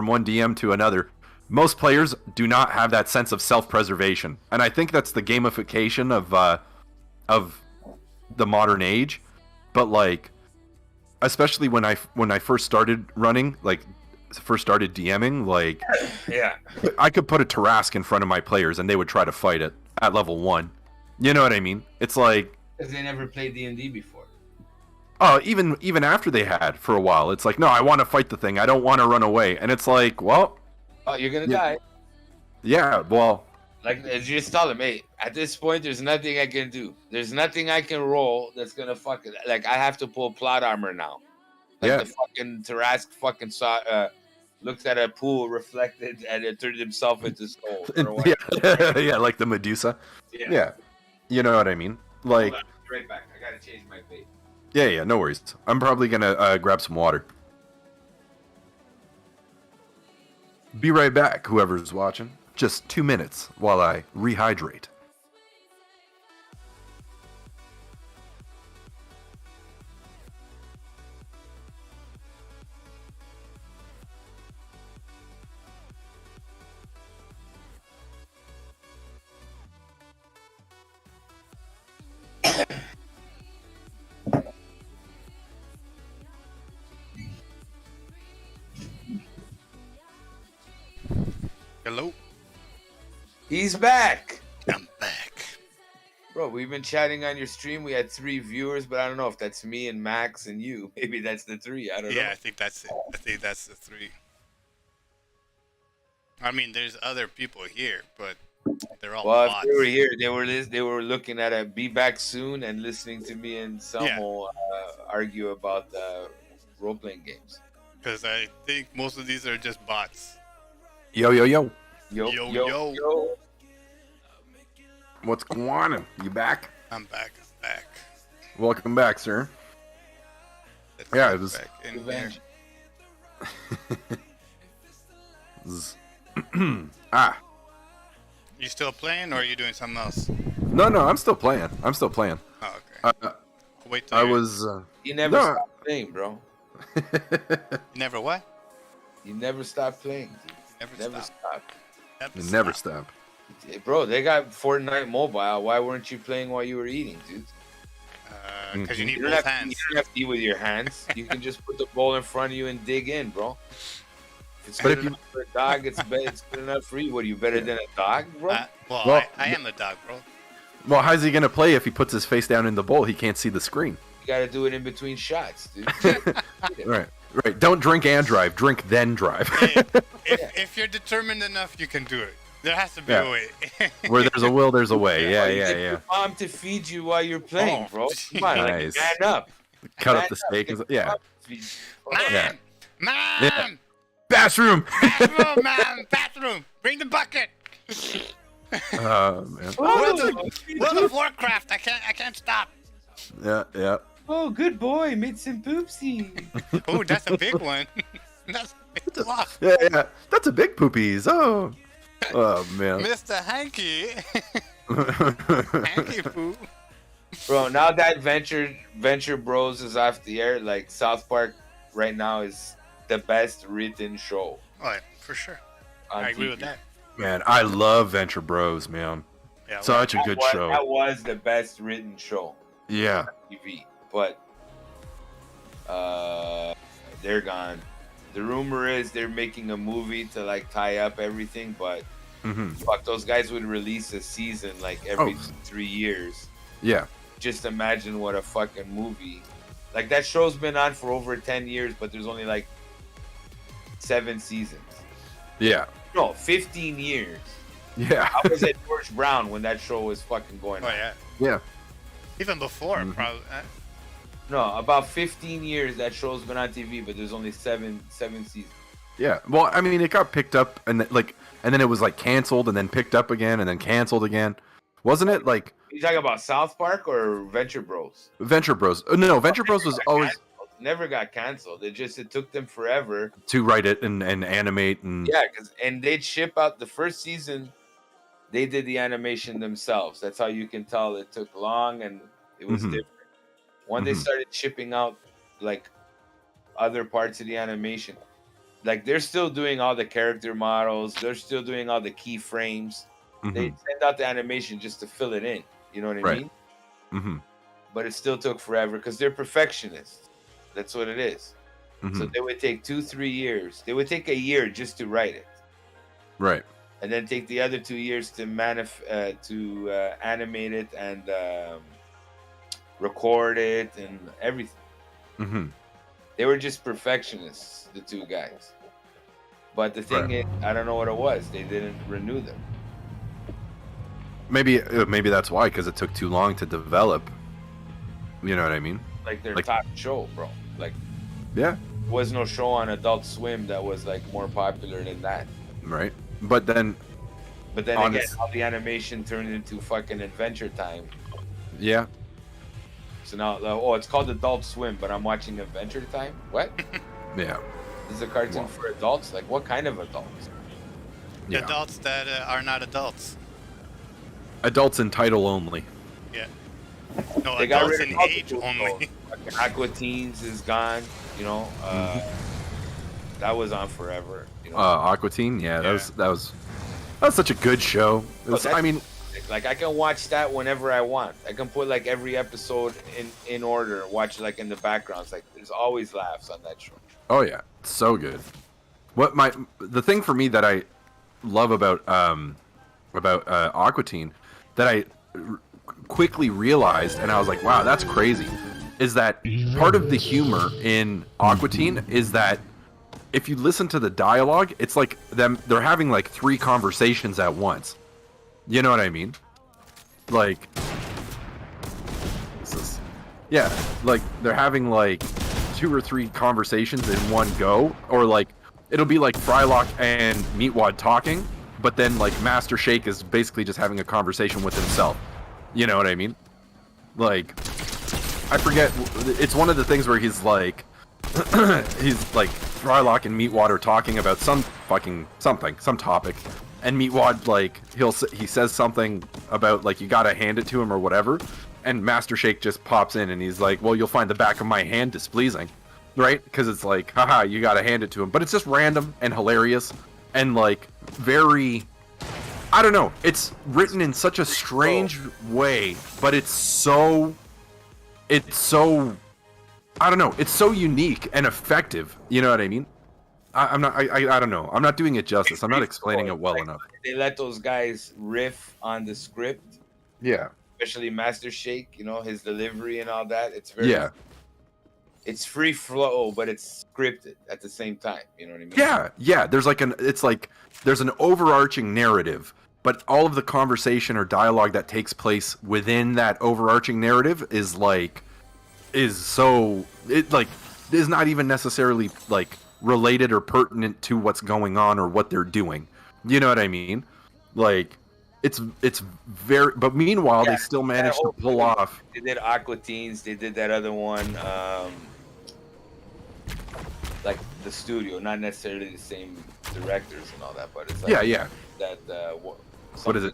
Speaker 3: one DM to another, most players do not have that sense of self-preservation, and I think that's the gamification of the modern age. But like, especially when I first started running, like first started DMing, like
Speaker 4: Yeah.
Speaker 3: I could put a Tarask in front of my players and they would try to fight it at level 1. You know what I mean? It's like,
Speaker 4: Because they never played D&D before.
Speaker 3: Oh, even after they had for a while, it's like, no, I want to fight the thing. I don't want to run away. And it's like, well,
Speaker 4: Oh, you're gonna
Speaker 3: yeah,
Speaker 4: die.
Speaker 3: yeah, well,
Speaker 4: Like, you just tell them, hey, at this point, there's nothing I can do. There's nothing I can roll that's gonna fucking like. I have to pull plot armor now. Like
Speaker 3: yeah.
Speaker 4: the fucking Tarrasque fucking saw. Looked at a pool reflected and it turned himself into stone. Or what?
Speaker 3: Yeah, yeah, like the Medusa.
Speaker 4: Yeah.
Speaker 3: Yeah, you know what I mean. Like,
Speaker 4: Hold on, right back. I gotta change my bait.
Speaker 3: yeah, no worries. I'm probably gonna grab some water. Be right back, whoever's watching. Just 2 minutes while I rehydrate.
Speaker 1: Hello.
Speaker 4: He's back.
Speaker 1: I'm back.
Speaker 4: Bro, we've been chatting on your stream. We had 3 viewers, but I don't know if that's me and Max and you. Maybe that's the 3. I don't know.
Speaker 1: Yeah, I think that's it. I think that's the 3. I mean, there's other people here, but they're all
Speaker 4: Well,
Speaker 1: bots.
Speaker 4: if they were here, they were looking at a be back soon and listening to me and Selmo argue about role playing games.
Speaker 1: Because I think most of these are just bots.
Speaker 3: Yo.
Speaker 4: Yo,
Speaker 1: Yo.
Speaker 3: What's going on? You back?
Speaker 1: I'm back.
Speaker 3: Welcome back, sir.
Speaker 1: Let's
Speaker 3: Yeah,
Speaker 1: get
Speaker 3: it was-
Speaker 1: back in here.
Speaker 4: Revenge.
Speaker 3: Ah,
Speaker 1: You still playing, or are you doing something else?
Speaker 3: no, I'm still playing.
Speaker 1: Oh, okay. Wait till
Speaker 3: I
Speaker 1: you-
Speaker 3: was.
Speaker 4: You never
Speaker 3: No.
Speaker 4: stop playing, bro.
Speaker 1: Never what?
Speaker 4: You never stop playing. Dude.
Speaker 1: Never
Speaker 4: Never
Speaker 1: stop.
Speaker 4: stop.
Speaker 3: Never stop.
Speaker 4: Hey, bro, they got Fortnite mobile. Why weren't you playing while you were eating, dude?
Speaker 1: Because you need
Speaker 4: You don't,
Speaker 1: both
Speaker 4: have to, you
Speaker 1: hands.
Speaker 4: don't have to eat with your hands. You can just put the bowl in front of you and dig in, bro. If it's
Speaker 3: But
Speaker 4: good
Speaker 3: if you-
Speaker 4: enough for a dog, it's good enough for you. What are you better than a dog, bro?
Speaker 3: Well,
Speaker 1: I am the dog, bro.
Speaker 3: Well, how's he gonna play if he puts his face down in the bowl? He can't see the screen.
Speaker 4: You got to do it in between shots, dude.
Speaker 3: Right. Don't drink and drive. Drink then drive.
Speaker 1: Hey, if you're determined enough, you can do it. There has to be
Speaker 3: Yeah.
Speaker 1: a way.
Speaker 3: Where there's a will, there's a way.
Speaker 4: Or you
Speaker 3: Yeah.
Speaker 4: get your mom to feed you while you're playing,
Speaker 1: Oh,
Speaker 4: bro. Come on, like,
Speaker 3: nice.
Speaker 4: man up.
Speaker 3: Cut
Speaker 4: Man
Speaker 3: up the
Speaker 4: up,
Speaker 3: steak.
Speaker 4: get
Speaker 3: And,
Speaker 4: your
Speaker 3: yeah.
Speaker 4: mom to feed you.
Speaker 1: Mom!
Speaker 3: Yeah.
Speaker 1: Mom!
Speaker 3: Yeah. Bathroom.
Speaker 1: Bathroom, Mom! Bathroom! Bring the bucket!
Speaker 3: Oh man.
Speaker 1: World of Warcraft! I can't stop!
Speaker 3: Yeah.
Speaker 4: Oh, good boy. Made some poopsie.
Speaker 1: Oh, that's a big one. That's a big one.
Speaker 3: Yeah. That's a big poopies. Oh man.
Speaker 1: Mr. Hanky. Hanky poo.
Speaker 4: Bro, now that Venture Bros is off the air, like South Park right now is the best written show.
Speaker 1: Oh, yeah, for sure.
Speaker 4: On
Speaker 1: I agree
Speaker 4: TV.
Speaker 1: with that.
Speaker 3: Man, I love Venture Bros, man.
Speaker 1: Yeah,
Speaker 3: Such a good show.
Speaker 4: That was the best written show
Speaker 3: Yeah.
Speaker 4: on TV, but they're gone. The rumor is they're making a movie to like tie up everything, but fuck, those guys would release a season like every 3 years.
Speaker 3: Yeah.
Speaker 4: Just imagine what a fucking movie. Like that show's been on for over 10 years, but there's only like 7 seasons.
Speaker 3: Yeah.
Speaker 4: No, 15 years.
Speaker 3: Yeah.
Speaker 4: I was at George Brown when that show was fucking going
Speaker 1: Oh
Speaker 4: on.
Speaker 1: yeah.
Speaker 3: Yeah.
Speaker 1: Even before, probably.
Speaker 4: No, about 15 years that show's been on TV, but there's only seven seasons.
Speaker 3: Yeah. Well, I mean, it got picked up and then it was like canceled and then picked up again and then canceled again. Wasn't it like
Speaker 4: You talking about South Park or Venture Bros?
Speaker 3: Venture Bros? No, Venture Bros was always
Speaker 4: Never got canceled. It took them forever.
Speaker 3: to write it and animate and
Speaker 4: Yeah, and they'd ship out the first season. They did the animation themselves. That's how you can tell it took long and it was different. When they started shipping out like other parts of the animation, like they're still doing all the character models, they're still doing all the keyframes. They send out the animation just to fill it in. You know what I
Speaker 3: Right.
Speaker 4: mean?
Speaker 3: Mm-hmm.
Speaker 4: But it still took forever because they're perfectionists. That's what it is. So they would take 2-3 years. They would take a year just to write it,
Speaker 3: Right.
Speaker 4: and then take the other 2 years to animate it and record it and everything.
Speaker 3: Mm-hmm.
Speaker 4: They were just perfectionists, the two guys. But the thing is, I don't know what it was. They didn't renew them.
Speaker 3: Maybe that's why, because it took too long to develop. You know what I mean?
Speaker 4: Like their top show, bro. Like,
Speaker 3: yeah,
Speaker 4: there was no show on Adult Swim that was like more popular than that.
Speaker 3: Right. But then
Speaker 4: again, all the animation turned into fucking Adventure Time.
Speaker 3: Yeah.
Speaker 4: So now, it's called Adult Swim, but I'm watching Adventure Time. What?
Speaker 3: Yeah.
Speaker 4: This is a cartoon for adults. Like, what kind of adults?
Speaker 3: Yeah.
Speaker 1: Adults that are not adults.
Speaker 3: Adults in title only.
Speaker 1: Yeah. No,
Speaker 4: They got
Speaker 1: adults
Speaker 4: rid
Speaker 1: in
Speaker 4: of
Speaker 1: age only.
Speaker 4: Aqua Teens is gone. You know, that was on forever. You know,
Speaker 3: Aqua Teen. Yeah, that was such a good show. I mean,
Speaker 4: like I can watch that whenever I want. I can put like every episode in order and watch it like in the background. It's like there's always laughs on that show.
Speaker 3: Oh yeah, it's so good. The thing for me that I love about Aqua Teen that I quickly realized, and I was like, wow, that's crazy, is that part of the humor in Aqua Teen is that if you listen to the dialogue, it's like they're having like 3 conversations at once. You know what I mean? Like, like they're having like 2 or 3 conversations in one go, or like it'll be like Frylock and Meatwad talking, but then like Master Shake is basically just having a conversation with himself. You know what I mean? Like, I forget. It's one of the things where he's like, Frylock and Meatwad are talking about some topic, and Meatwad like he says something about like you gotta hand it to him or whatever, and Master Shake just pops in and he's like, well, you'll find the back of my hand displeasing, right? Because it's like, haha, you gotta hand it to him, but it's just random and hilarious and like very. I don't know. It's written in such a strange way, but it's so. I don't know. It's so unique and effective. You know what I mean? I don't know. I'm not doing it justice. I'm not explaining it well enough.
Speaker 4: They let those guys riff on the script.
Speaker 3: Yeah.
Speaker 4: Especially Master Shake, you know, his delivery and all that. It's very. It's free flow, but it's scripted at the same time. You know what I mean?
Speaker 3: Yeah. There's like there's an overarching narrative, but all of the conversation or dialogue that takes place within that overarching narrative is not even necessarily like related or pertinent to what's going on or what they're doing. You know what I mean? Like, it's very. But meanwhile, they still manage to pull off.
Speaker 4: They did Aqua Teens. They did that other one. Like the studio, not necessarily the same directors and all that, but it's like that.
Speaker 3: What is it?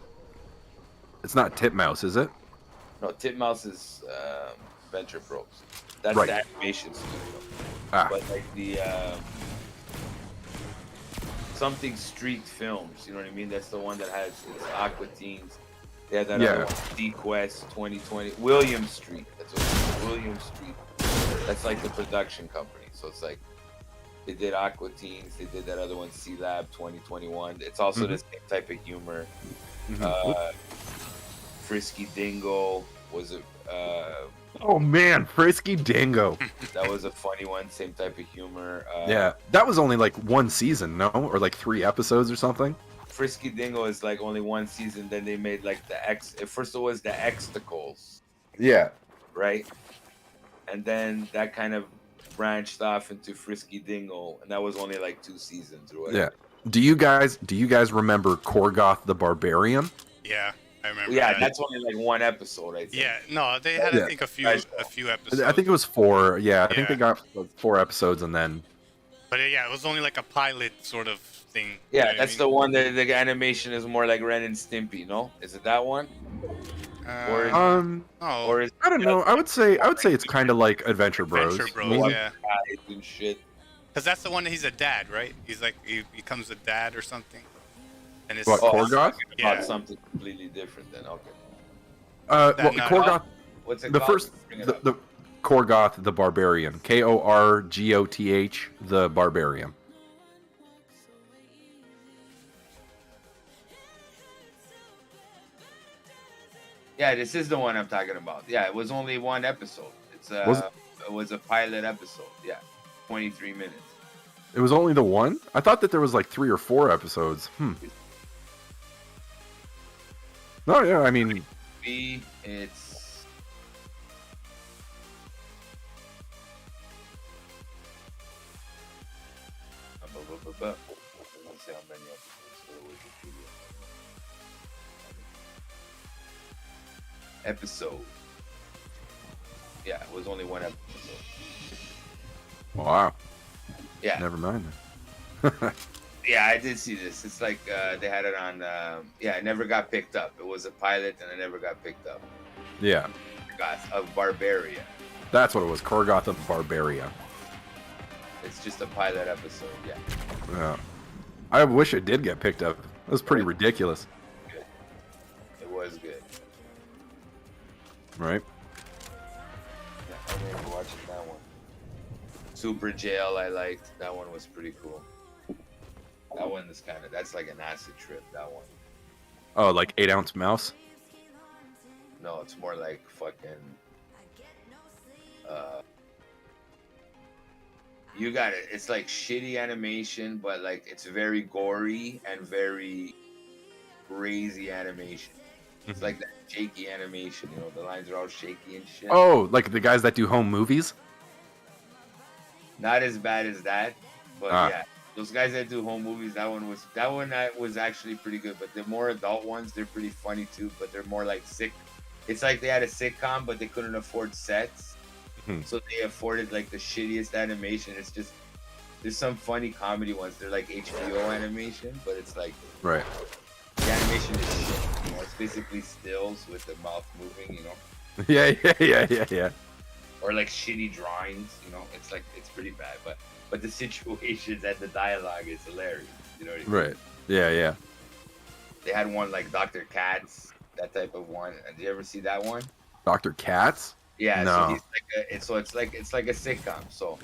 Speaker 3: It's not Titmouse, is it?
Speaker 4: No, Titmouse is Venture Bros. That's the animation studio. But like the something Street Films, you know what I mean? That's the one that has its Aqua Teens. They had that other one, D-Quest 2020. William Street. That's what it is. William Street. That's like the production company. So it's like they did Aqua Teens, they did that other one, C-Lab 2021. It's also the same type of humor. Frisky Dingo was a
Speaker 3: oh man, Frisky Dingo.
Speaker 4: That was a funny one, same type of humor.
Speaker 3: That was only like 1 season, no? Or like 3 episodes or something?
Speaker 4: Frisky Dingo is like only 1 season, then they made like first it was the Xtacles.
Speaker 3: Yeah.
Speaker 4: Right? And then that kind of branched off into Frisky Dingo, and that was only like 2 seasons or whatever.
Speaker 3: Yeah. Do you guys remember Korgoth the Barbarian?
Speaker 1: Yeah, I remember.
Speaker 4: Yeah, that's only like 1 episode, I think.
Speaker 1: Yeah, no, they had I think a few episodes.
Speaker 3: I think it was 4. Yeah, I think they got 4 episodes and then.
Speaker 1: But yeah, it was only like a pilot sort of thing.
Speaker 4: Yeah, that's the one that the animation is more like Ren and Stimpy, no? Is it that one?
Speaker 3: Or I don't know. I would say it's kind of like Adventure Bros.
Speaker 1: Adventure Bros, yeah.
Speaker 4: And shit.
Speaker 1: Because that's the one that he's a dad, right? He's like he becomes a dad or something. And it's
Speaker 3: Korgoth?
Speaker 4: Yeah, something completely different then. Okay.
Speaker 3: Korgoth.
Speaker 4: What's it
Speaker 3: the
Speaker 4: called?
Speaker 3: first the Korgoth the Barbarian. Korgoth the Barbarian.
Speaker 4: Yeah, this is the one I'm talking about. Yeah, it was only 1 episode. It's was a pilot episode. Yeah, 23 minutes.
Speaker 3: It was only the one? I thought that there was like 3 or 4 episodes. No, yeah, I mean...
Speaker 4: It's... Let me see how many episodes there was in episode. Yeah, it was only one episode.
Speaker 3: Wow.
Speaker 4: Yeah.
Speaker 3: Never mind.
Speaker 4: Yeah, I did see this. It's like they had it on. Yeah, it never got picked up. It was a pilot, and it never got picked up.
Speaker 3: Yeah.
Speaker 4: Of Barbaria.
Speaker 3: That's what it was. Korgoth of Barbaria.
Speaker 4: It's just a pilot episode. Yeah.
Speaker 3: Yeah. I wish it did get picked up. It was pretty ridiculous.
Speaker 4: Good. It was good.
Speaker 3: Right?
Speaker 4: Yeah, I remember watching that one. Super Jail, I liked. That one was pretty cool. That one is that's like an acid trip, that one.
Speaker 3: Oh, like 8-ounce mouse?
Speaker 4: No, it's more like fucking... you got it. It's like shitty animation, but like it's very gory and very crazy animation. It's like that shaky animation, you know, the lines are all shaky and shit.
Speaker 3: Oh, like the guys that do home movies?
Speaker 4: Not as bad as that, but yeah. Those guys that do home movies, that one was actually pretty good. But the more adult ones, they're pretty funny too. But they're more like sick. It's like they had a sitcom, but they couldn't afford sets, so they afforded like the shittiest animation. It's just there's some funny comedy ones. They're like HBO animation, but it's like
Speaker 3: right.
Speaker 4: The animation is shit. You know, it's basically stills with the mouth moving. You know.
Speaker 3: Yeah.
Speaker 4: Or like shitty drawings. You know, it's pretty bad, but the situations and the dialogue is hilarious. You know what I mean? Right.
Speaker 3: Yeah.
Speaker 4: They had one like Dr. Katz, that type of one. Did you ever see that one?
Speaker 3: Dr. Katz?
Speaker 4: Yeah.
Speaker 3: No.
Speaker 4: So he's like it's like a sitcom. So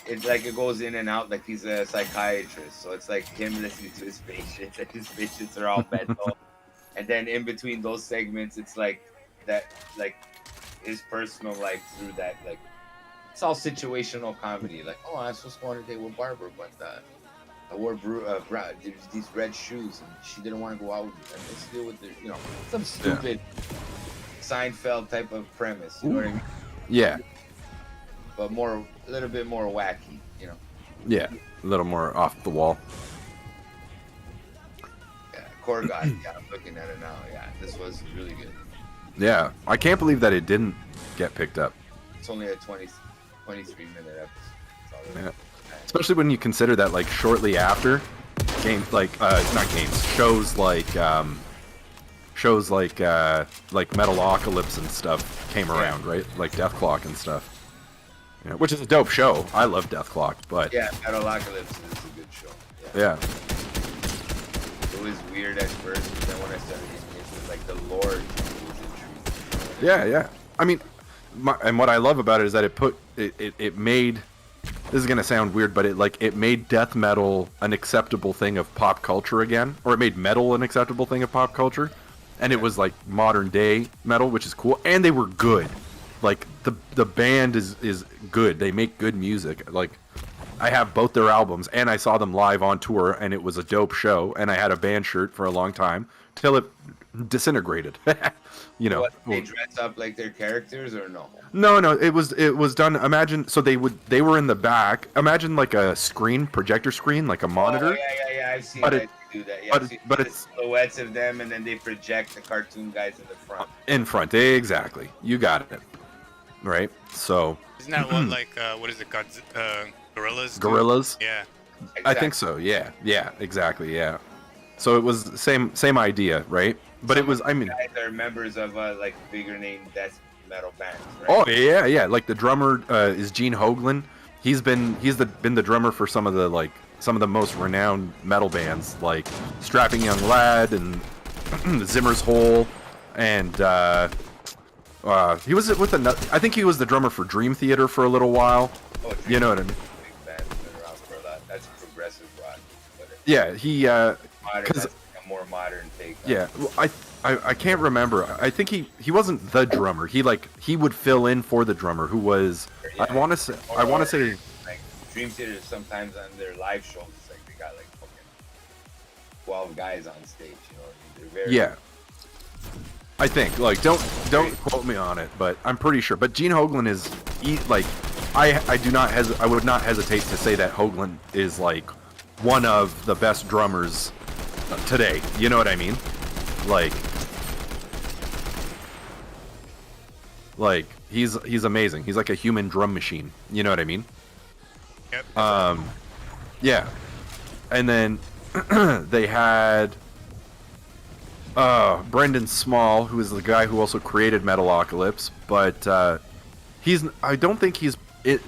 Speaker 4: it's like it goes in and out like he's a psychiatrist. So it's like him listening to his patients, and his patients are all mental. And then in between those segments, it's like that, like his personal life through that, like. It's all situational comedy. Like, oh, I was supposed to go on a date with Barbara, but I wore these red shoes, and she didn't want to go out with me. And let's deal with it, you know, some stupid Seinfeld type of premise. You know what I mean?
Speaker 3: Yeah.
Speaker 4: But a little bit more wacky, you know.
Speaker 3: Yeah, a little more off the wall.
Speaker 4: Yeah, Korgoth. Yeah, I'm looking at it now. Yeah, this was really good.
Speaker 3: Yeah, I can't believe that it didn't get picked up.
Speaker 4: It's only a 23-minute episode.
Speaker 3: Yeah. Especially when you consider that, like, shortly after, shows like Metalocalypse and stuff came around, right? Like Death Clock and stuff. Yeah, which is a dope show. I love Death Clock, but
Speaker 4: yeah, Metalocalypse is a good show.
Speaker 3: Yeah.
Speaker 4: It was weird at first, but then when I started getting into it, like the lore was intriguing.
Speaker 3: Yeah. I mean, and what I love about it is that it made, this is gonna sound weird, but it made death metal an acceptable thing of pop culture again, or it made metal an acceptable thing of pop culture, and it was like modern day metal, which is cool, and they were good. Like the band is good. They make good music. Like I have both their albums, and I saw them live on tour, and it was a dope show, and I had a band shirt for a long time till it disintegrated. You know,
Speaker 4: what, they dress up like their characters or no?
Speaker 3: No, it was done. Imagine, so they were in the back. Imagine like a projector screen, like a monitor.
Speaker 4: Oh, yeah. I've seen that do that. Yeah,
Speaker 3: but it's
Speaker 4: silhouettes of them, and then they project the cartoon guys in the front.
Speaker 3: In front, exactly. You got it. Right. So.
Speaker 1: Isn't that one like what is it? Gorillas.
Speaker 3: Gorillas.
Speaker 1: Yeah.
Speaker 3: Exactly. I think so. Yeah. Exactly. Yeah. So it was same idea, right? But it was, I mean,
Speaker 4: guys are members of like bigger name death metal bands, right?
Speaker 3: Oh yeah. Like the drummer is Gene Hoglan. He's been the drummer for some of the most renowned metal bands like Strapping Young Lad and Zimmer's Hole, and he was with I think he was the drummer for Dream Theater for a little while.
Speaker 4: Oh,
Speaker 3: you know what I mean?
Speaker 4: Big band's been around for a lot. That's progressive rock.
Speaker 3: Yeah, he
Speaker 4: that's a more modern take.
Speaker 3: Yeah, well, I can't remember. I think he wasn't the drummer. He would fill in for the drummer who was.
Speaker 2: Yeah.
Speaker 3: I want to say
Speaker 2: like Dream Theater sometimes on their live shows, it's like they got like fucking 12 guys on stage. You know, they're very
Speaker 3: yeah. I think like don't quote me on it, but I'm pretty sure. But Gene Hoglan is like I would not hesitate to say that Hoglan is like one of the best drummers today. You know what I mean? Like he's amazing. He's like a human drum machine. You know what I mean?
Speaker 1: Yep.
Speaker 3: Yeah. And then they had Brendan Small, who is the guy who also created Metalocalypse, but I don't think he's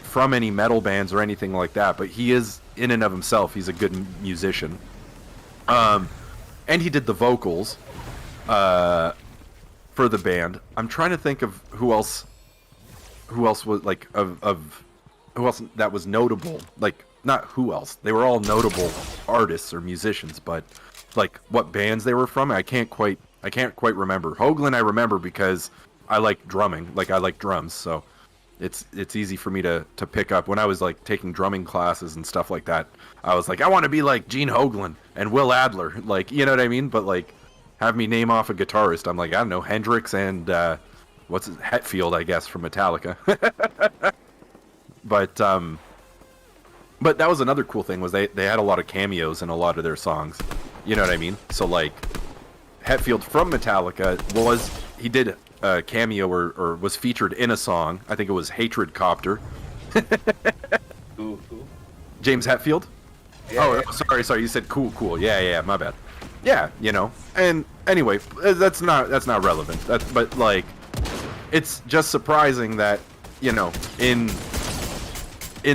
Speaker 3: from any metal bands or anything like that, but he is in and of himself. He's a good musician. And he did the vocals for the band. I'm trying to think of who else was like of who else that was notable. Like not who else. They were all notable artists or musicians, but like what bands they were from, I can't quite remember. Hoglan I remember because I like drumming. Like I like drums, so it's easy for me to pick up. When I was like taking drumming classes and stuff like that, I was like, I want to be like Gene Hoglan and Will Adler, like, you know what I mean? But like, have me name off a guitarist, I'm like, I don't know, Hendrix and what's it, Hetfield, I guess, from Metallica. But that was another cool thing was they had a lot of cameos in a lot of their songs. You know what I mean? So like, Hetfield from Metallica he did a cameo or was featured in a song. I think it was Hatred Copter.
Speaker 2: Who?
Speaker 3: James Hetfield?
Speaker 2: Yeah,
Speaker 3: Oh, sorry. You said cool. Yeah, my bad. Yeah, you know. And anyway, that's not relevant. But like, it's just surprising that, you know, in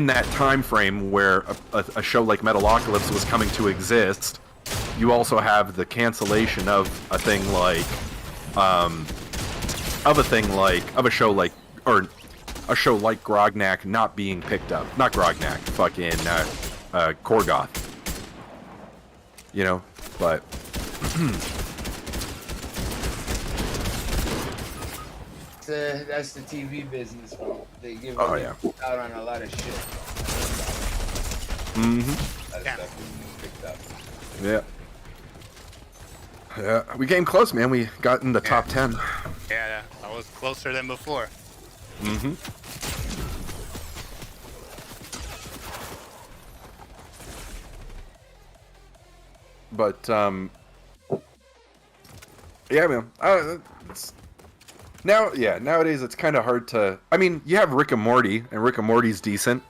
Speaker 3: that time frame where a show like Metalocalypse was coming to exist, you also have the cancellation of a thing like a show like Grognak not being picked up. Not Grognak, fucking Korgoth. You know, but
Speaker 2: that's the TV business, bro. They give
Speaker 3: Oh,
Speaker 2: out
Speaker 3: yeah.
Speaker 2: on a lot of shit.
Speaker 3: mm-hmm.
Speaker 2: That stuff is picked up.
Speaker 3: Yeah, we came close, man. We got in the top 10.
Speaker 1: Yeah, I was closer than before.
Speaker 3: Mm-hmm. But yeah, man. Nowadays it's kind of hard to. I mean, you have Rick and Morty, and Rick and Morty's decent.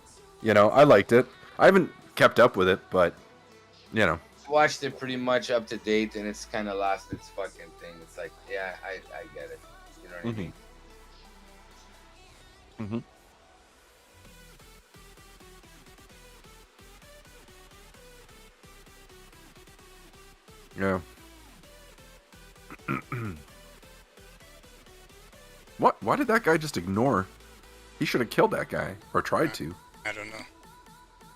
Speaker 3: You know, I liked it. I haven't kept up with it, but you know.
Speaker 2: Watched it pretty much up to date, and it's kind of lost its fucking thing. It's like, yeah, I get it. You know what I mean?
Speaker 3: Mm-hmm. Yeah. What? Why did that guy just ignore? He should have killed that guy, or tried to.
Speaker 1: I don't know.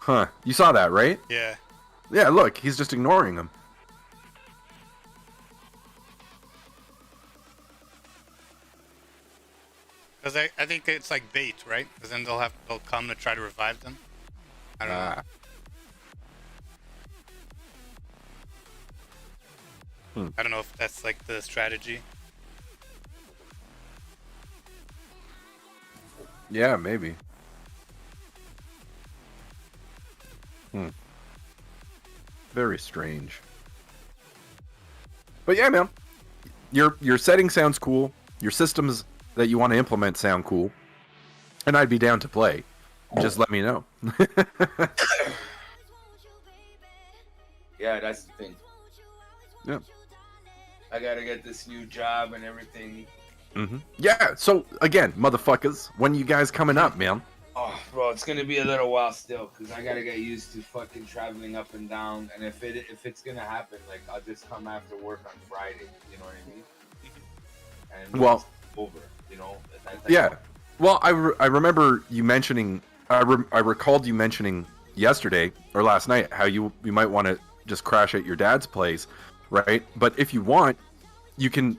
Speaker 3: Huh. You saw that, right?
Speaker 1: Yeah.
Speaker 3: Yeah, look, he's just ignoring him.
Speaker 1: Because I think it's like bait, right? Because then they'll come to try to revive them. I don't know. I don't know if that's like the strategy.
Speaker 3: Yeah, maybe. Very strange. But yeah, man. Your setting sounds cool. Your systems that you want to implement sound cool. And I'd be down to play. Just let me know.
Speaker 2: Yeah, that's the thing.
Speaker 3: Yeah.
Speaker 2: I gotta get this new job and everything.
Speaker 3: Mm-hmm. Yeah, so again, motherfuckers, when you guys coming up, man?
Speaker 2: Oh, bro, it's gonna be a little while still, cause I gotta get used to fucking traveling up and down. And if it's gonna happen, like I'll just come after work on Friday. You know what I mean? And
Speaker 3: well,
Speaker 2: it's over. You know?
Speaker 3: Yeah. Well, I remember you mentioning. I recalled you mentioning yesterday or last night how you might want to just crash at your dad's place, right? But if you want, you can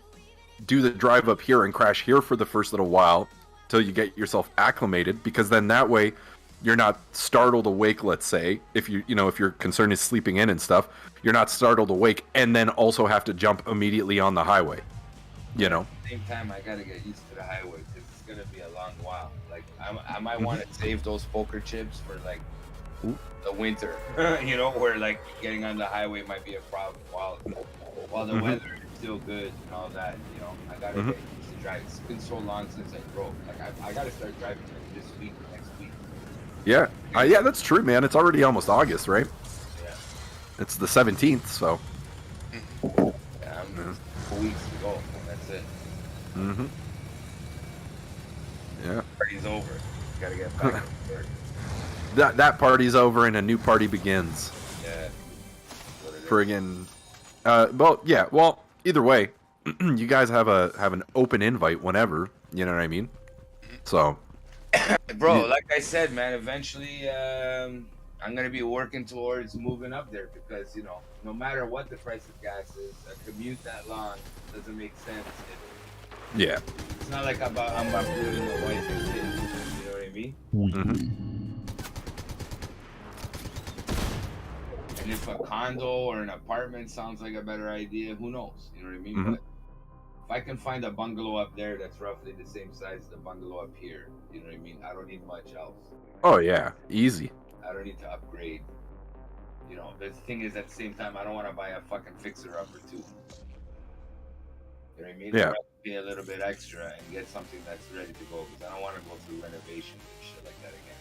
Speaker 3: do the drive up here and crash here for the first little while till you get yourself acclimated, because then that way you're not startled awake. Let's say if if your concern is sleeping in and stuff, you're not startled awake and then also have to jump immediately on the highway.
Speaker 4: At the same time, I gotta get used to the highway because it's gonna be a long while. Like I might want to save those poker chips for like the winter, where like getting on the highway might be a problem while the weather is still good and all that. I gotta get used to drive. It's been so long since I drove. Like I gotta start driving like this week, next week.
Speaker 3: Yeah, yeah, that's true, man. It's already almost August, right?
Speaker 4: Yeah.
Speaker 3: It's the 17th, so.
Speaker 4: Yeah, I'm 4 weeks to go. And that's it.
Speaker 3: Mm-hmm. Yeah.
Speaker 4: Party's over. Gotta get back to work.
Speaker 3: That party's over and a new party begins.
Speaker 4: Yeah.
Speaker 3: Friggin'. Well, either way, you guys have an open invite whenever. You know what I mean? So.
Speaker 4: Bro, like I said, man, eventually I'm gonna be working towards moving up there because no matter what the price of gas is, a commute that long doesn't make sense.
Speaker 3: Yeah.
Speaker 4: It's not like I'm about ruining a wife and kids. You know what I mean?
Speaker 3: Mm-hmm.
Speaker 4: And if a condo or an apartment sounds like a better idea, who knows? You know what I mean?
Speaker 3: Mm-hmm.
Speaker 4: But if I can find a bungalow up there that's roughly the same size as the bungalow up here, you know what I mean? I don't need much else.
Speaker 3: Oh yeah, easy.
Speaker 4: I don't need to upgrade. The thing is, at the same time, I don't want to buy a fucking fixer-upper too. You know what I mean?
Speaker 3: Yeah.
Speaker 4: I'd rather pay a little bit extra and get something that's ready to go because I don't want to go through renovation and shit like that again.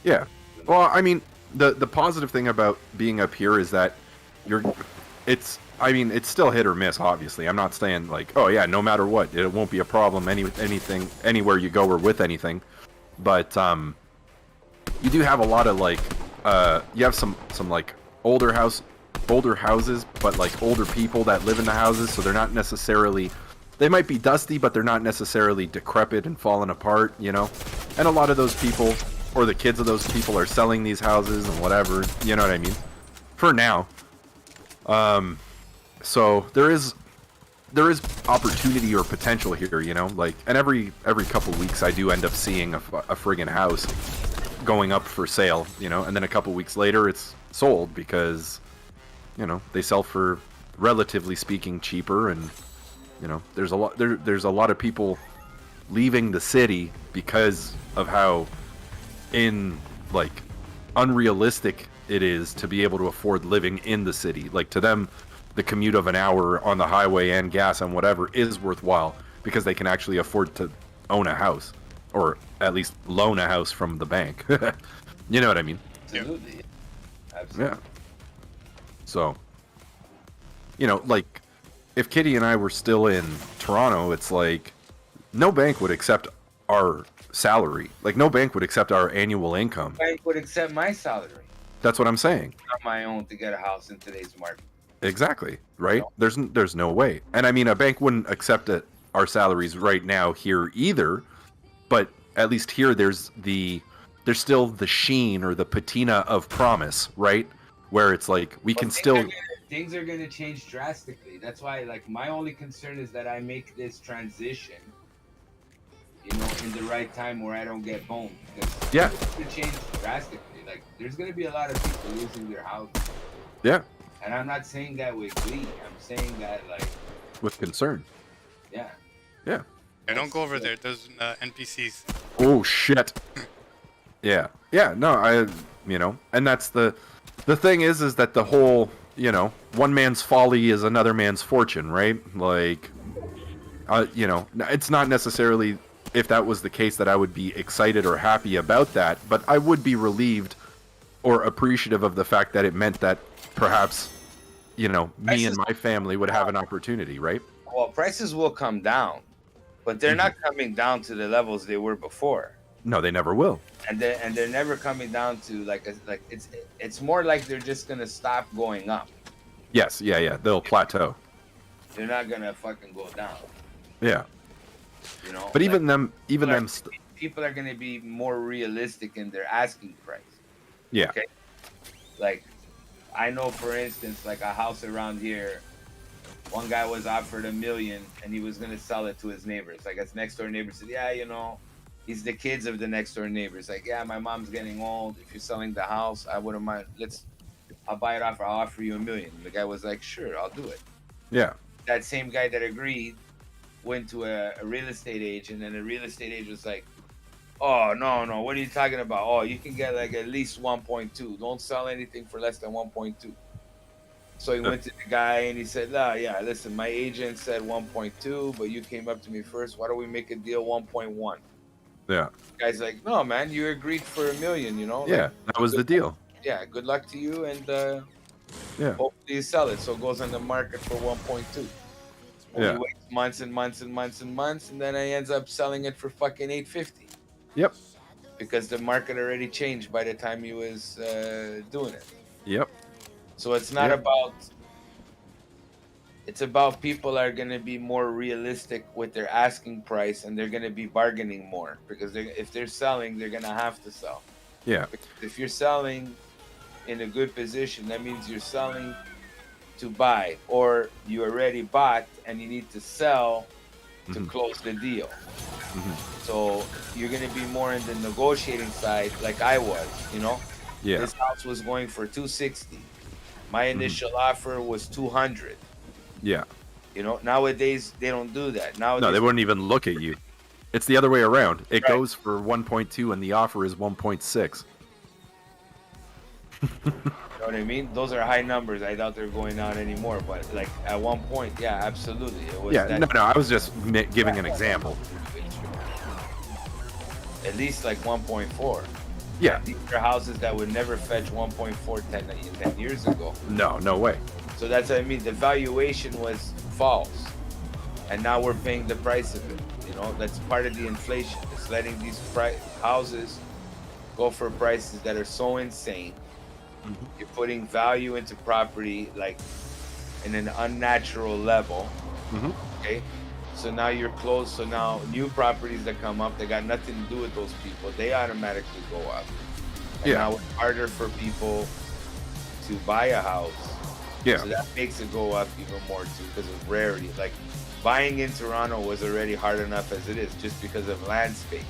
Speaker 3: Yeah. Well, I mean, the positive thing about being up here is that it's still hit or miss. Obviously, I'm not saying like, oh yeah, no matter what, it won't be a problem. Anything, anywhere you go or with anything, but you do have a lot of like, you have some like older houses, but like older people that live in the houses, so they're not necessarily. They might be dusty, but they're not necessarily decrepit and falling apart, And a lot of those people, or the kids of those people, are selling these houses and whatever. You know what I mean? For now. So there is opportunity or potential here, Like, and every couple weeks I do end up seeing a friggin' house going up for sale, And then a couple weeks later it's sold because, they sell for, relatively speaking, cheaper, and there's a lot of people leaving the city because of how unrealistic it is to be able to afford living in the city. Like, to them, the commute of an hour on the highway and gas and whatever is worthwhile because they can actually afford to own a house, or at least loan a house from the bank. You know what I mean?
Speaker 4: Absolutely. Absolutely.
Speaker 3: Yeah. So, like, if Kitty and I were still in Toronto, it's like no bank would accept our salary. Like, no bank would accept our annual income.
Speaker 4: Bank would accept my salary.
Speaker 3: That's what I'm saying.
Speaker 4: Not my own to get a house in today's market.
Speaker 3: Exactly. Right? There's no way. And I mean, a bank wouldn't accept our salaries right now here either. But at least here, there's still the sheen or the patina of promise, right? Where it's like we can still.
Speaker 4: Things are gonna change drastically. That's why, like, my only concern is that I make this transition, in the right time where I don't get boned.
Speaker 3: Yeah.
Speaker 4: It's gonna change drastically. Like, there's gonna be a lot of people losing their houses.
Speaker 3: Yeah.
Speaker 4: And I'm not saying that with glee. I'm saying that, like,
Speaker 3: with concern.
Speaker 4: Yeah.
Speaker 3: Yeah.
Speaker 1: I don't go over there. Those NPCs.
Speaker 3: Oh shit. Yeah. Yeah. No, and that's the thing is that the whole, one man's folly is another man's fortune, right? Like, it's not necessarily, if that was the case, that I would be excited or happy about that, but I would be relieved or appreciative of the fact that it meant that perhaps, me and my family would have an opportunity, right?
Speaker 4: Well, prices will come down, but they're not coming down to the levels they were before.
Speaker 3: No, they never will.
Speaker 4: And they're never coming down to it's more like they're just gonna stop going up.
Speaker 3: Yes, yeah, they'll plateau.
Speaker 4: They're not gonna fucking go down.
Speaker 3: Yeah. But even them,
Speaker 4: people are gonna be more realistic in their asking price.
Speaker 3: Yeah.
Speaker 4: Okay. Like, I know, for instance, like a house around here,
Speaker 2: one guy was offered $1 million and he was gonna sell it to his neighbors. Like his next door neighbor said, yeah, you know, he's the kids of the next door neighbors. Like, yeah, my mom's getting old. If you're selling the house, I wouldn't mind. I'll buy it off. I'll offer you $1 million. The guy was like, sure, I'll do it.
Speaker 3: Yeah.
Speaker 2: That same guy that agreed went to a real estate agent, and the real estate agent was like, oh, no, what are you talking about? Oh, you can get like at least 1.2. Don't sell anything for less than 1.2. So he went to the guy and he said, nah, yeah, listen, my agent said 1.2, but you came up to me first. Why don't we make a deal 1.1?
Speaker 3: Yeah.
Speaker 2: The guy's like, no, man, you agreed for $1 million, you know?
Speaker 3: Yeah,
Speaker 2: like,
Speaker 3: that was the deal.
Speaker 2: Yeah, good luck to you, and
Speaker 3: Yeah.
Speaker 2: hopefully you sell it. So it goes on the market for 1.2.
Speaker 3: Yeah.
Speaker 2: He waits months and months and months and months, and then he ends up selling it for fucking $850.
Speaker 3: Yep.
Speaker 2: Because the market already changed by the time he was doing it.
Speaker 3: Yep.
Speaker 2: So it's not about. It's about people are going to be more realistic with their asking price, and they're going to be bargaining more, because if they're selling, they're going to have to sell.
Speaker 3: Yeah.
Speaker 2: Because if you're selling in a good position, that means you're selling to buy, or you already bought and you need to sell to close the deal. So you're going to be more in the negotiating side, like I was, you know.
Speaker 3: Yeah.
Speaker 2: This house was going for $260. My initial offer was $200.
Speaker 3: Yeah.
Speaker 2: You know, nowadays they don't do that. Nowadays,
Speaker 3: No, they wouldn't even look at you. It's the other way around. It
Speaker 2: Right.
Speaker 3: goes for 1.2 and the offer is 1.6.
Speaker 2: You know what I mean? Those are high numbers. I doubt they're going on anymore. But like at one point, yeah, absolutely. It was
Speaker 3: Yeah,
Speaker 2: that,
Speaker 3: no, I was just giving an example.
Speaker 2: At least like 1.4.
Speaker 3: Yeah.
Speaker 2: These are houses that would never fetch 1.4 10 years ago.
Speaker 3: No way.
Speaker 2: So that's what I mean. The valuation was false. And now we're paying the price of it. You know, that's part of the inflation. It's letting these houses go for prices that are so insane. You're putting value into property like in an unnatural level. Okay. So now you're close. So now new properties that come up, they got nothing to do with those people. They automatically go up. And now it's harder for people to buy a house.
Speaker 3: Yeah.
Speaker 2: So that makes it go up even more too because of rarity. Like buying in Toronto was already hard enough as it is just because of land space.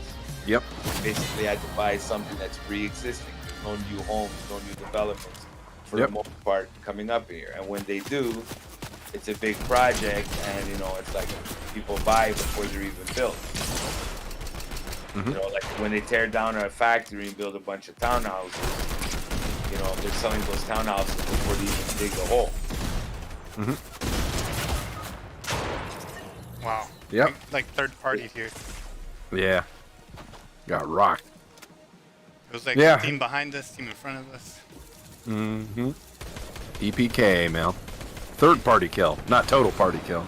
Speaker 3: Yep.
Speaker 2: You basically had to buy something that's pre-existing. There's no new homes, no new developments for the most part coming up here. And when they do, it's a big project, and you know it's like people buy before they're even built. You know, like when they tear down a factory and build a bunch of townhouses, you know, they're selling those townhouses before they even dig the hole.
Speaker 1: Wow.
Speaker 3: Yep.
Speaker 1: Like third party here.
Speaker 3: Yeah. Got rocked.
Speaker 1: It was like team behind us, team in front of us.
Speaker 3: EPK, Mel. Third party kill, not total party kill.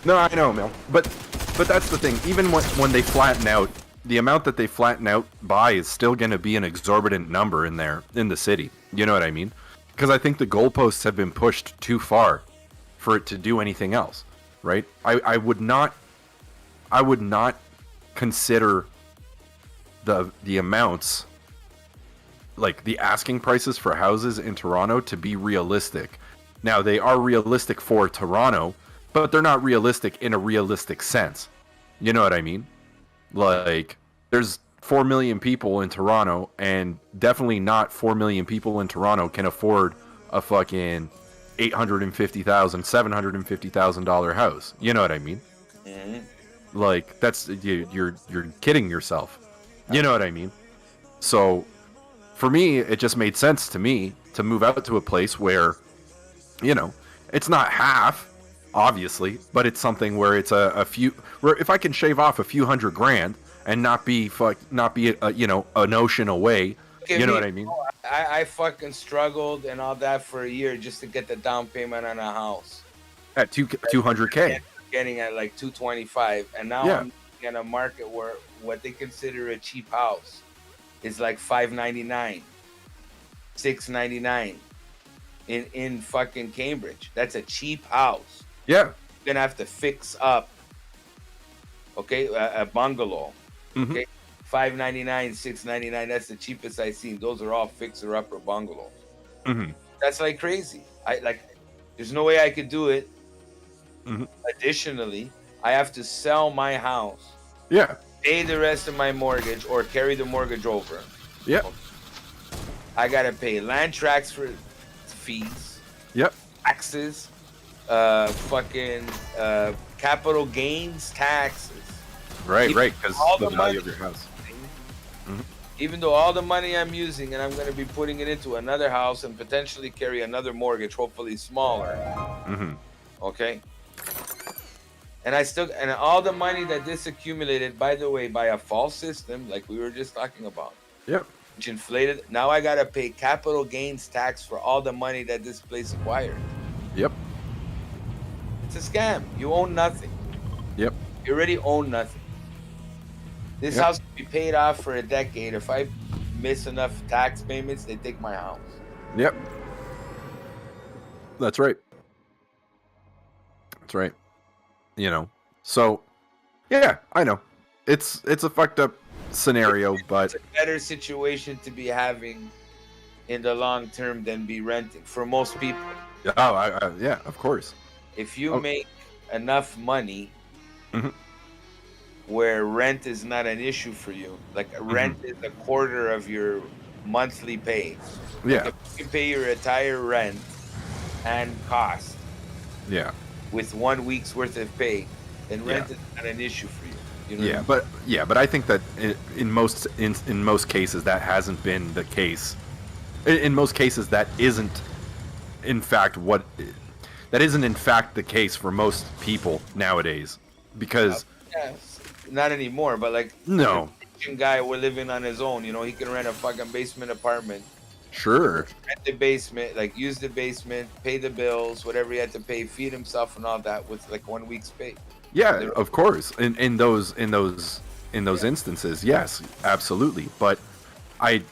Speaker 3: No, I know, Mel. But that's the thing. Even when they flatten out, the amount that they flatten out by is still going to be an exorbitant number in the city. You know what I mean? Because I think the goalposts have been pushed too far for it to do anything else, right? I would not consider the amounts, like the asking prices for houses in Toronto, to be realistic. Now, they are realistic for Toronto, but they're not realistic in a realistic sense. You know what I mean? Like, there's 4 million people in Toronto, and definitely not 4 million people in Toronto can afford a fucking $850,000, $750,000 house. You know what I mean? Like, that's you're kidding yourself. You know what I mean? So, for me, it just made sense to me to move out to a place where, you know, it's not half, obviously, but it's something where it's a few. Where if I can shave off a few $100,000 and not be an ocean away, you know what I mean?
Speaker 2: I fucking struggled and all that for a year just to get the down payment on a house.
Speaker 3: At $200K.
Speaker 2: Getting at like 225, and now I'm in a market where what they consider a cheap house is like $599, $699 in fucking Cambridge. That's a cheap house.
Speaker 3: Yeah.
Speaker 2: You're gonna have to fix up, okay, a bungalow. Okay, $599, $699. That's the cheapest I've seen. Those are all fixer-upper bungalows. That's like crazy.
Speaker 4: There's no way I could do it.
Speaker 3: Mhm.
Speaker 4: Additionally, I have to sell my house,
Speaker 3: Yeah.
Speaker 4: pay the rest of my mortgage, or carry the mortgage over.
Speaker 3: Yep.
Speaker 4: I gotta pay land transfer fees,
Speaker 3: Yep.
Speaker 4: taxes, fucking capital gains taxes.
Speaker 3: Right.
Speaker 4: Even
Speaker 3: Right. Because
Speaker 4: all
Speaker 3: the
Speaker 4: the
Speaker 3: value
Speaker 4: money-
Speaker 3: of your house.
Speaker 4: Even though all the money I'm using and I'm going to be putting it into another house and potentially carry another mortgage, hopefully smaller.
Speaker 3: Mm-hmm.
Speaker 4: Okay. And and all the money that this accumulated, by the way, by a false system, like we were just talking about,
Speaker 3: Yep.
Speaker 4: which inflated. Now I got to pay capital gains tax for all the money that this place acquired.
Speaker 3: Yep.
Speaker 4: It's a scam. You own nothing.
Speaker 3: Yep.
Speaker 4: You already own nothing. This
Speaker 3: Yep.
Speaker 4: house can be paid off for a decade. If I miss enough tax payments, they take my house.
Speaker 3: Yep. That's right. That's right. You know. So, yeah, I know. It's a fucked up scenario, but
Speaker 4: It's a better situation to be having in the long term than be renting for most people.
Speaker 3: yeah, of course.
Speaker 4: If you
Speaker 3: Oh.
Speaker 4: make enough money
Speaker 3: Mhm.
Speaker 4: where rent is not an issue for you, like rent is a quarter of your monthly pay.
Speaker 3: Yeah.
Speaker 4: If you can pay your entire rent and cost
Speaker 3: Yeah.
Speaker 4: with 1 week's worth of pay, then rent
Speaker 3: Yeah.
Speaker 4: is not an issue for you. You know what I
Speaker 3: Yeah,
Speaker 4: mean?
Speaker 3: but I think that in most cases that hasn't been the case. In most cases that isn't in fact the case for most people nowadays, because
Speaker 4: Yeah, not anymore, but like
Speaker 3: no,
Speaker 4: the Asian guy we're living on his own, you know, he can rent a fucking basement apartment,
Speaker 3: sure,
Speaker 4: rent the basement, like use the basement, pay the bills, whatever he had to pay, feed himself and all that with like 1 week's pay.
Speaker 3: yeah, of course, in those instances, yes, absolutely, but I'd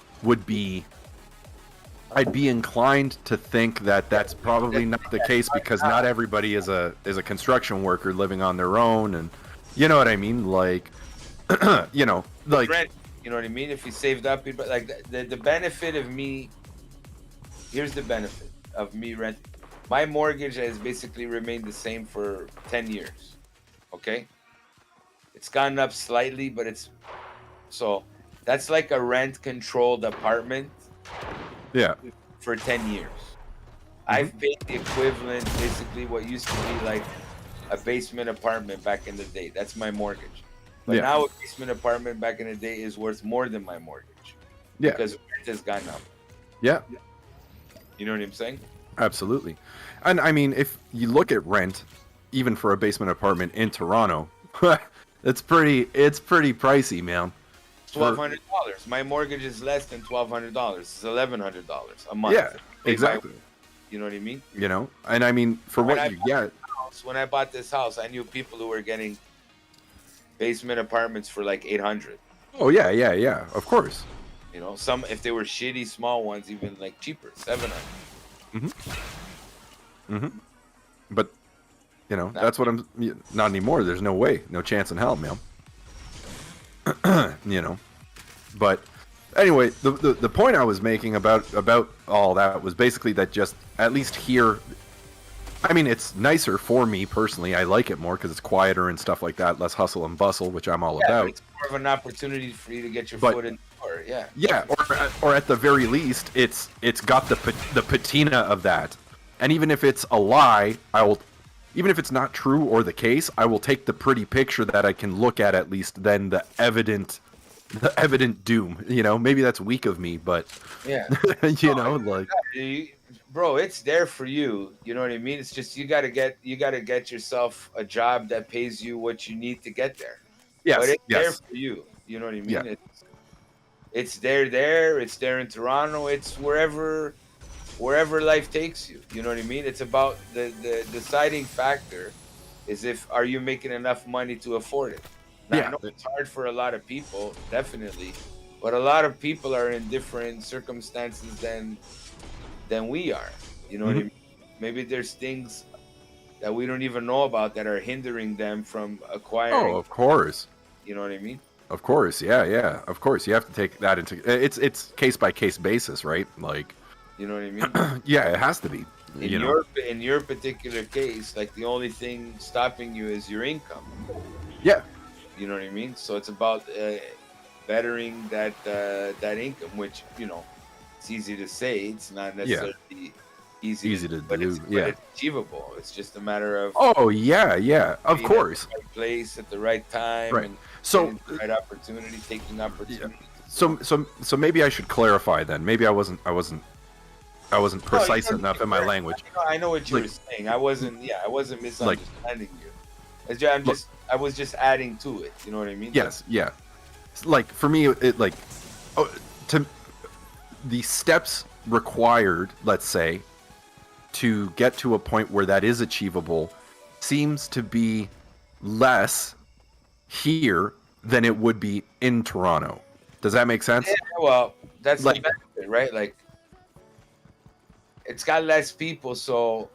Speaker 3: be inclined to think that that's probably not the case, because not everybody is a construction worker living on their own, and you know what I mean, like you know, like
Speaker 4: Rent, you know what I mean? If he saved up, but like the benefit of me, here's the benefit of me renting. My mortgage has basically remained the same for 10 years. Okay? It's gone up slightly, but so that's like a rent controlled apartment
Speaker 3: yeah,
Speaker 4: for 10 years. I've paid the equivalent, basically what used to be like a basement apartment back in the day. That's my mortgage. But
Speaker 3: Yeah.
Speaker 4: now a basement apartment back in the day is worth more than my mortgage.
Speaker 3: yeah,
Speaker 4: Because rent has gone up.
Speaker 3: yeah.
Speaker 4: You know what I'm saying?
Speaker 3: Absolutely. And I mean, if you look at rent, even for a basement apartment in Toronto, it's pretty pricey, man.
Speaker 4: $1,200. My mortgage is less than $1,200. It's $1,100 a month.
Speaker 3: Yeah, exactly.
Speaker 4: You know what I mean?
Speaker 3: You know, and I mean, for
Speaker 4: When
Speaker 3: what you get,
Speaker 4: When I bought this house, I knew people who were getting basement apartments for like $800.
Speaker 3: oh yeah, of course.
Speaker 4: You know, some if they were shitty small ones, even like cheaper, $700.
Speaker 3: But you know, that's what I'm. Not anymore. There's no way, no chance in hell, man. You know, but anyway, the point I was making about all that was basically that just at least here, I mean, it's nicer for me personally. I like it more because it's quieter and stuff like that, less hustle and bustle, which I'm all
Speaker 4: Yeah,
Speaker 3: about.
Speaker 4: it's more of an opportunity for you to get your
Speaker 3: But-
Speaker 4: foot in the door. Yeah.
Speaker 3: Yeah, or at the very least, it's got the patina of that. And even if it's a lie, even if it's not true or the case, I will take the pretty picture that I can look at least than the evident doom. You know, maybe that's weak of me, but
Speaker 4: Yeah.
Speaker 3: you know, like
Speaker 4: Bro, it's there for you. You know what I mean? It's just you gotta get yourself a job that pays you what you need to get there.
Speaker 3: yes,
Speaker 4: But it's there
Speaker 3: yes,
Speaker 4: for you. You know what I mean?
Speaker 3: Yeah.
Speaker 4: It's there. It's there in Toronto. It's wherever life takes you. You know what I mean? It's about the deciding factor is are you making enough money to afford it? Now,
Speaker 3: Yeah.
Speaker 4: I know it's hard for a lot of people, definitely, but a lot of people are in different circumstances than we are. You know what I mean? Maybe there's things that we don't even know about that are hindering them from acquiring.
Speaker 3: oh, of course.
Speaker 4: You know what I mean?
Speaker 3: Of course, yeah. Of course, you have to take that into it's case by case basis, right? Like,
Speaker 4: You know what I mean?
Speaker 3: yeah, it has to be.
Speaker 4: In your particular case, like the only thing stopping you is your income.
Speaker 3: Yeah.
Speaker 4: You know what I mean? So it's about bettering that income, which it's easy to say. It's not necessarily easy to do, but it's achievable. It's just a matter of
Speaker 3: of course,
Speaker 4: at the right place at the right time,
Speaker 3: right.
Speaker 4: And
Speaker 3: so
Speaker 4: the right opportunity, taking opportunity.
Speaker 3: Yeah. So maybe I should clarify then. Maybe I wasn't precise enough in my language.
Speaker 4: I know what you were saying. I wasn't misunderstanding you. I was just adding to it. You know what I mean?
Speaker 3: Yes, yeah. Like for me, to the steps required, let's say, to get to a point where that is achievable, seems to be less here than it would be in Toronto. Does that make sense?
Speaker 4: Yeah, well, that's the benefit, right? Like, it's got less people, so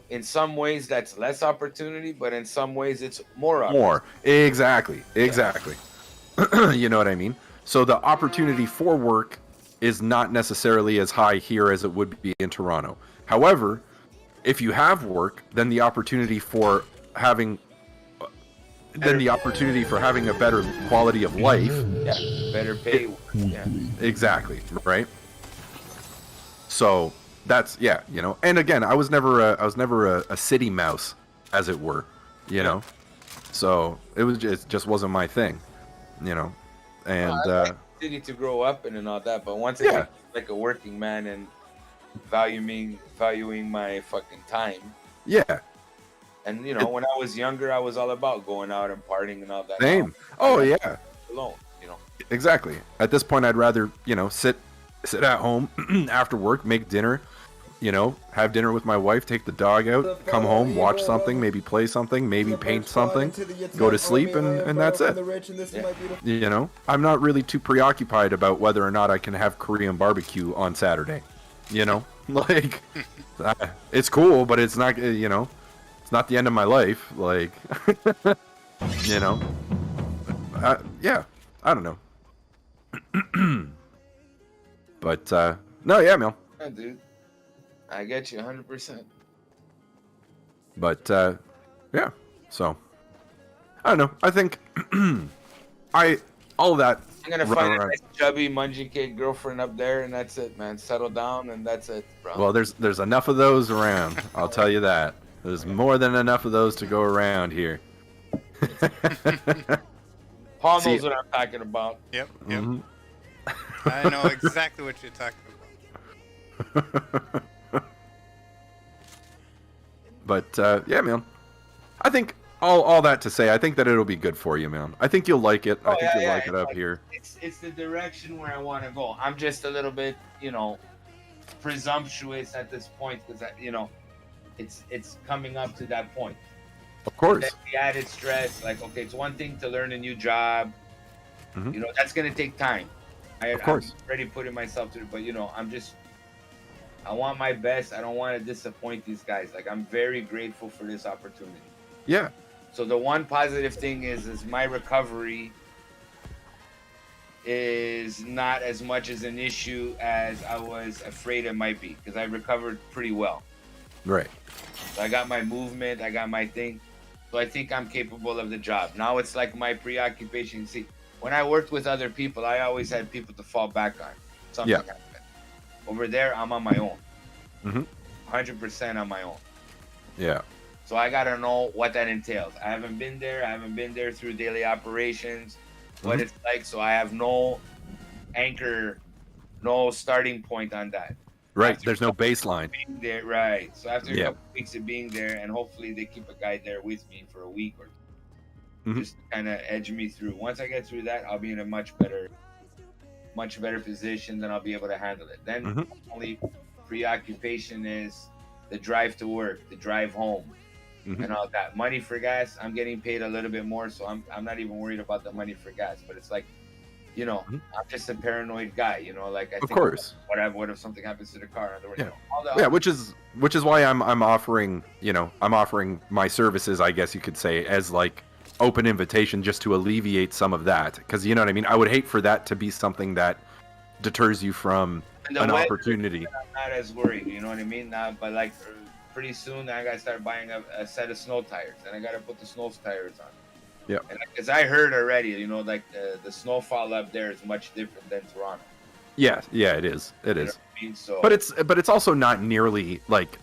Speaker 4: in some ways that's less opportunity, but in some ways it's more
Speaker 3: Exactly. You know what I mean? So the opportunity for work is not necessarily as high here as it would be in Toronto. However, if you have work, then the opportunity for having a better quality of life,
Speaker 4: better pay,
Speaker 3: exactly, right? So that's and again, I was never a city mouse, as it were, so it just wasn't my thing, and
Speaker 4: I continue to grow up and all that, but once I get like a working man and valuing my fucking time, and when I was younger, I was all about going out and partying and all that.
Speaker 3: Same.
Speaker 4: Alone,
Speaker 3: exactly. At this point, I'd rather sit at home after work, make dinner, have dinner with my wife, take the dog out, come home, watch something, maybe play something, maybe paint something, go to sleep, and that's it. I'm not really too preoccupied about whether or not I can have Korean barbecue on Saturday. Like, it's cool, but it's not, it's not the end of my life. Like, I don't know. But, no, man.
Speaker 4: Yeah, dude. I get you 100%.
Speaker 3: But, so, I don't know. I think, all that.
Speaker 4: I'm going to find a nice chubby Mungie kid girlfriend up there, and that's it, man. Settle down, and that's it, bro.
Speaker 3: Well, there's enough of those around. I'll tell you that. There's more than enough of those to go around here.
Speaker 4: Paul knows what I'm talking about.
Speaker 1: Yep.
Speaker 3: Mm-hmm.
Speaker 1: I know exactly what you're talking about.
Speaker 3: But man, I think all that to say, I think that it'll be good for you, man. I think you'll like it. I think you'll like it up here.
Speaker 4: It's the direction where I want to go. I'm just a little bit, presumptuous at this point because it's coming up to that point.
Speaker 3: Of course.
Speaker 4: The added stress, like, okay, it's one thing to learn a new job.
Speaker 3: Mm-hmm.
Speaker 4: That's gonna take time.
Speaker 3: Of course.
Speaker 4: I'm already putting myself through it, but I want my best. I don't want to disappoint these guys. Like, I'm very grateful for this opportunity.
Speaker 3: Yeah.
Speaker 4: So the one positive thing is my recovery is not as much as an issue as I was afraid it might be, because I recovered pretty well.
Speaker 3: Right.
Speaker 4: So I got my movement, I got my thing. So I think I'm capable of the job. Now it's like my preoccupation. See, when I worked with other people, I always had people to fall back on. Something happened. Over there, I'm on my own.
Speaker 3: Mm-hmm.
Speaker 4: 100% on my own.
Speaker 3: Yeah.
Speaker 4: So I gotta know what that entails. I haven't been there. Through daily operations, what it's like. So I have no anchor, no starting point on that.
Speaker 3: Right. There's no baseline.
Speaker 4: There, right. So after a couple weeks of being there, and hopefully they keep a guy there with me for a week or two, just to kind of edge me through. Once I get through that, I'll be in a much better position. Then I'll be able to handle it. Then the only preoccupation is the drive to work, the drive home. And all that. Money for gas, I'm getting paid a little bit more, so I'm not even worried about the money for gas. But it's like, I'm just a paranoid guy, like I think, of course, what if something happens to the car on the way?
Speaker 3: Which is why I'm offering my services, I guess you could say, as like open invitation, just to alleviate some of that, because you know what I mean. I would hate for that to be something that deters you from
Speaker 2: And the
Speaker 3: an
Speaker 2: weather,
Speaker 3: opportunity.
Speaker 2: I'm not as worried. You know what I mean? Now, but like pretty soon, I gotta start buying a set of snow tires, and I gotta put the snow tires on.
Speaker 3: Yeah.
Speaker 2: And because I heard already, you know, like the snowfall up there is much different than Toronto.
Speaker 3: Yeah, it is. It
Speaker 2: You
Speaker 3: is.
Speaker 2: know what I mean? So,
Speaker 3: But it's also not nearly like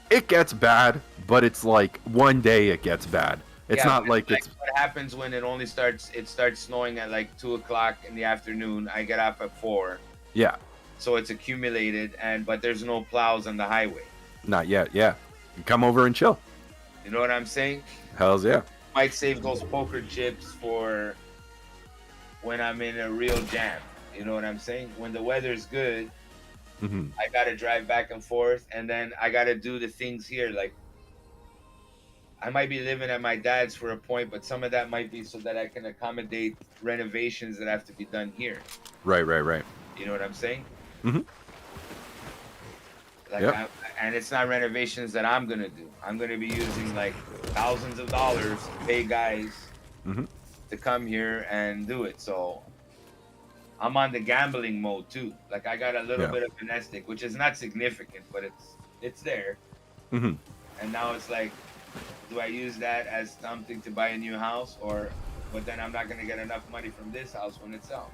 Speaker 3: it gets bad, but it's like one day it gets bad. It's
Speaker 2: yeah,
Speaker 3: not
Speaker 2: but
Speaker 3: like it's
Speaker 2: what happens when it starts snowing at like 2 o'clock in the afternoon. I get off at 4,
Speaker 3: yeah,
Speaker 2: so it's accumulated, but there's no plows on the highway.
Speaker 3: not yet. Yeah, you come over and chill.
Speaker 2: You know what I'm saying?
Speaker 3: Hells yeah.
Speaker 2: Might save those poker chips for when I'm in a real jam. You know what I'm saying? When the weather's good,
Speaker 3: Hmm.
Speaker 2: I gotta drive back and forth, and then I gotta do the things here. Like I might be living at my dad's for a point, but some of that might be so that I can accommodate renovations that have to be done here.
Speaker 3: Right.
Speaker 2: You know what I'm saying?
Speaker 3: Mhm.
Speaker 2: Like,
Speaker 3: Yep.
Speaker 2: and it's not renovations that I'm gonna do. I'm gonna be using like thousands of dollars to pay guys
Speaker 3: Mhm.
Speaker 2: to come here and do it. So I'm on the gambling mode too. Like I got a little
Speaker 3: Yeah.
Speaker 2: bit of finesse, which is not significant, but it's there.
Speaker 3: Hmm.
Speaker 2: And now it's like, do I use that as something to buy a new house, but then I'm not gonna get enough money from this house when it sells.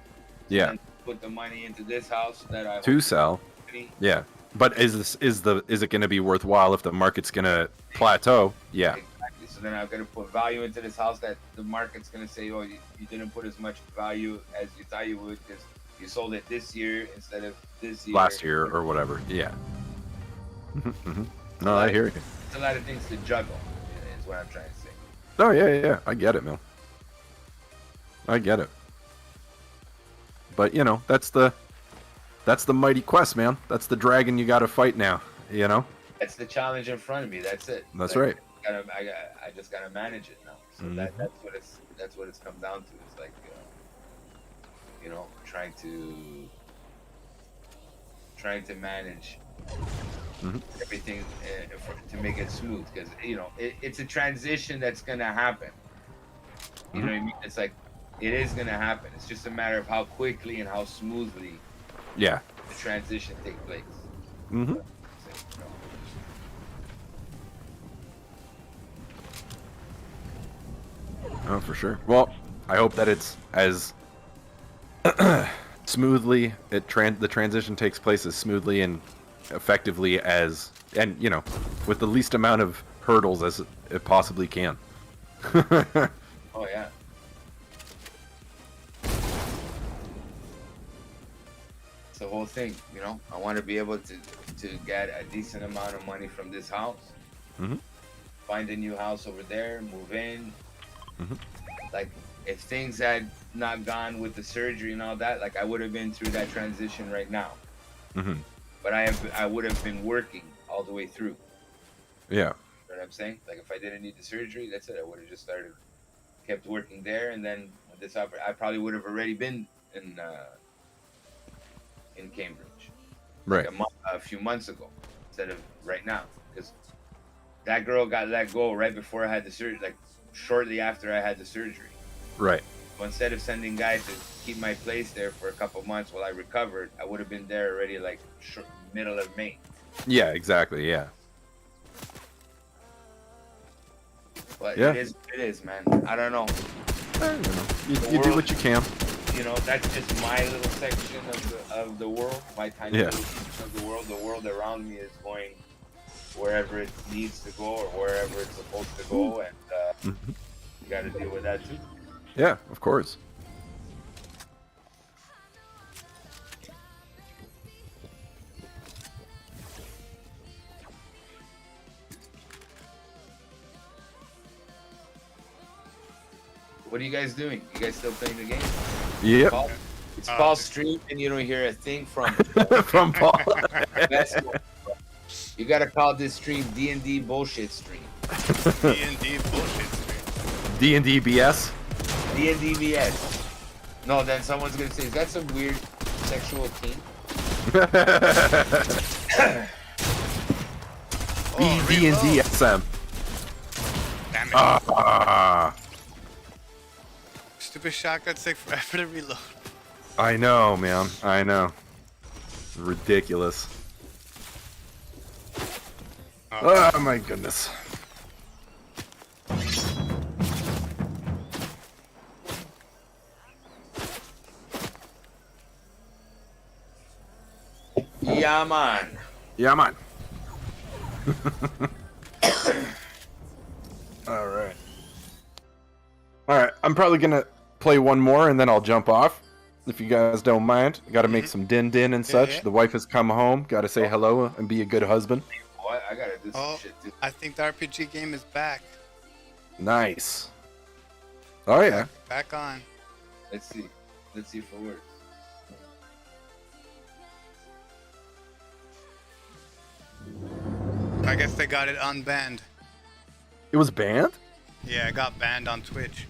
Speaker 2: So
Speaker 3: Yeah.
Speaker 2: then put the money into this house that I
Speaker 3: To sell. Yeah. But is it going to be worthwhile if the market's going to plateau? Yeah.
Speaker 2: Exactly. So then I've got to put value into this house that the market's gonna say, oh, you didn't put as much value as you thought you would because you sold it this year instead of this year.
Speaker 3: Last year or whatever. Yeah. No, I hear you.
Speaker 2: It's a lot of things to juggle. Is what I'm trying to say.
Speaker 3: Oh yeah. I get it, man. I get it. But you know, that's the mighty quest, man. That's the dragon you got to fight now. You know.
Speaker 2: That's the challenge in front of me. That's it.
Speaker 3: That's
Speaker 2: Like,
Speaker 3: right.
Speaker 2: I just gotta manage it now. So that's what it's come down to. It's like, you know, trying to manage everything to make it smooth, because you know it's a transition that's gonna happen. You know what I mean? It's like it is gonna happen. It's just a matter of how quickly and how smoothly
Speaker 3: Yeah.
Speaker 2: the transition take place.
Speaker 3: Mm-hmm.
Speaker 2: So, you know.
Speaker 3: Oh, for sure. Well, I hope that it's as smoothly the transition takes place as smoothly and effectively as, and you know, with the least amount of hurdles as it possibly can.
Speaker 2: Oh yeah. It's the whole thing, you know. I want to be able to get a decent amount of money from this house, find a new house over there, move in. Like if things had not gone with the surgery and all that, like I would have been through that transition right now. But I would have been working all the way through.
Speaker 3: Yeah.
Speaker 2: You know what I'm saying? Like if I didn't need the surgery, that's it. I would have just kept working there, and then when this I probably would have already been in Cambridge,
Speaker 3: Right.
Speaker 2: like a few months ago, instead of right now, because that girl got let go right before I had the surgery, like shortly after I had the surgery.
Speaker 3: Right.
Speaker 2: So instead of sending guys to keep my place there for a couple months while I recovered, I would have been there already like middle of May.
Speaker 3: Yeah. Exactly. Yeah.
Speaker 2: But
Speaker 3: Yeah.
Speaker 2: it is, man. I don't know.
Speaker 3: You do what you can.
Speaker 2: You know, that's just my little section of the world, my tiny little section of the world. The world around me is going wherever it needs to go or wherever it's supposed to go, and you got to deal with that too.
Speaker 3: Yeah. Of course.
Speaker 2: What are you guys doing? You guys still playing the game?
Speaker 3: Yep.
Speaker 2: Paul? It's Paul's stream, and you don't hear a thing from
Speaker 3: From Paul.
Speaker 2: You gotta call this stream D&D bullshit stream.
Speaker 1: D&D bullshit stream.
Speaker 3: D&D BS.
Speaker 2: D&D BS. No, then someone's gonna say, is that some weird sexual thing?
Speaker 3: D&D SM.
Speaker 1: Damn it. Stupid shotgun take forever to reload.
Speaker 3: I know, man. I know. Ridiculous. Oh my goodness.
Speaker 4: Yeah, man.
Speaker 3: Yeah, man. All right. All right. I'm probably gonna play one more and then I'll jump off. If you guys don't mind, got to make some din and such.
Speaker 1: Yeah.
Speaker 3: The wife has come home. Got to say hello and be a good husband.
Speaker 2: What? I gotta do some shit too.
Speaker 1: I think the RPG game is back.
Speaker 3: Nice. Oh yeah.
Speaker 1: Back on.
Speaker 2: Let's see. Let's see if it works.
Speaker 1: I guess they got it unbanned.
Speaker 3: It was banned?
Speaker 1: Yeah, it got banned on Twitch.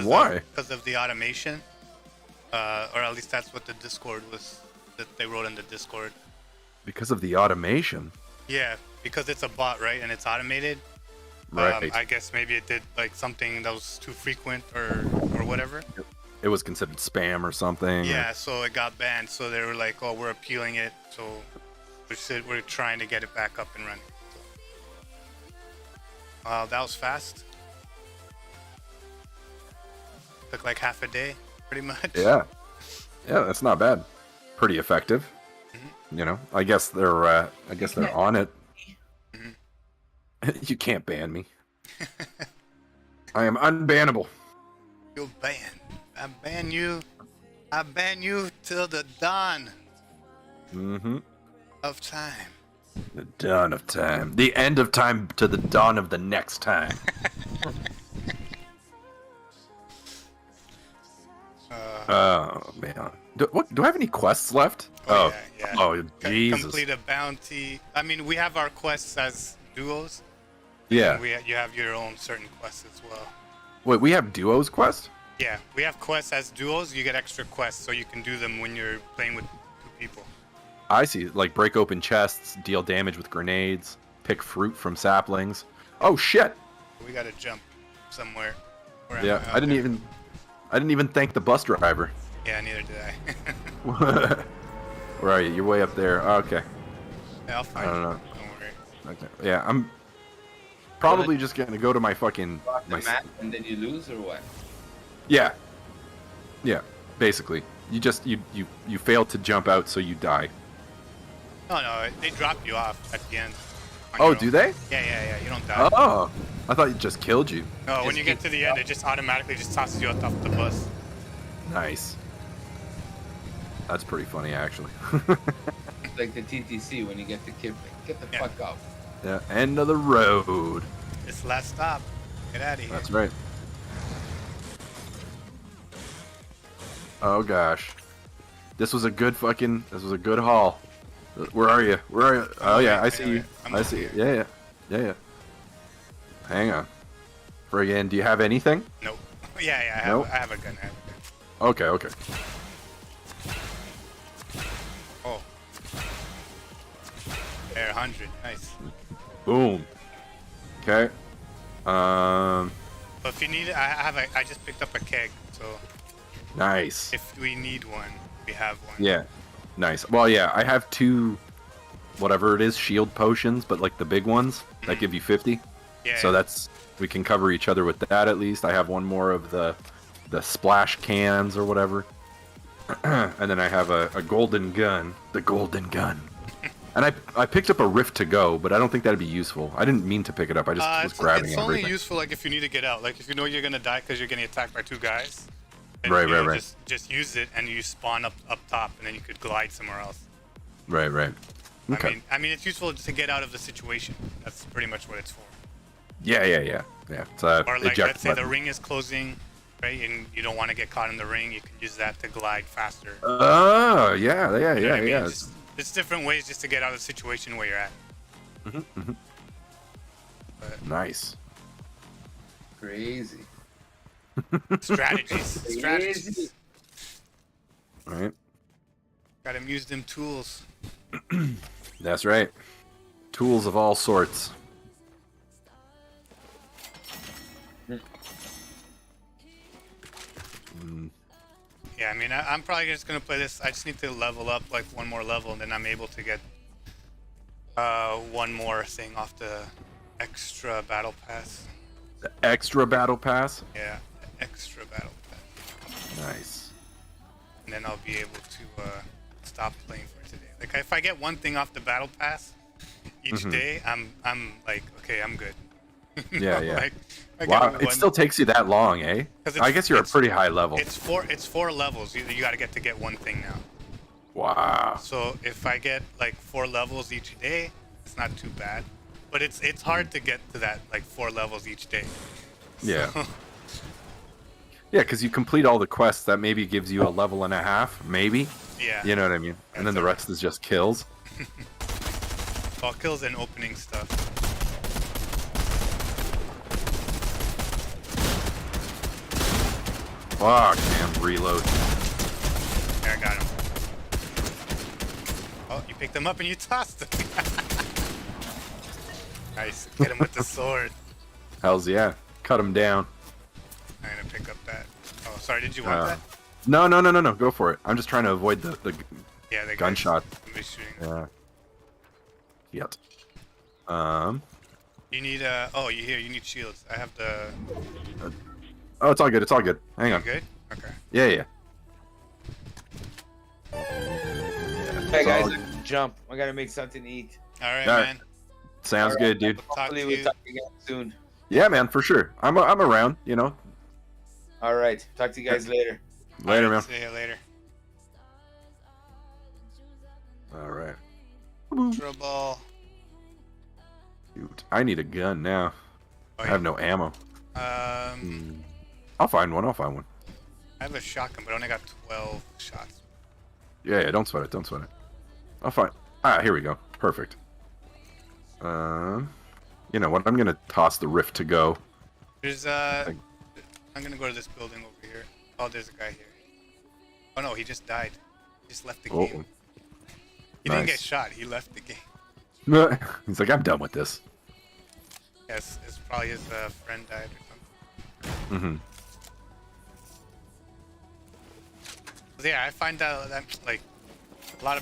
Speaker 3: Why?
Speaker 1: Because of the automation. Or at least that's what the Discord was, that they wrote in the Discord.
Speaker 3: Because of the automation.
Speaker 1: Yeah, because it's a bot, right? And it's automated.
Speaker 3: Right.
Speaker 1: I guess maybe it did like something that was too frequent or whatever.
Speaker 3: It was considered spam or something.
Speaker 1: Yeah, so it got banned. So they were like, "Oh, we're appealing it." So we're trying to get it back up and running. Wow, that was fast. Took like half a day, pretty much.
Speaker 3: Yeah. Yeah, that's not bad. Pretty effective.
Speaker 1: Mm-hmm.
Speaker 3: You know, I guess they're on it. You can't ban me. I am unbannable.
Speaker 1: You're banned. I ban you. I ban you till the dawn of time.
Speaker 3: The dawn of time. The end of time to the dawn of the next time. Oh man. Do I have any quests left?
Speaker 1: Oh, yeah.
Speaker 3: Oh Jesus.
Speaker 1: Complete a bounty. I mean, we have our quests as duos.
Speaker 3: Yeah.
Speaker 1: And you have your own certain quests as well.
Speaker 3: Wait, we have duos quest?
Speaker 1: Yeah, we have quests as duos. You get extra quests, so you can do them when you're playing with two people.
Speaker 3: I see. Like break open chests, deal damage with grenades, pick fruit from saplings. Oh shit.
Speaker 1: We gotta jump somewhere.
Speaker 3: Yeah, I didn't even thank the bus driver.
Speaker 1: Yeah, neither did I.
Speaker 3: Where are you? You're way up there. Oh, okay.
Speaker 1: Yeah, I'll find
Speaker 3: I don't
Speaker 1: you.
Speaker 3: know.
Speaker 1: Don't worry.
Speaker 3: Okay. Yeah, I'm probably just gonna go to my fucking
Speaker 2: The map and then you lose or what?
Speaker 3: Yeah. Yeah. Basically, you fail to jump out, so you die.
Speaker 1: No, they drop you off at the end.
Speaker 3: Oh, do they?
Speaker 1: Yeah. You don't die.
Speaker 3: Oh, I thought it just killed you.
Speaker 1: No, when you get to the end, it just automatically just tosses you off the bus.
Speaker 3: Nice. That's pretty funny, actually.
Speaker 2: It's like the TTC when you get the kid. Get the fuck up.
Speaker 3: Yeah, end of the road.
Speaker 1: It's last stop. Get out of here.
Speaker 3: That's right. Oh gosh, this was a good haul. Where are you? Oh yeah, I see you. I see you. Yeah. Hang on. Friggin', do you have anything?
Speaker 1: Nope. Yeah.
Speaker 3: Nope.
Speaker 1: I have a gun.
Speaker 3: Okay.
Speaker 1: Oh. There, 100. Nice.
Speaker 3: Boom. Okay.
Speaker 1: But if you need it, I just picked up a keg, so
Speaker 3: Nice.
Speaker 1: if we need one, we have one.
Speaker 3: Yeah. Nice. Well, yeah, I have 2, whatever it is, shield potions, but like the big ones that give you 50.
Speaker 1: Yeah.
Speaker 3: So we can cover each other with that at least. I have one more of the splash cans or whatever. And then I have a golden gun. The golden gun. And I picked up a rift to go, but I don't think that'd be useful. I didn't mean to pick it up. I just was grabbing
Speaker 1: it's
Speaker 3: everything.
Speaker 1: only useful like if you need to get out. Like if you know you're gonna die because you're getting attacked by 2 guys. then,
Speaker 3: Right.
Speaker 1: Just use it and you spawn up top, and then you could glide somewhere else.
Speaker 3: Right. Okay.
Speaker 1: I mean, it's useful just to get out of the situation. That's pretty much what it's for.
Speaker 3: Yeah. It's
Speaker 1: Or like,
Speaker 3: eject
Speaker 1: let's say the
Speaker 3: button.
Speaker 1: ring is closing, right, and you don't want to get caught in the ring. You can use that to glide faster.
Speaker 3: Oh, yeah.
Speaker 1: You know what I mean?
Speaker 3: Yeah.
Speaker 1: It's different ways just to get out of the situation where you're at. But
Speaker 3: Nice.
Speaker 2: Crazy.
Speaker 1: strategies.
Speaker 3: All right.
Speaker 1: Gotta use them tools.
Speaker 3: That's right. Tools of all sorts.
Speaker 1: Yeah, I mean, I'm probably just gonna play this. I just need to level up like one more level, and then I'm able to get one more thing off the extra battle pass.
Speaker 3: The extra battle pass.
Speaker 1: Yeah, the extra battle pass.
Speaker 3: Nice.
Speaker 1: And then I'll be able to stop playing for today. Like if I get one thing off the battle pass each day, I'm like, okay, I'm good.
Speaker 3: Yeah, yeah.
Speaker 1: Like, I
Speaker 3: Wow,
Speaker 1: get
Speaker 3: it
Speaker 1: one-
Speaker 3: still takes you that long, eh? I guess you're a pretty high level.
Speaker 1: It's four levels. You got to get one thing now.
Speaker 3: Wow.
Speaker 1: So if I get like 4 levels each day, it's not too bad. But it's hard to get to that like 4 levels each day.
Speaker 3: Yeah.
Speaker 1: So,
Speaker 3: Yeah, because you complete all the quests, that maybe gives you a level and a half, maybe.
Speaker 1: yeah.
Speaker 3: You know what I mean? And then the rest is just kills.
Speaker 1: Well, kills and opening stuff.
Speaker 3: Fuck, man, reload.
Speaker 1: Yeah, I got him. Oh, you picked him up and you tossed him. Nice. Get him with the sword.
Speaker 3: Hells yeah. Cut him down.
Speaker 1: I'm gonna pick up that. Oh, sorry. Did you want that?
Speaker 3: No. Go for it. I'm just trying to avoid the
Speaker 1: Yeah, the
Speaker 3: gunshot.
Speaker 1: Guy's shooting.
Speaker 3: Yeah. Yet.
Speaker 1: You need oh, you need shields. I have the.
Speaker 3: Oh, it's all good. It's all good. Hang
Speaker 1: You
Speaker 3: on.
Speaker 1: good? Okay.
Speaker 3: Yeah.
Speaker 4: Hey
Speaker 3: It's
Speaker 4: guys,
Speaker 3: all-
Speaker 4: I gotta jump. I gotta make something to eat.
Speaker 1: All right,
Speaker 3: All right.
Speaker 1: man.
Speaker 3: Sounds
Speaker 4: All right.
Speaker 3: good, dude.
Speaker 1: Talk
Speaker 4: Hopefully
Speaker 1: to
Speaker 4: we'll
Speaker 1: you.
Speaker 4: talk again soon.
Speaker 3: Yeah, man, for sure. I'm around. You know.
Speaker 4: All right. Talk to you guys later.
Speaker 3: Later,
Speaker 1: All
Speaker 3: man.
Speaker 1: right, see you later.
Speaker 3: All right.
Speaker 1: Trouble.
Speaker 3: Shoot. I need a gun now.
Speaker 1: Oh,
Speaker 3: I have no ammo. I'll find one.
Speaker 1: I have a shotgun, but I only got 12 shots.
Speaker 3: Yeah, don't sweat it. Don't sweat it. I'll find. Here we go. Perfect. You know what? I'm gonna toss the rift to go.
Speaker 1: There's I'm gonna go to this building over here. Oh, there's a guy here. Oh no, he just died. He just left the game. He didn't get
Speaker 3: Nice.
Speaker 1: shot. He left the game.
Speaker 3: He's like, I'm done with this.
Speaker 1: Yes, it's probably his friend died or something.
Speaker 3: Mm-hmm.
Speaker 1: So, yeah, I find that like a lot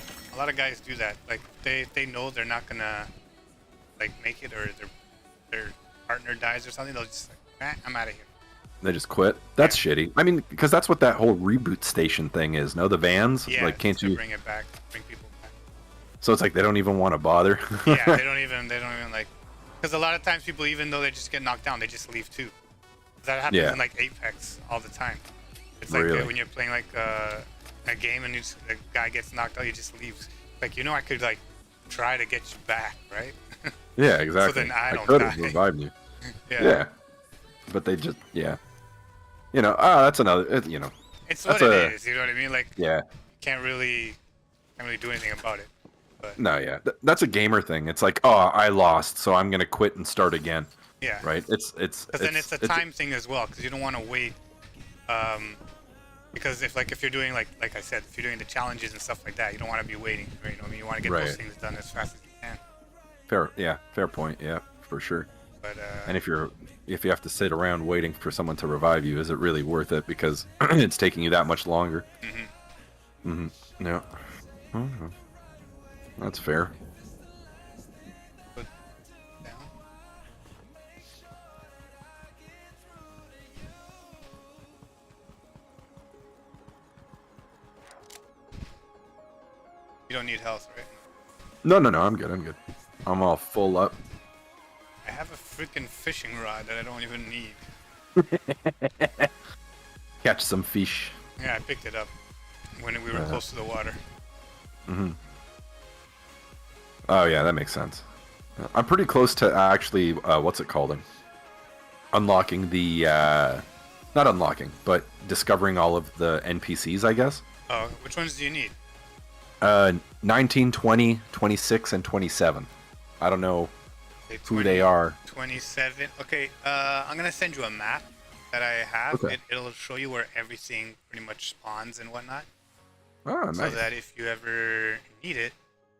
Speaker 1: of guys do that. Like they know they're not gonna like make it, or their partner dies or something. They'll just like, I'm out of here.
Speaker 3: They just quit. That's shitty. I mean, because that's what that whole reboot station thing is. No, the vans.
Speaker 1: Yeah,
Speaker 3: Like, can't
Speaker 1: to
Speaker 3: you?
Speaker 1: bring it back, bring people back.
Speaker 3: So it's like they don't even want to bother.
Speaker 1: Yeah, they don't even like, because a lot of times people, even though they just get knocked down, they just leave too. That happens
Speaker 3: Yeah.
Speaker 1: in like Apex all the time. It's like
Speaker 3: Really?
Speaker 1: when you're playing like a game and a guy gets knocked out, you just leave. Like, I could like try to get you back, right?
Speaker 3: Yeah, exactly.
Speaker 1: then I don't
Speaker 3: could have
Speaker 1: die.
Speaker 3: revived you.
Speaker 1: Yeah.
Speaker 3: Yeah. But they just, yeah. You know, that's another, you know.
Speaker 1: It's what
Speaker 3: That's
Speaker 1: it is. You know what I mean? Like,
Speaker 3: Yeah.
Speaker 1: you can't really do anything about it. But
Speaker 3: No, yeah. That's a gamer thing. It's like, oh, I lost, so I'm going to quit and start again.
Speaker 1: yeah,
Speaker 3: Right? It's
Speaker 1: because then it's a time thing as well, because you don't want to wait. Because if you're doing like I said, if you're doing the challenges and stuff like that, you don't want to be waiting. Right? You know what I mean? You want to get
Speaker 3: Right.
Speaker 1: those things done as fast as you can.
Speaker 3: fair point. Yeah, for sure.
Speaker 1: But
Speaker 3: And if you have to sit around waiting for someone to revive you, is it really worth it? Because it's taking you that much longer. Yeah. Mhm. That's fair.
Speaker 1: put down. You don't need health, right?
Speaker 3: No. I'm good. I'm all full up.
Speaker 1: I have a freaking fishing rod that I don't even need.
Speaker 3: Catch some fish.
Speaker 1: Yeah, I picked it up when we were close to the water.
Speaker 3: Oh yeah, that makes sense. I'm pretty close to actually, what's it called? Unlocking the, not unlocking, but discovering all of the NPCs, I guess.
Speaker 1: Oh, which ones do you need?
Speaker 3: 19, 20, 26, and 27. I don't know
Speaker 1: Okay,
Speaker 3: who they are.
Speaker 1: 27. Okay, I'm gonna send you a map that I have.
Speaker 3: Okay.
Speaker 1: It'll show you where everything pretty much spawns and whatnot.
Speaker 3: Oh,
Speaker 1: So
Speaker 3: nice.
Speaker 1: that if you ever need it,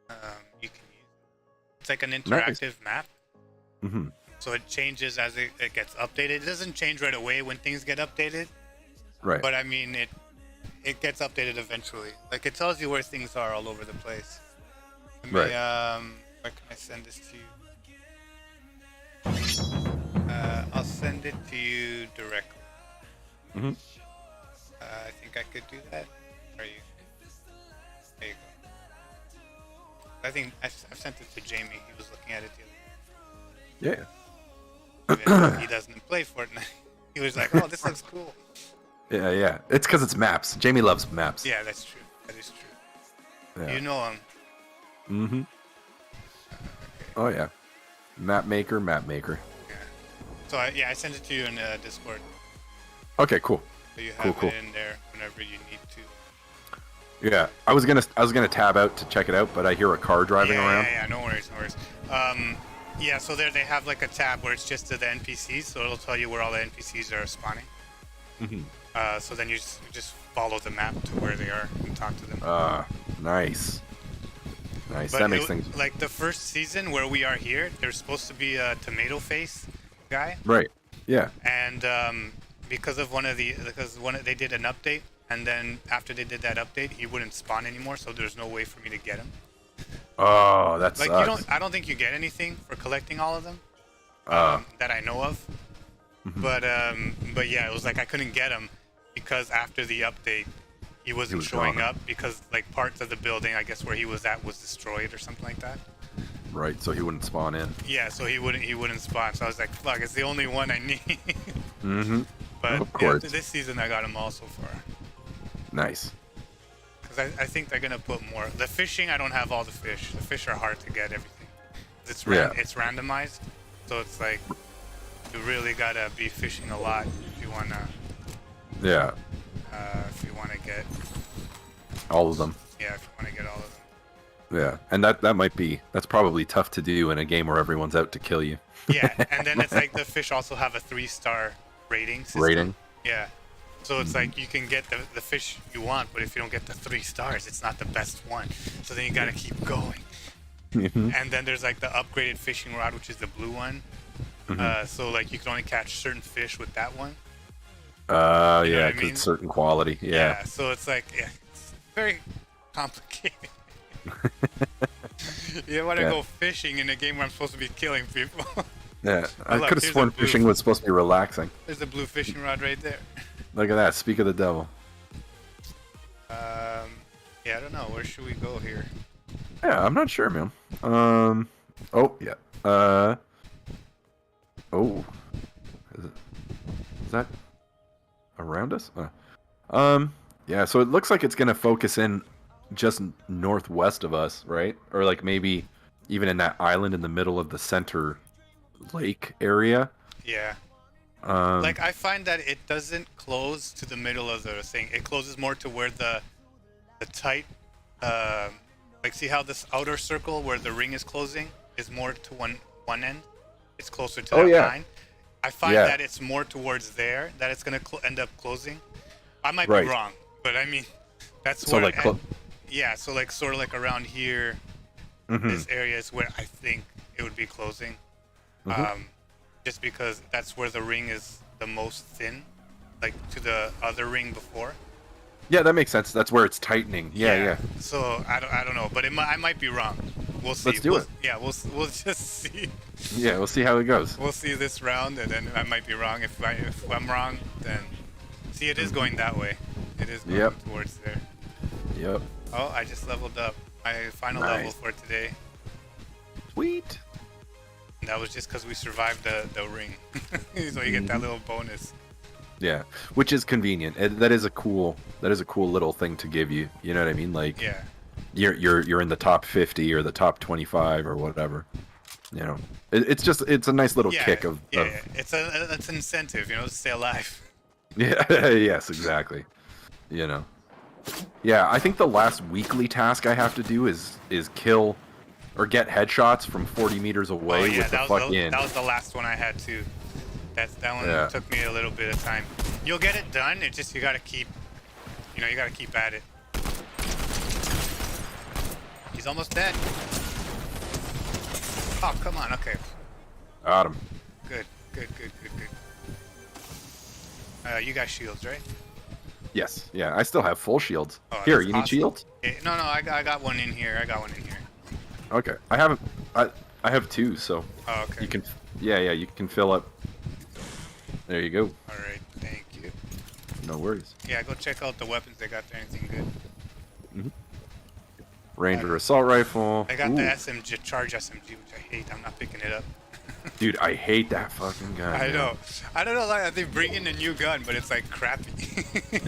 Speaker 1: you can use it. It's like an interactive map.
Speaker 3: Mm-hmm.
Speaker 1: So it changes as it gets updated. It doesn't change right away when things get updated.
Speaker 3: Right.
Speaker 1: But I mean, it gets updated eventually. Like it tells you where things are all over the place. Let me,
Speaker 3: Right.
Speaker 1: where can I send this to you? I'll send it to you directly.
Speaker 3: Mm-hmm.
Speaker 1: I think I could do that. Are you? There you go. I think I've sent it to Jamie. He was looking at it the other
Speaker 3: Yeah.
Speaker 1: day. Even though he doesn't play Fortnite. He was like, "Oh, this looks cool."
Speaker 3: Yeah. It's because it's maps. Jamie loves maps.
Speaker 1: Yeah, that's true. That is true.
Speaker 3: Yeah.
Speaker 1: You know him.
Speaker 3: Mm-hmm. Oh yeah. Map maker.
Speaker 1: Yeah. So I sent it to you in Discord.
Speaker 3: Okay, cool.
Speaker 1: So you have
Speaker 3: Cool.
Speaker 1: it in there whenever you need to.
Speaker 3: Yeah, I was gonna tab out to check it out, but I hear a car driving around.
Speaker 1: Yeah, no worries. Yeah, so there they have like a tab where it's just to the NPCs, so it'll tell you where all the NPCs are spawning.
Speaker 3: Mm-hmm.
Speaker 1: So then you just follow the map to where they are and talk to them.
Speaker 3: Nice.
Speaker 1: But
Speaker 3: That makes things
Speaker 1: like the first season where we are here, there's supposed to be a tomato face guy,
Speaker 3: right. Yeah.
Speaker 1: and because they did an update, and then after they did that update, he wouldn't spawn anymore, so there's no way for me to get him.
Speaker 3: Oh, that
Speaker 1: Like
Speaker 3: sucks.
Speaker 1: I don't think you get anything for collecting all of them that I know of.
Speaker 3: Mhm.
Speaker 1: But yeah, it was like I couldn't get him because after the update, he wasn't
Speaker 3: was
Speaker 1: showing
Speaker 3: gone.
Speaker 1: up because like parts of the building, I guess where he was at was destroyed or something like that.
Speaker 3: Right, so he wouldn't spawn in.
Speaker 1: Yeah, so he wouldn't spawn. So I was like, fuck, it's the only one I need.
Speaker 3: Mm-hmm.
Speaker 1: But
Speaker 3: Of course.
Speaker 1: this season I got him all so far.
Speaker 3: Nice.
Speaker 1: Because I think they're gonna put more. The fishing, I don't have all the fish. The fish are hard to get everything. It's it's randomized, so it's like you really gotta be fishing a lot if you wanna
Speaker 3: Yeah,
Speaker 1: get
Speaker 3: all of them.
Speaker 1: if you wanna get all of them.
Speaker 3: Yeah, and that's probably tough to do in a game where everyone's out to kill you.
Speaker 1: Yeah, and then it's like the fish also have a 3-star rating system.
Speaker 3: Rating.
Speaker 1: Yeah. So it's like you can get the fish you want, but if you don't get the 3 stars, it's not the best one. So then you gotta keep going.
Speaker 3: Mhm.
Speaker 1: And then there's like the upgraded fishing rod, which is the blue one. So like you can only catch certain fish with that one. You know
Speaker 3: Yeah,
Speaker 1: what I
Speaker 3: 'cause
Speaker 1: mean?
Speaker 3: it's certain quality. Yeah.
Speaker 1: So it's like it's very complicated. You want to go fishing in a game where I'm supposed to be killing people.
Speaker 3: Yeah, I
Speaker 1: look,
Speaker 3: could have
Speaker 1: here's
Speaker 3: sworn
Speaker 1: a blue-
Speaker 3: fishing was supposed to be relaxing.
Speaker 1: There's a blue fishing rod right there.
Speaker 3: Look at that. Speak of the devil.
Speaker 1: Yeah, I don't know. Where should we go here?
Speaker 3: Yeah, I'm not sure, man. Oh yeah. Oh. Is that around us? Yeah. So it looks like it's gonna focus in just northwest of us, right? Or like maybe even in that island in the middle of the center lake area.
Speaker 1: Yeah. Like I find that it doesn't close to the middle of the thing. It closes more to where the tight, like see how this outer circle where the ring is closing is more to one end. It's closer to that line. I find that it's more towards there that it's gonna end up closing. I might be wrong, but I mean that's
Speaker 3: so
Speaker 1: where.
Speaker 3: Like
Speaker 1: yeah, so like sort of like around here, this area is where I think it would be closing. Just because that's where the ring is the most thin, like to the other ring before.
Speaker 3: Yeah, that makes sense. That's where it's tightening. Yeah.
Speaker 1: So I don't know, but I might be wrong. We'll see.
Speaker 3: Let's do it.
Speaker 1: Yeah, we'll just see.
Speaker 3: Yeah, we'll see how it goes.
Speaker 1: We'll see this round, and then I might be wrong. If I'm wrong, then see it is going that way. It is going towards there.
Speaker 3: Yep.
Speaker 1: Oh, I just leveled up my final level for today.
Speaker 3: Sweet.
Speaker 1: And that was just because we survived the ring, so you get that little bonus.
Speaker 3: Yeah, which is convenient. That is a cool little thing to give you. You know what I mean? Like, you're in the top 50 or the top 25 or whatever. You know, it's a nice little kick of.
Speaker 1: It's an incentive, to stay alive.
Speaker 3: Yeah. Yes, exactly. You know. Yeah, I think the last weekly task I have to do is kill or get headshots from 40 meters away with the fucking.
Speaker 1: That was the last one I had too. That one took me a little bit of time. You'll get it done. It just you gotta keep at it. He's almost dead. Oh come on, okay.
Speaker 3: Got him.
Speaker 1: Good. You got shields, right?
Speaker 3: Yes. Yeah, I still have full shields.
Speaker 1: Oh,
Speaker 3: Here,
Speaker 1: that's
Speaker 3: you need
Speaker 1: awesome.
Speaker 3: shields?
Speaker 1: No, I got one in here. I got one in here.
Speaker 3: Okay. I haven't. I have two, so
Speaker 1: Oh, okay.
Speaker 3: you can. Yeah, you can fill up. There you go.
Speaker 1: All right, thank you.
Speaker 3: No worries.
Speaker 1: Yeah, go check out the weapons they got there. Anything good?
Speaker 3: Ranger assault rifle.
Speaker 1: I got
Speaker 3: Ooh.
Speaker 1: the SMG, charge SMG, which I hate. I'm not picking it up.
Speaker 3: Dude, I hate that fucking gun.
Speaker 1: I
Speaker 3: man.
Speaker 1: know. I don't know. Like, they bring in a new gun, but it's like crappy.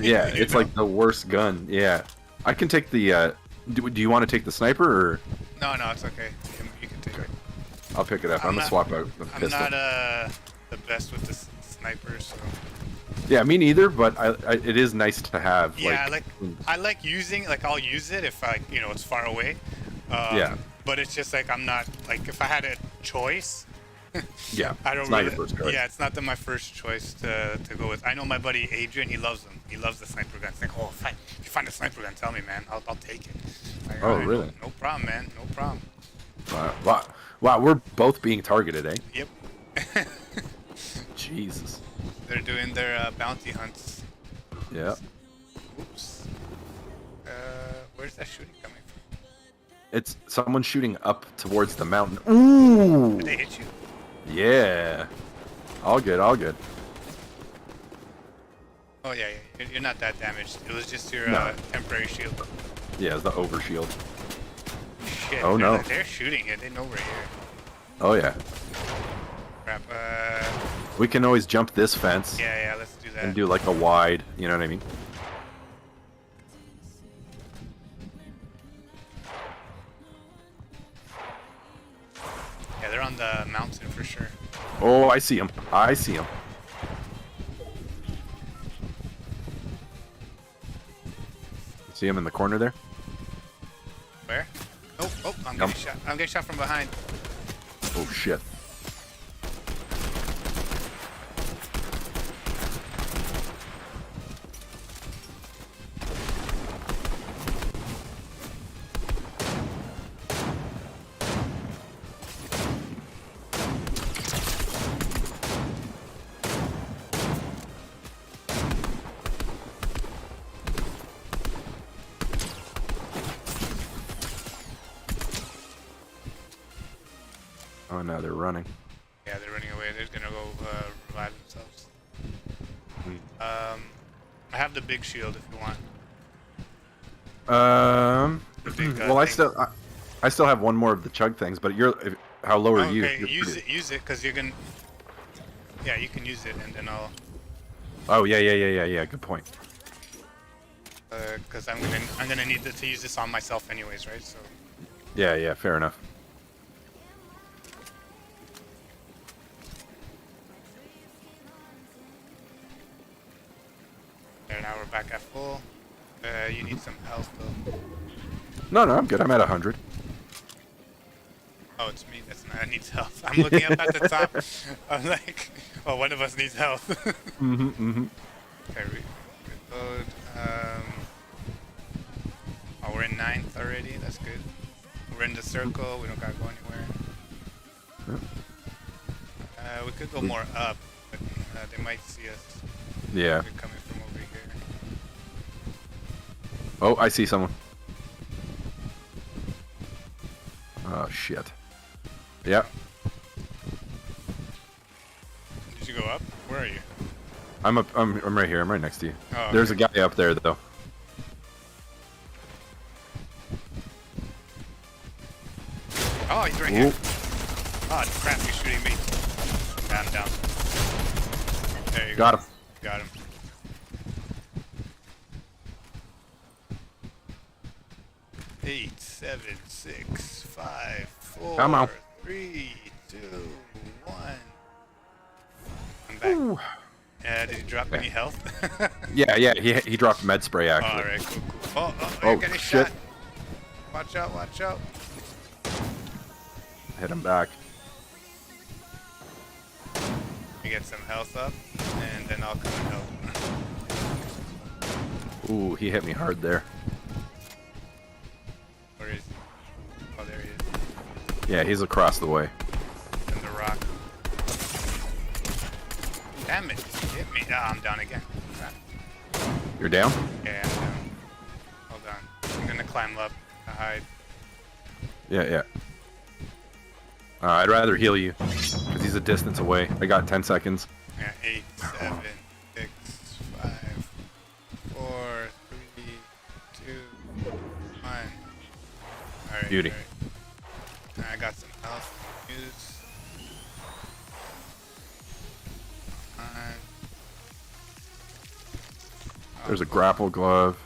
Speaker 3: Yeah,
Speaker 1: You
Speaker 3: it's
Speaker 1: know?
Speaker 3: like the worst gun. Yeah. I can take the. Do you want to take the sniper or?
Speaker 1: No, it's okay. You can take it.
Speaker 3: I'll pick it up. I'm gonna
Speaker 1: not-
Speaker 3: swap out the
Speaker 1: I'm
Speaker 3: pistol.
Speaker 1: not the best with the sniper, so.
Speaker 3: Yeah, me neither. But it is nice to have.
Speaker 1: Yeah,
Speaker 3: like,
Speaker 1: I like using, like, I'll use it if it's far away.
Speaker 3: Yeah.
Speaker 1: But it's just like I'm not, like, if I had a choice.
Speaker 3: Yeah.
Speaker 1: I don't
Speaker 3: it's not
Speaker 1: really,
Speaker 3: your first choice.
Speaker 1: Yeah, it's not my first choice to go with. I know my buddy Adrian, he loves them. He loves the sniper guns. Like, oh, if you find a sniper gun, tell me, man. I'll take it. Like,
Speaker 3: Oh,
Speaker 1: all right,
Speaker 3: really?
Speaker 1: No problem, man. No problem.
Speaker 3: Wow, we're both being targeted, eh?
Speaker 1: Yep.
Speaker 3: Jesus.
Speaker 1: They're doing their bounty hunts.
Speaker 3: Yeah.
Speaker 1: Oops. Where's that shooting coming from?
Speaker 3: It's someone shooting up towards the mountain. Ooh.
Speaker 1: Did they hit you?
Speaker 3: Yeah. All good. All good.
Speaker 1: Oh yeah. You're not that damaged. It was just your
Speaker 3: No.
Speaker 1: temporary shield.
Speaker 3: Yeah, it's the overshield.
Speaker 1: Shit.
Speaker 3: Oh, no.
Speaker 1: They're shooting it. They know we're here.
Speaker 3: Oh yeah.
Speaker 1: Crap.
Speaker 3: We can always jump this fence
Speaker 1: Yeah. Let's do that.
Speaker 3: and do like a wide. You know what I mean?
Speaker 1: Yeah, they're on the mountain for sure.
Speaker 3: Oh, I see him. I see him. See him in the corner there?
Speaker 1: Where? Oh, I'm
Speaker 3: Yep.
Speaker 1: getting shot. I'm getting shot from behind.
Speaker 3: Oh shit. Oh no, they're running.
Speaker 1: Yeah, they're running away. They're gonna go revive themselves. I have the big shield if you want. The big,
Speaker 3: Well, I
Speaker 1: thing.
Speaker 3: still have one more of the chug things, but how low are you?
Speaker 1: Okay,
Speaker 3: You're
Speaker 1: use
Speaker 3: pretty-
Speaker 1: it. Use it, cause you're gonna. Yeah, you can use it, and then I'll.
Speaker 3: Oh yeah. Good point.
Speaker 1: Cause I'm gonna need to use this on myself anyways, right? So.
Speaker 3: Yeah. Fair enough.
Speaker 1: And now we're back at full. You need some health though.
Speaker 3: No, I'm good. I'm at 100.
Speaker 1: Oh, it's me. That's not. I need health. I'm looking up at the top. I'm like, oh, one of us needs health. Okay, reload. Oh, we're in 9th already. That's good. We're in the circle. We don't gotta go anywhere. We could go more up, but they might see us.
Speaker 3: Yeah.
Speaker 1: They're coming from over here.
Speaker 3: Oh, I see someone. Oh shit. Yeah.
Speaker 1: Did you go up? Where are you?
Speaker 3: I'm right here. I'm right next to you.
Speaker 1: Oh,
Speaker 3: There's a
Speaker 1: okay.
Speaker 3: guy up there though.
Speaker 1: Oh, he's right
Speaker 3: Ooh.
Speaker 1: here. Oh, crap! He's shooting me. Down. There you go.
Speaker 3: Got him.
Speaker 1: Got him. Eight, 7, 6, 5, 4,
Speaker 3: Come on.
Speaker 1: 3, 2, 1. I'm back.
Speaker 3: Ooh.
Speaker 1: Did he drop any health?
Speaker 3: Yeah. He dropped med spray actually.
Speaker 1: Alright, cool. Oh,
Speaker 3: Oh,
Speaker 1: you're getting
Speaker 3: shit.
Speaker 1: shot. Watch out.
Speaker 3: Hit him back.
Speaker 1: You get some health up, and then I'll come and help.
Speaker 3: Ooh, he hit me hard there.
Speaker 1: Where is he? Oh, there he is.
Speaker 3: Yeah, he's across the way.
Speaker 1: In the rock. Damn it. Hit me. Ah, I'm down again. Crap.
Speaker 3: You're down?
Speaker 1: Yeah, I'm down. Hold on. I'm gonna climb up to hide.
Speaker 3: Yeah. I'd rather heal you, because he's a distance away. I got 10 seconds.
Speaker 1: Yeah, 8, 7, 6, 5, 4, 3, 2, 1. Alright.
Speaker 3: Beauty.
Speaker 1: Alright. I got some health to use.
Speaker 3: There's a grapple glove.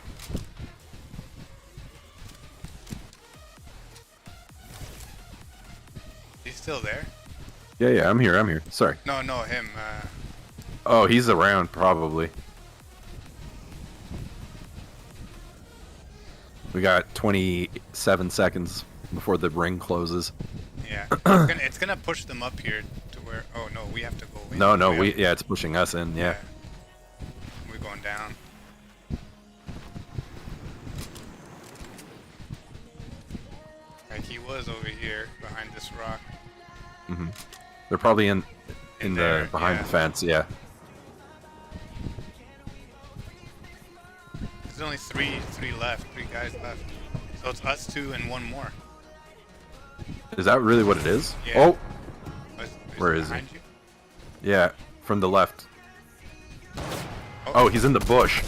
Speaker 1: He's still there?
Speaker 3: Yeah, I'm here. Sorry.
Speaker 1: No, him.
Speaker 3: Oh, he's around, probably. We got 27 seconds before the ring closes.
Speaker 1: Yeah. It's gonna push them up here to where... Oh, no, we have to go in.
Speaker 3: No, it's pushing us in, yeah.
Speaker 1: We're going down. Like, he was over here, behind this rock.
Speaker 3: Mm-hmm. They're probably in
Speaker 1: there,
Speaker 3: the behind
Speaker 1: yeah.
Speaker 3: the fence, yeah.
Speaker 1: There's only three guys left. So it's us two and one more.
Speaker 3: Is that really what it is?
Speaker 1: Yeah.
Speaker 3: Oh,
Speaker 1: Is
Speaker 3: where
Speaker 1: he
Speaker 3: is he?
Speaker 1: behind you?
Speaker 3: yeah, from the left. Oh, he's in the bush.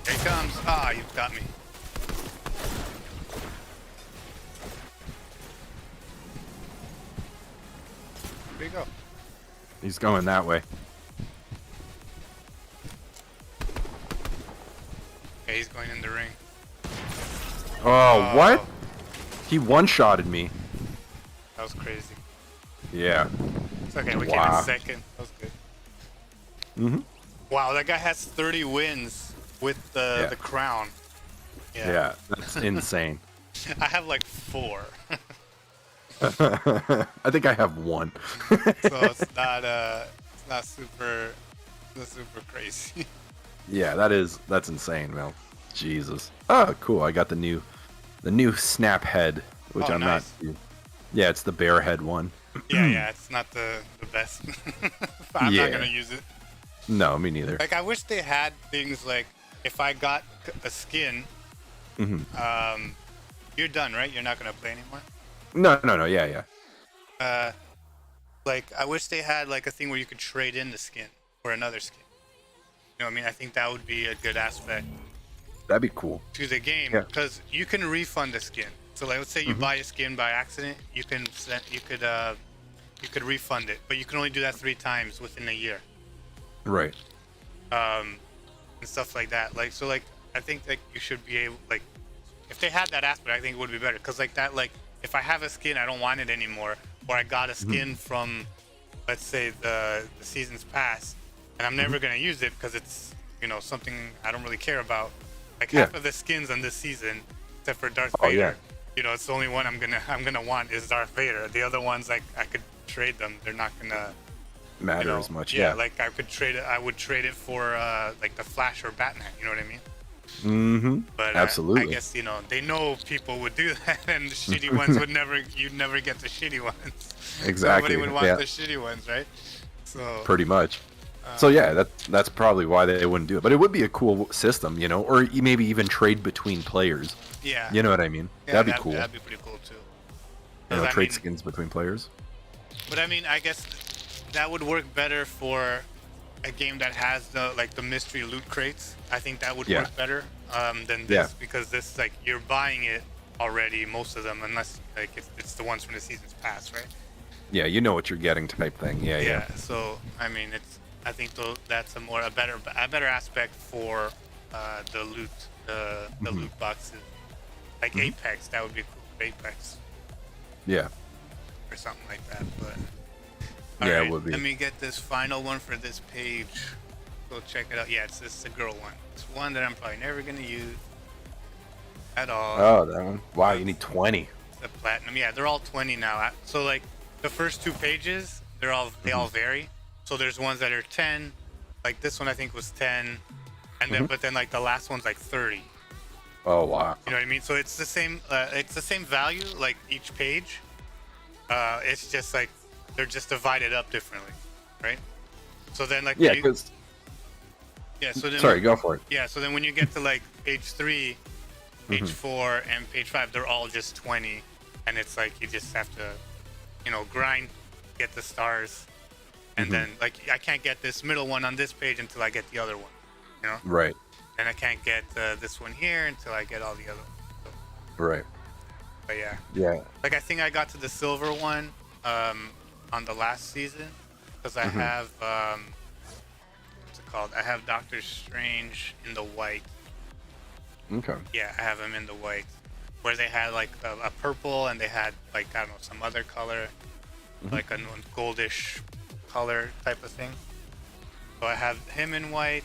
Speaker 1: Here he comes. Ah, you've got me. Where'd he go?
Speaker 3: He's going that way.
Speaker 1: Yeah, he's going in the ring.
Speaker 3: Oh, what? He one-shotted me.
Speaker 1: That was crazy.
Speaker 3: Yeah.
Speaker 1: It's okay, we came
Speaker 3: Wow.
Speaker 1: in second. That was good.
Speaker 3: Mm-hmm.
Speaker 1: Wow, that guy has 30 wins with the crown.
Speaker 3: Yeah, that's insane.
Speaker 1: I have like 4.
Speaker 3: I think I have one.
Speaker 1: So it's not super crazy.
Speaker 3: Yeah, that's insane, Mel. Jesus. Oh, cool. I got the new snap head, which
Speaker 1: Oh,
Speaker 3: I'm
Speaker 1: nice.
Speaker 3: not. Yeah, it's the bear head one.
Speaker 1: Yeah, it's not the best. I'm
Speaker 3: Yeah.
Speaker 1: not gonna use it.
Speaker 3: No, me neither.
Speaker 1: Like, I wish they had things like, if I got a skin,
Speaker 3: Mm-hmm.
Speaker 1: You're done, right? You're not gonna play anymore.
Speaker 3: No. Yeah.
Speaker 1: Like, I wish they had like a thing where you could trade in the skin for another skin. You know what I mean? I think that would be a good aspect
Speaker 3: That'd be cool.
Speaker 1: to the game,
Speaker 3: Yeah.
Speaker 1: because you can refund the skin. So like, let's say you buy a skin by accident, you could refund it, but you can only do that 3 times within a year.
Speaker 3: Right.
Speaker 1: And stuff like that. Like, so like, I think like you should be able, like, if they had that aspect, I think it would be better. Cause like that, like, if I have a skin, I don't want it anymore, or I got a skin from, let's say the season's pass, and I'm never gonna use it because it's, you know, something I don't really care about. Like half of the skins on this season, except for Darth Vader,
Speaker 3: yeah.
Speaker 1: you know, it's the only one I'm gonna want is Darth Vader. The other ones, like, I could trade them. They're not gonna
Speaker 3: Matter
Speaker 1: you know,
Speaker 3: as much.
Speaker 1: yeah,
Speaker 3: Yeah.
Speaker 1: like I would trade it for like the Flash or Batman. You know what I mean?
Speaker 3: Mm-hmm.
Speaker 1: But
Speaker 3: Absolutely.
Speaker 1: I guess, you know, they know people would do that, and the shitty ones would never. You'd never get the shitty ones.
Speaker 3: Exactly.
Speaker 1: Nobody would want
Speaker 3: Yeah.
Speaker 1: the shitty ones, right? So
Speaker 3: Pretty much. So yeah, that's probably why they wouldn't do it. But it would be a cool system, you know, or maybe even trade between players.
Speaker 1: yeah,
Speaker 3: You know what I mean?
Speaker 1: yeah,
Speaker 3: That'd be cool.
Speaker 1: That'd be pretty cool too.
Speaker 3: You know,
Speaker 1: 'Cause I
Speaker 3: trade
Speaker 1: mean-
Speaker 3: skins between players.
Speaker 1: But I mean, I guess that would work better for a game that has the mystery loot crates. I think that would
Speaker 3: Yeah.
Speaker 1: work better than this,
Speaker 3: Yeah.
Speaker 1: because this, like, you're buying it already, most of them, unless like it's the ones from the season's pass, right?
Speaker 3: Yeah, you know what you're getting type thing. Yeah.
Speaker 1: So I mean, I think that's a better aspect for the loot, the loot boxes, like Apex. That would be cool. Apex
Speaker 3: Yeah.
Speaker 1: or something like that. But
Speaker 3: Yeah, it
Speaker 1: alright,
Speaker 3: would be.
Speaker 1: let me get this final one for this page. Go check it out. Yeah, it's a girl one. It's one that I'm probably never gonna use at all.
Speaker 3: Oh, that one. Wow, you need 20.
Speaker 1: The platinum. Yeah, they're all 20 now. So like the first 2 pages, they all vary. So there's ones that are 10, like this one I think was 10, and then but then like the last one's like 30.
Speaker 3: Oh wow.
Speaker 1: You know what I mean? So it's the same value like each page. It's just like they're just divided up differently, right? So then like
Speaker 3: Yeah, because
Speaker 1: so then
Speaker 3: sorry, go for it.
Speaker 1: Yeah, so then when you get to like page 3, page 4, and page 5, they're all just 20, and it's like you just have to, grind, get the stars, and then like I can't get this middle one on this page until I get the other one,
Speaker 3: Right.
Speaker 1: and I can't get this one here until I get all the other ones. So,
Speaker 3: Right.
Speaker 1: but yeah,
Speaker 3: Yeah.
Speaker 1: like I think I got to the silver one on the last season because I have what's it called? I have Doctor Strange in the white.
Speaker 3: Okay.
Speaker 1: Yeah, I have him in the white, where they had like a purple and they had like I don't know some other color, like a goldish color type of thing. So I have him in white.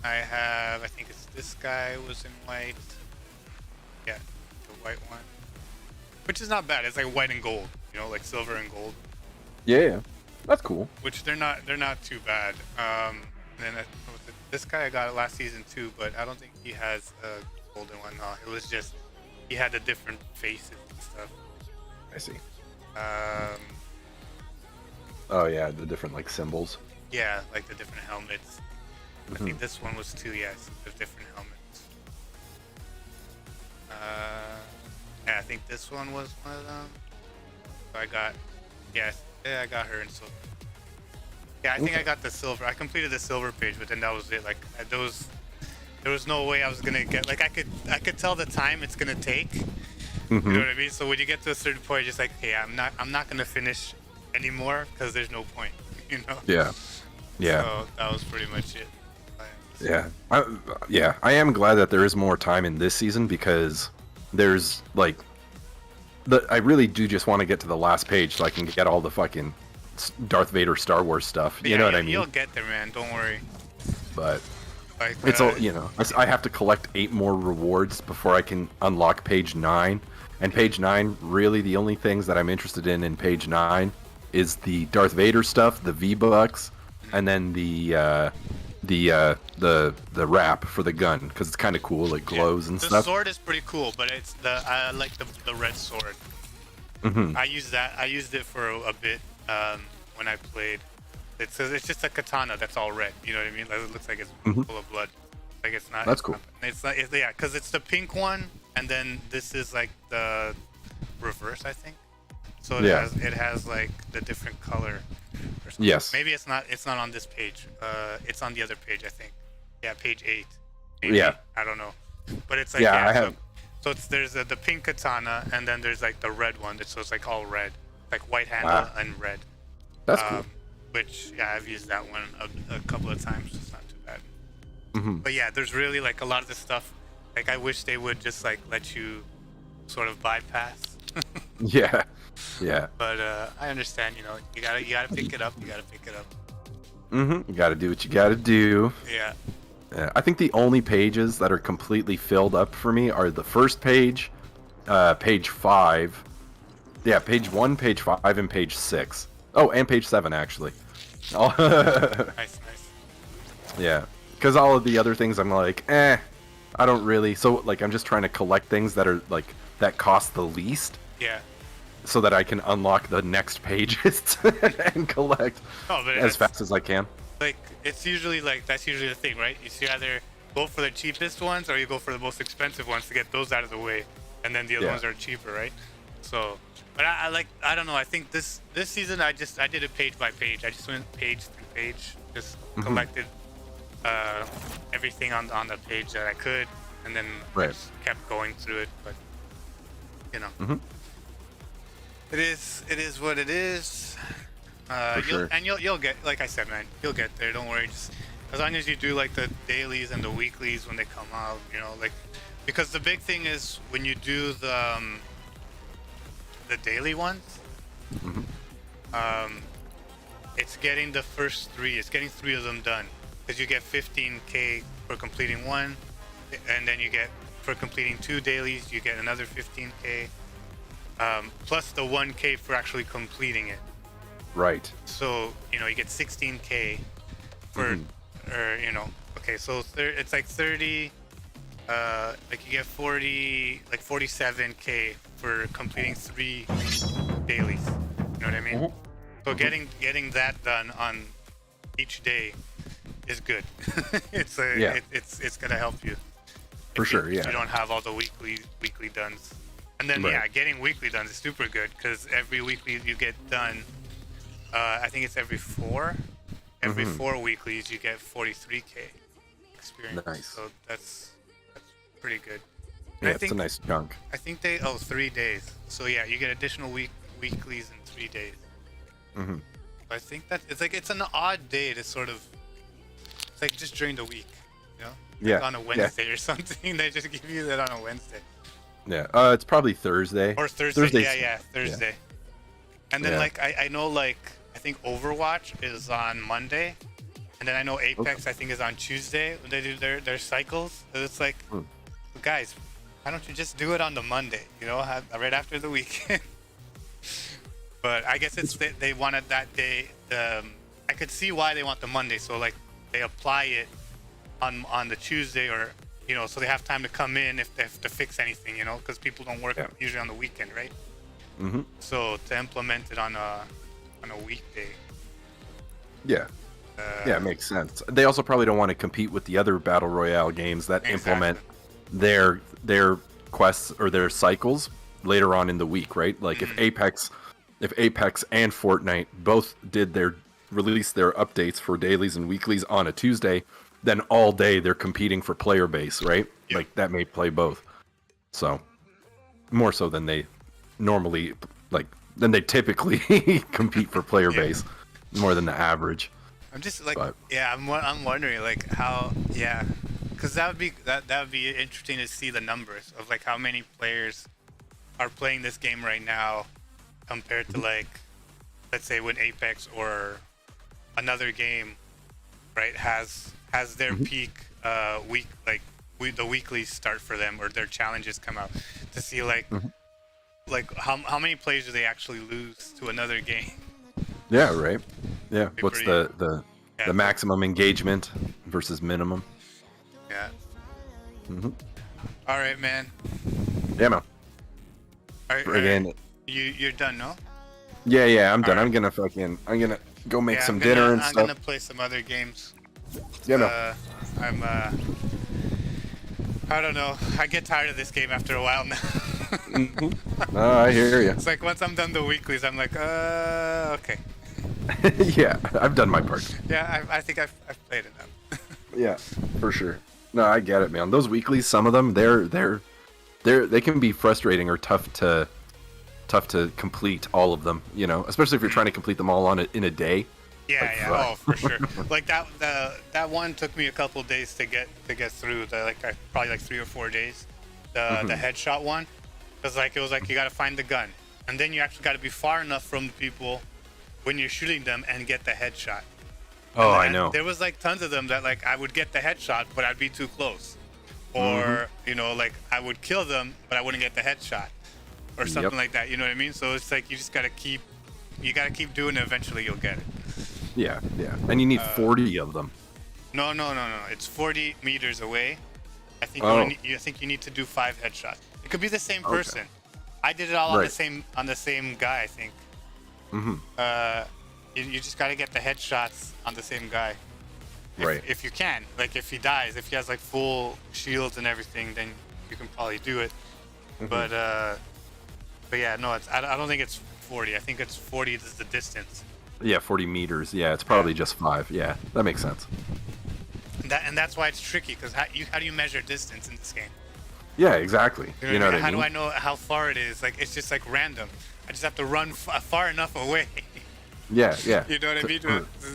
Speaker 1: I think it's this guy was in white. Yeah, the white one, which is not bad. It's like white and gold, like silver and gold.
Speaker 3: Yeah. That's cool.
Speaker 1: Which they're not too bad. And then this guy I got it last season too, but I don't think he has a golden one. No, it was just he had the different faces and stuff.
Speaker 3: I see.
Speaker 1: Um,
Speaker 3: Oh yeah, the different like symbols.
Speaker 1: yeah, like the different helmets. I think this one was too. Yes, the different helmets. Yeah, I think this one was one of them. So I got, I got her in silver. Yeah, I think I got the silver. I completed the silver page, but then that was it. Like there was no way I was gonna get. Like I could tell the time it's gonna take. You know what I mean? So when you get to a certain point, just like, hey, I'm not gonna finish anymore because there's no point.
Speaker 3: Yeah. Yeah.
Speaker 1: So that was pretty much it.
Speaker 3: Yeah. I am glad that there is more time in this season because there's like I really do just want to get to the last page so I can get all the fucking Darth Vader Star Wars stuff. You know what I mean?
Speaker 1: You'll get there, man. Don't worry.
Speaker 3: But
Speaker 1: Like,
Speaker 3: it's all, I have to collect 8 more rewards before I can unlock page 9. And page 9, really the only things that I'm interested in page 9 is the Darth Vader stuff, the V-Bucks, and then the wrap for the gun because it's kind of cool. It glows and
Speaker 1: the
Speaker 3: stuff.
Speaker 1: The sword is pretty cool, but I like the red sword. I used it for a bit when I played. It's just a katana that's all red. You know what I mean? Like, it looks like it's full of blood. Like it's not.
Speaker 3: That's cool.
Speaker 1: It's not. Yeah, because it's the pink one, and then this is like the reverse, I think. So it has like the different color. Or something.
Speaker 3: Yes.
Speaker 1: Maybe it's not on this page. It's on the other page, I think. Yeah, page 8. Maybe.
Speaker 3: Yeah.
Speaker 1: I don't know, but it's like
Speaker 3: I have.
Speaker 1: So there's the pink katana, and then there's like the red one. So it's like all red, like white handle and red.
Speaker 3: That's cool.
Speaker 1: Which I've used that one a couple of times. It's not too bad. But yeah, there's really like a lot of this stuff. Like I wish they would just like let you sort of bypass.
Speaker 3: Yeah. Yeah.
Speaker 1: But I understand. You gotta pick it up. You gotta pick it up.
Speaker 3: You gotta do what you gotta do.
Speaker 1: Yeah.
Speaker 3: I think the only pages that are completely filled up for me are the first page, page 5. Yeah, page 1, page 5, and page 6. Oh, and page 7 actually.
Speaker 1: Nice.
Speaker 3: Yeah, because all of the other things I'm like, I don't really. So like, I'm just trying to collect things that are like that cost the least.
Speaker 1: Yeah.
Speaker 3: So that I can unlock the next pages and collect as fast as I can.
Speaker 1: Like it's usually like that's usually the thing, right? You either go for the cheapest ones or you go for the most expensive ones to get those out of the way, and then the other ones are cheaper, right? So, but I don't know. I think this season I did it page by page. I just went page through page, just collected everything on the page that I could, and then I just kept going through it. But it is what it is. You'll get, like I said, man, you'll get there. Don't worry. Just as long as you do like the dailies and the weeklies when they come out, like because the big thing is when you do the daily ones, it's getting the first 3. It's getting 3 of them done because you get 15K for completing one, and then you get for completing 2 dailies you get another 15K. Plus the 1K for actually completing it.
Speaker 3: Right.
Speaker 1: So you get 16K for, or okay, so it's like 30. Like you get 47K for completing 3 dailies. You know what I mean? So getting that done on each day is good. It's gonna help you.
Speaker 3: For sure,
Speaker 1: If you don't have all the weekly duns. And then getting weekly duns is super good because every weekly you get done, I think it's every 4. Every 4 weeklies you get 43K experience.
Speaker 3: Nice.
Speaker 1: So that's pretty good.
Speaker 3: Yeah, it's a nice chunk.
Speaker 1: I think 3 days. So yeah, you get additional weeklies in 3 days. I think that it's an odd day to sort of, it's like just during the week, like on a Wednesday or something. They just give you that on a Wednesday.
Speaker 3: Yeah, it's probably Thursday.
Speaker 1: Or Thursday. Yeah, Thursday. Yeah. And then I know I think Overwatch is on Monday, and then I know Apex I think is on Tuesday when they do their cycles. So it's like, guys, why don't you just do it on the Monday? Right after the weekend. But I guess they wanted that day. I could see why they want the Monday. So they apply it on the Tuesday, or so they have time to come in if they have to fix anything. Because people don't work usually on the weekend, right? So to implement it on a weekday.
Speaker 3: Yeah. It makes sense. They also probably don't want to compete with the other battle royale games that implement their quests or their cycles later on in the week, right? Like if Apex and Fortnite both released their updates for dailies and weeklies on a Tuesday, then all day they're competing for player base, right? Yep. Like that may play both. So more so than they normally than they typically compete for player base, more than the average.
Speaker 1: I'm just I'm wondering how, because that would be interesting to see the numbers of how many players are playing this game right now compared to let's say when Apex or another game, right, has their peak week, the weeklies start for them or their challenges come out, to see how many players do they actually lose to another game.
Speaker 3: Yeah, right. Yeah. What's the maximum engagement versus minimum?
Speaker 1: Yeah. All right, man.
Speaker 3: Yeah, man.
Speaker 1: All right, again. You're done, no?
Speaker 3: Yeah, I'm done. Right. I'm gonna go make some dinner and stuff.
Speaker 1: I'm gonna play some other games.
Speaker 3: Yeah, man.
Speaker 1: I don't know. I get tired of this game after a while now.
Speaker 3: No, I hear you.
Speaker 1: It's once I'm done the weeklies, I'm like, okay.
Speaker 3: Yeah, I've done my part.
Speaker 1: Yeah, I think I've played enough.
Speaker 3: Yeah, for sure. No, I get it, man. Those weeklies, some of them, they can be frustrating or tough to complete all of them. Especially if you're trying to complete them all in a day.
Speaker 1: Yeah, oh, for sure. That one took me a couple days to get through. Probably 3 or 4 days. The headshot one, because it was you got to find the gun, and then you actually got to be far enough from the people when you're shooting them and get the headshot.
Speaker 3: Oh, I know.
Speaker 1: There was tons of them that I would get the headshot, but I'd be too close, or I would kill them, but I wouldn't get the headshot, or something like that. You know what I mean? So it's you just gotta keep doing it. Eventually, you'll get it.
Speaker 3: Yeah, and you need 40 of them.
Speaker 1: No. It's 40 meters away. I think you need to do 5 headshots. It could be the same person. Okay. I did it all on the same guy, I think. You just gotta get the headshots on the same guy. If you can, if he dies, if he has full shields and everything, then you can probably do it. But yeah, no, I don't think it's 40. I think it's 40 is the distance.
Speaker 3: Yeah, 40 meters. Yeah, it's probably just 5. Yeah, that makes sense.
Speaker 1: And that's why it's tricky, because how do you measure distance in this game?
Speaker 3: Yeah, exactly.
Speaker 1: You know what I mean? How do I know how far it is? It's just random. I just have to run far enough away.
Speaker 3: Yeah.
Speaker 1: You know what I mean?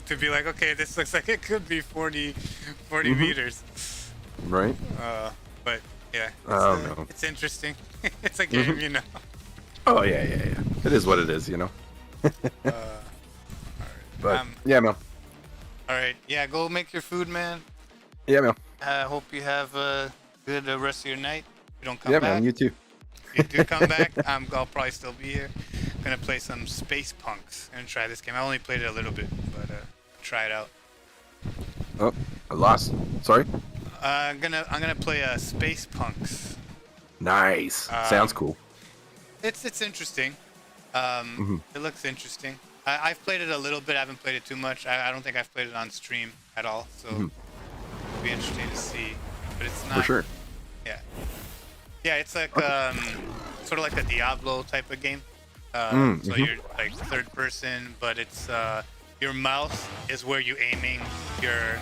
Speaker 1: To be okay, this looks like it could be 40 meters.
Speaker 3: Right.
Speaker 1: But yeah, it's interesting. It's a game,
Speaker 3: Oh yeah. It is what it is, But yeah, man.
Speaker 1: All right, yeah, go make your food, man.
Speaker 3: Yeah, man.
Speaker 1: Hope you have a good rest of your night. If you don't come
Speaker 3: back.
Speaker 1: Yeah,
Speaker 3: man, you too.
Speaker 1: If you do come back, I'll probably still be here. gonna play some Space Punks and try this game. I only played it a little bit, but try it out.
Speaker 3: Oh, I lost. Sorry.
Speaker 1: I'm gonna play Space Punks.
Speaker 3: Nice. Sounds cool.
Speaker 1: It's interesting. It looks interesting. I've played it a little bit. I haven't played it too much. I don't think I've played it on stream at all. So it'll be interesting to see. But it's not.
Speaker 3: For sure.
Speaker 1: Yeah. Yeah, it's like sort of like a Diablo type of game. So you're like third person, but it's your mouse is where you aiming your.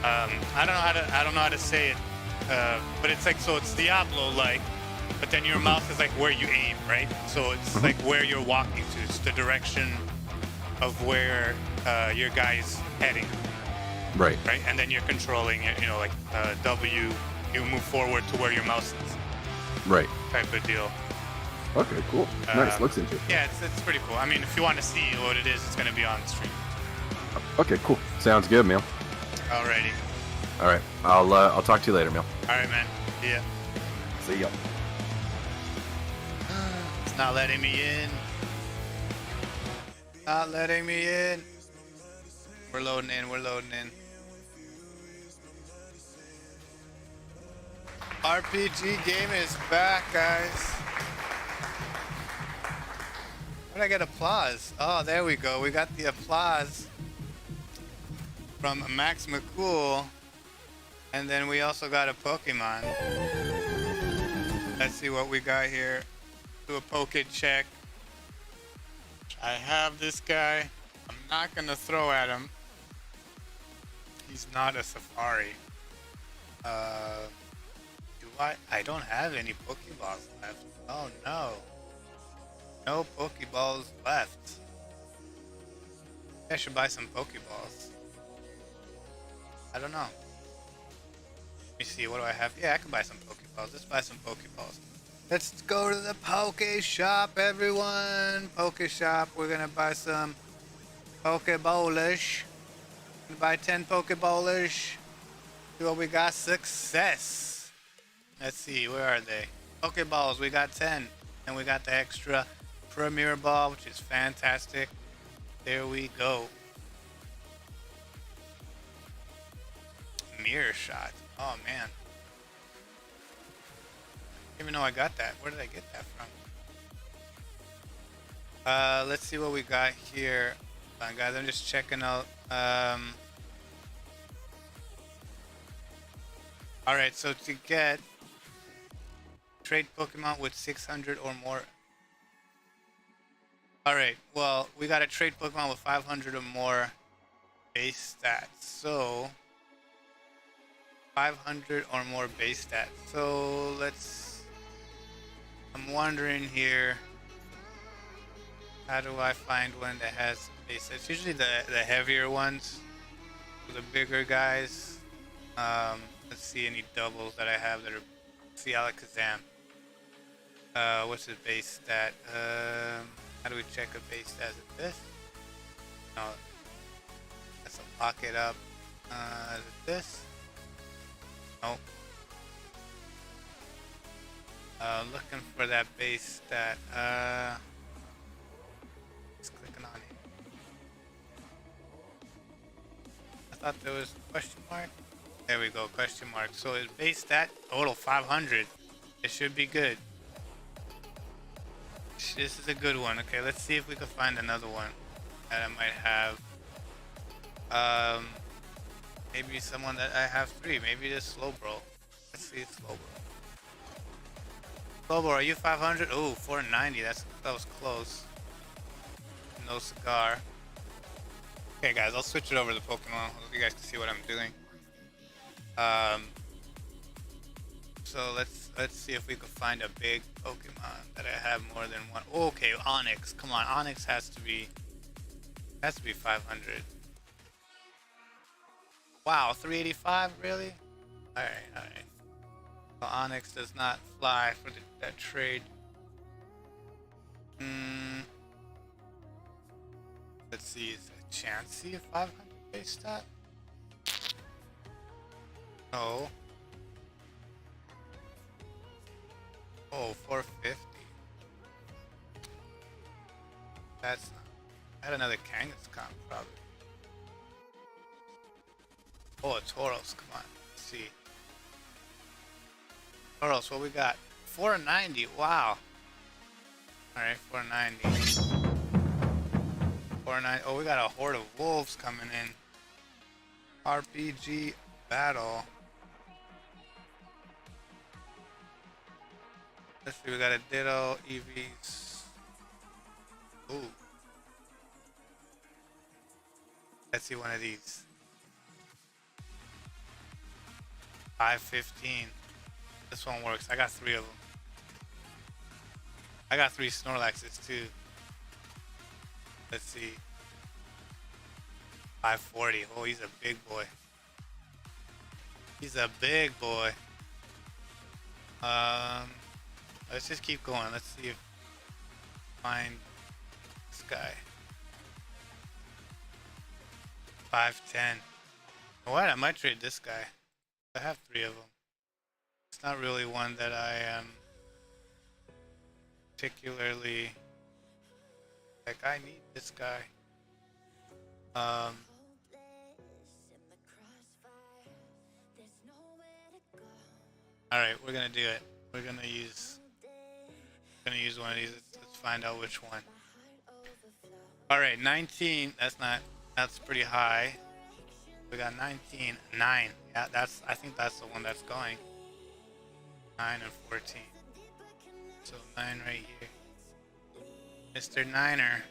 Speaker 1: I don't know how to say it, but it's like so it's Diablo like, but then your mouse is like where you aim, right? So it's like where you're walking to. It's the direction of where your guy's heading.
Speaker 3: Right.
Speaker 1: Right, and then you're controlling it. You know, like W, you move forward to where your mouse is.
Speaker 3: Right.
Speaker 1: Type of deal.
Speaker 3: Okay, cool. Nice. Looks interesting.
Speaker 1: Yeah, it's pretty cool. I mean, if you want to see what it is, it's gonna be on stream.
Speaker 3: Okay, cool. Sounds good, Meal.
Speaker 1: Alrighty.
Speaker 3: All right. I'll talk to you later, Meal.
Speaker 1: All right, man. Yeah.
Speaker 3: See ya.
Speaker 1: It's not letting me in. Not letting me in. We're loading in. We're loading in. RPG game is back, guys. Where did I get applause? Oh, there we go. We got the applause from Max McCool. And then we also got a Pokemon. Let's see what we got here. Do a Poke check. I have this guy. I'm not gonna throw at him. He's not a Safari. Do I? I don't have any Pokeballs left. Oh no. No Pokeballs left. I should buy some Pokeballs. I don't know. Let me see, what do I have? Yeah, I can buy some Pokeballs. Let's buy some Pokeballs. Let's go to the Poke Shop, everyone. Poke Shop. We're gonna buy some Pokeballers. Buy 10 Pokeballers. See what we got. Success. Let's see, where are they? Pokeballs, we got 10. And we got the extra Premier Ball, which is fantastic. There we go. Mirror shot. Oh man. I didn't even know I got that. Where did I get that from? Let's see what we got here. Guys, I'm just checking out. Alright, so to get trade Pokemon with 600 or more. Alright, well, we got to trade Pokemon with 500 or more base stats. So 500 or more base stats. So let's. I'm wondering here. How do I find one that has base stats? Usually the heavier ones, the bigger guys. Let's see any doubles that I have that are. See Alakazam. What's his base stat? How do we check a base stat? Is it this? No. That's a lock it up. Is it this? Nope. Looking for that base stat. Just clicking on it. I thought there was a question mark. There we go, question mark. So his base stat total 500. It should be good. This is a good one. Okay, let's see if we can find another one that I might have. Maybe someone that I have 3. Maybe this Slowbro. Let's see Slowbro. Slowbro, are you 500? Oh, 490. That was close. No cigar. Okay, guys, I'll switch it over to Pokemon. You guys can see what I'm doing. So let's see if we can find a big Pokemon that I have more than one. Oh, okay, Onyx. Come on, Onyx has to be 500. Wow, 385, really? All right. So Onyx does not fly for that trade. Let's see, is Chansey a 500 base stat? No. Oh, 450. That's not. I had another Kangaskhan probably. Oh, a Tauros. Come on. Let's see. Tauros, what we got? 490. Wow. Alright, 490. 490. Oh, we got a horde of wolves coming in. RPG battle. Let's see, we got a Ditto, EVs. Ooh. Let's see one of these. 515. This one works. I got 3 of them. I got 3 Snorlaxes too. Let's see. 540. Oh, he's a big boy. He's a big boy. Let's just keep going. Let's see if find this guy. 510. What? I might trade this guy. I have 3 of them. It's not really one that I am particularly like. I need this guy. Alright, we're gonna do it. We're gonna use one of these. Let's find out which one. Alright, 19. That's pretty high. We got 19. 9. Yeah, I think that's the one that's going. 9 and 14. So 9 right here. Mr. Niner.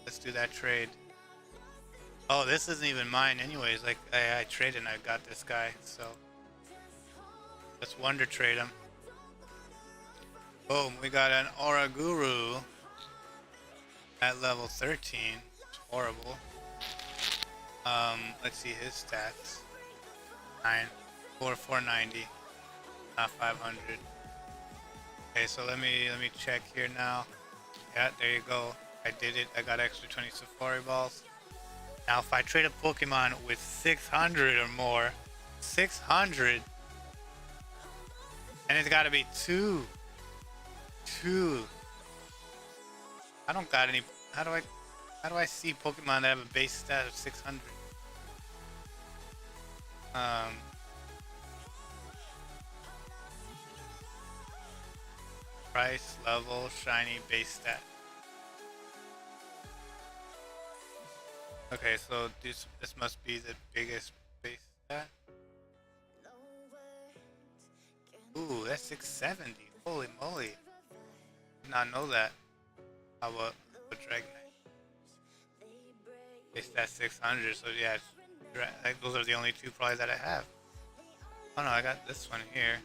Speaker 1: Let's do that trade. Oh, this isn't even mine anyways. Like, I traded and I got this guy, so let's wonder trade him. Boom, we got an Aura Guru at level 13. It's horrible. Let's see his stats. 490, not 500. Okay, so let me check here now. Yeah, there you go. I did it. I got extra 20 Safari Balls. Now, if I trade a Pokemon with 600 or more, 600, and it's got to be 2. I don't got any. How do I see Pokemon that have a base stat of 600? Price, level, shiny, base stat. Okay, so this must be the biggest base stat. Ooh, that's 670. Holy moly. Did not know that. How about the Dragonite? Base stat 600, so yeah, like those are the only 2 probably that I have. Oh no, I got this one here.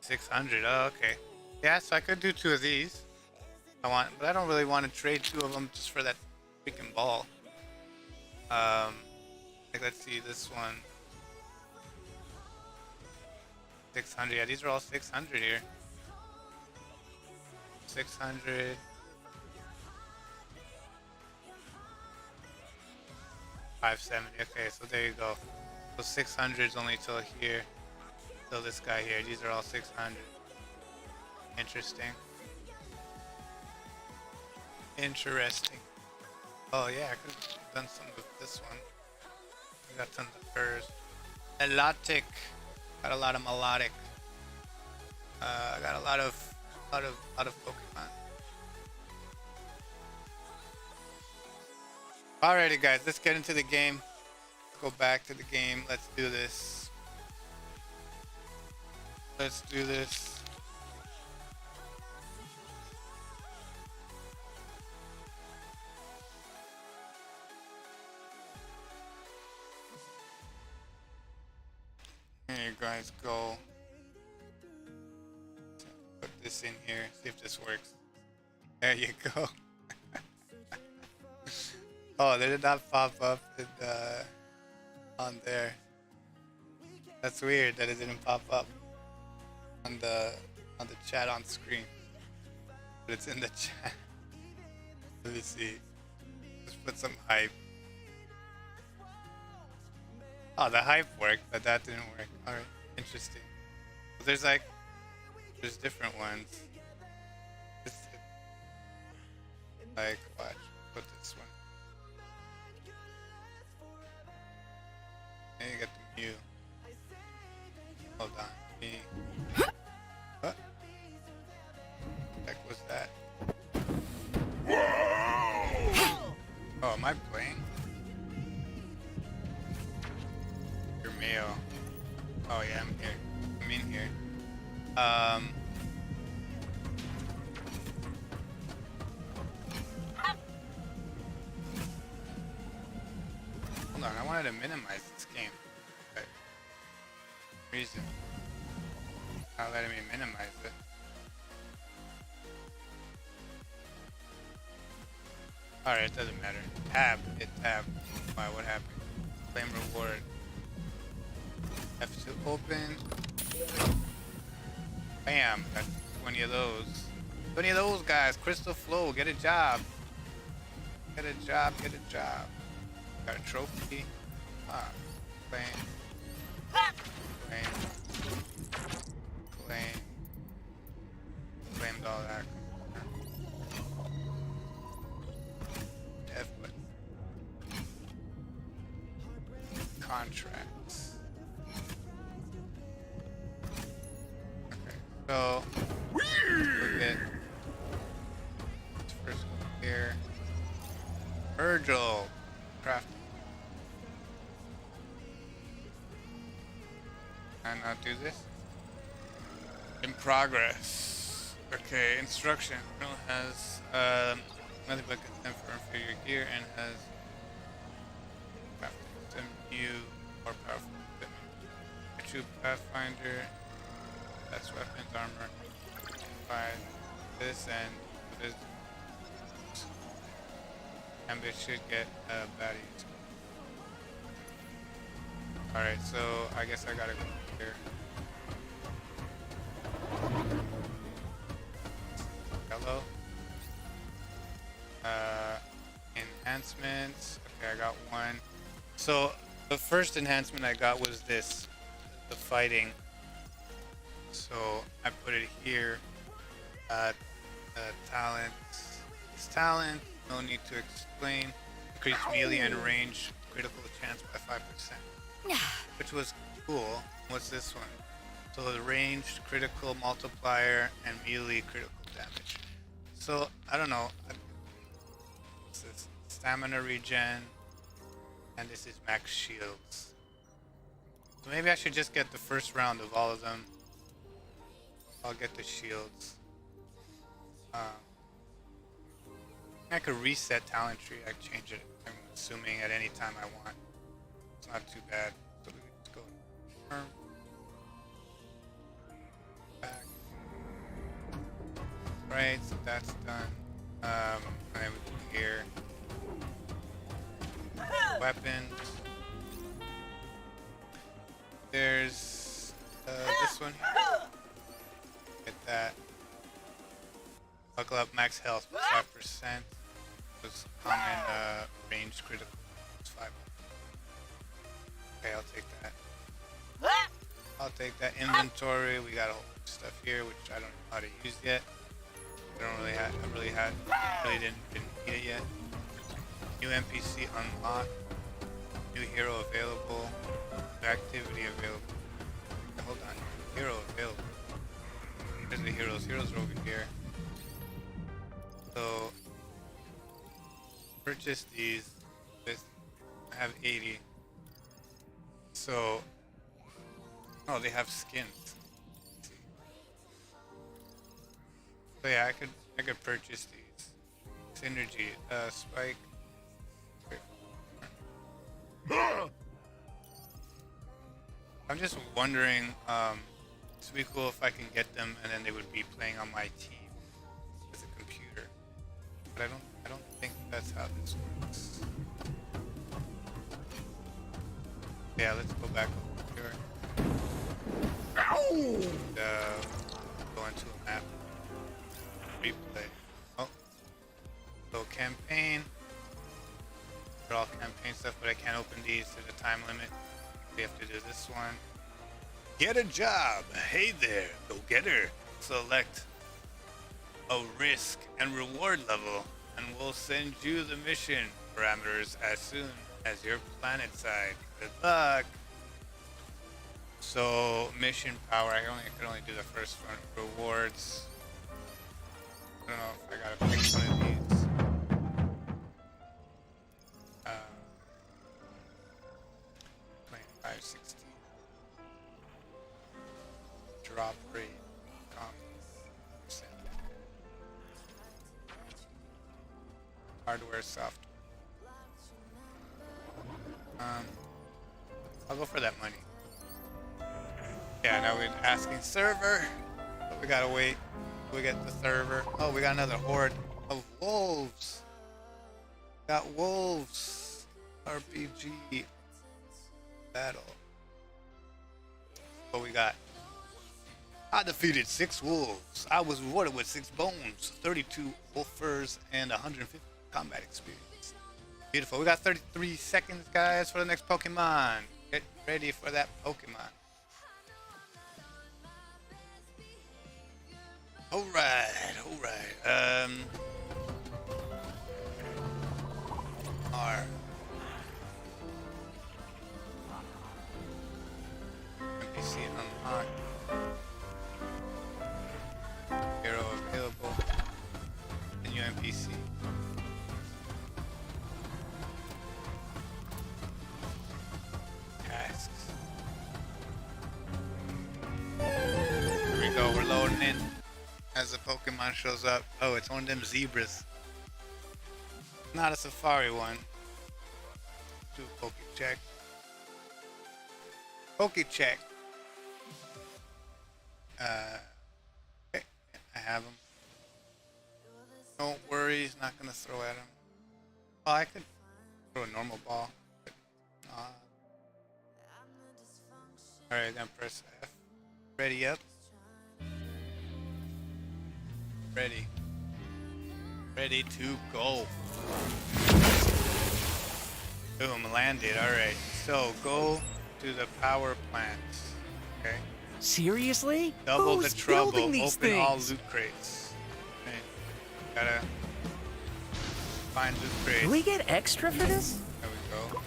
Speaker 1: 600, oh okay. Yeah, so I could do 2 of these. But I don't really want to trade 2 of them just for that freaking ball. Like let's see this one. 600, yeah, these are all 600 here. 600. 570, okay, so there you go. So 600 is only till here. Till this guy here, these are all 600. Interesting. Interesting. Oh yeah, I could have done some with this one. I got tons of furs. Elotic. Got a lot of melodic. I got a lot of Pokemon. Alrighty guys, let's get into the game. Let's go back to the game. Let's do this. Let's do this. Here you guys go. Put this in here, see if this works. There you go. Oh, they did not pop up on there. That's weird that it didn't pop up on the chat on screen, but it's in the chat. Let me see. Just put some hype. Oh, the hype worked, but that didn't work. All right, interesting. Well, there's different ones. Like, watch. Put this one. Then you get the Mew. Hold on. Me. What? The heck was that? Oh, am I playing? Your mail. Oh yeah, I'm here. I'm in here. Hold on, I wanted to minimize this game. But reason. Not letting me minimize it. Alright, it doesn't matter. Tab. Hit tab. Why? What happened? Claim reward. F to open. Bam. Got 20 of those. 20 of those guys. Crystal Flow. Get a job. Get a job. Get a job. Got a trophy. Claim. Claim. Claim. Claimed all that. F button. Contracts. Okay, so look at let's first go here. Virgil. Craft. And now do this. In progress. Okay, instruction. Colonel has nothing but contempt for inferior gear and has crafting new more powerful equipment. A true Pathfinder. That's weapons, armor. By this and this. Ambit should get baddies. Alright, so I guess I gotta go here. Hello. Enhancements. Okay, I got one. So the first enhancement I got was this, the fighting. So I put it here. Talent. It's talent. No need to explain. Increase melee and range critical chance by 5%. Which was cool. What's this one? So the ranged critical multiplier and melee critical damage. So I don't know. What's this? Stamina regen, and this is max shields. So maybe I should just get the first round of all of them. I'll get the shields. I could reset talent tree. I can change it. I'm assuming at any time I want. It's not too bad. So we can just go confirm. Back. Right, so that's done. And then we go here. Weapons. There's this one here. Get that. Buckle up max health 5%. Was common range critical. It's 5. Okay, I'll take that. I'll take that. Inventory. We got a whole bunch of stuff here, which I don't know how to use yet. I don't really have. Really didn't need it yet. New NPC unlocked. New hero available. New activity available. Hold on. Hero available. Where's the heroes? Heroes are over here. So purchase these. I have 80. So oh, they have skins. So yeah, I could purchase these. Synergy, spike. I'm just wondering, it'd be cool if I can get them and then they would be playing on my team with a computer. But I don't think that's how this works. Yeah, let's go back over here. And, go into a map. Replay. Oh. So campaign. They're all campaign stuff, but I can't open these. There's a time limit. We have to do this one. Get a job. Hey there, go getter. Select a risk and reward level. and we'll send you the mission parameters as soon as your planet side. Good luck. So mission power, I can only do the first one. Rewards. I don't know if I gotta pick one of these. 2560. Drop rate. Percent. Hardware, software. I'll go for that money. Yeah, now we're asking server. But we gotta wait. We get the server. Oh, we got another horde of wolves. Got wolves. RPG battle. What we got? I defeated 6 wolves. I was rewarded with 6 bones, 32 wolf furs, and 150 combat experience. Beautiful. We got 33 seconds, guys, for the next Pokemon. Get ready for that Pokemon. Alright. R. NPC unlocked. Hero available. New NPC. Tasks. Here we go, we're loading in. As the Pokemon shows up. Oh, it's one of them zebras. Not a safari one. Do a Pokecheck. Pokecheck. Okay, I have him. Don't worry, he's not gonna throw at him. Oh, I could throw a normal ball. Alright, then press F. Ready up. Ready. Ready to go. Boom, landed. Alright, so go to the power plants. Okay.
Speaker 5: Seriously?
Speaker 1: Double
Speaker 5: Who's
Speaker 1: the trouble.
Speaker 5: building these
Speaker 1: Open all
Speaker 5: things?
Speaker 1: loot crates. Okay. Gotta find loot crates.
Speaker 5: Do we get extra for this?
Speaker 1: There we go.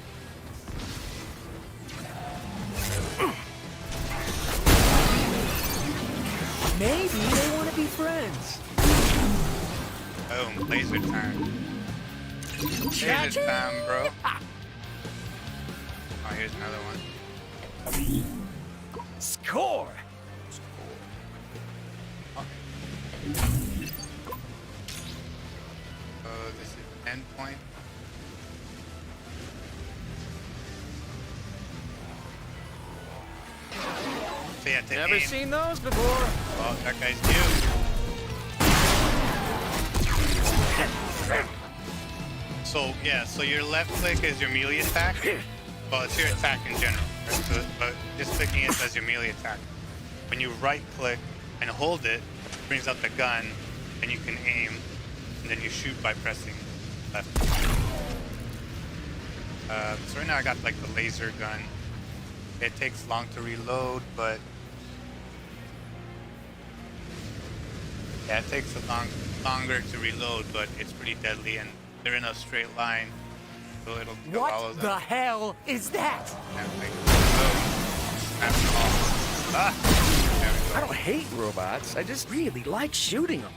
Speaker 5: Maybe they want to be friends.
Speaker 1: Boom, laser time. Laser
Speaker 5: Cha-ching!
Speaker 1: time, bro. Oh, here's another one.
Speaker 5: Score!
Speaker 1: Oh, this is endpoint. So yeah, to
Speaker 5: Never
Speaker 1: aim.
Speaker 5: seen those before.
Speaker 1: Oh, that guy's new. So yeah, so your left click is your melee attack. Well, it's your attack in general, right? So, but just clicking it as your melee attack. When you right click and hold it, it brings up the gun, and you can aim, and then you shoot by pressing left. So right now I got like the laser gun. It takes long to reload, but yeah, it takes longer to reload, but it's pretty deadly, and they're in a straight line, so it'll kill all of
Speaker 5: What
Speaker 1: them.
Speaker 5: the hell is that?
Speaker 1: Yeah, like, boom. Snap them all. Ah! There we
Speaker 5: I
Speaker 1: go.
Speaker 5: don't hate robots. I just really like shooting them.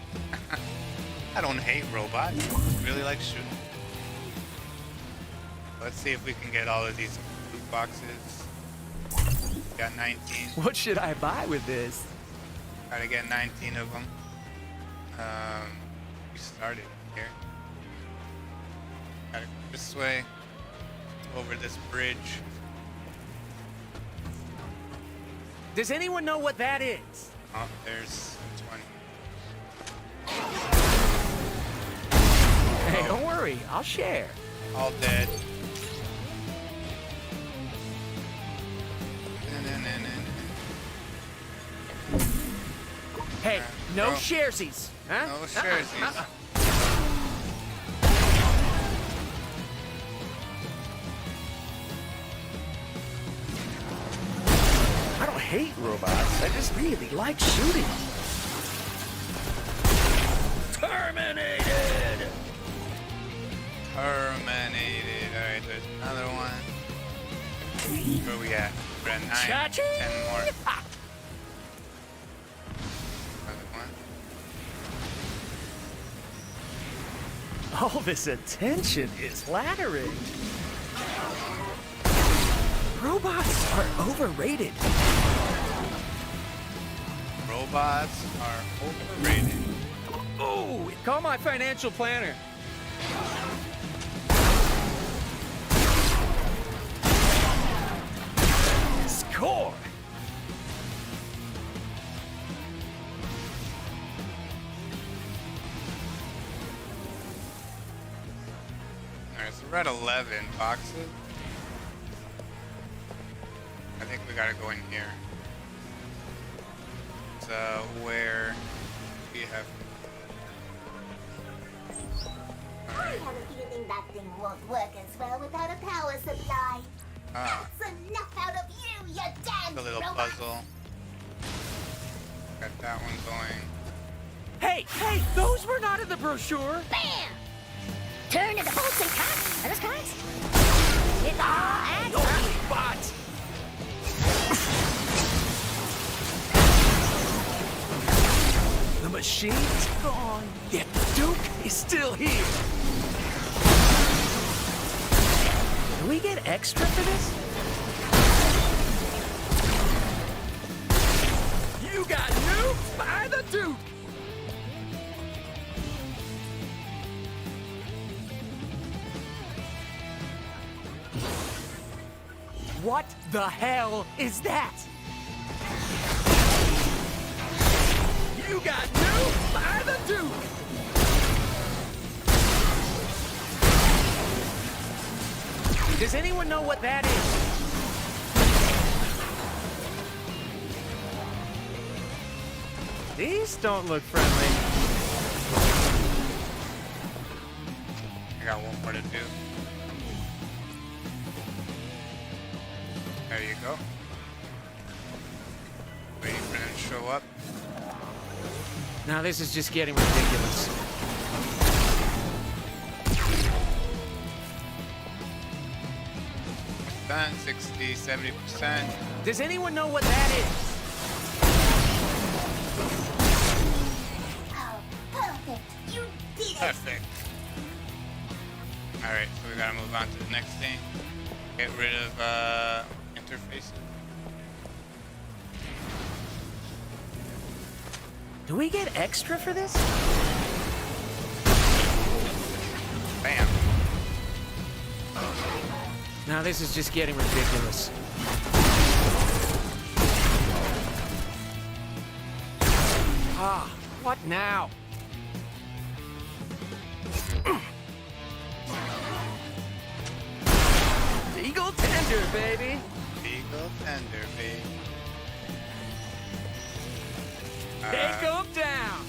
Speaker 1: I don't hate robots. I really like shooting. Let's see if we can get all of these loot boxes. Got 19.
Speaker 5: What should I buy with this?
Speaker 1: Gotta get 19 of them. We started here. Gotta go this way. Over this bridge.
Speaker 5: Does anyone know what that is?
Speaker 1: Oh, there's 20.
Speaker 5: Hey, don't worry. I'll share.
Speaker 1: All dead.
Speaker 5: Hey, no
Speaker 1: No.
Speaker 5: sharesies. Huh?
Speaker 1: No sharesies.
Speaker 5: I don't hate robots. I just really like shooting them. Terminated!
Speaker 1: Terminated. Alright, there's another one. Where are we at? We're at 9.
Speaker 5: Cha-ching!
Speaker 1: 10 more. Another one.
Speaker 5: All this attention is flattering. Robots are overrated.
Speaker 1: Robots are overrated.
Speaker 5: Oh, call my financial planner. Score!
Speaker 1: Alright, so we're at 11 boxes. I think we gotta go in here. So where we have.
Speaker 6: I have a feeling that thing won't work as well without a power supply.
Speaker 1: Ah,
Speaker 6: That's enough out of you, you damn
Speaker 1: the little
Speaker 6: robot.
Speaker 1: puzzle. Got that one going.
Speaker 5: Hey, those were not in the brochure.
Speaker 6: Bam! Turn to the bolts and cuts. Are those cuts? It all adds up.
Speaker 5: Only bot. The machine's gone, yet the Duke is still here. Do we get extra for this? You got nuked by the Duke. What the hell is that? You got nuked by the Duke! Does anyone know what that is? These don't look friendly.
Speaker 1: I got one more to do. There you go. Waiting for them to show up.
Speaker 5: Now this is just getting ridiculous.
Speaker 1: Done, 60, 70%.
Speaker 5: Does anyone know what that is?
Speaker 6: Oh, perfect. You did it.
Speaker 1: Perfect. Alright, so we gotta move on to the next thing. Get rid of interfaces.
Speaker 5: Do we get extra for this?
Speaker 1: Bam.
Speaker 5: Now this is just getting ridiculous. Ah, what now? Eagle tender, baby.
Speaker 1: Eagle tender, baby.
Speaker 5: Take 'em down.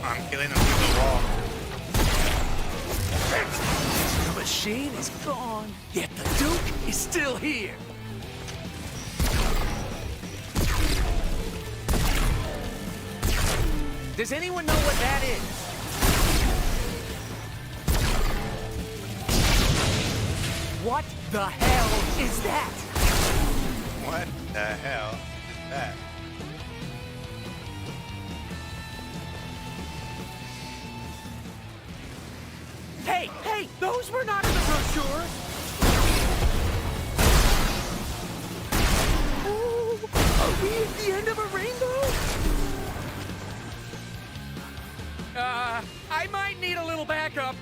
Speaker 1: I'm killing them through the wall.
Speaker 5: The machine is gone, yet the Duke is still here. Does anyone know what that is? What the hell is that?
Speaker 1: What the hell is that?
Speaker 5: Hey, those were not in the brochure. Oh, are we at the end of a rainbow? I might need a little backup.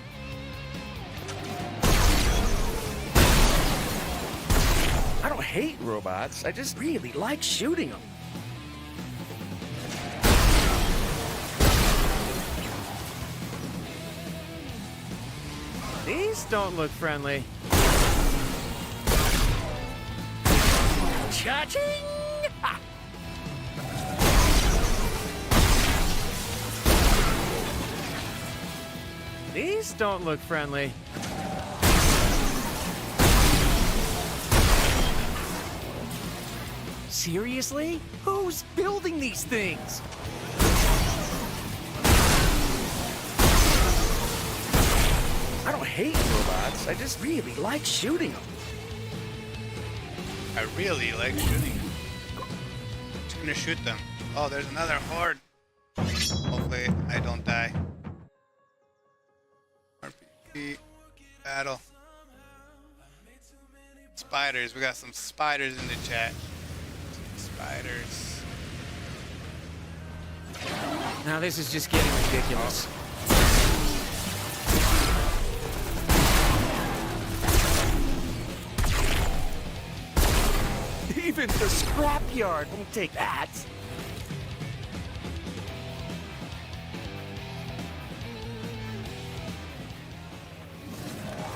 Speaker 5: I don't hate robots. I just really like shooting them. These don't look friendly. Cha-ching! Ha! These don't look friendly. Seriously? Who's building these things? hate robots. I just really like shooting them.
Speaker 1: I really like shooting. Just gonna shoot them. Oh, there's another horde. Hopefully I don't die. RPG battle. Spiders. We got some spiders in the chat. Spiders.
Speaker 5: Now this is just getting ridiculous. Even the scrapyard won't take that.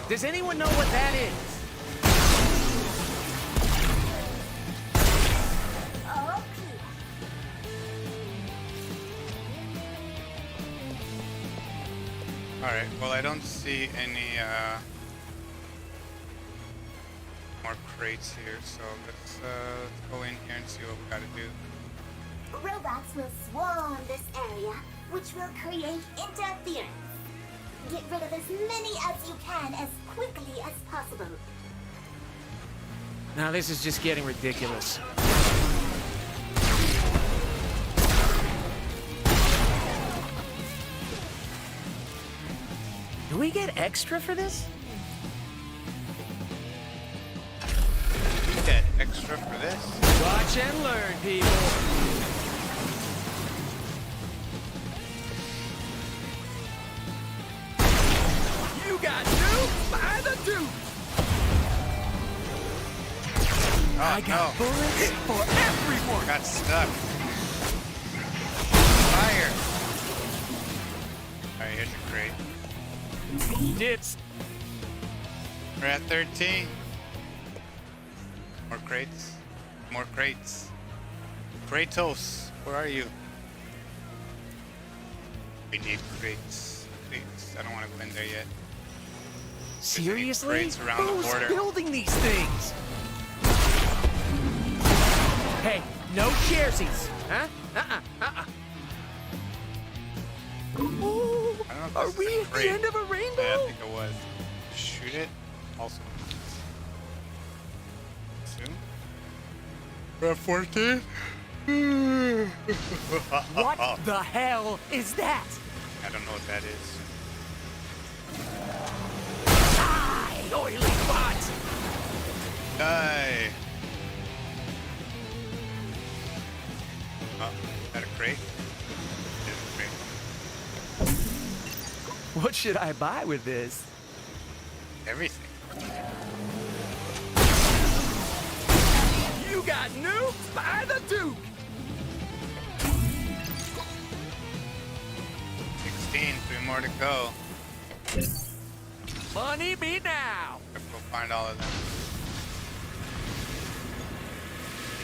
Speaker 5: Does anyone know what that is?
Speaker 1: Alright, well I don't see any more crates here, so let's go in here and see what we gotta do.
Speaker 6: Robots will swarm this area, which will create interference. Get rid of as many as you can as quickly as possible.
Speaker 5: Now this is just getting ridiculous. Do we get extra for this?
Speaker 1: You get extra for this?
Speaker 5: Watch and learn, people. You got duped by the dupe.
Speaker 1: Oh,
Speaker 5: I got bullets for everyone.
Speaker 1: Got stuck. Fire! Alright, here's your crate.
Speaker 5: It's
Speaker 1: We're at 13. More crates. More crates. Kratos, where are you? We need crates. Crates. I don't want to go in there yet.
Speaker 5: seriously?
Speaker 1: crates around the
Speaker 5: Who's
Speaker 1: border.
Speaker 5: building these things? Hey, no sharesies, huh? Ooh,
Speaker 1: I don't know if
Speaker 5: are
Speaker 1: this is
Speaker 5: we
Speaker 1: a
Speaker 5: at the
Speaker 1: crate.
Speaker 5: end of a rainbow?
Speaker 1: Yeah, I think it was. Shoot it. Also. Soon. We're at 14.
Speaker 5: What the hell is that?
Speaker 1: I don't know what that is.
Speaker 5: Die, oily bot!
Speaker 1: Die. Oh, is that a crate? It is a crate.
Speaker 5: What should I buy with this?
Speaker 1: Everything.
Speaker 5: You got nuked by the Duke!
Speaker 1: 16, 3 more to go.
Speaker 5: Money me now!
Speaker 1: Let's go find all of them.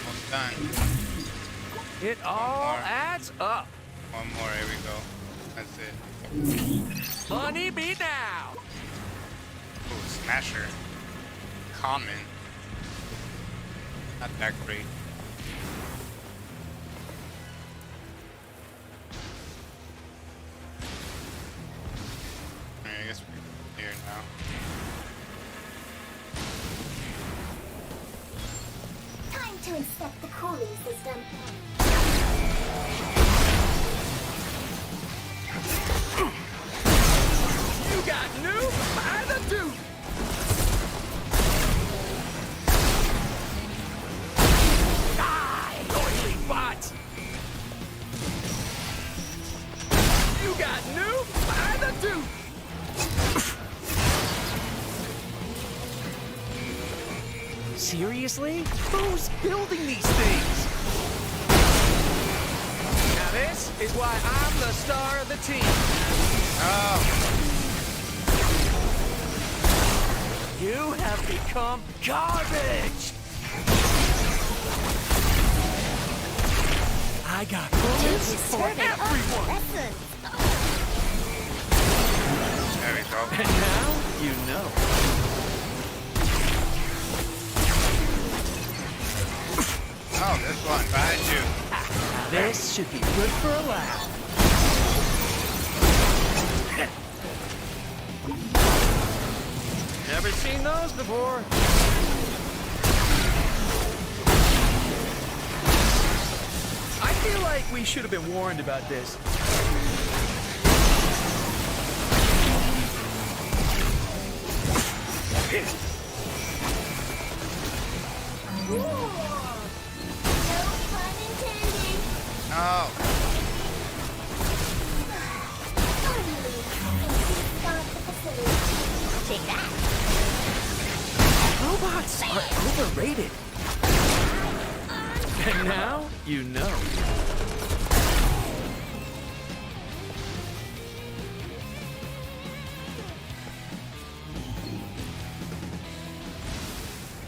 Speaker 1: Almost done.
Speaker 5: It all
Speaker 1: more.
Speaker 5: adds up.
Speaker 1: One more, here we go. That's it.
Speaker 5: Money me now!
Speaker 1: Ooh, Smasher. Common. Not that great. Alright, I guess we're here now.
Speaker 6: Time to inspect the cooling system.
Speaker 5: You got nuked by the Duke! Die, oily bot! You got nuked by the Duke! Seriously? Who's building these things? Now this is why I'm the star of the team.
Speaker 1: Oh!
Speaker 5: You have become garbage! I got bullets for everyone!
Speaker 6: Lessons.
Speaker 1: There we go.
Speaker 5: And now you know.
Speaker 1: Oh, this one behind you.
Speaker 5: Now this should be good for a laugh. seen those before. I feel like we should have been warned about this.
Speaker 6: Cool. No pun intended.
Speaker 1: No.
Speaker 6: Finally, start the facility. Take that.
Speaker 5: Robots are overrated. And now you know.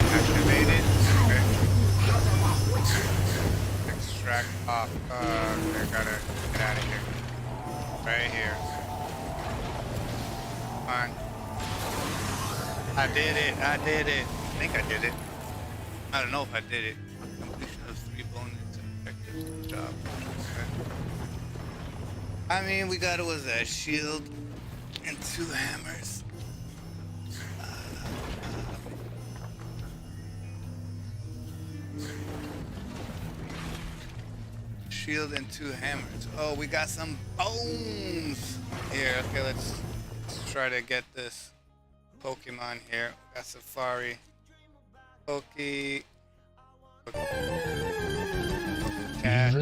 Speaker 1: Activated. Okay. Extract off. Okay, gotta get out of here. Right here. Come on. I did it. I did it. I think I did it. I don't know if I did it. Completion of 3 bonus objectives. Good job. Okay. I mean, we got it was a shield and 2 hammers. Shield and 2 hammers. Oh, we got some bones here. Okay, let's try to get this Pokemon here. Got Safari. Catch.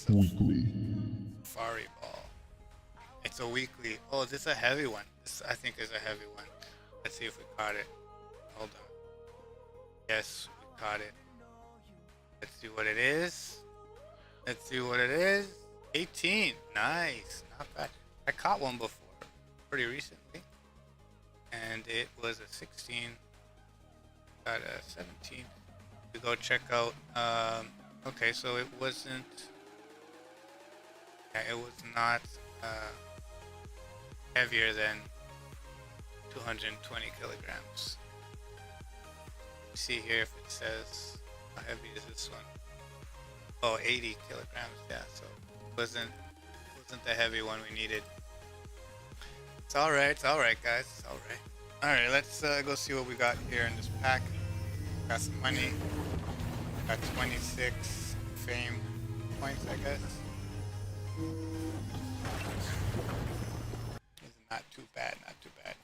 Speaker 7: Weekly.
Speaker 1: Safari Ball. It's a weekly. Oh, is this a heavy one? This I think is a heavy one. Let's see if we caught it. Hold on. Yes, we caught it. Let's see what it is. Let's see what it is. 18. Nice. Not bad. I caught one before. Pretty recently. And it was a 16. Got a 17. We go check out. Okay, so it wasn't. Yeah, it was not heavier than 220 kilograms. See here if it says how heavy is this one. Oh, 80 kilograms. Yeah, so it wasn't the heavy one we needed. It's all right. It's all right, guys. It's all right. All right, let's go see what we got here in this pack. Got some money. Got 26 fame points, I guess. It's not too bad. Not too bad.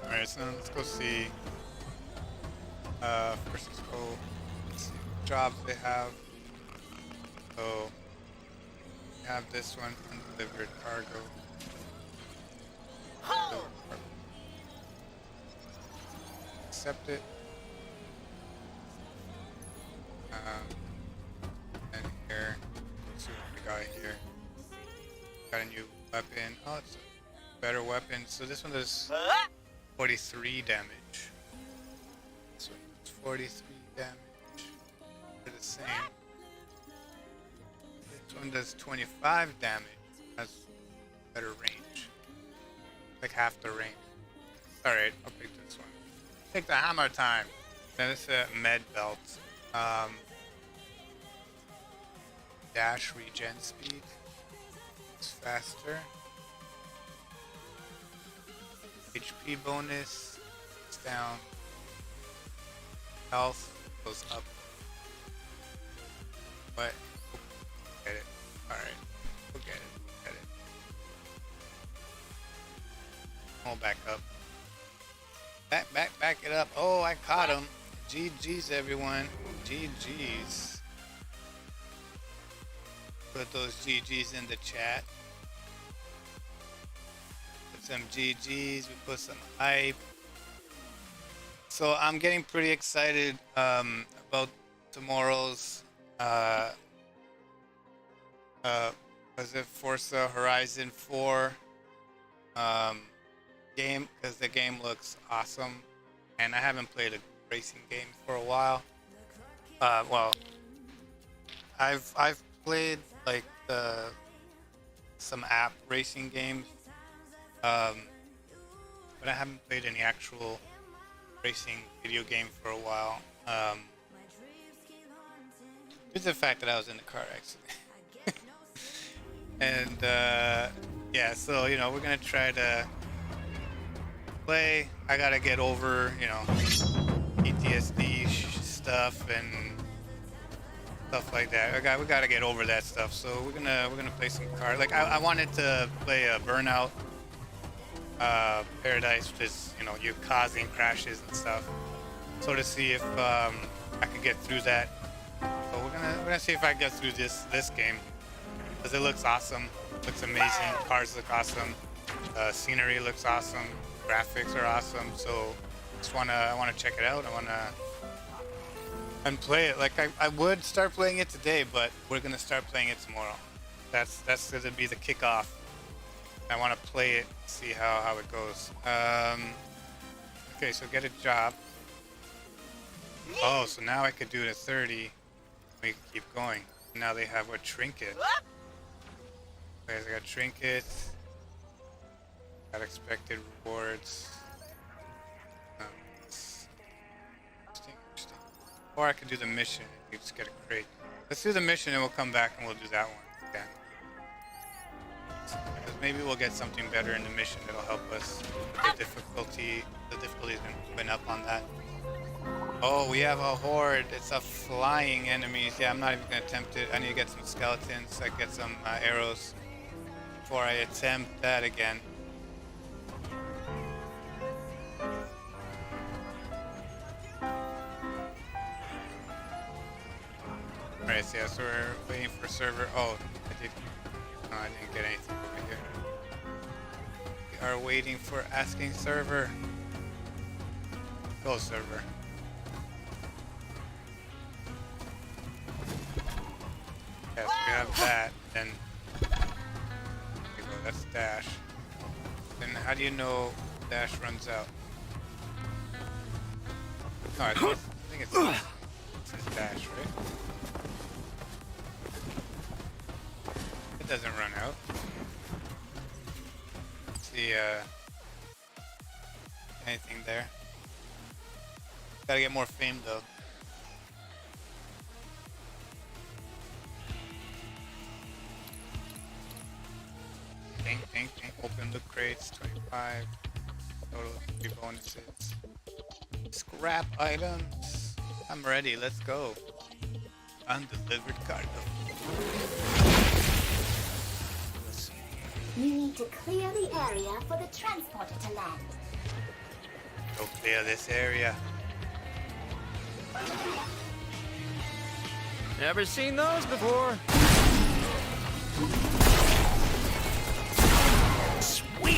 Speaker 1: All right, so let's go see. First, let's go see what jobs they have. So, we have this one, undelivered cargo. Accept it. And here, let's see what we got here. Got a new weapon. Oh, it's a better weapon. So this one does 43 damage. This one does 43 damage. They're the same. This one does 25 damage. Has better range. Like half the range. Alright, I'll pick this one. Take the hammer time. Then it's a med belt. Dash regen speed. It's faster. HP bonus. It's down. Health goes up. But get it. Alright. We'll get it. Get it. Hold back up. Back it up. Oh, I caught him. GG's, everyone. GG's. Put those GG's in the chat. Put some GG's. We put some hype. So I'm getting pretty excited about tomorrow's was it Forza Horizon 4 game, because the game looks awesome and I haven't played a racing game for a while. Well, I've played like some app racing games, but I haven't played any actual racing video game for a while. Due to the fact that I was in a car accident. And yeah, so you know, we're gonna try to play. I gotta get over, you know, PTSD stuff and stuff like that. We gotta get over that stuff. So we're gonna play some cards. Like I wanted to play a Burnout Paradise, which is, you know, you causing crashes and stuff. So to see if I can get through that. So we're gonna see if I get through this game, because it looks awesome. Looks amazing. Cars look awesome. Scenery looks awesome. Graphics are awesome. So I wanna check it out. I wanna and play it. Like I would start playing it today, but we're gonna start playing it tomorrow. That's gonna be the kickoff. I want to play it, see how it goes. Okay, so get a job. Oh, so now I could do it at 30. We can keep going. Now they have a trinket. Okay, so I got trinkets. Got expected rewards. Interesting. Or I could do the mission. You just get a crate. Let's do the mission and we'll come back and we'll do that one again. Because maybe we'll get something better in the mission that'll help us. The difficulty's been up on that. Oh, we have a horde. It's a flying enemies. Yeah, I'm not even gonna attempt it. I need to get some skeletons. I get some arrows before I attempt that again. Alright, so yeah, so we're waiting for server. Oh, I didn't get anything right here. We are waiting for asking server. Go server. Yes, we have that. Then there we go. That's dash. Then how do you know dash runs out? No, I think it says dash, right? It doesn't run out. See anything there? Gotta get more fame though. Ding. Open the crates. 25. Total 3 bonuses. Scrap items. I'm ready. Let's go. Undelivered cargo.
Speaker 6: You need to clear the area for the transporter to land.
Speaker 1: Go clear this area.
Speaker 5: Never seen those before. Sweet!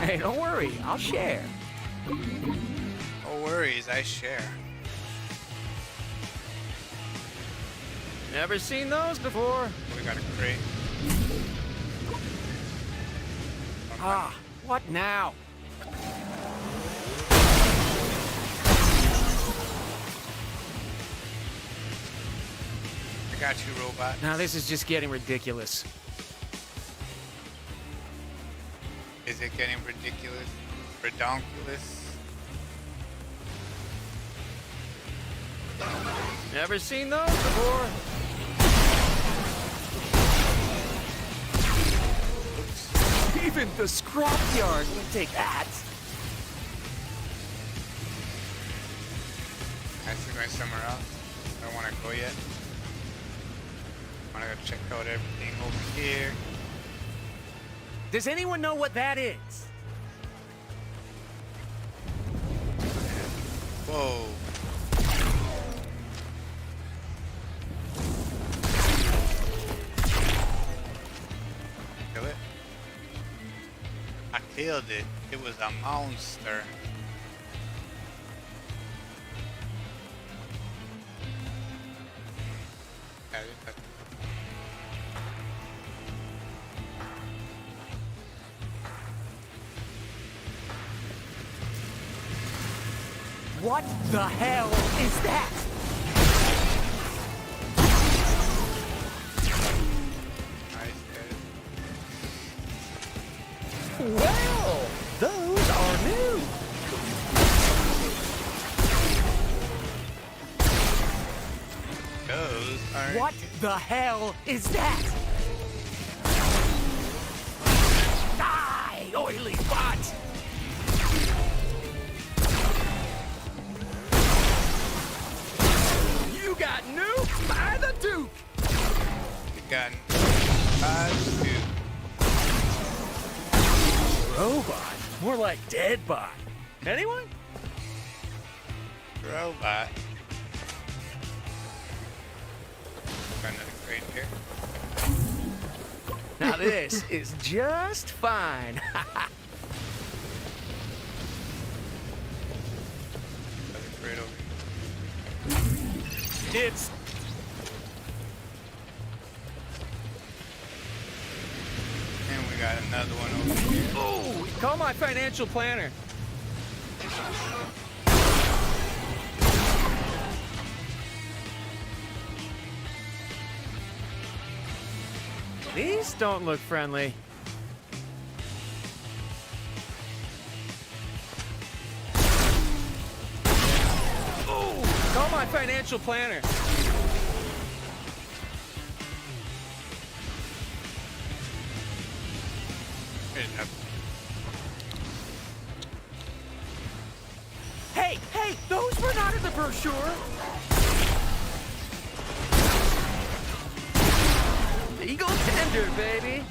Speaker 5: Hey, don't worry, I'll share.
Speaker 1: No worries, I share.
Speaker 5: Never seen those before.
Speaker 1: We got a crate.
Speaker 5: Ah, what now?
Speaker 1: I got you, robot.
Speaker 5: Now this is just getting ridiculous.
Speaker 1: Is it getting ridiculous? Redonkulous?
Speaker 5: Never seen those before. Even the scrapyard will take that.
Speaker 1: Actually going somewhere else. I don't want to go yet. I want to go check out everything over here.
Speaker 5: Does anyone know what that is?
Speaker 1: Whoa. Kill it? I killed it. It was a monster.
Speaker 5: What the hell is that? Well, those are new.
Speaker 1: Alright.
Speaker 5: What the hell is that? Die, oily bot! You got nuked by the Duke!
Speaker 1: You got dude.
Speaker 5: Robot? More like dead bot. Anyone?
Speaker 1: Robot. Got another crate here.
Speaker 5: Now this is just fine.
Speaker 1: Another crate over here.
Speaker 5: It's
Speaker 1: And we got another one over here.
Speaker 5: ooh, call my financial planner. These don't look friendly. Ooh, call my financial planner.
Speaker 1: Here's another.
Speaker 5: Hey, those were not in the brochure. Legal tender, baby.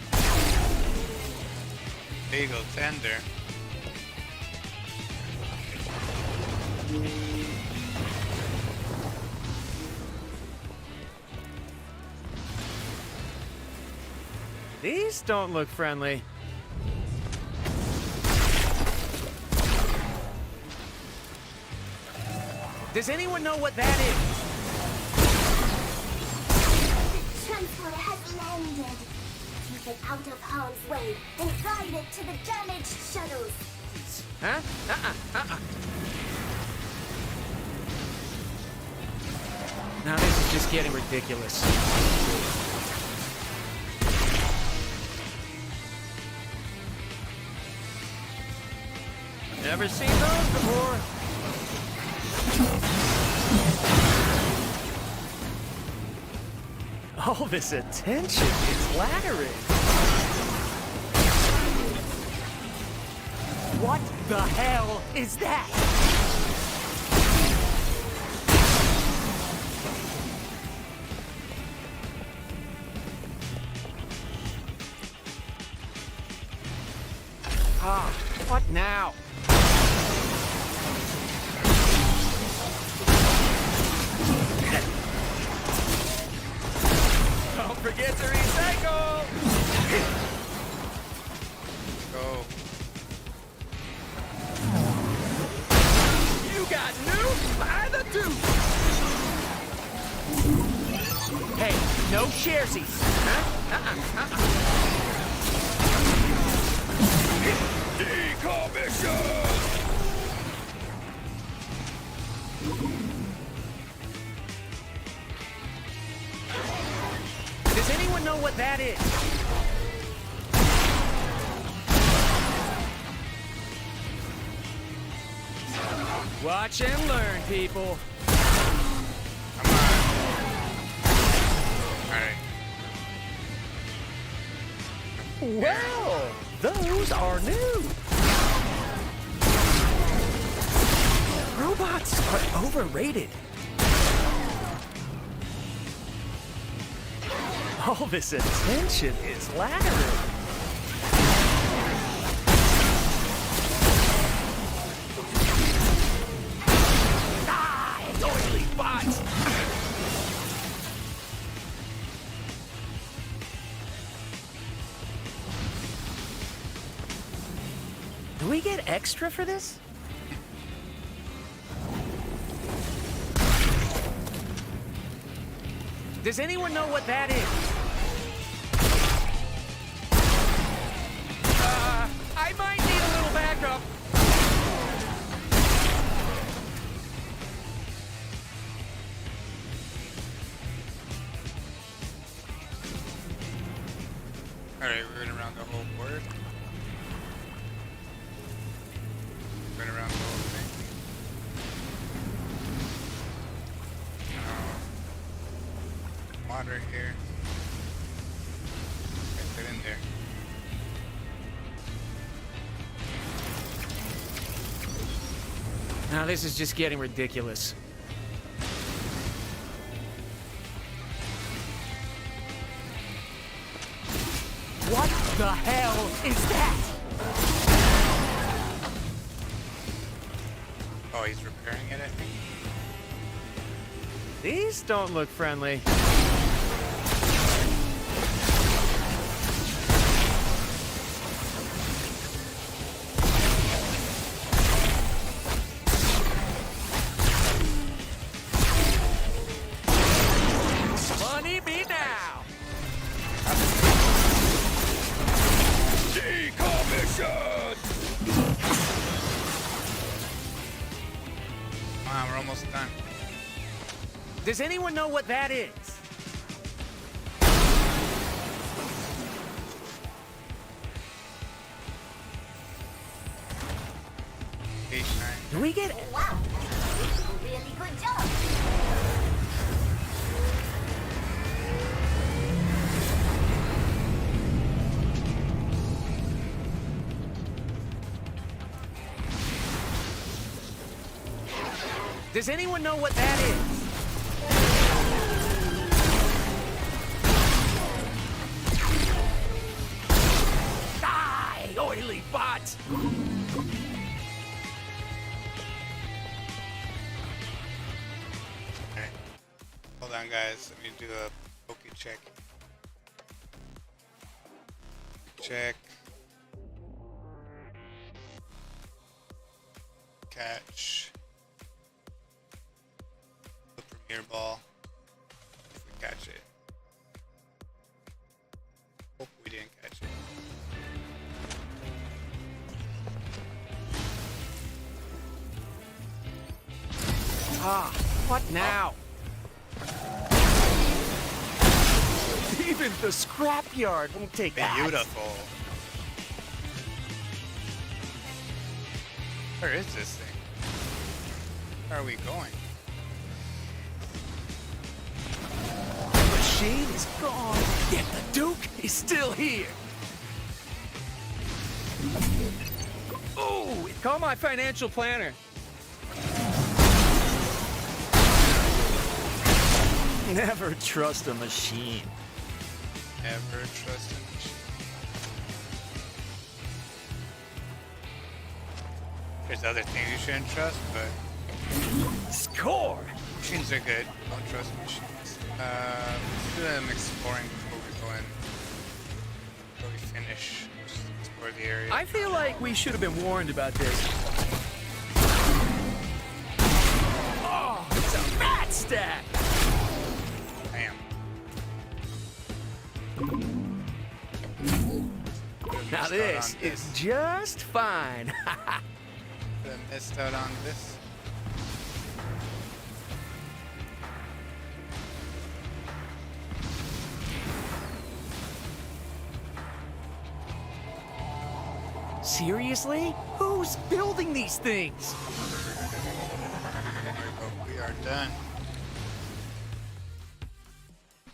Speaker 1: Legal tender.
Speaker 5: These don't look friendly. Does anyone know what that is?
Speaker 6: Transporter has landed. Keep it out of harm's way and guide it to the damaged shuttles.
Speaker 5: Huh? Now this is just getting ridiculous. Never seen those before. All this attention is flattering. What the hell is that? Ah, what now? Don't forget to recycle!
Speaker 1: Go.
Speaker 5: You got nuked by the Duke! Hey, no sharesies, huh? Decommission! Does anyone know what that is? Watch and learn, people.
Speaker 1: Come on. Alright.
Speaker 5: Well, those are new. Robots are overrated. All this attention is flattering. Die, oily bots! Do we get extra for this? Does anyone know what that is? I might need a little backup.
Speaker 1: Alright, we're going around the whole board. Going around the whole thing. water here. Get it in there.
Speaker 5: Now this is just getting ridiculous. What the hell is that?
Speaker 1: Oh, he's repairing it, I think.
Speaker 5: These don't look friendly. Money me now! Decommission!
Speaker 1: Wow, we're almost done.
Speaker 5: Does anyone know what that is?
Speaker 1: Page 9.
Speaker 5: Do we get
Speaker 6: Wow, really good job.
Speaker 5: Does anyone know what that is? Die, oily bot!
Speaker 1: Okay. Hold on, guys. Let me do a poke check. Check. Catch. The premier ball. If we catch it. Hope we didn't catch it.
Speaker 5: Ah, what now? Even the scrapyard won't take that.
Speaker 1: Beautiful. Where is this thing? Where are we going?
Speaker 5: The machine is gone, yet the Duke is still here. Oh, call my financial planner. Never trust a machine.
Speaker 1: Never trust a machine. There's other things you shouldn't trust, but
Speaker 5: Score!
Speaker 1: machines are good. Don't trust machines. Let's do an exploring before we go in. Before we finish. Just explore the area.
Speaker 5: I feel like we should have been warned about this. Oh, it's a rat stack!
Speaker 1: Damn.
Speaker 5: Now this is just fine.
Speaker 1: Missed out on this.
Speaker 5: Seriously? Who's building these things?
Speaker 1: We are done.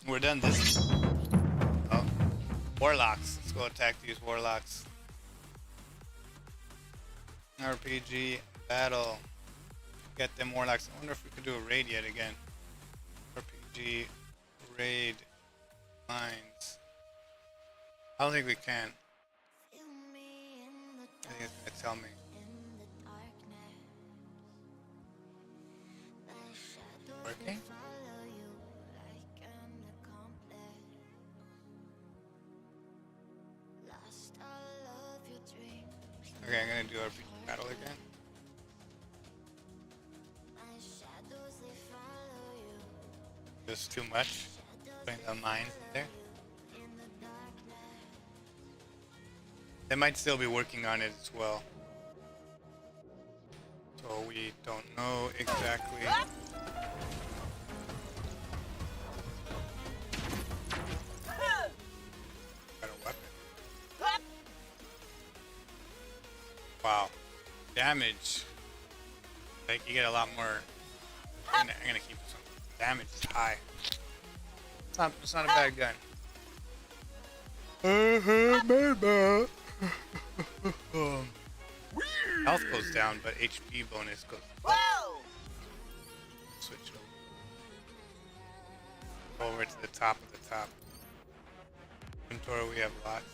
Speaker 1: We're done this. Oh, warlocks. Let's go attack these warlocks. RPG battle. Get them warlocks. I wonder if we could do a raid yet again. RPG raid mines. I don't think we can. I think it's gonna tell me. Working? Okay, I'm gonna do RPG battle again. Just too much. Putting the mines in there. They might still be working on it as well. So we don't know exactly. Got a weapon. Wow. Damage. Like you get a lot more. I'm gonna keep this one. Damage is high. It's not a bad gun. Health goes down, but HP bonus goes up. Switch over to the top of the top. Inventory, we have lots.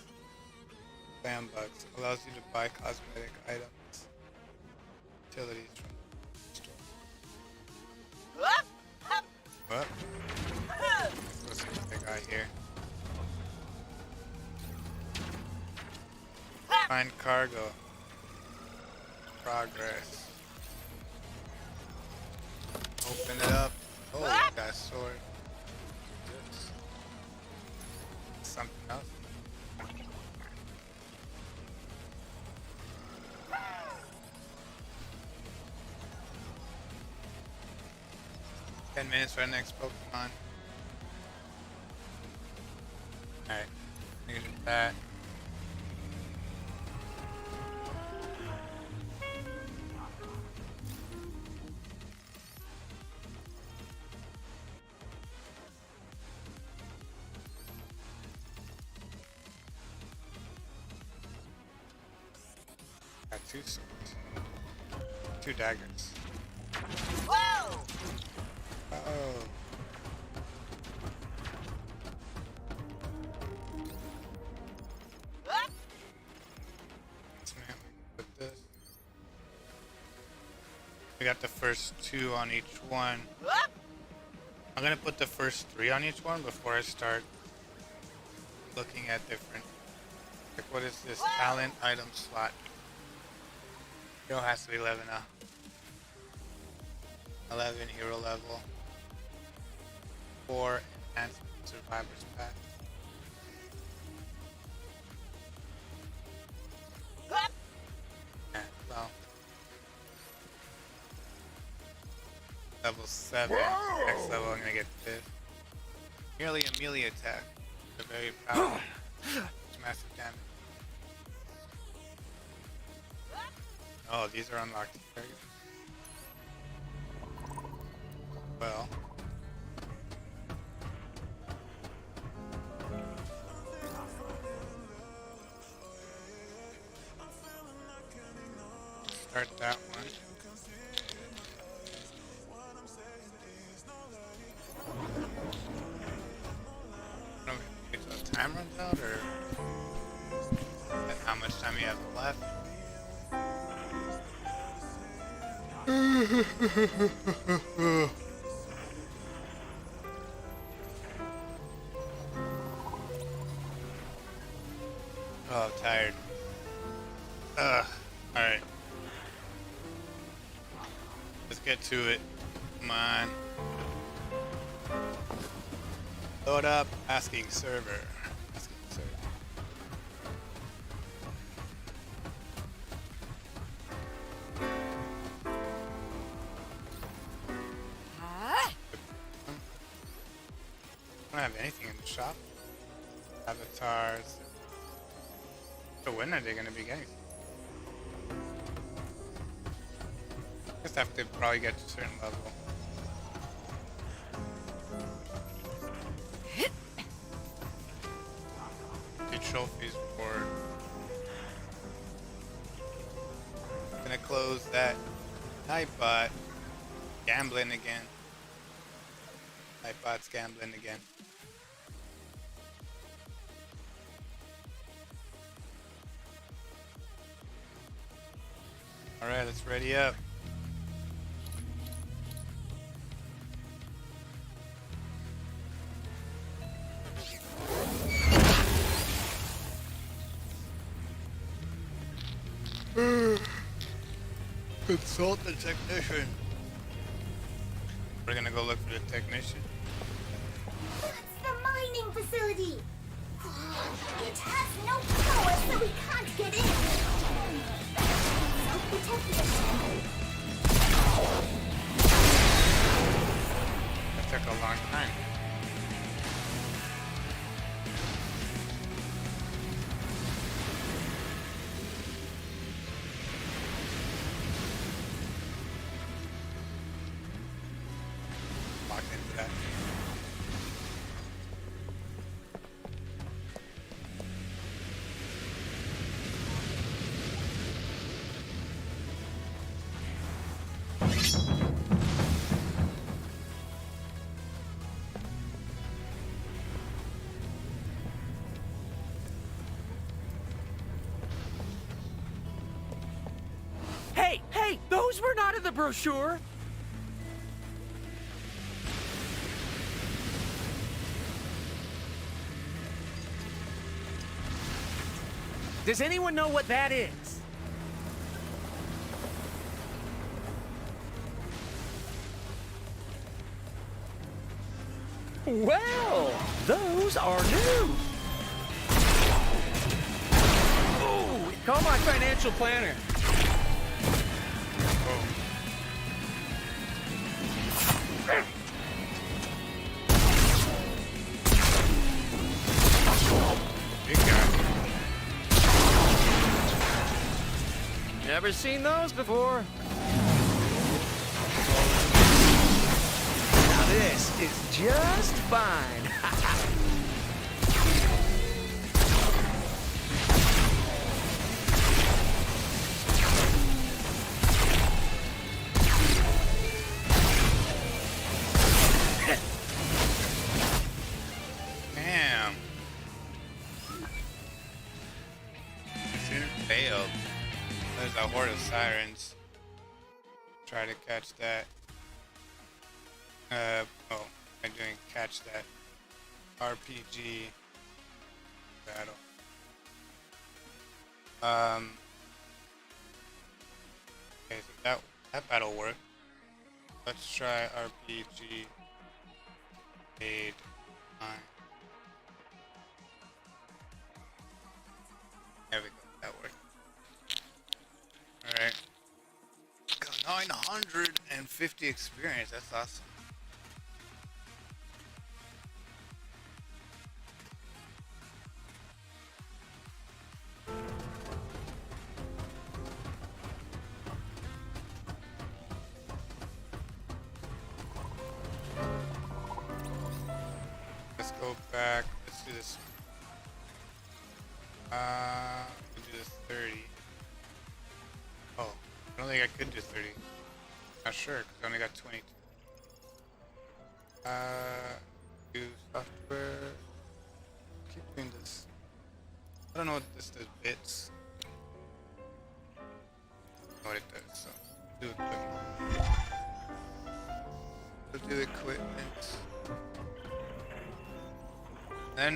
Speaker 1: Spam bucks allows you to buy cosmetic items. Utilities from the store. What? Let's see what they got here. Find cargo. Progress. Open it up. Oh, we got a sword. Something else. $10 for our next Pokemon. Alright, leave it at that. Got 2 swords. 2 daggers. Whoa! Oh. Put this. We got the first 2 on each one. I'm gonna put the first 3 on each one before I start looking at different. Like, what is this? Talent item slot. Hero has to be 11 now. 11 hero level. 4 enhanced survivor's pack. Yeah, well. Level 7. Next level I'm gonna get this. Nearly a melee attack. They're very powerful. It's massive damage. Oh, these are unlocked. Well. Start that one. I don't know if the time runs out or how much time you have left. Oh, I'm tired. Alright. Let's get to it. Come on. Load up. Asking server. Asking server. I don't have anything in the shop. Avatars. So when are they gonna be getting? Just have to probably get to a certain level. Get trophies for. Gonna close that Nightbot. Gambling again. Nightbot's gambling again. Alright, let's ready up. Consult the technician. We're gonna go look for the technician.
Speaker 6: That's the mining facility. It has no power, so we can't get in.
Speaker 1: That took a long time. Locked into that.
Speaker 5: Hey, hey, those were not in the brochure. Does anyone know what that is? Well, those are new. Ooh, call my financial planner.
Speaker 1: Big guy.
Speaker 5: Never seen those before. Now this is just fine.
Speaker 1: Damn. Student failed. There's a horde of sirens. Try to catch that. Oh, I didn't catch that RPG battle. Okay, so that battle worked. Let's try RPG made on. There we go. That worked. Alright. Got 950 experience. That's awesome. Let's go back. Let's do this. We'll do this 30. Oh, I don't think I could do 30. Not sure, because I only got 22. Do software. Keep doing this. I don't know what this does. Bits. I don't know what it does. So do equipment. We'll do equipment. Then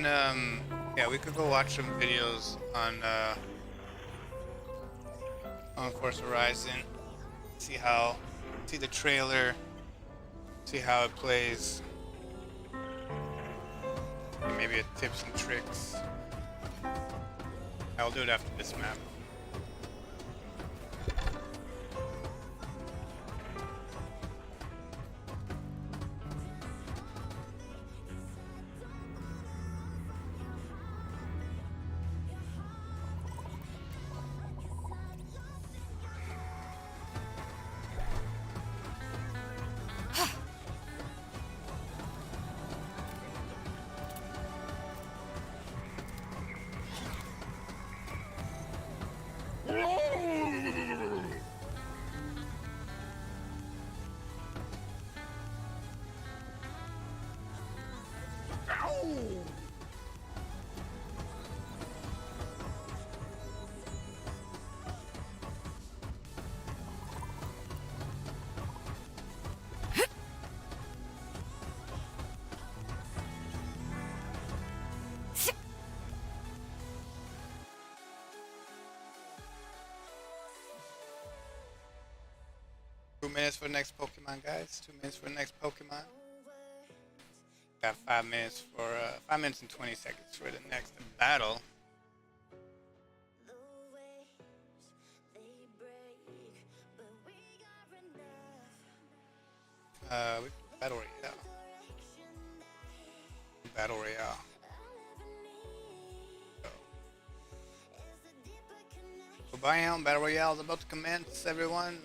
Speaker 1: yeah, we could go watch some videos on Forza Horizon. See the trailer. See how it plays. And maybe a tips and tricks. I'll do it after this map. Minutes for the next Pokemon, guys. 2 minutes for the next Pokemon. Got 5 minutes for 5 minutes and 20 seconds for the next battle. Battle Royale. Battle Royale. So, bam, Battle Royale is about to commence, everyone.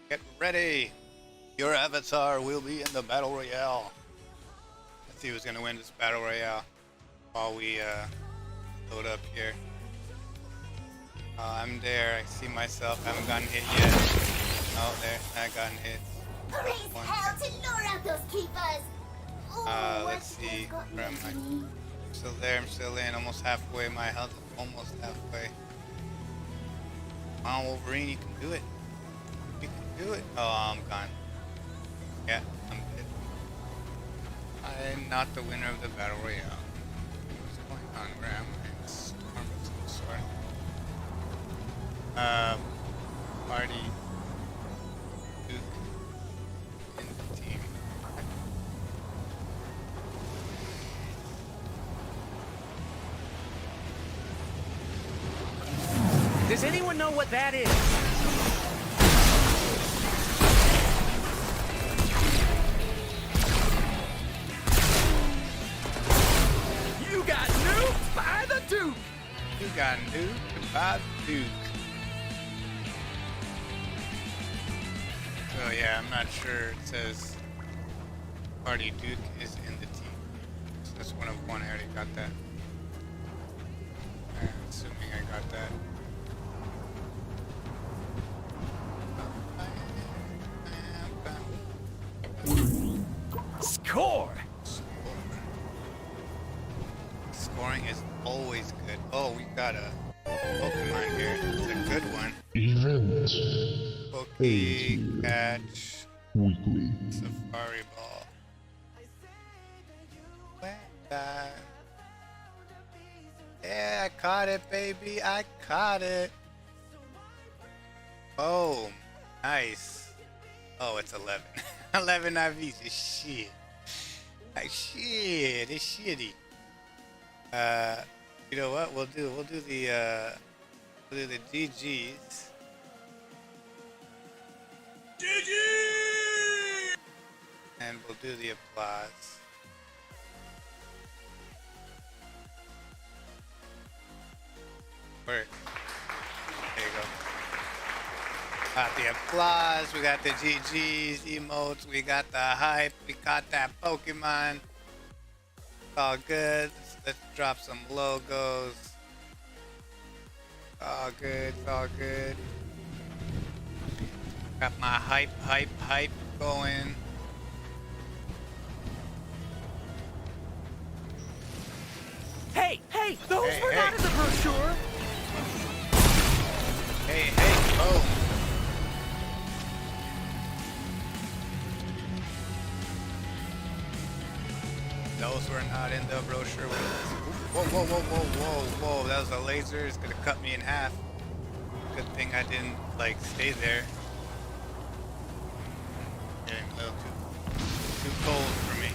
Speaker 1: Get ready! Your avatar will be in the Battle Royale. Let's see who's gonna win this Battle Royale while we load up here. I'm there, I see myself, I haven't gotten hit yet. Oh, there, I gotten hit.
Speaker 6: Praise hell to lure out those keepers! Ooh,
Speaker 1: Let's see, where am I? I'm still there, I'm still in, almost halfway, my health is almost halfway. Come on, Wolverine, you can do it. do it. Oh, I'm gone. Yeah, I'm good. I'm not the winner of the battle royale. What's going on? Where am I? Storm of some sort. Party. Duke. In the team.
Speaker 5: Does anyone know what that is? You got nuked by the Duke!
Speaker 1: You got nuked by the Duke. So yeah, I'm not sure. It says Party Duke is in the team. So that's one of one. I already got that. I'm assuming I got that.
Speaker 5: Score!
Speaker 1: Scoring is always good. Oh, we got a Pokemon here. It's a good one.
Speaker 7: Event
Speaker 1: Poke Catch
Speaker 7: Weekly.
Speaker 1: Safari Ball. Yeah, I caught it, baby. I caught it. Boom. Nice. Oh, it's 11. 11 IVs is shit. Like shit. It's shitty. You know what? We'll do the GGs. GG! And we'll do the applause. Word. There you go. Got the applause, we got the GGs, emotes, we got the hype, we got that Pokemon. It's all good. Let's drop some logos. All good, it's all good. Got my hype going.
Speaker 5: Hey, those were not in the brochure!
Speaker 1: Hey, oh. Those were not in the brochure. Whoa. That was a laser. It's gonna cut me in half. Good thing I didn't, like, stay there. Getting a little too cold for me.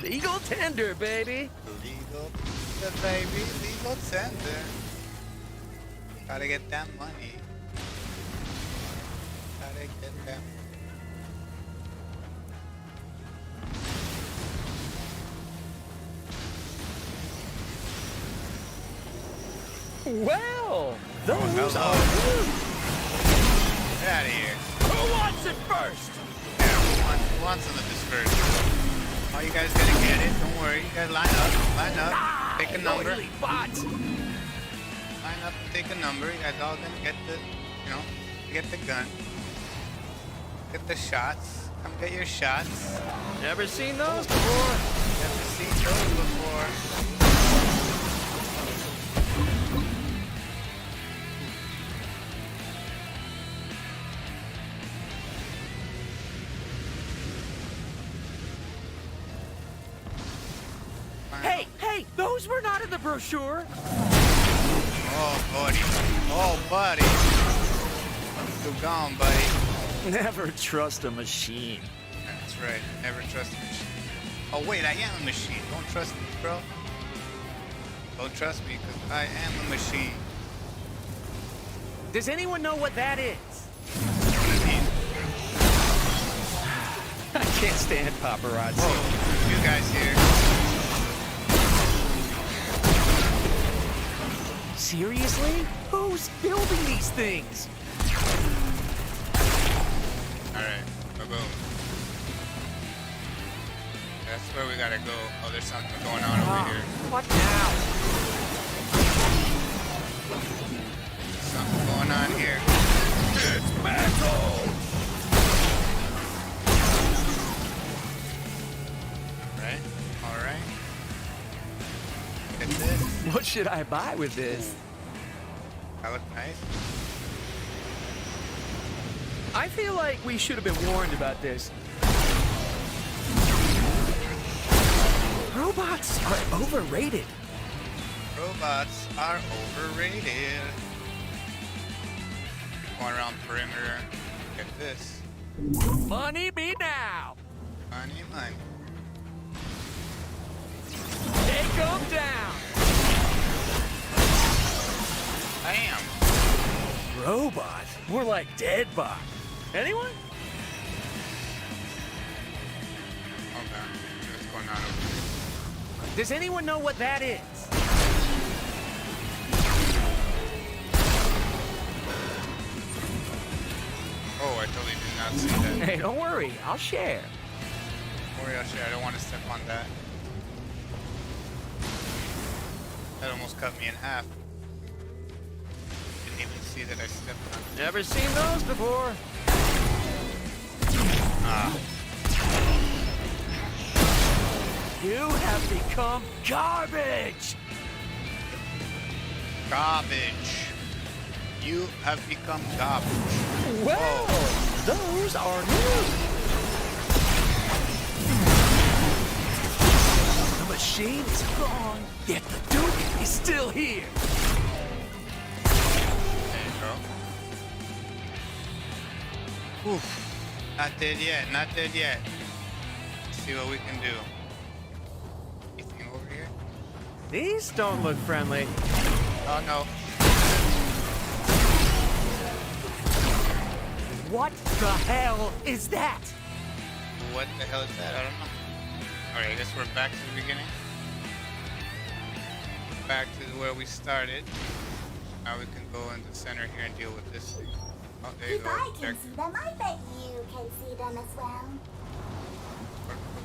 Speaker 5: Legal tender, baby!
Speaker 1: Legal tender, baby. Legal tender. Gotta get that money. Gotta get that money.
Speaker 5: Well, those
Speaker 1: hello.
Speaker 5: are good.
Speaker 1: Get out of here.
Speaker 5: Who wants it first?
Speaker 1: Yeah, who wants some of this first? Oh, you guys gonna get it. Don't worry. You guys line up. Take a number.
Speaker 5: Oily bot.
Speaker 1: Line up and take a number. You guys all gonna get the, get the gun. Get the shots. Come get your shots.
Speaker 5: Never seen those before.
Speaker 1: Never seen those before.
Speaker 5: Hey, those were not in the brochure.
Speaker 1: Oh, buddy. You're gone, buddy.
Speaker 5: Never trust a machine.
Speaker 1: That's right. Never trust a machine. Oh, wait, I am a machine. Don't trust me, bro. Don't trust me, because I am a machine.
Speaker 5: Does anyone know what that is?
Speaker 1: What do you mean?
Speaker 5: I can't stand paparazzi.
Speaker 1: Whoa, you guys here.
Speaker 5: Seriously? Who's building these things?
Speaker 1: Alright, boom. That's where we gotta go. Oh, there's something going on over here.
Speaker 5: What now?
Speaker 1: Something going on here.
Speaker 5: It's metal!
Speaker 1: Alright. Get this.
Speaker 5: What should I buy with this?
Speaker 1: That look nice.
Speaker 5: I feel like we should have been warned about this. Robots are overrated.
Speaker 1: Robots are overrated. Going around perimeter. Get this.
Speaker 5: Money me now.
Speaker 1: Money, money.
Speaker 5: Take 'em down.
Speaker 1: Bam.
Speaker 5: Robot? More like dead bot. Anyone?
Speaker 1: Okay. What's going on over here?
Speaker 5: Does anyone know what that is?
Speaker 1: Oh, I totally did not see that.
Speaker 5: Hey, don't worry. I'll share.
Speaker 1: Don't worry, I'll share. I don't want to step on that. That almost cut me in half. Didn't even see that I stepped on it.
Speaker 5: Never seen those before.
Speaker 1: Ah.
Speaker 5: You have become garbage.
Speaker 1: Garbage. You have become garbage.
Speaker 5: Well, those are new. The machine is gone, yet the Duke is still here.
Speaker 1: There you go. Oof. Not dead yet. Not dead yet. Let's see what we can do. Anything over here?
Speaker 5: These don't look friendly.
Speaker 1: Oh no.
Speaker 5: What the hell is that?
Speaker 1: What the hell is that? I don't know. Alright, I guess we're back to the beginning. Back to where we started. Now we can go in the center here and deal with this thing. Oh, there you
Speaker 6: If
Speaker 1: go.
Speaker 6: I can
Speaker 1: There.
Speaker 6: see them, I bet you can see them as well.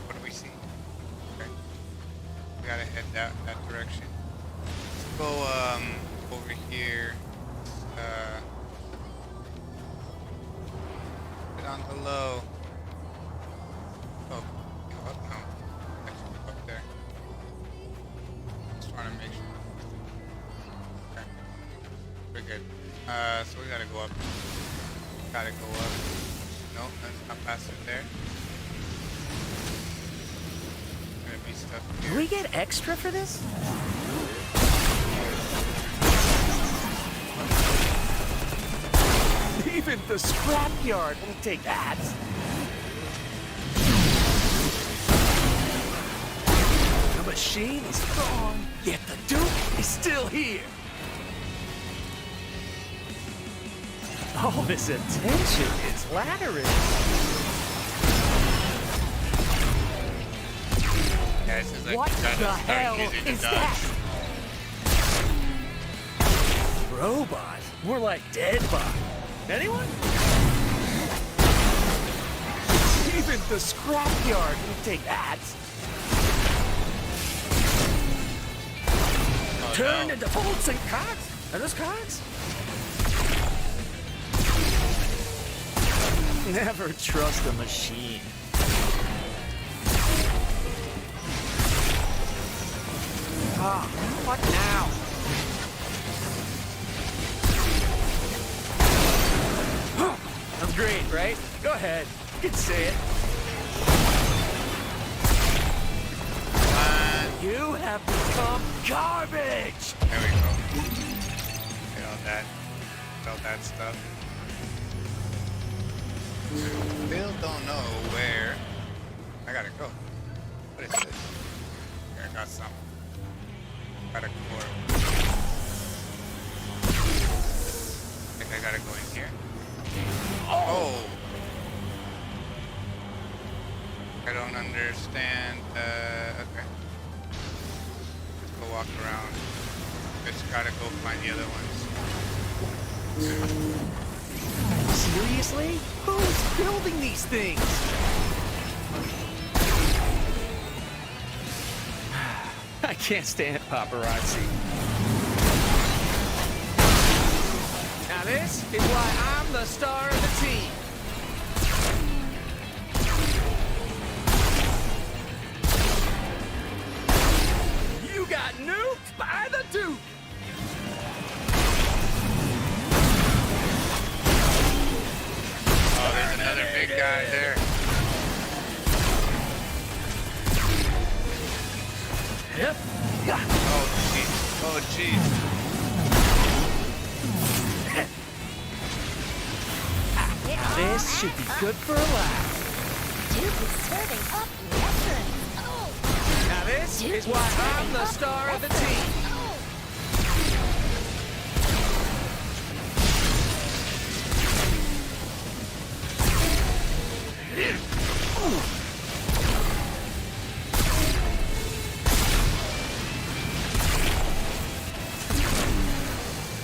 Speaker 1: What do we see? Okay. We gotta head that direction. Let's go over here. Get on the low. Oh, go up? No. Actually go up there. Just trying to make sure. Okay. We're good. So we gotta go up. Gotta go up. No, that's not past it there. Gonna be stuff
Speaker 5: Do
Speaker 1: here.
Speaker 5: we get extra for this? Even the scrapyard won't take that. The machine is gone, yet the Duke is still here. All this attention is flattering.
Speaker 1: Yeah, this is like
Speaker 5: What
Speaker 1: you gotta
Speaker 5: the
Speaker 1: start
Speaker 5: hell
Speaker 1: using the
Speaker 5: is
Speaker 1: dodge.
Speaker 5: that? Robot? More like dead bot. Anyone? Even the scrapyard won't take that.
Speaker 1: Oh,
Speaker 5: Turn
Speaker 1: no.
Speaker 5: into bolts and cogs. Are those cogs? Never trust a machine. Ah, what now? I'm great, right? Go ahead. You can say it. You have become garbage!
Speaker 1: There we go. Get all that stuff. Still don't know where I gotta go. What is this? Here, I got some. Gotta go. I think I gotta go in here. Oh! I don't understand. Okay. Let's go walk around. Just gotta go find the other ones.
Speaker 5: Seriously? Who's building these things? I can't stand paparazzi. Now this is why I'm the star of the team. You got nuked by the Duke.
Speaker 1: guy there.
Speaker 5: Yep.
Speaker 1: Oh jeez. Oh jeez.
Speaker 5: This should be good for a laugh.
Speaker 6: Duke is serving up lessons. Oh,
Speaker 5: Now this is why I'm the star of the team.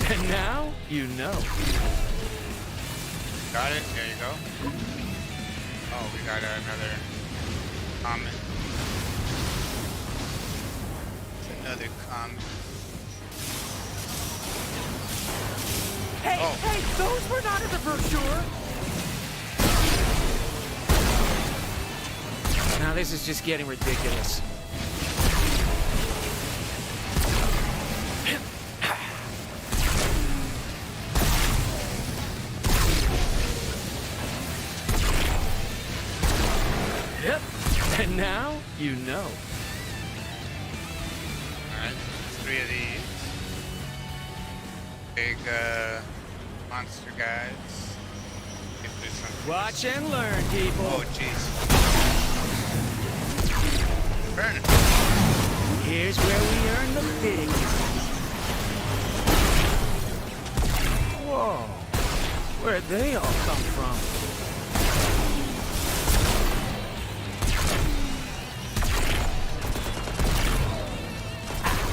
Speaker 5: And now you know.
Speaker 1: Got it. There you go. Oh, we got another comment. Another comment.
Speaker 5: Hey,
Speaker 1: Oh.
Speaker 5: hey, those were not in the brochure. Now this is just getting ridiculous. Yep. And now you know.
Speaker 1: Alright, 3 of these. Big monster guys. If there's some
Speaker 5: Watch and learn, people.
Speaker 1: Oh jeez. Burn it.
Speaker 5: Here's where we earn the big. Whoa. Where'd they all come from?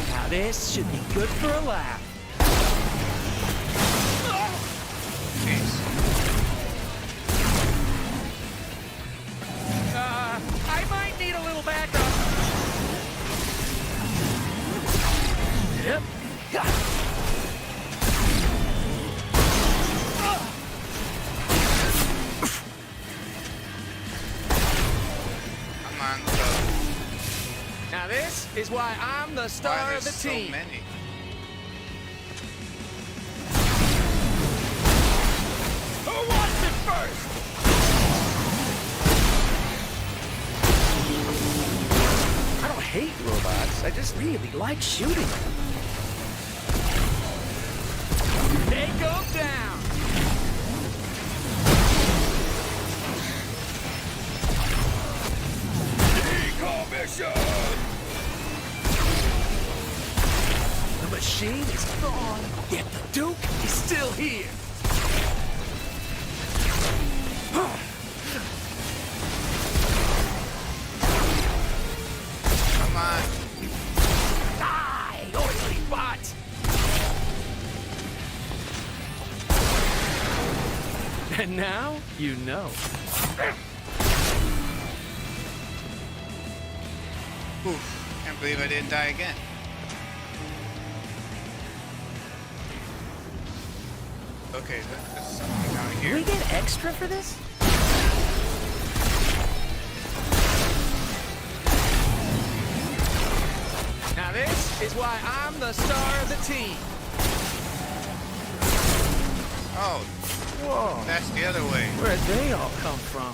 Speaker 5: Now this should be good for a laugh.
Speaker 1: Jeez.
Speaker 5: I might need a little backup. Yep.
Speaker 1: Come on, go.
Speaker 5: Now this is why I'm the star
Speaker 1: Why
Speaker 5: of the
Speaker 1: there's so
Speaker 5: team.
Speaker 1: many?
Speaker 5: Who wants it first? I don't hate robots. I just really like shooting them. They go down. Decommission. The machine is gone, yet the Duke is still here.
Speaker 1: Come on.
Speaker 5: Die, oily bot! And now you know.
Speaker 1: Oof. Can't believe I didn't die again. Okay, there's something down
Speaker 5: Do
Speaker 1: here.
Speaker 5: we get extra for this? Now this is why I'm the star of the team.
Speaker 1: Oh,
Speaker 5: Whoa.
Speaker 1: that's the other way.
Speaker 5: Where'd they all come from?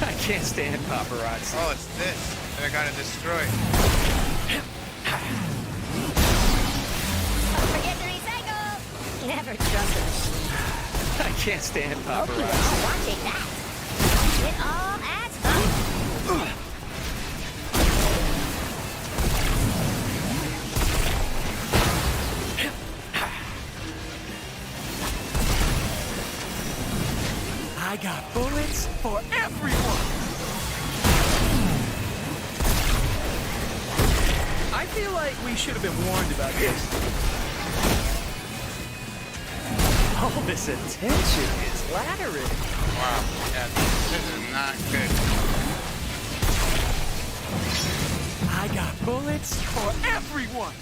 Speaker 5: I can't stand paparazzi.
Speaker 1: Oh, it's this that I gotta destroy.
Speaker 6: don't forget to recycle. Never trust a machine.
Speaker 5: I can't stand
Speaker 6: Hope you
Speaker 5: paparazzi.
Speaker 6: are watching that. It all adds fun.
Speaker 5: I got bullets for everyone. I feel like we should have been warned about this. All this attention is flattering.
Speaker 1: Wow, yeah, this is not good.
Speaker 5: I got bullets for everyone.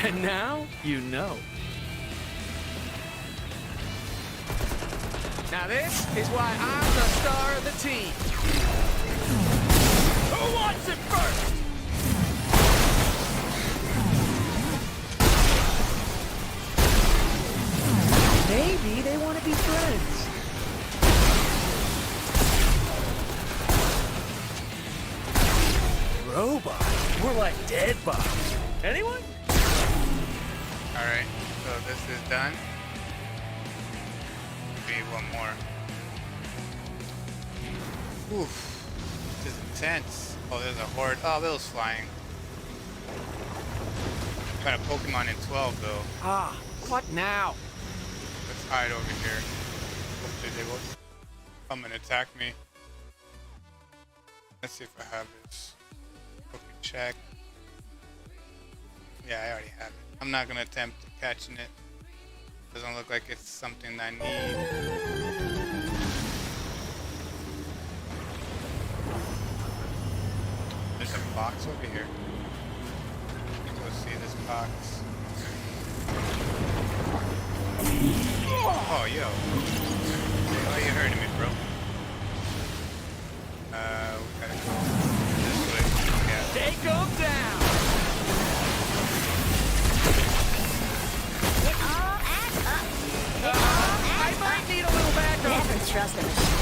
Speaker 5: And now you know. Now this is why I'm the star of the team. Who wants it first? Maybe they want to be friends. Robot? More like dead bots. Anyone?
Speaker 1: Alright, so this is done. Maybe one more. Oof. This is intense. Oh, there's a horde. Oh, Bill's flying. Got a Pokemon in 12 though.
Speaker 5: Ah, what now?
Speaker 1: Let's hide over here. Hopefully they won't come and attack me. Let's see if I have this. Pokemon check. Yeah, I already have it. I'm not gonna attempt catching it. Doesn't look like it's something I need. There's a box over here. Let me go see this box. Oh, yo. Why you hurting me, bro? We gotta go this way. Yeah.
Speaker 5: Take 'em down!
Speaker 6: It all adds up. It all
Speaker 5: I
Speaker 6: adds
Speaker 5: might
Speaker 6: up.
Speaker 5: need a little backup.
Speaker 6: Never trust a machine.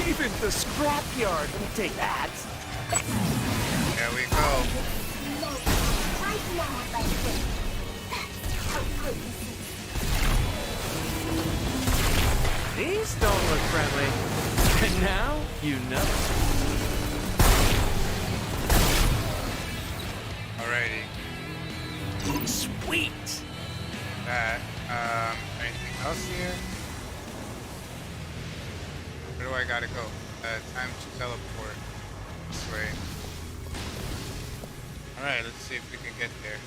Speaker 5: Even the scrapyard won't take that.
Speaker 1: There we go.
Speaker 6: Right now, like this. That's how good you see.
Speaker 5: These don't look friendly. And now you know.
Speaker 1: Alrighty.
Speaker 5: Sweet.
Speaker 1: That. Anything else here? Where do I gotta go? Time to teleport. This way. Alright, let's see if we can get there.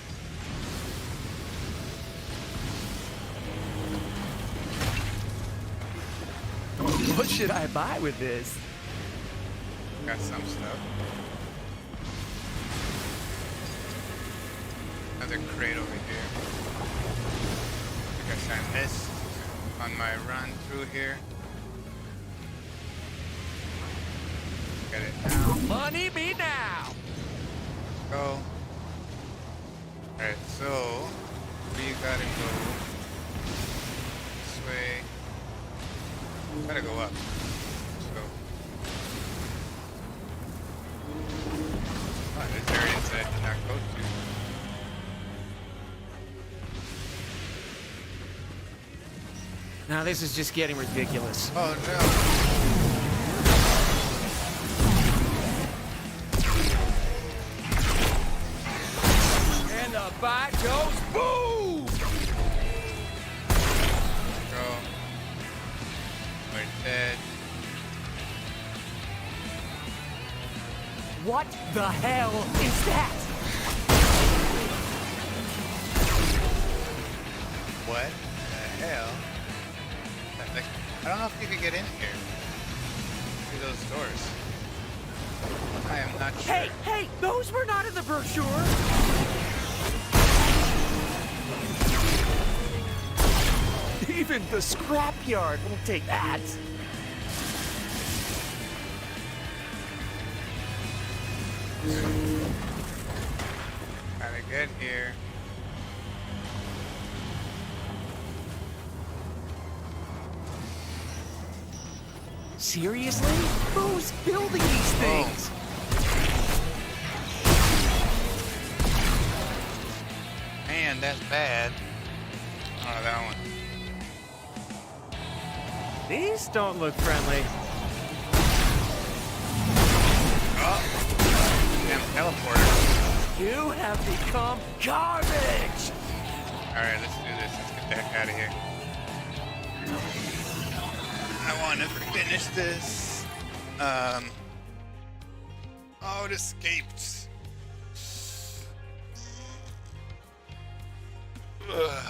Speaker 5: What should I buy with this?
Speaker 1: Got some stuff. Another crate over here. I guess I missed on my run through here. Get it now.
Speaker 5: Money me now.
Speaker 1: Go. Alright, so we gotta go this way. Gotta go up. Let's go. Oh, there's areas that I did not go to.
Speaker 5: Now this is just getting ridiculous.
Speaker 1: Oh no.
Speaker 5: And the bot goes boom!
Speaker 1: Go. We're dead.
Speaker 5: What the hell is that?
Speaker 1: What the hell? Like, I don't know if you can get in here. Through those doors. I am not sure.
Speaker 5: Hey, hey, those were not in the brochure. Even the scrapyard won't take that.
Speaker 1: Gotta get here.
Speaker 5: Seriously? Who's building these things?
Speaker 1: Man, that's bad. Oh, that one.
Speaker 5: These don't look friendly.
Speaker 1: Oh! Damn teleporter.
Speaker 5: You have become garbage!
Speaker 1: Alright, let's do this. Let's get the heck out of here. I want to finish this. Oh, it escaped. Ugh.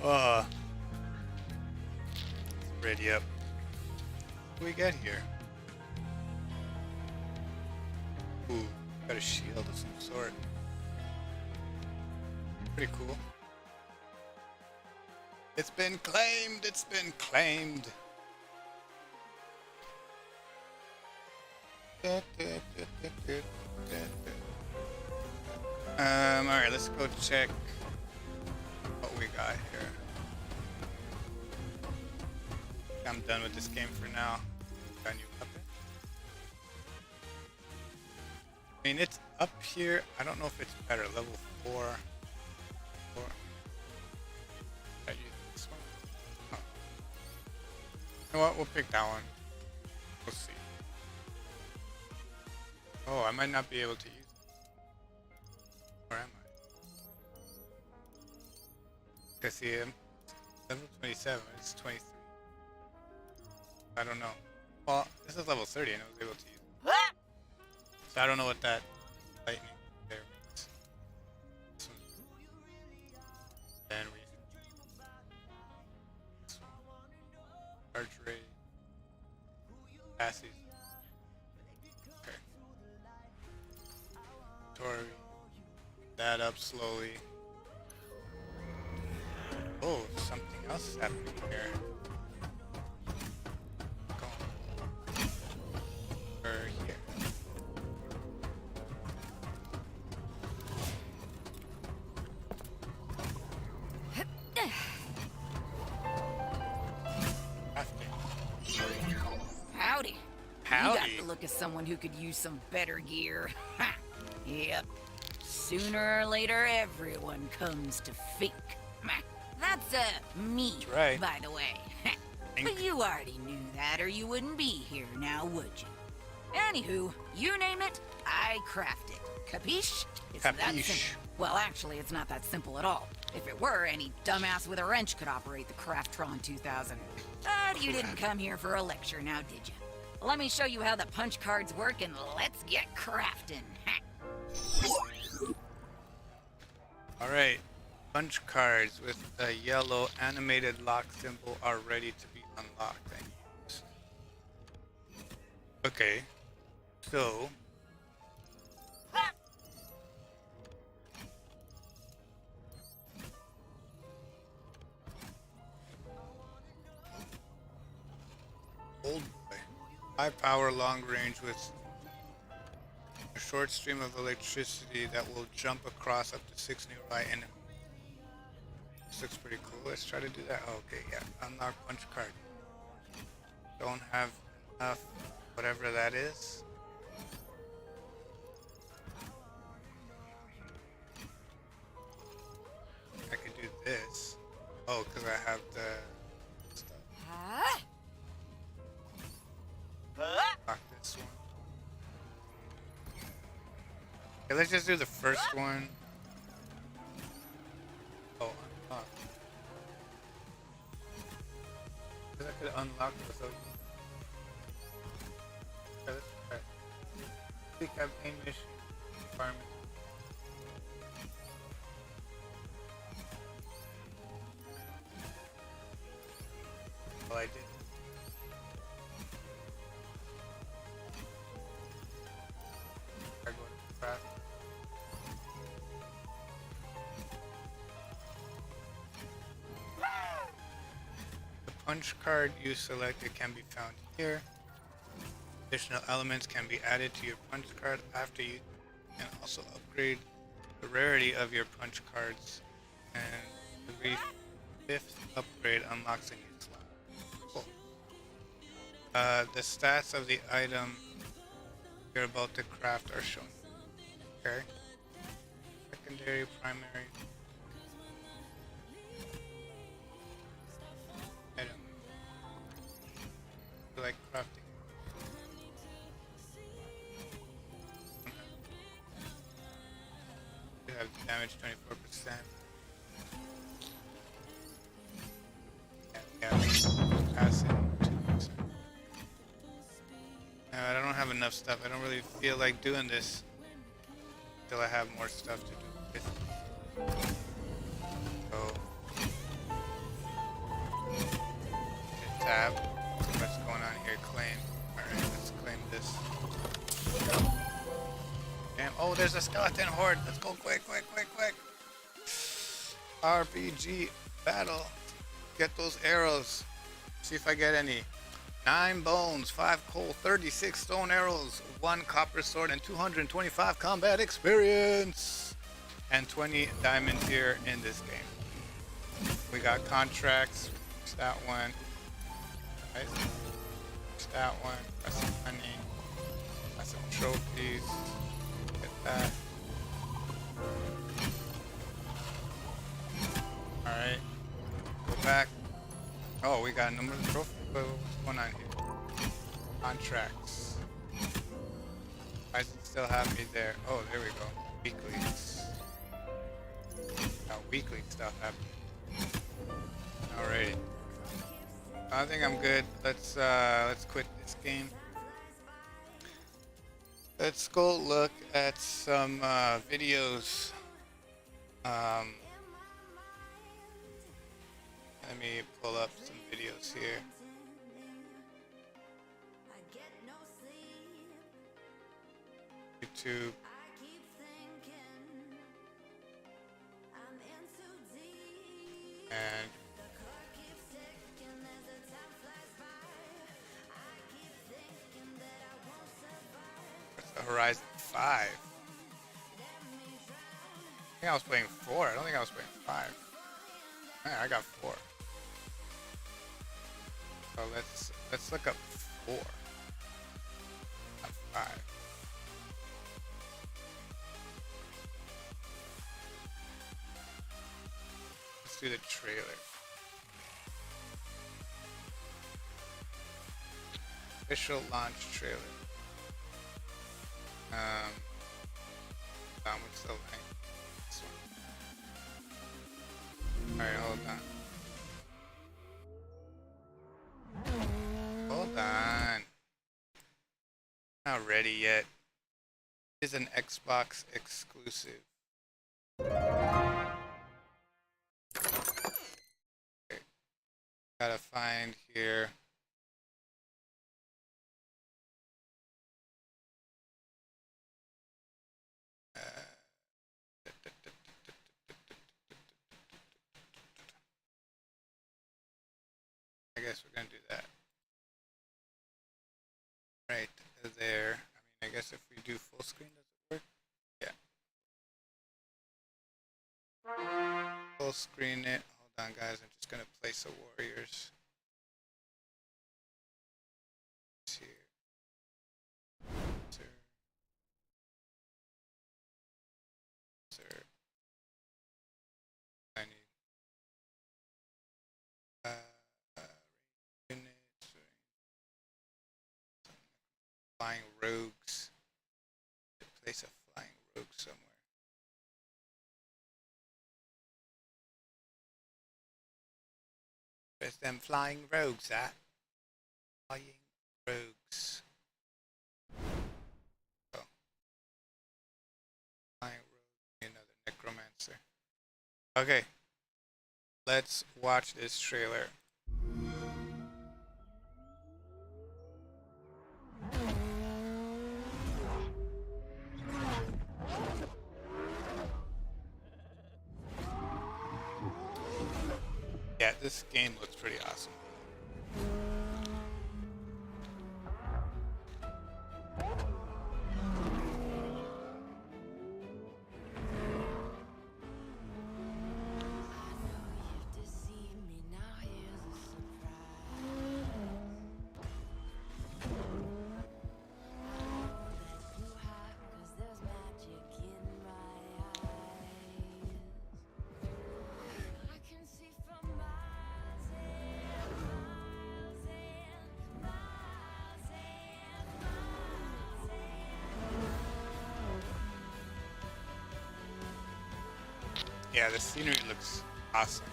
Speaker 1: Oh. Ready up. What do we get here? Ooh, got a shield of some sort. Pretty cool. It's been claimed. It's been claimed. Alright, let's go check what we got here. I'm done with this game for now. Got a new weapon. I mean, it's up here. I don't know if it's better. Level 4. Should I use this one? Oh. You know what? We'll pick that one. We'll see. Oh, I might not be able to use it. Where am I? I see him. Level 27. It's 23. I don't know. Well, this is level 30 and I was able to use it. So I don't know what that lightning there means. Then we charge rate. Passes. Okay. Tori. That up slowly. Oh, something else is happening here. Here.
Speaker 8: Howdy.
Speaker 1: Howdy.
Speaker 8: You got the look of someone who could use some better gear. Ha! Yep. Sooner or later, everyone comes to fake. That's me,
Speaker 1: right.
Speaker 8: by the way. But you already knew that, or you wouldn't be here now, would you? Anywho, you name it, I craft it. Capiche? It's that
Speaker 1: Capiche.
Speaker 8: simple. Well, actually, it's not that simple at all. If it were, any dumbass with a wrench could operate the Crafttron 2000. But you didn't come here for a lecture now, did you? Let me show you how the punch cards work and let's get crafting.
Speaker 1: Alright. Punch cards with a yellow animated lock symbol are ready to be unlocked and used. Okay. So old boy. High power, long range with a short stream of electricity that will jump across up to 6 nearby enemies. This looks pretty cool. Let's try to do that. Okay, yeah. Unlock punch card. Don't have enough, whatever that is. I could do this. Oh, because I have the stuff. Lock this one. Okay, let's just do the first one. Oh, unlock. Because I could unlock this. Okay, let's try. Pick up a mission requirement. Well, I did. I go to craft. The punch card you selected can be found here. Additional elements can be added to your punch card after you can also upgrade the rarity of your punch cards, and every 5th upgrade unlocks a new slot. Cool. The stats of the item you're about to craft are shown. Okay. Secondary, primary. Item. You like crafting. You have damage 24%. Yeah, passing 2%. I don't have enough stuff. I don't really feel like doing this until I have more stuff to do with. So, hit tab. See what's going on here. Claim. Alright, let's claim this. there's a skeleton horde. Let's go quick. RPG battle. Get those arrows. See if I get any. 9 bones, 5 coal, 36 stone arrows, 1 copper sword, and 225 combat experience. And 20 diamonds here in this game. We got contracts. There's that one. Right. There's that one. Got some money. Got some trophies. Get that. Alright. Go back. Oh, we got a number of trophies. What's going on here? Contracts. Why does it still have me there? Oh, there we go. Weeklies. Got weekly stuff happening. Alrighty. I think I'm good. Let's quit this game. Let's go look at some videos. Let me pull up some videos here. YouTube. And what's the Horizon 5? I think I was playing 4. I don't think I was playing 5. Man, I got 4. So let's look up 4. Not 5. Let's do the trailer. Official launch trailer. What's the link? This one. Alright, hold on. Hold on. Not ready yet. It is an Xbox exclusive. Okay. Gotta find here. I guess we're gonna do that. Right there. I mean, I guess if we do full screen, does it work? Yeah. Full screen it. Hold on, guys. I'm just gonna place the warriors. Here. Sir. Sir. I need. Units. Flying rogues. Place a flying rogue somewhere. Where's them flying rogues at? Flying rogues. Oh. Flying rogue. Another necromancer. Okay. Let's watch this trailer. Yeah, this game looks pretty awesome. Yeah, the scenery looks awesome.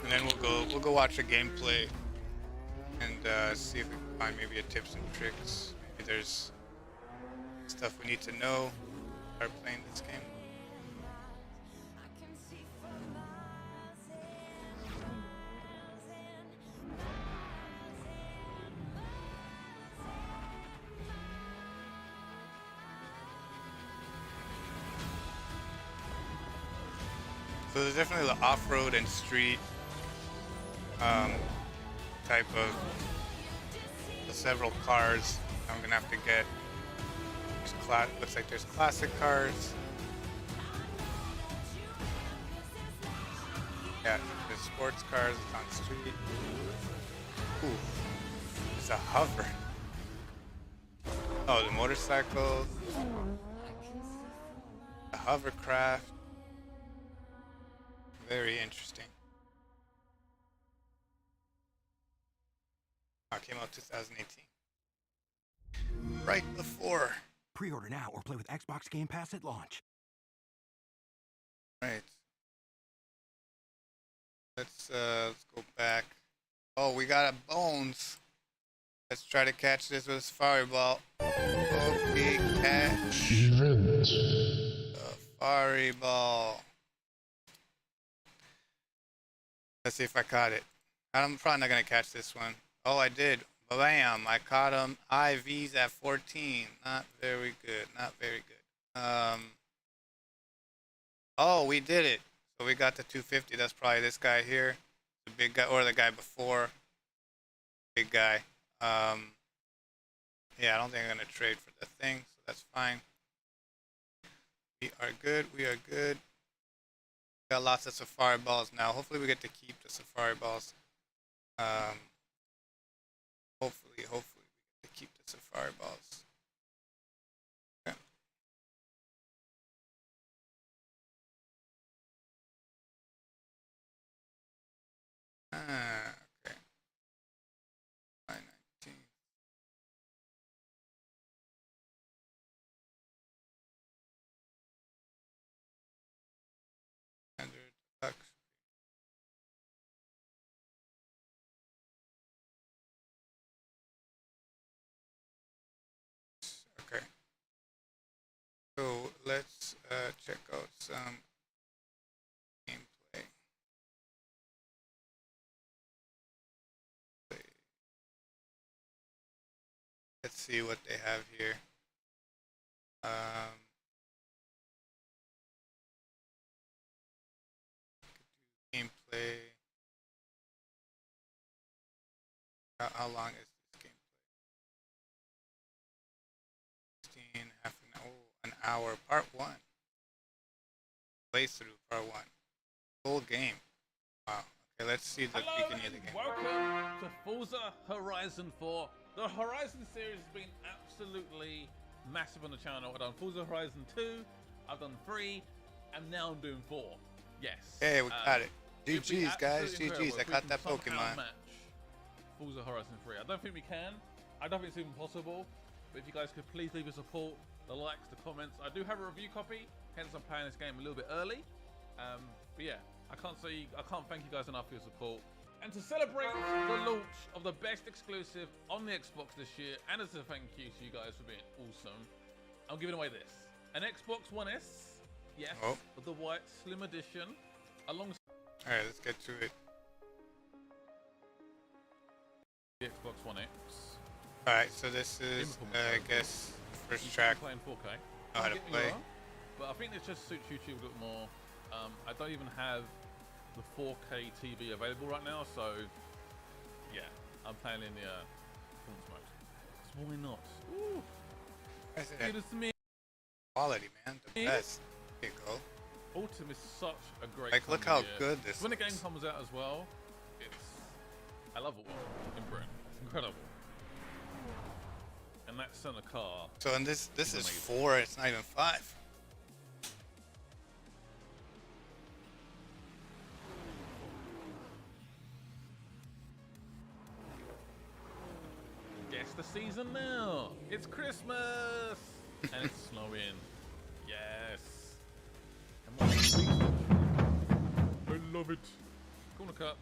Speaker 1: And then we'll go watch a gameplay and see if we can find maybe a tips and tricks. Maybe there's stuff we need to know. Start playing this game. So there's definitely the off-road and street type of several cars I'm gonna have to get. Looks like there's classic cars. Yeah, there's sports cars. It's on street. Ooh, it's a hover. Oh, the motorcycles. The hovercraft. Very interesting. Oh, it came out 2018. Right before.
Speaker 5: Pre-order now or play with Xbox Game Pass at launch.
Speaker 1: Right. Let's go back. Oh, we got a bones. Let's try to catch this with a safari ball. Okay, catch.
Speaker 7: Event.
Speaker 1: Safari ball. Let's see if I caught it. I'm probably not gonna catch this one. Oh, I did. Bam! I caught him. IVs at 14. Not very good. Not very good. Oh, we did it. So we got the 250. That's probably this guy here, the big guy, or the guy before. Big guy. Yeah, I don't think I'm gonna trade for the thing, so that's fine. We are good. We are good. Got lots of safari balls now. Hopefully, we get to keep the safari balls. Hopefully, we get to keep the safari balls. Okay. Okay. 919. $100. Okay. So let's check out some gameplay. Let's see what they have here. Gameplay. How long is this gameplay? 16, half an hour. Oh, an hour. Part 1. Playthrough, part 1. Full game. Wow. Okay, let's see the beginning of the game.
Speaker 9: Welcome to Forza Horizon 4. The Horizon series has been absolutely massive on the channel. I've done Forza Horizon 2, I've done 3, and now I'm doing 4. Yes.
Speaker 1: Hey, we got it.
Speaker 9: It'd be
Speaker 1: GG's, guys.
Speaker 9: absolutely
Speaker 1: GG's.
Speaker 9: incredible
Speaker 1: I
Speaker 9: if we
Speaker 1: got
Speaker 9: can
Speaker 1: that
Speaker 9: somehow
Speaker 1: Pokemon.
Speaker 9: match Forza Horizon 3. I don't think we can. I don't think it's even possible. But if you guys could please leave a support, the likes, the comments. I do have a review copy, hence I'm playing this game a little bit early. But yeah, I can't thank you guys enough for your support. And to celebrate the launch of the best exclusive on the Xbox this year, and as a thank you to you guys for being awesome, I'm giving away this. An Xbox One S, yes, with the white Slim Edition, alongside...
Speaker 1: Alright, let's get to it.
Speaker 9: The Xbox One X.
Speaker 1: Alright, so this is, I guess, the first track.
Speaker 9: Playing 4K.
Speaker 1: How to play.
Speaker 9: But I think this just suits YouTube a bit more. I don't even have the 4K TV available right now, so yeah, I'm playing in the performance mode. 'Cause why not? Ooh, good as me.
Speaker 1: Quality, man, the best. There you go.
Speaker 9: Autumn is such a great.
Speaker 1: Like, look how good this
Speaker 9: When the
Speaker 1: looks.
Speaker 9: game comes out as well, I love it in Britain. It's incredible. And that center car.
Speaker 1: So, and this is 4. It's not even 5.
Speaker 9: Guess the season now. It's Christmas and it's snowing. Yes. And I love it. Corner cut.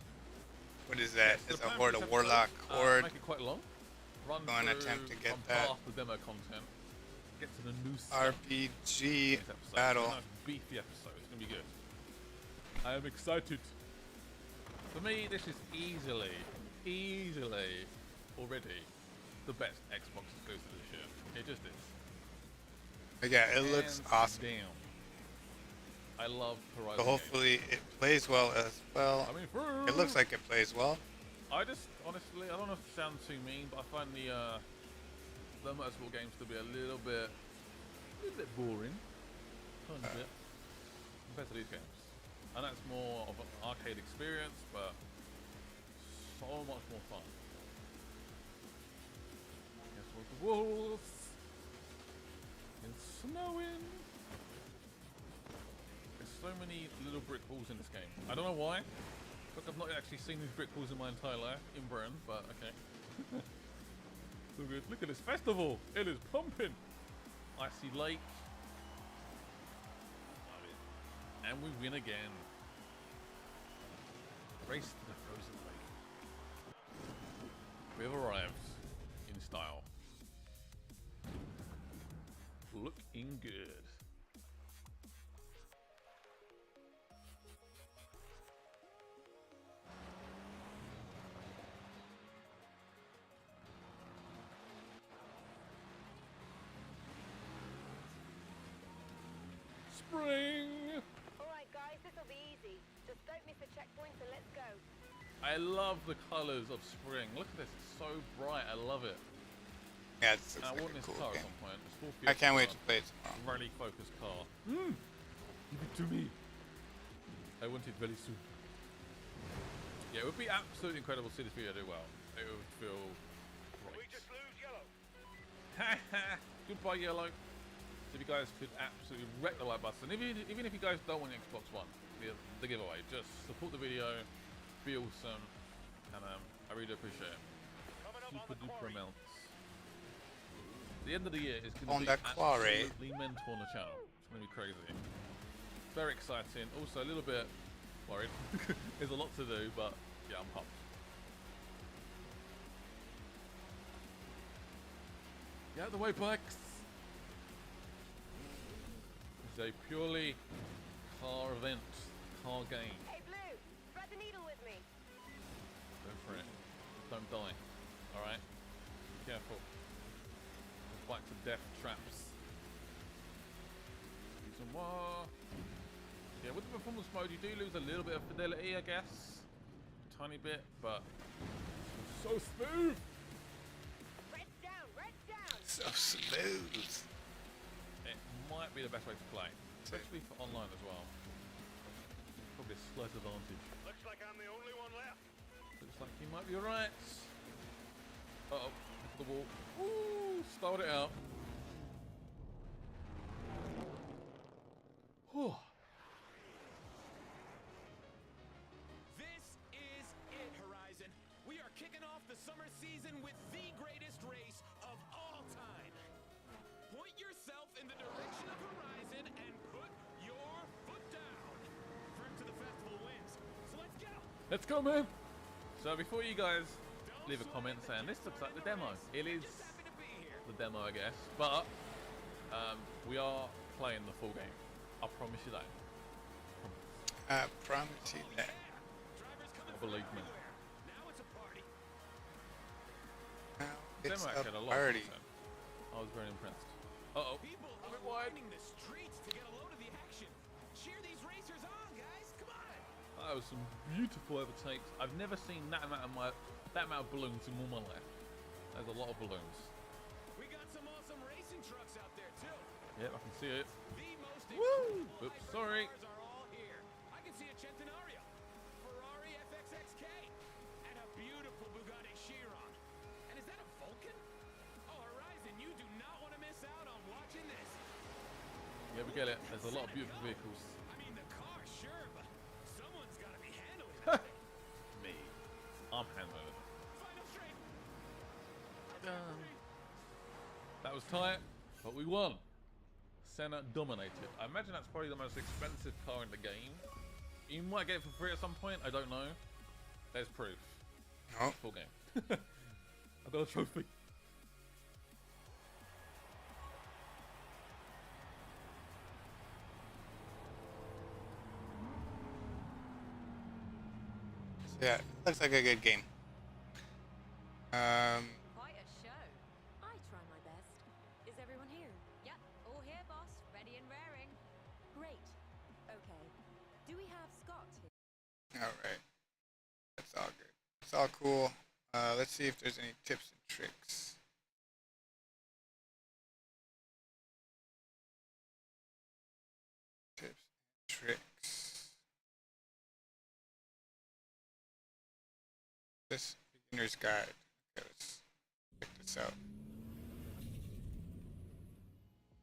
Speaker 1: What is that?
Speaker 9: Yes,
Speaker 1: It's
Speaker 9: the
Speaker 1: a
Speaker 9: plan
Speaker 1: horde
Speaker 9: for
Speaker 1: of
Speaker 9: this
Speaker 1: warlock
Speaker 9: episode,
Speaker 1: horde.
Speaker 9: Make it quite long. Run
Speaker 1: Go and
Speaker 9: through
Speaker 1: attempt to get
Speaker 9: some
Speaker 1: that.
Speaker 9: half the demo content. Get to the new stuff.
Speaker 1: RPG
Speaker 9: This episode.
Speaker 1: battle.
Speaker 9: It's a nice beefy episode. It's gonna be good. I am excited. For me, this is easily already the best Xbox exclusive this year. It just is.
Speaker 1: But yeah, it looks
Speaker 9: Hands
Speaker 1: awesome.
Speaker 9: down. I love Horizon.
Speaker 1: So hopefully it plays well as well.
Speaker 9: I mean,
Speaker 1: It looks like it plays well.
Speaker 9: I just honestly, I don't know if it sounds too mean, but I find the motorsport games to be a little bit boring, tiny bit, compared to these games. And that's more of an arcade experience, but so much more fun. Guess what the walls? It's snowing. There's so many little brick walls in this game. I don't know why. Look, I've not actually seen these brick walls in my entire life in Britain, but okay. So good. Look at this festival. It is pumping. Icy lake. Love it. And we win again. Race to the frozen lake. We have arrived in style. Looking good. Spring!
Speaker 10: Alright guys, this'll be easy. Just don't miss the checkpoints and let's go.
Speaker 9: I love the colours of spring. Look at this, it's so bright. I love it.
Speaker 1: Yeah, it's
Speaker 9: I
Speaker 1: like
Speaker 9: want
Speaker 1: a
Speaker 9: this
Speaker 1: cool
Speaker 9: car
Speaker 1: game.
Speaker 9: at some point. It's Scorpio
Speaker 1: I can't wait
Speaker 9: car.
Speaker 1: to play it tomorrow.
Speaker 9: Rally focused car. Give it to me. I want it very soon. Yeah, it would be absolutely incredible to see this video do well. It would feel great.
Speaker 11: We just lose yellow.
Speaker 9: Goodbye, yellow. If you guys could absolutely wreck the like button, even if you guys don't want the Xbox One, the giveaway, just support the video, be awesome, and I really appreciate it. Super duper amounts. The end of the year is going to
Speaker 1: On
Speaker 9: be
Speaker 1: that quarry.
Speaker 9: absolutely mental on the channel. It's going to be crazy. Very exciting. Also a little bit worried. There's a lot to do, but yeah, I'm pumped. Get out of the way, bikes. This is a purely car event, car game.
Speaker 10: Hey Blue, thread the needle with me.
Speaker 9: Go for it. Don't die. Alright? Careful. Back to death traps. Do some more. Yeah, with the performance mode, you do lose a little bit of fidelity, I guess. A tiny bit, but it's so smooth.
Speaker 10: Red's down, red's down.
Speaker 1: So smooth.
Speaker 9: It might be the best way to play, especially for online as well. Probably a slight advantage.
Speaker 11: Looks like I'm the only one left.
Speaker 9: Looks like you might be alright. Uh-oh, the wall. Ooh, stalled it out. Whew.
Speaker 5: This is it, Horizon. We are kicking off the summer season with the greatest race of all time. Point yourself in the direction of Horizon and put your foot down. First to the festival wins. So let's go.
Speaker 9: Let's go, man. So before you guys leave a comment saying this looks like the demo, it is the demo, I guess, but we are playing the full game. I promise you that.
Speaker 1: I promise you that.
Speaker 9: Believe me.
Speaker 5: Now it's a party.
Speaker 1: Now
Speaker 9: Demo
Speaker 1: it's
Speaker 9: actually had
Speaker 1: a
Speaker 9: a lot of
Speaker 1: party.
Speaker 9: content. I was very impressed. Uh-oh.
Speaker 5: People are lining the streets to get a load of the action. Cheer these racers on, guys. Come on.
Speaker 9: That was some beautiful overtakes. I've never seen that amount of balloons in all my life. There's a lot of balloons.
Speaker 5: We got some awesome racing trucks out there too.
Speaker 9: Yep, I can see it.
Speaker 5: The most
Speaker 9: Woo!
Speaker 5: incredible
Speaker 9: Oops,
Speaker 5: hyper
Speaker 9: sorry.
Speaker 5: cars are all here. I can see a Centenario, Ferrari FXXK, and a beautiful Bugatti Chiron. And is that a Vulcan? Oh, Horizon, you do not want to miss out on watching this.
Speaker 9: Yeah, we get it. There's a lot of beautiful vehicles.
Speaker 5: I mean, the car, sure, but someone's got to be handling it.
Speaker 9: Me. I'm handling it.
Speaker 5: Final straight.
Speaker 9: That was tight, but we won. Senna dominated. I imagine that's probably the most expensive car in the game. You might get it for free at some point. I don't know. There's proof.
Speaker 1: Oh,
Speaker 9: Full game. I've got a trophy.
Speaker 1: so yeah, looks like a good game.
Speaker 10: Quite a show. I try my best. Is everyone here?
Speaker 8: Yep, all here, boss. Ready and raring.
Speaker 10: Great. Okay.
Speaker 1: All right, that's all good. It's all cool. Let's see if there's any tips and tricks. Tips and tricks. This beginner's guide. Okay, let's check this out.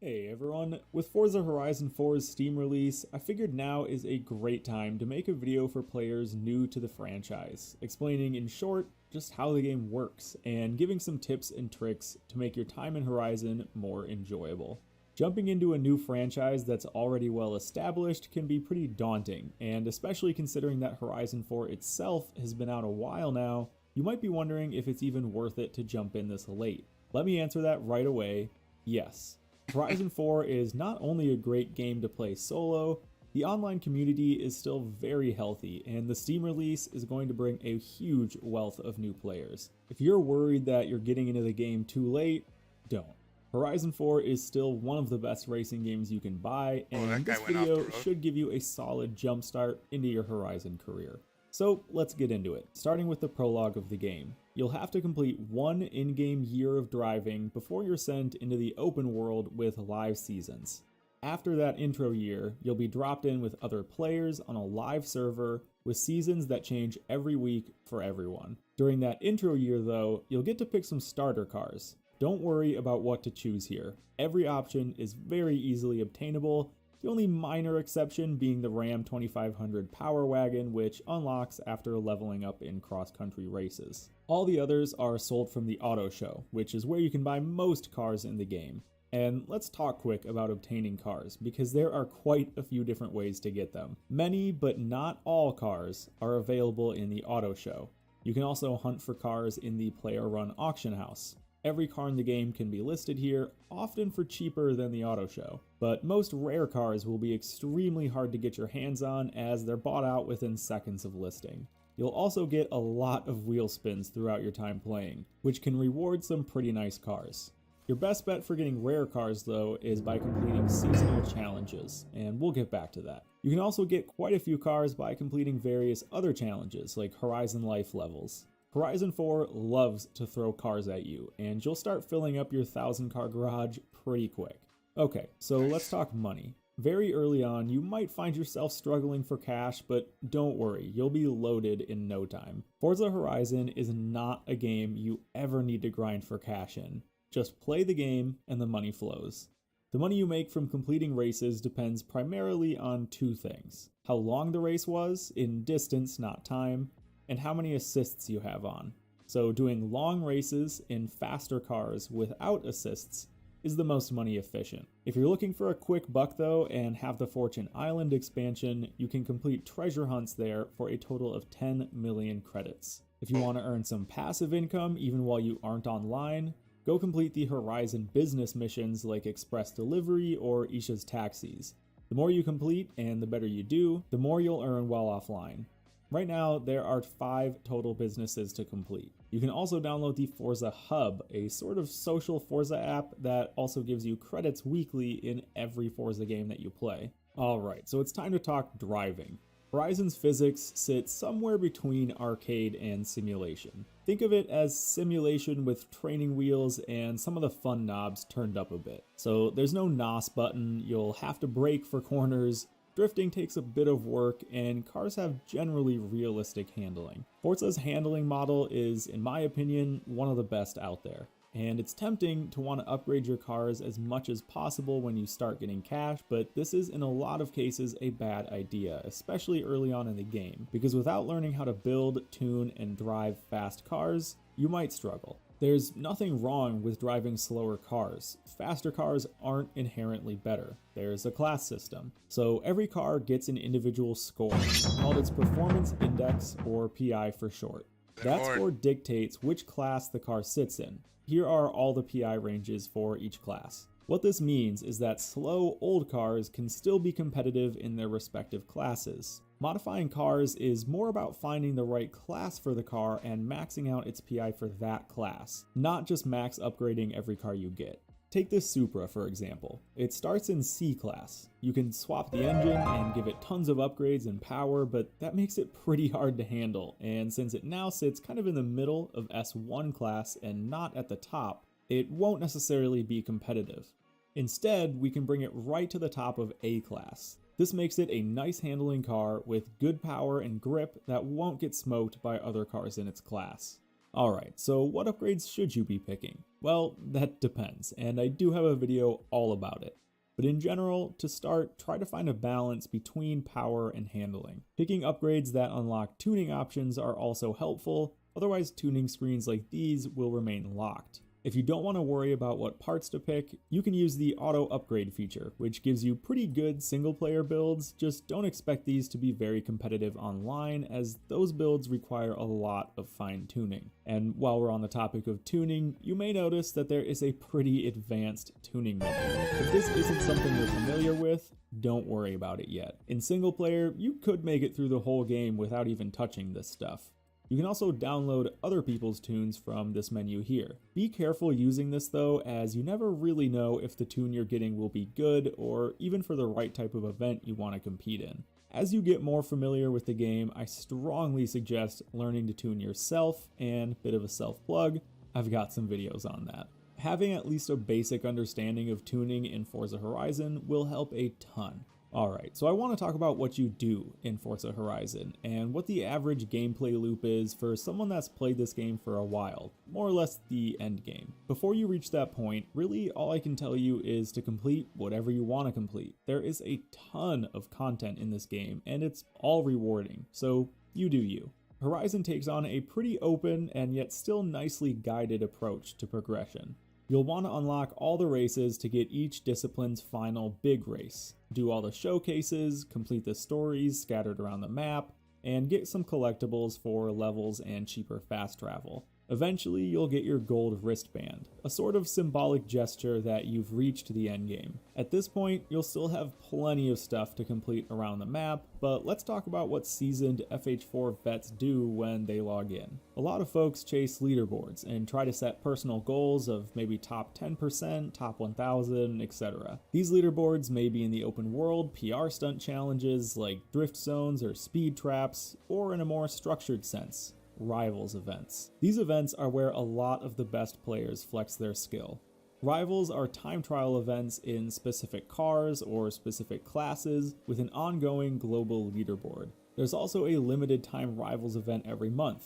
Speaker 12: Hey everyone, with Forza Horizon 4's Steam release, I figured now is a great time to make a video for players new to the franchise, explaining in short just how the game works, and giving some tips and tricks to make your time in Horizon more enjoyable. Jumping into a new franchise that's already well established can be pretty daunting, and especially considering that Horizon 4 itself has been out a while now, you might be wondering if it's even worth it to jump in this late. Let me answer that right away: yes. Horizon 4 is not only a great game to play solo, the online community is still very healthy, and the Steam release is going to bring a huge wealth of new players. If you're worried that you're getting into the game too late, don't. Horizon 4 is still one of the best racing games you can buy, and this video should give you a solid jumpstart into your Horizon career. So let's get into it, starting with the prologue of the game. You'll have to complete one in-game year of driving before you're sent into the open world with live seasons. After that intro year, you'll be dropped in with other players on a live server with seasons that change every week for everyone. During that intro year though, you'll get to pick some starter cars. Don't worry about what to choose here. Every option is very easily obtainable, the only minor exception being the Ram 2500 Power Wagon, which unlocks after leveling up in cross-country races. All the others are sold from the auto show, which is where you can buy most cars in the game. And let's talk quick about obtaining cars, because there are quite a few different ways to get them. Many, but not all cars, are available in the auto show. You can also hunt for cars in the player-run auction house. Every car in the game can be listed here, often for cheaper than the auto show. But most rare cars will be extremely hard to get your hands on as they're bought out within seconds of listing. You'll also get a lot of wheel spins throughout your time playing, which can reward some pretty nice cars. Your best bet for getting rare cars though is by completing seasonal challenges, and we'll get back to that. You can also get quite a few cars by completing various other challenges like Horizon Life levels. Horizon 4 loves to throw cars at you, and you'll start filling up your 1,000 car garage pretty quick. Okay, so let's talk money. Very early on, you might find yourself struggling for cash, but don't worry, you'll be loaded in no time. Forza Horizon is not a game you ever need to grind for cash in. Just play the game and the money flows. The money you make from completing races depends primarily on two things: how long the race was, in distance, not time, and how many assists you have on. So doing long races in faster cars without assists is the most money efficient. If you're looking for a quick buck though and have the Fortune Island expansion, you can complete treasure hunts there for a total of 10 million credits. If you want to earn some passive income even while you aren't online, go complete the Horizon business missions like Express Delivery or Isha's Taxis. The more you complete and the better you do, the more you'll earn while offline. Right now, there are 5 total businesses to complete. You can also download the Forza Hub, a sort of social Forza app that also gives you credits weekly in every Forza game that you play. Alright, so it's time to talk driving. Horizon's physics sit somewhere between arcade and simulation. Think of it as simulation with training wheels and some of the fun knobs turned up a bit. So there's no NOS button, you'll have to brake for corners, drifting takes a bit of work, and cars have generally realistic handling. Forza's handling model is, in my opinion, one of the best out there. And it's tempting to want to upgrade your cars as much as possible when you start getting cash, but this is in a lot of cases a bad idea, especially early on in the game, because without learning how to build, tune, and drive fast cars, you might struggle. There's nothing wrong with driving slower cars. Faster cars aren't inherently better. There's a class system. So every car gets an individual score, called its Performance Index, or PI for short. That score dictates which class the car sits in. Here are all the PI ranges for each class. What this means is that slow, old cars can still be competitive in their respective classes. Modifying cars is more about finding the right class for the car and maxing out its PI for that class, not just max upgrading every car you get. Take this Supra for example. It starts in C-Class. You can swap the engine and give it tons of upgrades and power, but that makes it pretty hard to handle, and since it now sits kind of in the middle of S1 class and not at the top, it won't necessarily be competitive. Instead, we can bring it right to the top of A-Class. This makes it a nice handling car with good power and grip that won't get smoked by other cars in its class. Alright, so what upgrades should you be picking? Well, that depends, and I do have a video all about it. But in general, to start, try to find a balance between power and handling. Picking upgrades that unlock tuning options are also helpful, otherwise tuning screens like these will remain locked. If you don't want to worry about what parts to pick, you can use the auto upgrade feature, which gives you pretty good single player builds, just don't expect these to be very competitive online as those builds require a lot of fine tuning. And while we're on the topic of tuning, you may notice that there is a pretty advanced tuning menu. If this isn't something you're familiar with, don't worry about it yet. In single player, you could make it through the whole game without even touching this stuff. You can also download other people's tunes from this menu here. Be careful using this though, as you never really know if the tune you're getting will be good or even for the right type of event you want to compete in. As you get more familiar with the game, I strongly suggest learning to tune yourself, and bit of a self-plug, I've got some videos on that. Having at least a basic understanding of tuning in Forza Horizon will help a ton. Alright, so I want to talk about what you do in Forza Horizon, and what the average gameplay loop is for someone that's played this game for a while, more or less the end game. Before you reach that point, really all I can tell you is to complete whatever you want to complete. There is a ton of content in this game, and it's all rewarding, so you do you. Horizon takes on a pretty open and yet still nicely guided approach to progression. You'll want to unlock all the races to get each discipline's final big race, do all the showcases, complete the stories scattered around the map, and get some collectibles for levels and cheaper fast travel. Eventually, you'll get your gold wristband, a sort of symbolic gesture that you've reached the endgame. At this point, you'll still have plenty of stuff to complete around the map, but let's talk about what seasoned FH4 vets do when they log in. A lot of folks chase leaderboards and try to set personal goals of maybe top 10%, top 1000, etc. These leaderboards may be in the open world PR stunt challenges like drift zones or speed traps, or in a more structured sense, Rivals events. These events are where a lot of the best players flex their skill. Rivals are time trial events in specific cars or specific classes with an ongoing global leaderboard. There's also a limited time Rivals event every month.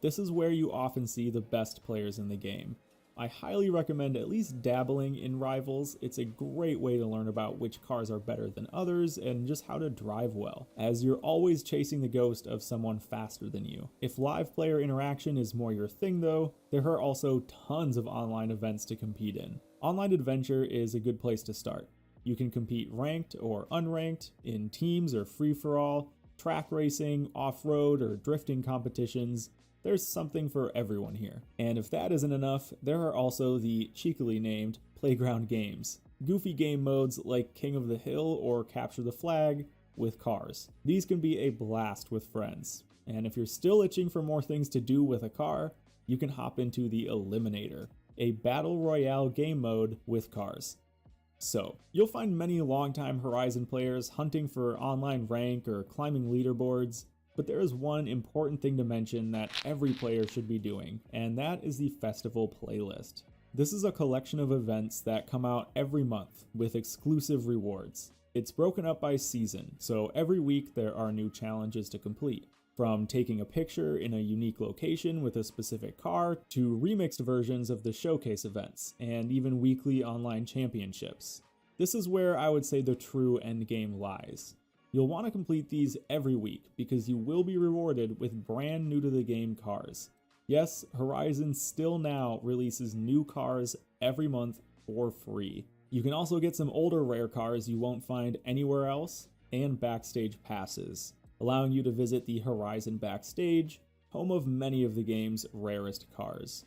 Speaker 12: This is where you often see the best players in the game. I highly recommend at least dabbling in Rivals. It's a great way to learn about which cars are better than others and just how to drive well, as you're always chasing the ghost of someone faster than you. If live player interaction is more your thing though, there are also tons of online events to compete in. Online Adventure is a good place to start. You can compete ranked or unranked, in teams or free-for-all, track racing, off-road, or drifting competitions. There's something for everyone here. And if that isn't enough, there are also the cheekily named playground games. Goofy game modes like King of the Hill or Capture the Flag with cars. These can be a blast with friends. And if you're still itching for more things to do with a car, you can hop into the Eliminator, a battle royale game mode with cars. So, you'll find many longtime Horizon players hunting for online rank or climbing leaderboards. But there is one important thing to mention that every player should be doing, and that is the festival playlist. This is a collection of events that come out every month with exclusive rewards. It's broken up by season, so every week there are new challenges to complete. From taking a picture in a unique location with a specific car, to remixed versions of the showcase events, and even weekly online championships. This is where I would say the true endgame lies. You'll want to complete these every week because you will be rewarded with brand new to the game cars. Yes, Horizon still now releases new cars every month for free. You can also get some older rare cars you won't find anywhere else, and backstage passes, allowing you to visit the Horizon backstage, home of many of the game's rarest cars.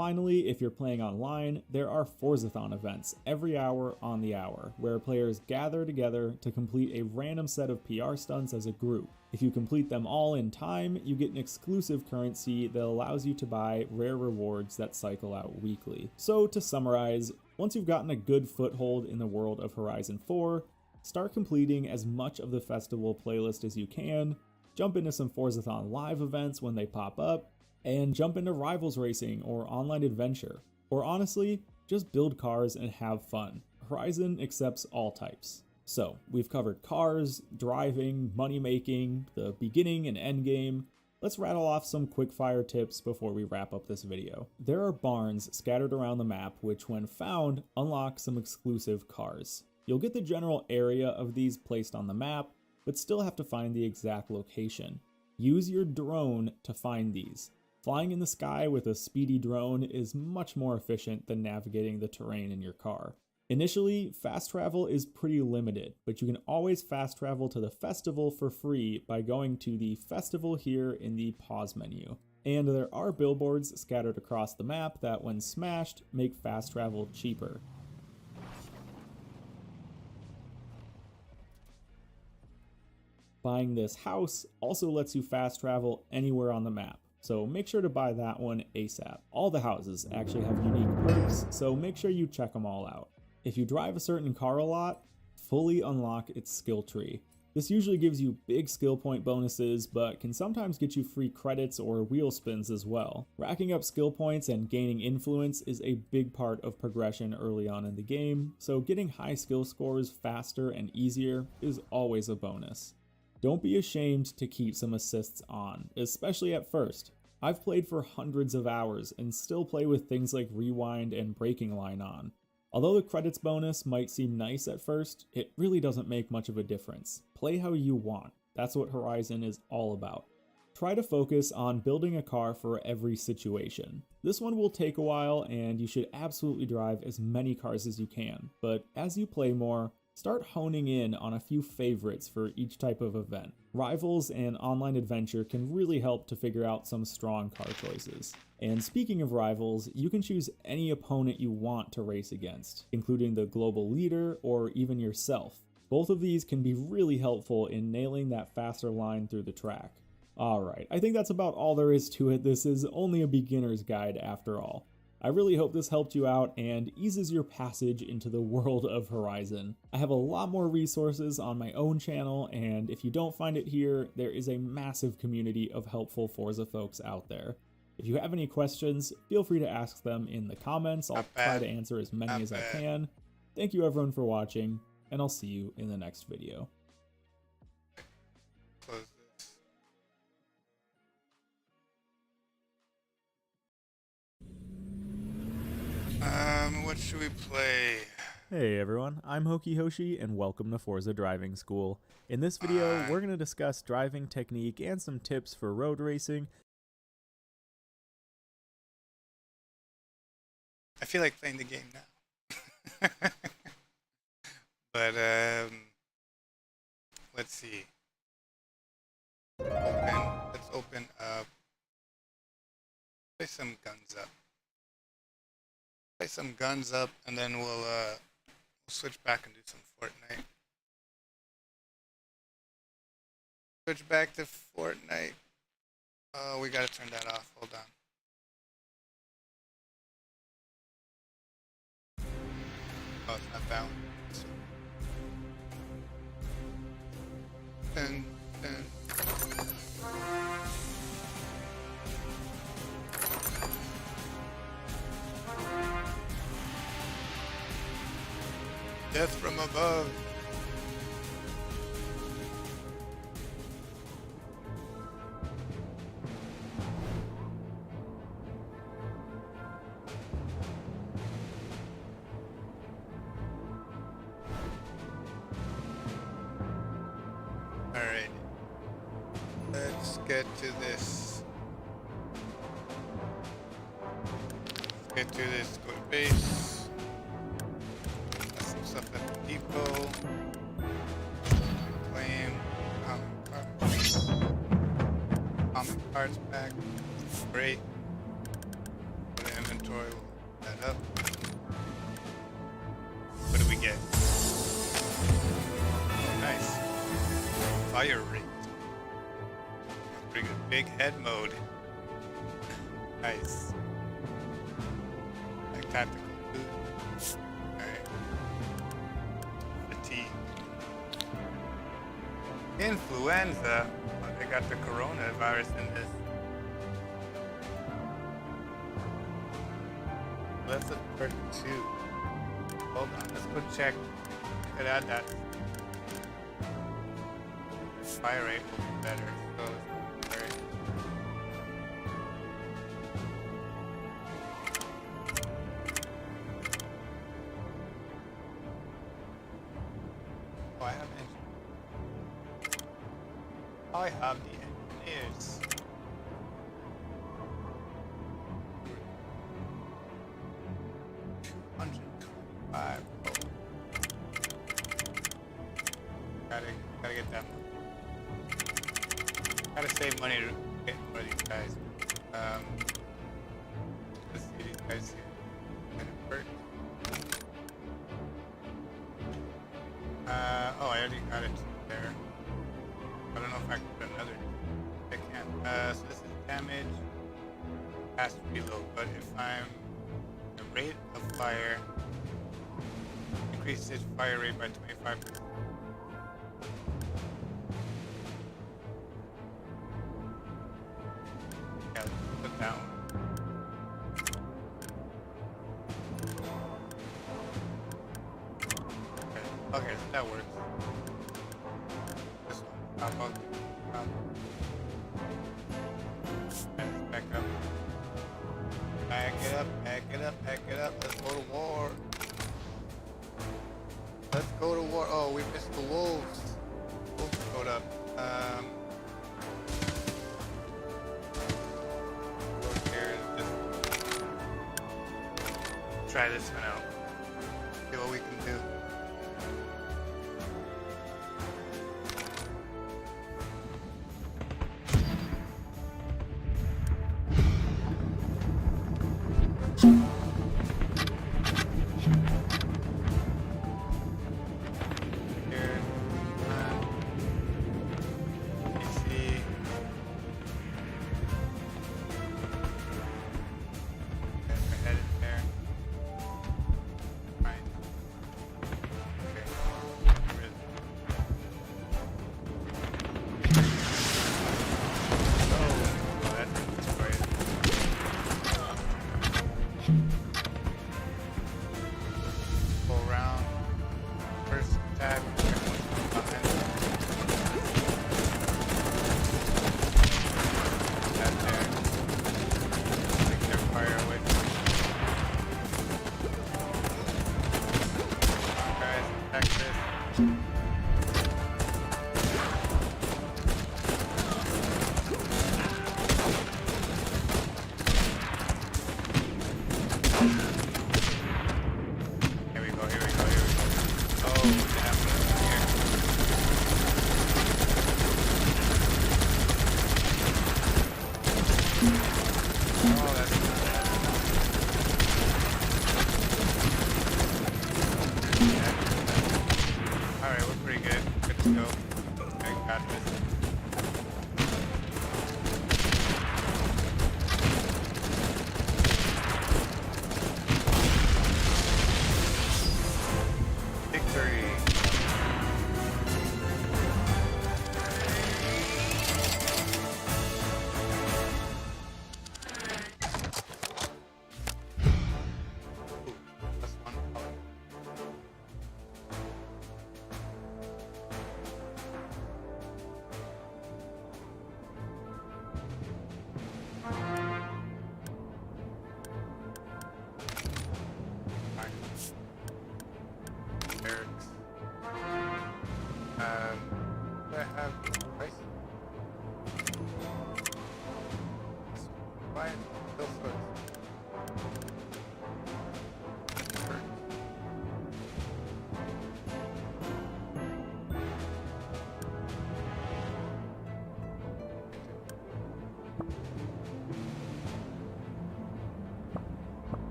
Speaker 12: Finally, if you're playing online, there are Forzathon events every hour on the hour, where players gather together to complete a random set of PR stunts as a group. If you complete them all in time, you get an exclusive currency that allows you to buy rare rewards that cycle out weekly. So to summarize, once you've gotten a good foothold in the world of Horizon 4, start completing as much of the festival playlist as you can, jump into some Forzathon live events when they pop up, and jump into Rivals Racing or Online Adventure. Or honestly, just build cars and have fun. Horizon accepts all types. So, we've covered cars, driving, money making, the beginning and end game. Let's rattle off some quick-fire tips before we wrap up this video. There are barns scattered around the map which, when found, unlock some exclusive cars. You'll get the general area of these placed on the map, but still have to find the exact location. Use your drone to find these. Flying in the sky with a speedy drone is much more efficient than navigating the terrain in your car. Initially, fast travel is pretty limited, but you can always fast travel to the festival for free by going to the festival here in the pause menu. And there are billboards scattered across the map that, when smashed, make fast travel cheaper. Buying this house also lets you fast travel anywhere on the map, so make sure to buy that one ASAP. All the houses actually have unique perks, so make sure you check them all out. If you drive a certain car a lot, fully unlock its skill tree. This usually gives you big skill point bonuses, but can sometimes get you free credits or wheel spins as well. Racking up skill points and gaining influence is a big part of progression early on in the game, so getting high skill scores faster and easier is always a bonus. Don't be ashamed to keep some assists on, especially at first. I've played for hundreds of hours and still play with things like rewind and braking line on. Although the credits bonus might seem nice at first, it really doesn't make much of a difference. Play how you want. That's what Horizon is all about. Try to focus on building a car for every situation. This one will take a while, and you should absolutely drive as many cars as you can, but as you play more, start honing in on a few favorites for each type of event. Rivals and Online Adventure can really help to figure out some strong car choices. And speaking of rivals, you can choose any opponent you want to race against, including the global leader or even yourself. Both of these can be really helpful in nailing that faster line through the track. Alright, I think that's about all there is to it. This is only a beginner's guide after all. I really hope this helped you out and eases your passage into the world of Horizon. I have a lot more resources on my own channel, and if you don't find it here, there is a massive community of helpful Forza folks out there. If you have any questions, feel free to ask them in the comments. I'll try to answer as many as I can. Thank you everyone for watching, and I'll see you in the next video.
Speaker 1: Close this. What should we play?
Speaker 12: Hey everyone, I'm Hoki Hoshi and welcome to Forza Driving School. In this video, we're going to discuss driving technique and some tips for road racing.
Speaker 1: I feel like playing the game now. But let's see. Let's open up. Play some guns up. Play some guns up, and then we'll switch back and do some Fortnite. Switch back to Fortnite. Oh, we gotta turn that off. Hold on. Oh, it's not that one. Dun, dun. Death from above. Alright. Let's get to this. Let's get to this. Go to base. Some stuff at the depot. Claim common cards back. Great. Go to inventory. destroy. We'll look that up. What do we get? Nice. Fire rate. Pretty good. Big head mode. Nice. Like tactical food. Alright. Fatigue. Influenza. Oh, they got the coronavirus in this. Let's look for 2. Hold on, let's go check. Could add that. Fire rate will be better. So let's oh, I have engineers. I have the engineers. Gotta get that one. Gotta save money to get more of these guys. Let's see these guys here. Gonna hurt. Oh, I already got it there. I don't know if I can put another. I can't. So this is damage. Fast reload, but if I'm the rate of fire increases fire rate by 25%. Yeah, let's put that one. Okay, so that works. This one. Back up. Back it up, back it up, back it up. Let's go to war. Let's go to war. Oh, we missed the wolves. Wolves showed up. Go here and just try this one out. See what we can do.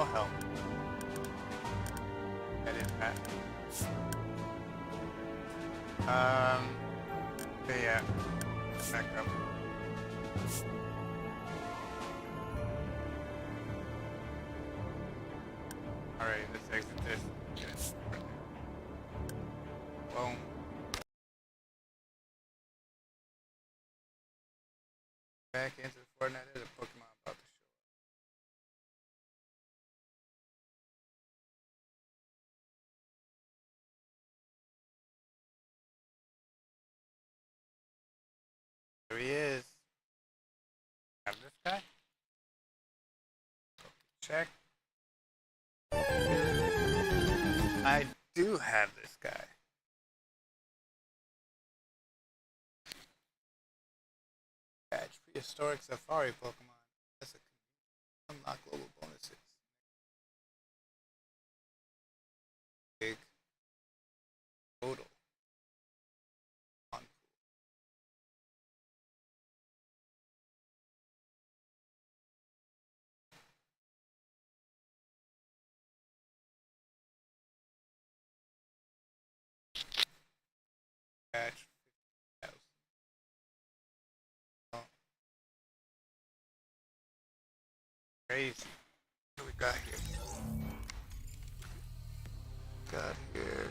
Speaker 1: Oh hell. That is bad. Okay, yeah. Back up. Alright, let's exit this. Get it. Boom. Back into the Fortnite. There's a Pokemon about to show up. There he is. Have this guy? Check. I do have this guy. Catch prehistoric safari Pokemon. That's a unlock global bonuses. Big total. On catch 50,000. Oh. Crazy. What do we got here? Got here.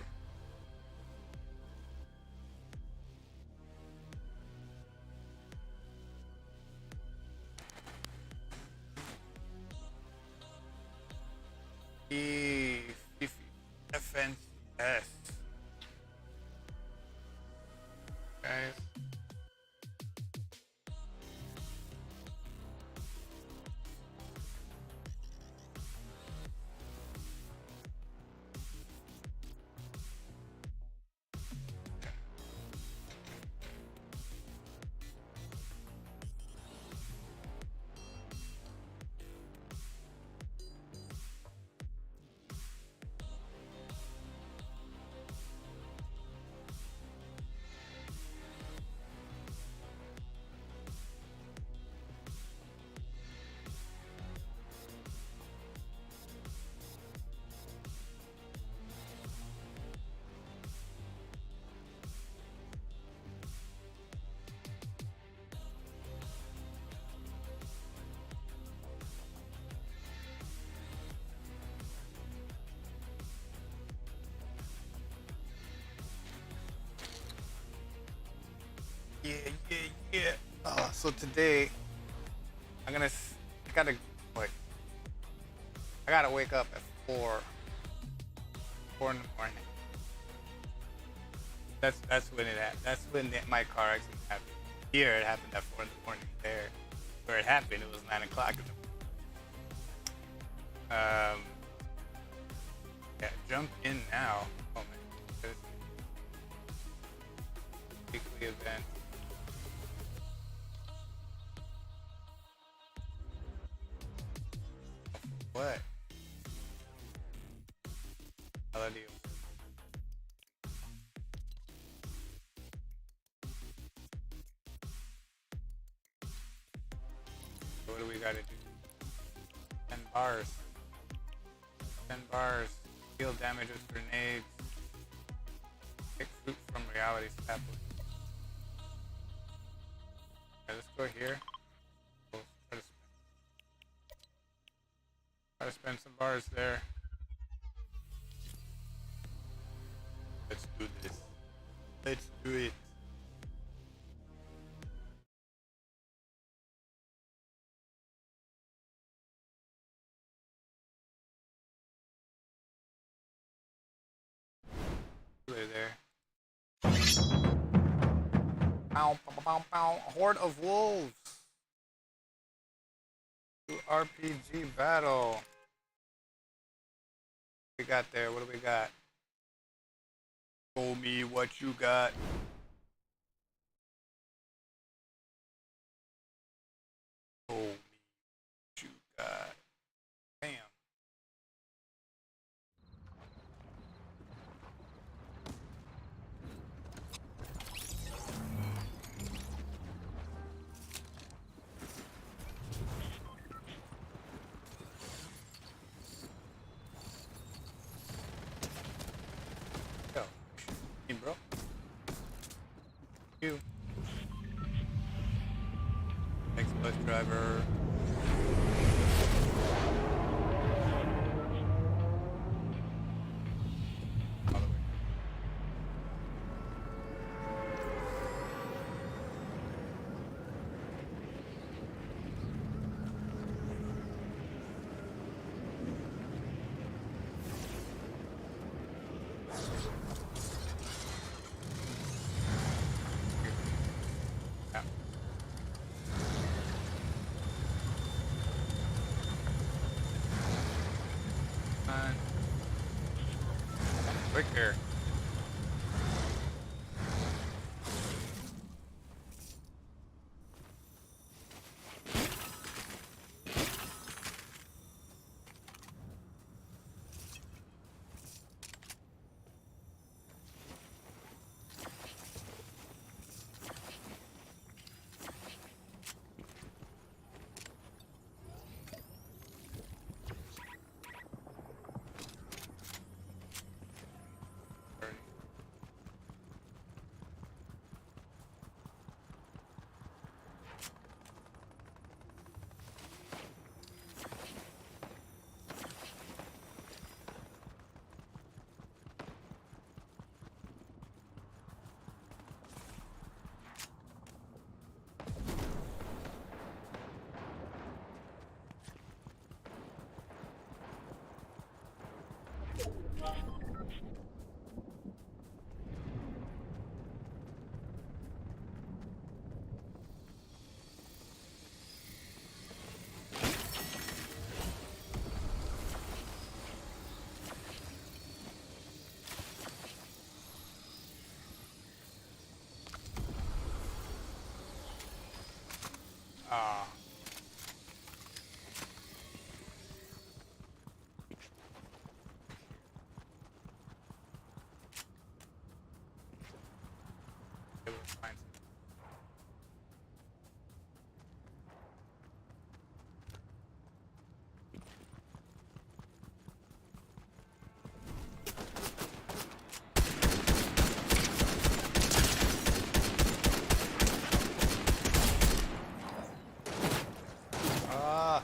Speaker 1: FNCS. Guys. Yeah. So today, I gotta wake up at 4 in the morning. That's when it happened. That's when my car accident happened. Here it happened at 4 in the morning. There, where it happened, it was 9 o'clock in the morning. Yeah, jump in now. Oh man, weekly event. What? Melody. What do we gotta do? 10 bars. 10 bars. Heal damage with grenades. Pick fruit from reality sapling. Okay, let's go here. We'll try to spend some bars there. Let's do this. Let's do it. There. Pow, pow, pow, pow. Horde of wolves. RPG battle. We got there. What do we got? Show me what you got. Show me what you got. Damn. Thanks, bus driver. Quicker. Ah. It was fine. Ah.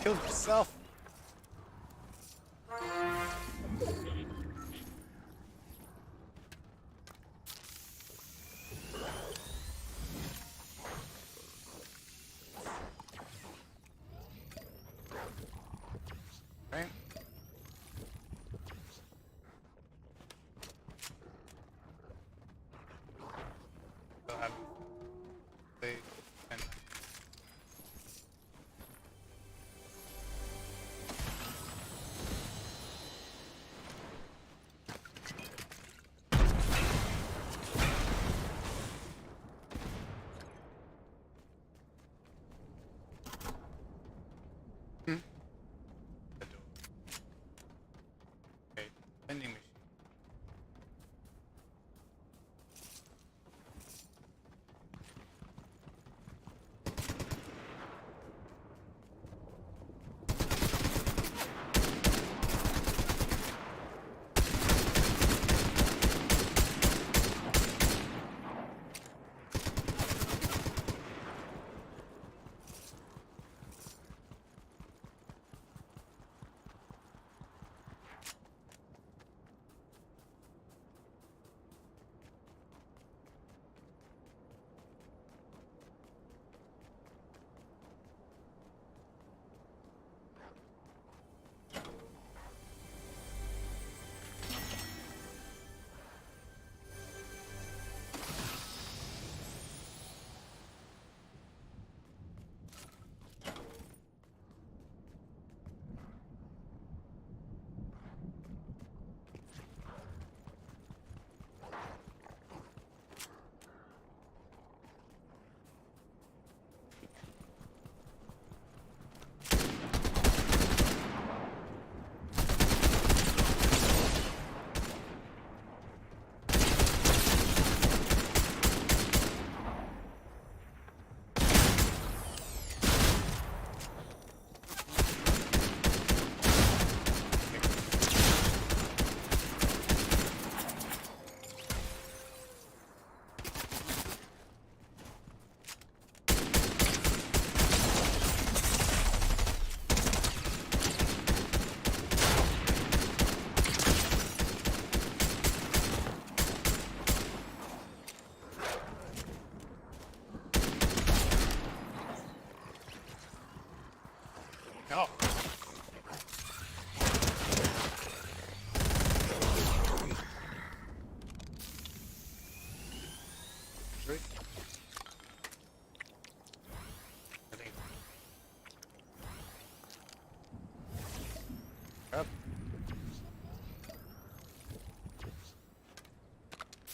Speaker 1: Killed yourself. Right. Still have and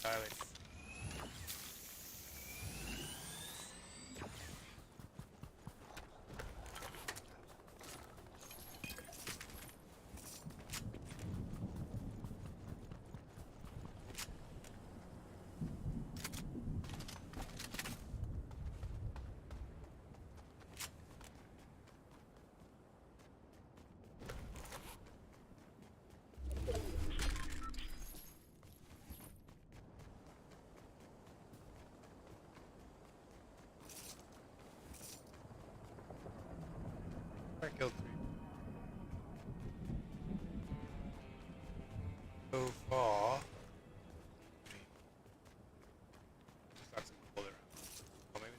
Speaker 1: Silence. I killed 3. So far. Just got some gold around. Oh, maybe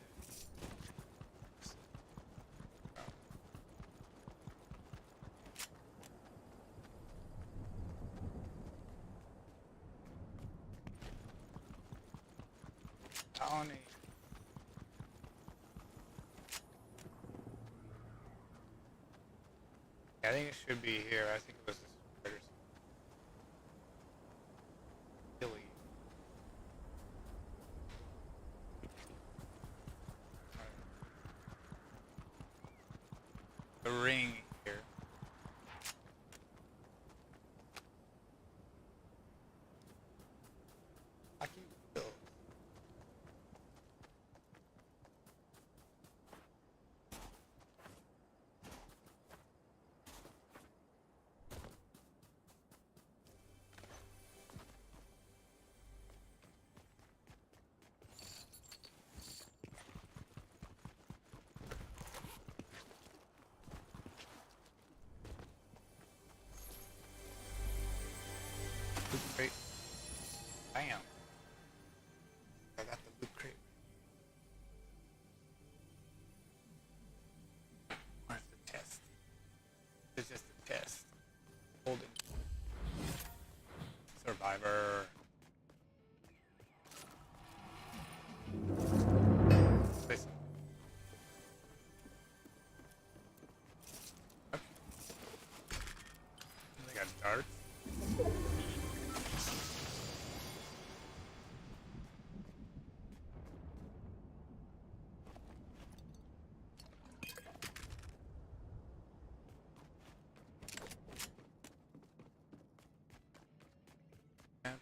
Speaker 1: Tony. I think it should be here. I think it was this right or something. Billy. The ring here. I can feel. Loot crate. Bam. I got the loot crate. Where's the test? It's just a test. Holding. Survivor. Listen. Okay. They got darts. Yeah.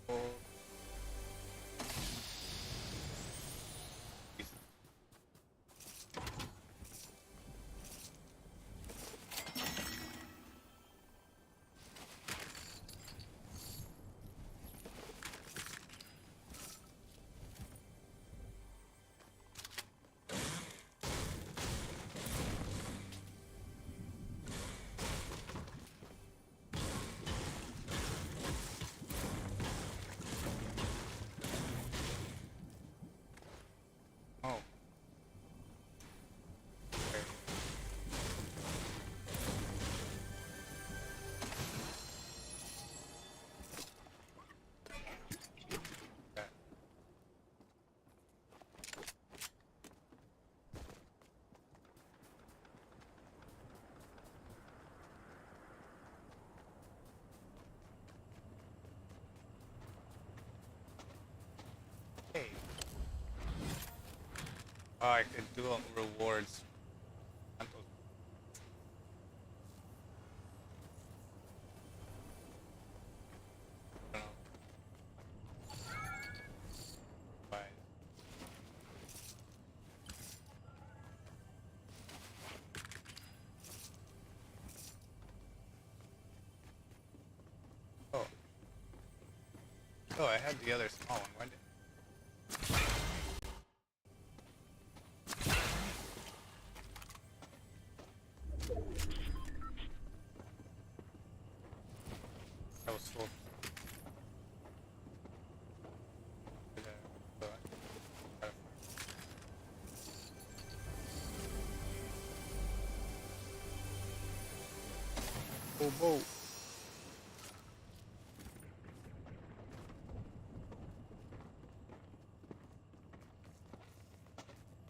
Speaker 1: Oh. Oh. Okay. Okay. Hey. Oh, I could do rewards. Oh. Oh, I had the other small one. Why did... That was full. Oh, whoa.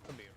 Speaker 1: Could be right.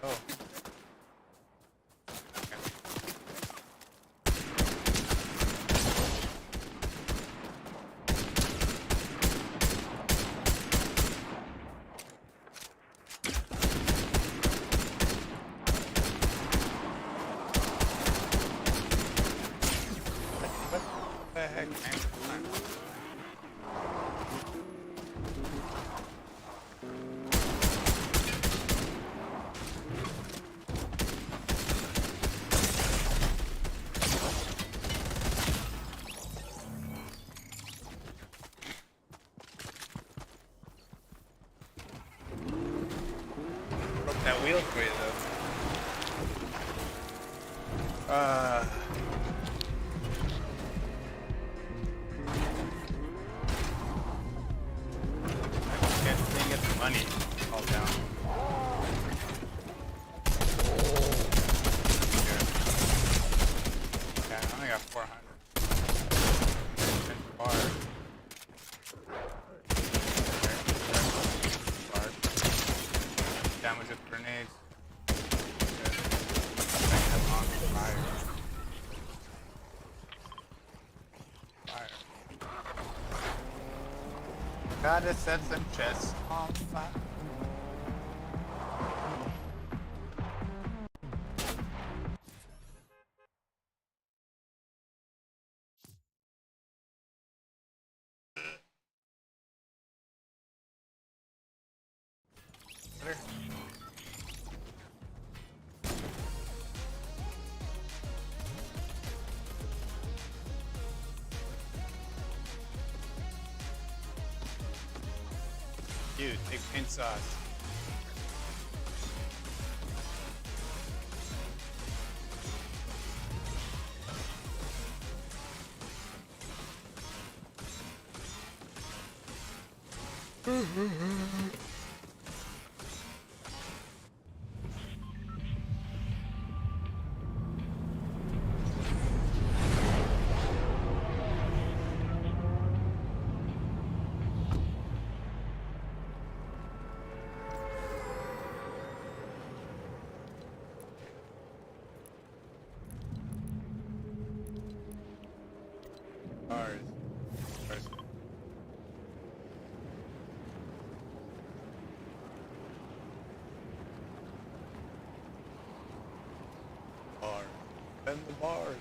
Speaker 1: Oh. What the heck, man? Come on. Broke that wheel for you, though. Didn't get the money all down. Yeah, I only got 400. And bar. Damage with grenades. Fire. Gotta set some chests on fire. Better. Dude, big pink sauce. Bars. Bars. Bars. Bend the bars.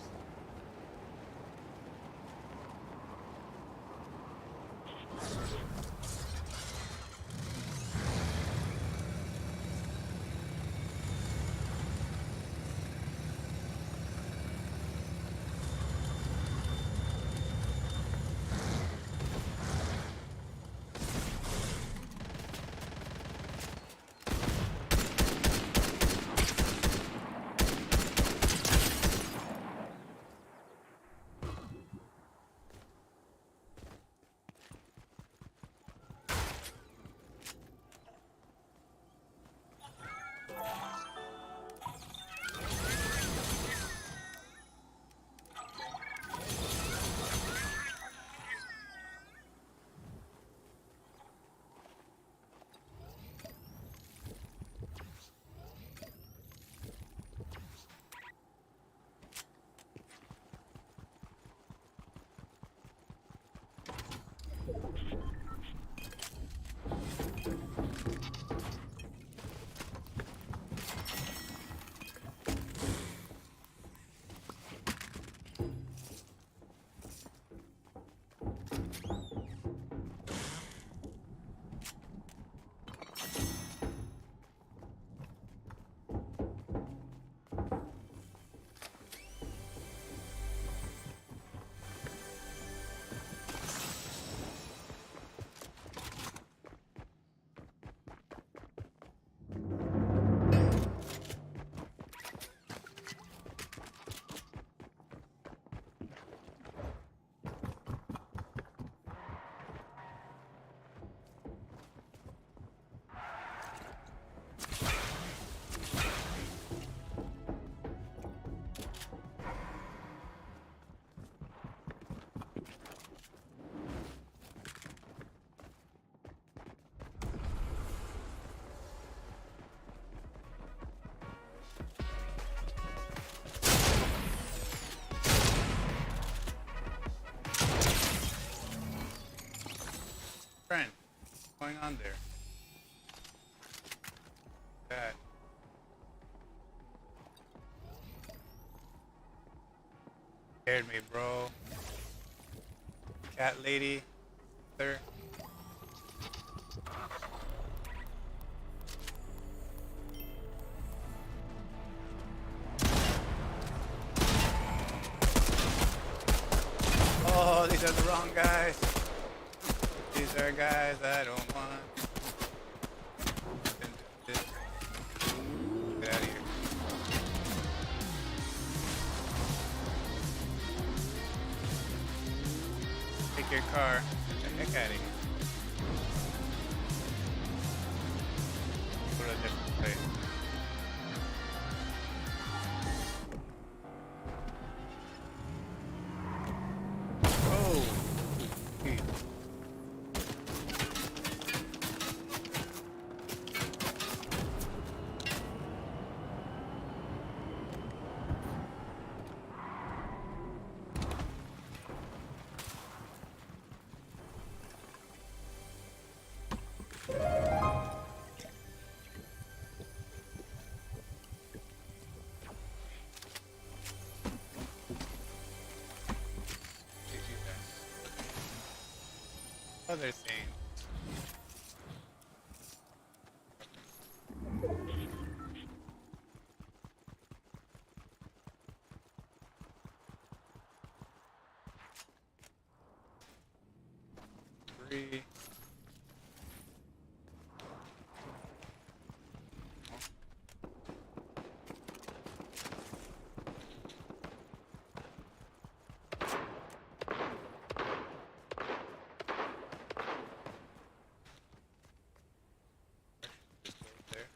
Speaker 1: Friend, what's going on there? That. Scared me, bro. Cat lady. There. Oh, these are the wrong guys. These are guys I don't want. Get out of here. Take your car. Get the heck out of here. Go to a different place. Oh. Geez. Other thing. Three. There.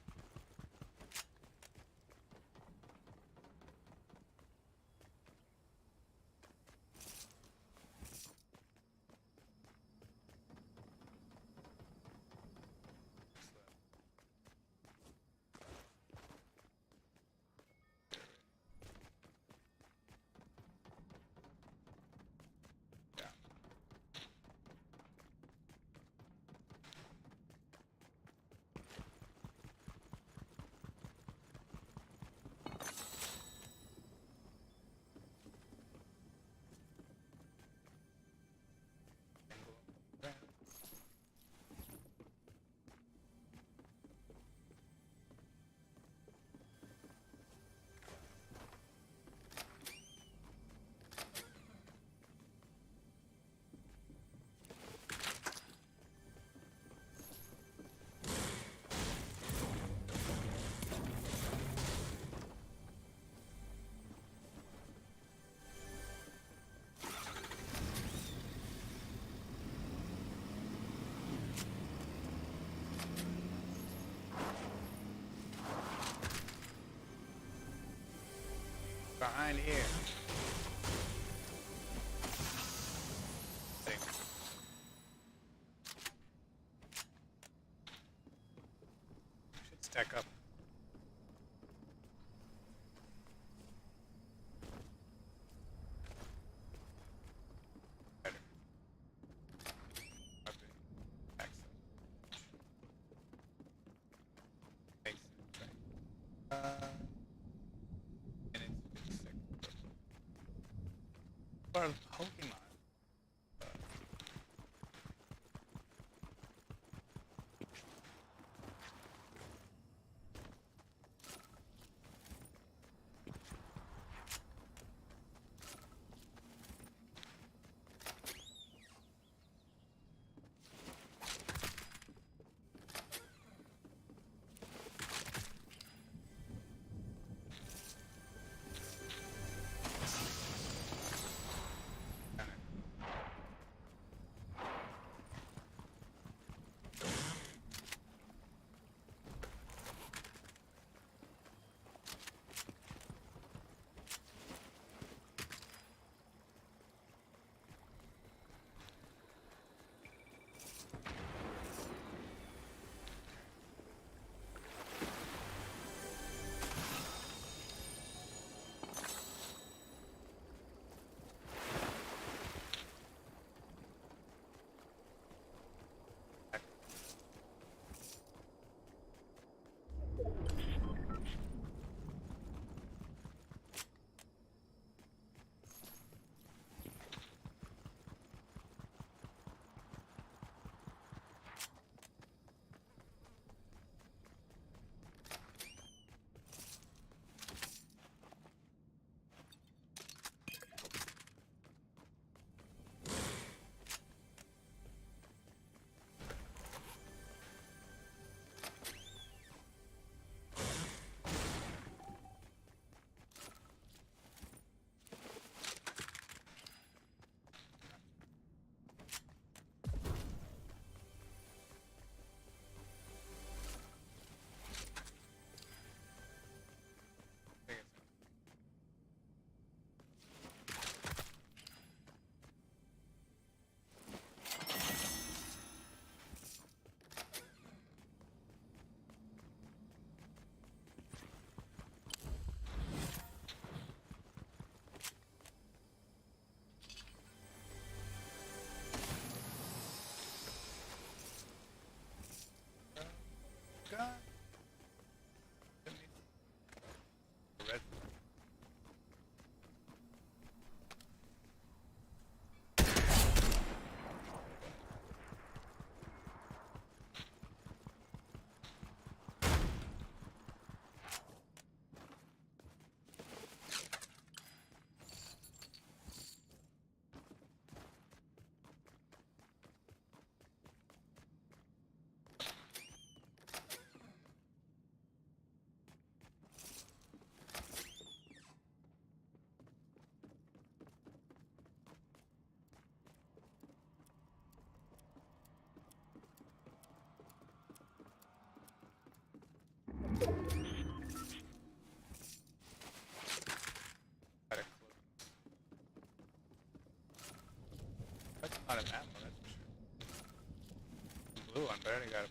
Speaker 1: Yeah. Behind here. Thing. Should stack up. Better. Okay. Excellent. Makes sense. And it's sick. For Pokemon. Kind of Gotta close. That's not an ammo, that's for sure. Blue one, but I already got it.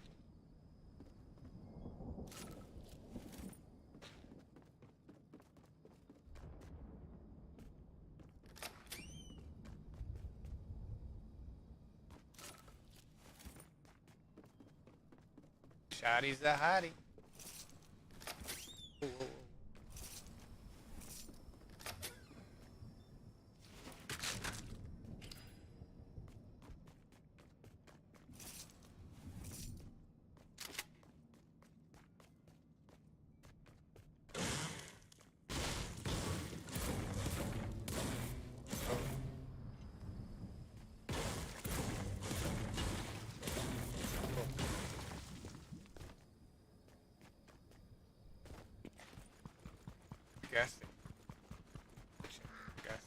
Speaker 1: Shotty's the hottie. Whoa, whoa, whoa. Gas station. Gas.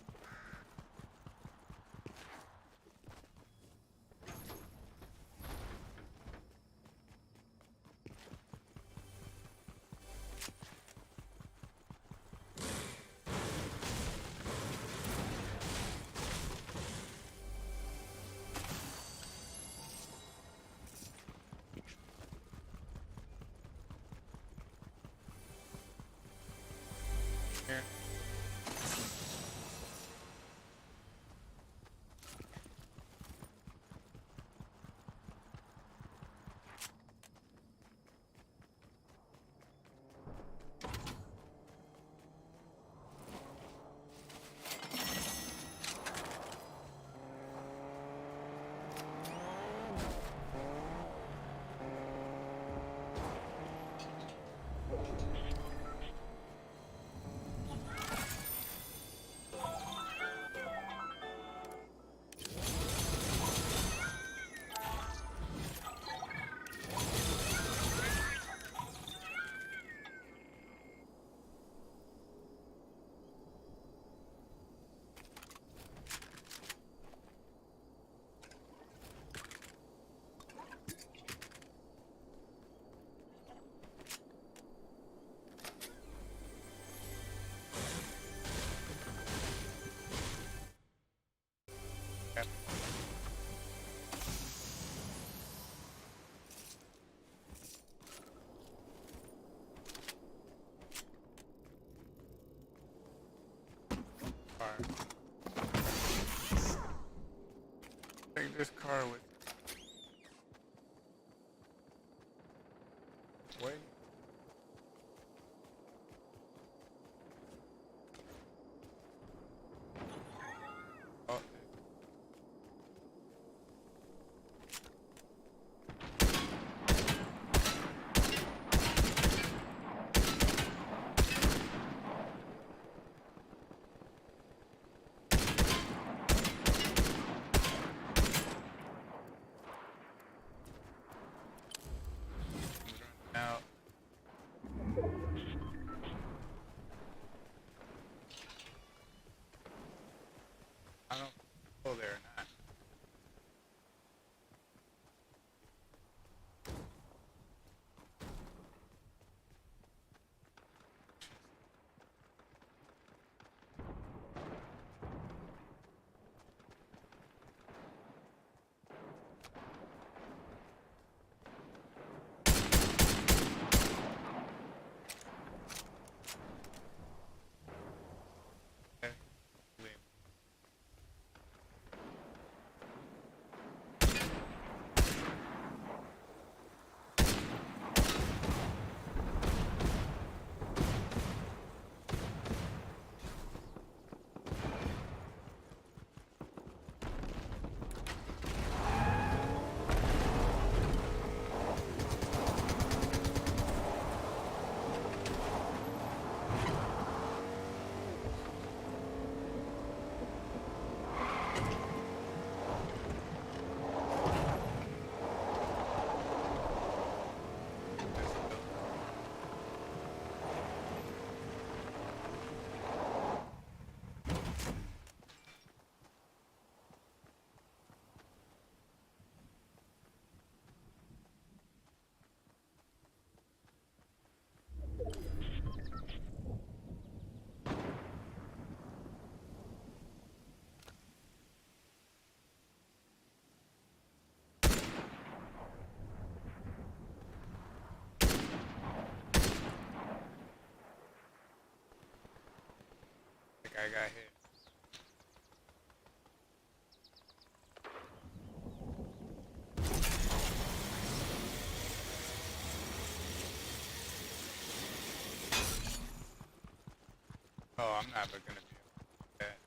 Speaker 1: Here. Yep. Car. Take this car with. Wait. Oh. I got hit. Oh, I'm never gonna be able to do that.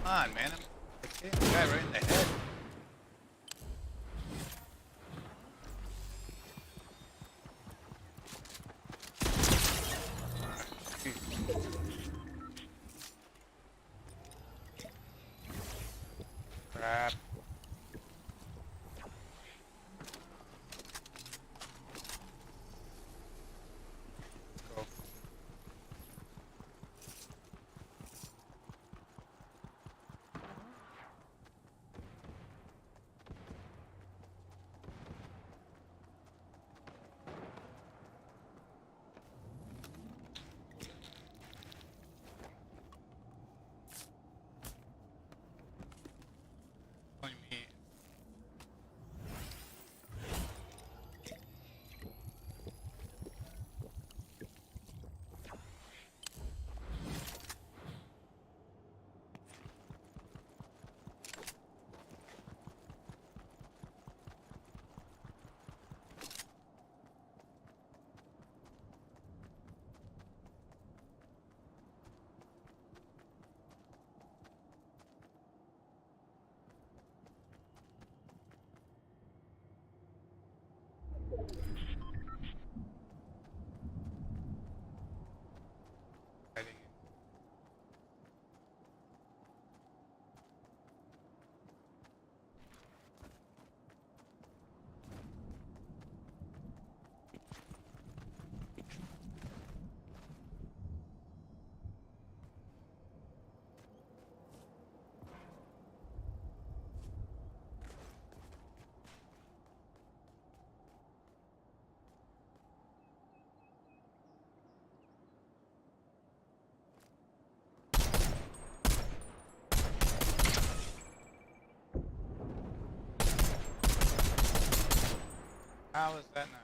Speaker 1: Come on, man. I'm hitting the guy right in the head. Crap. Go. Only me. Fighting it. How is that not?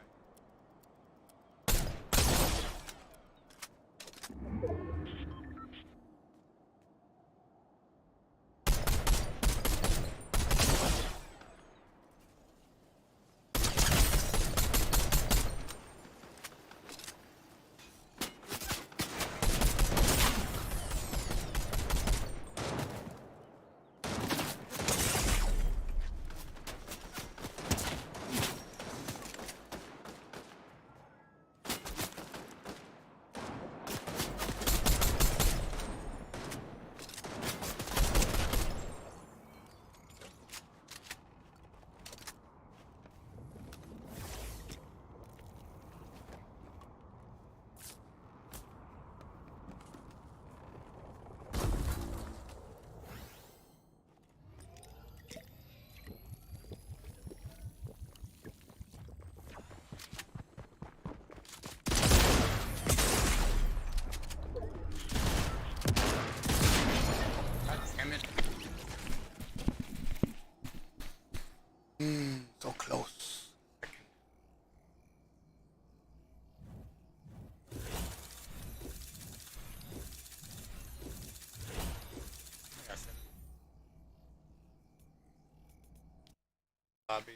Speaker 1: God damn it. So close. Yes. Lobby.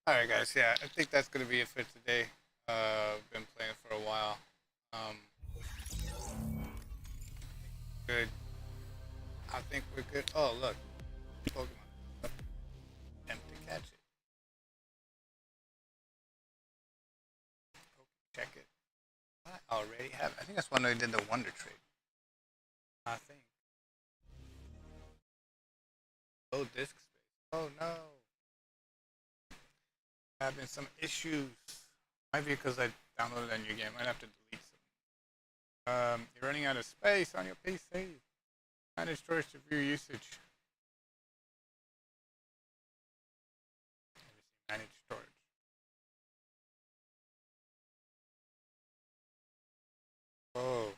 Speaker 1: Alright guys, yeah, I think that's gonna be it for today. Been playing for a while. Good. I think we're good. Oh look. Pokemon. Empty catch it. Check it. I already have. I think that's when I did the Wonder Trade. I think. Low disk space. Oh no. Having some issues. Might be because I downloaded a new game. Might have to delete some. You're running out of space on your PC. Manage storage to view usage. Manage storage. Oh.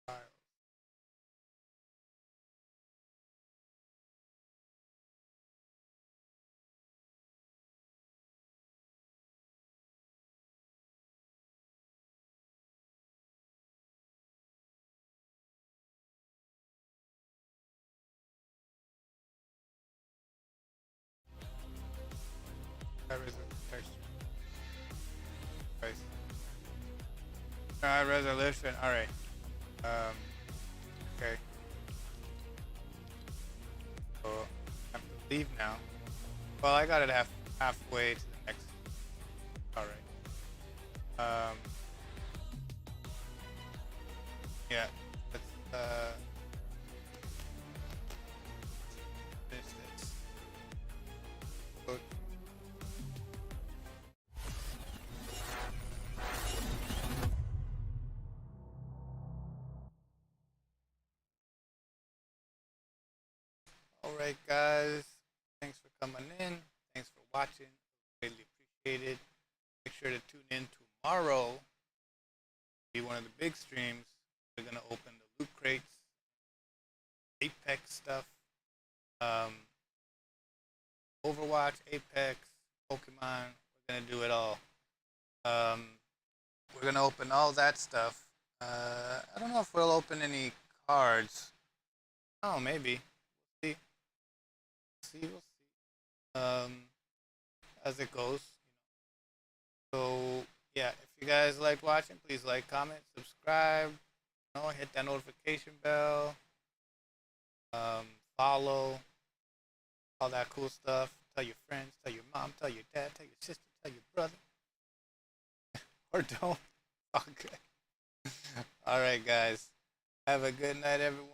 Speaker 1: Files. Resolution. All right. Okay. So I have to leave now. Well, I got it halfway to the next. All right. Yeah. Let's finish this. Good. All right, guys. Thanks for coming in. Thanks for watching. Greatly appreciated. Make sure to tune in tomorrow. Be one of the big streams. We're gonna open the loot crates, Apex stuff, Overwatch, Apex, Pokemon. We're gonna do it all. We're gonna open all that stuff. I don't know if we'll open any cards. Oh, maybe. We'll see. We'll see. As it goes. So yeah, if you guys liked watching, please like, comment, subscribe. You know, hit that notification bell. Follow. All that cool stuff. Tell your friends, tell your mom, tell your dad, tell your sister, tell your brother. Or don't. Okay. All right, guys. Have a good night, everyone.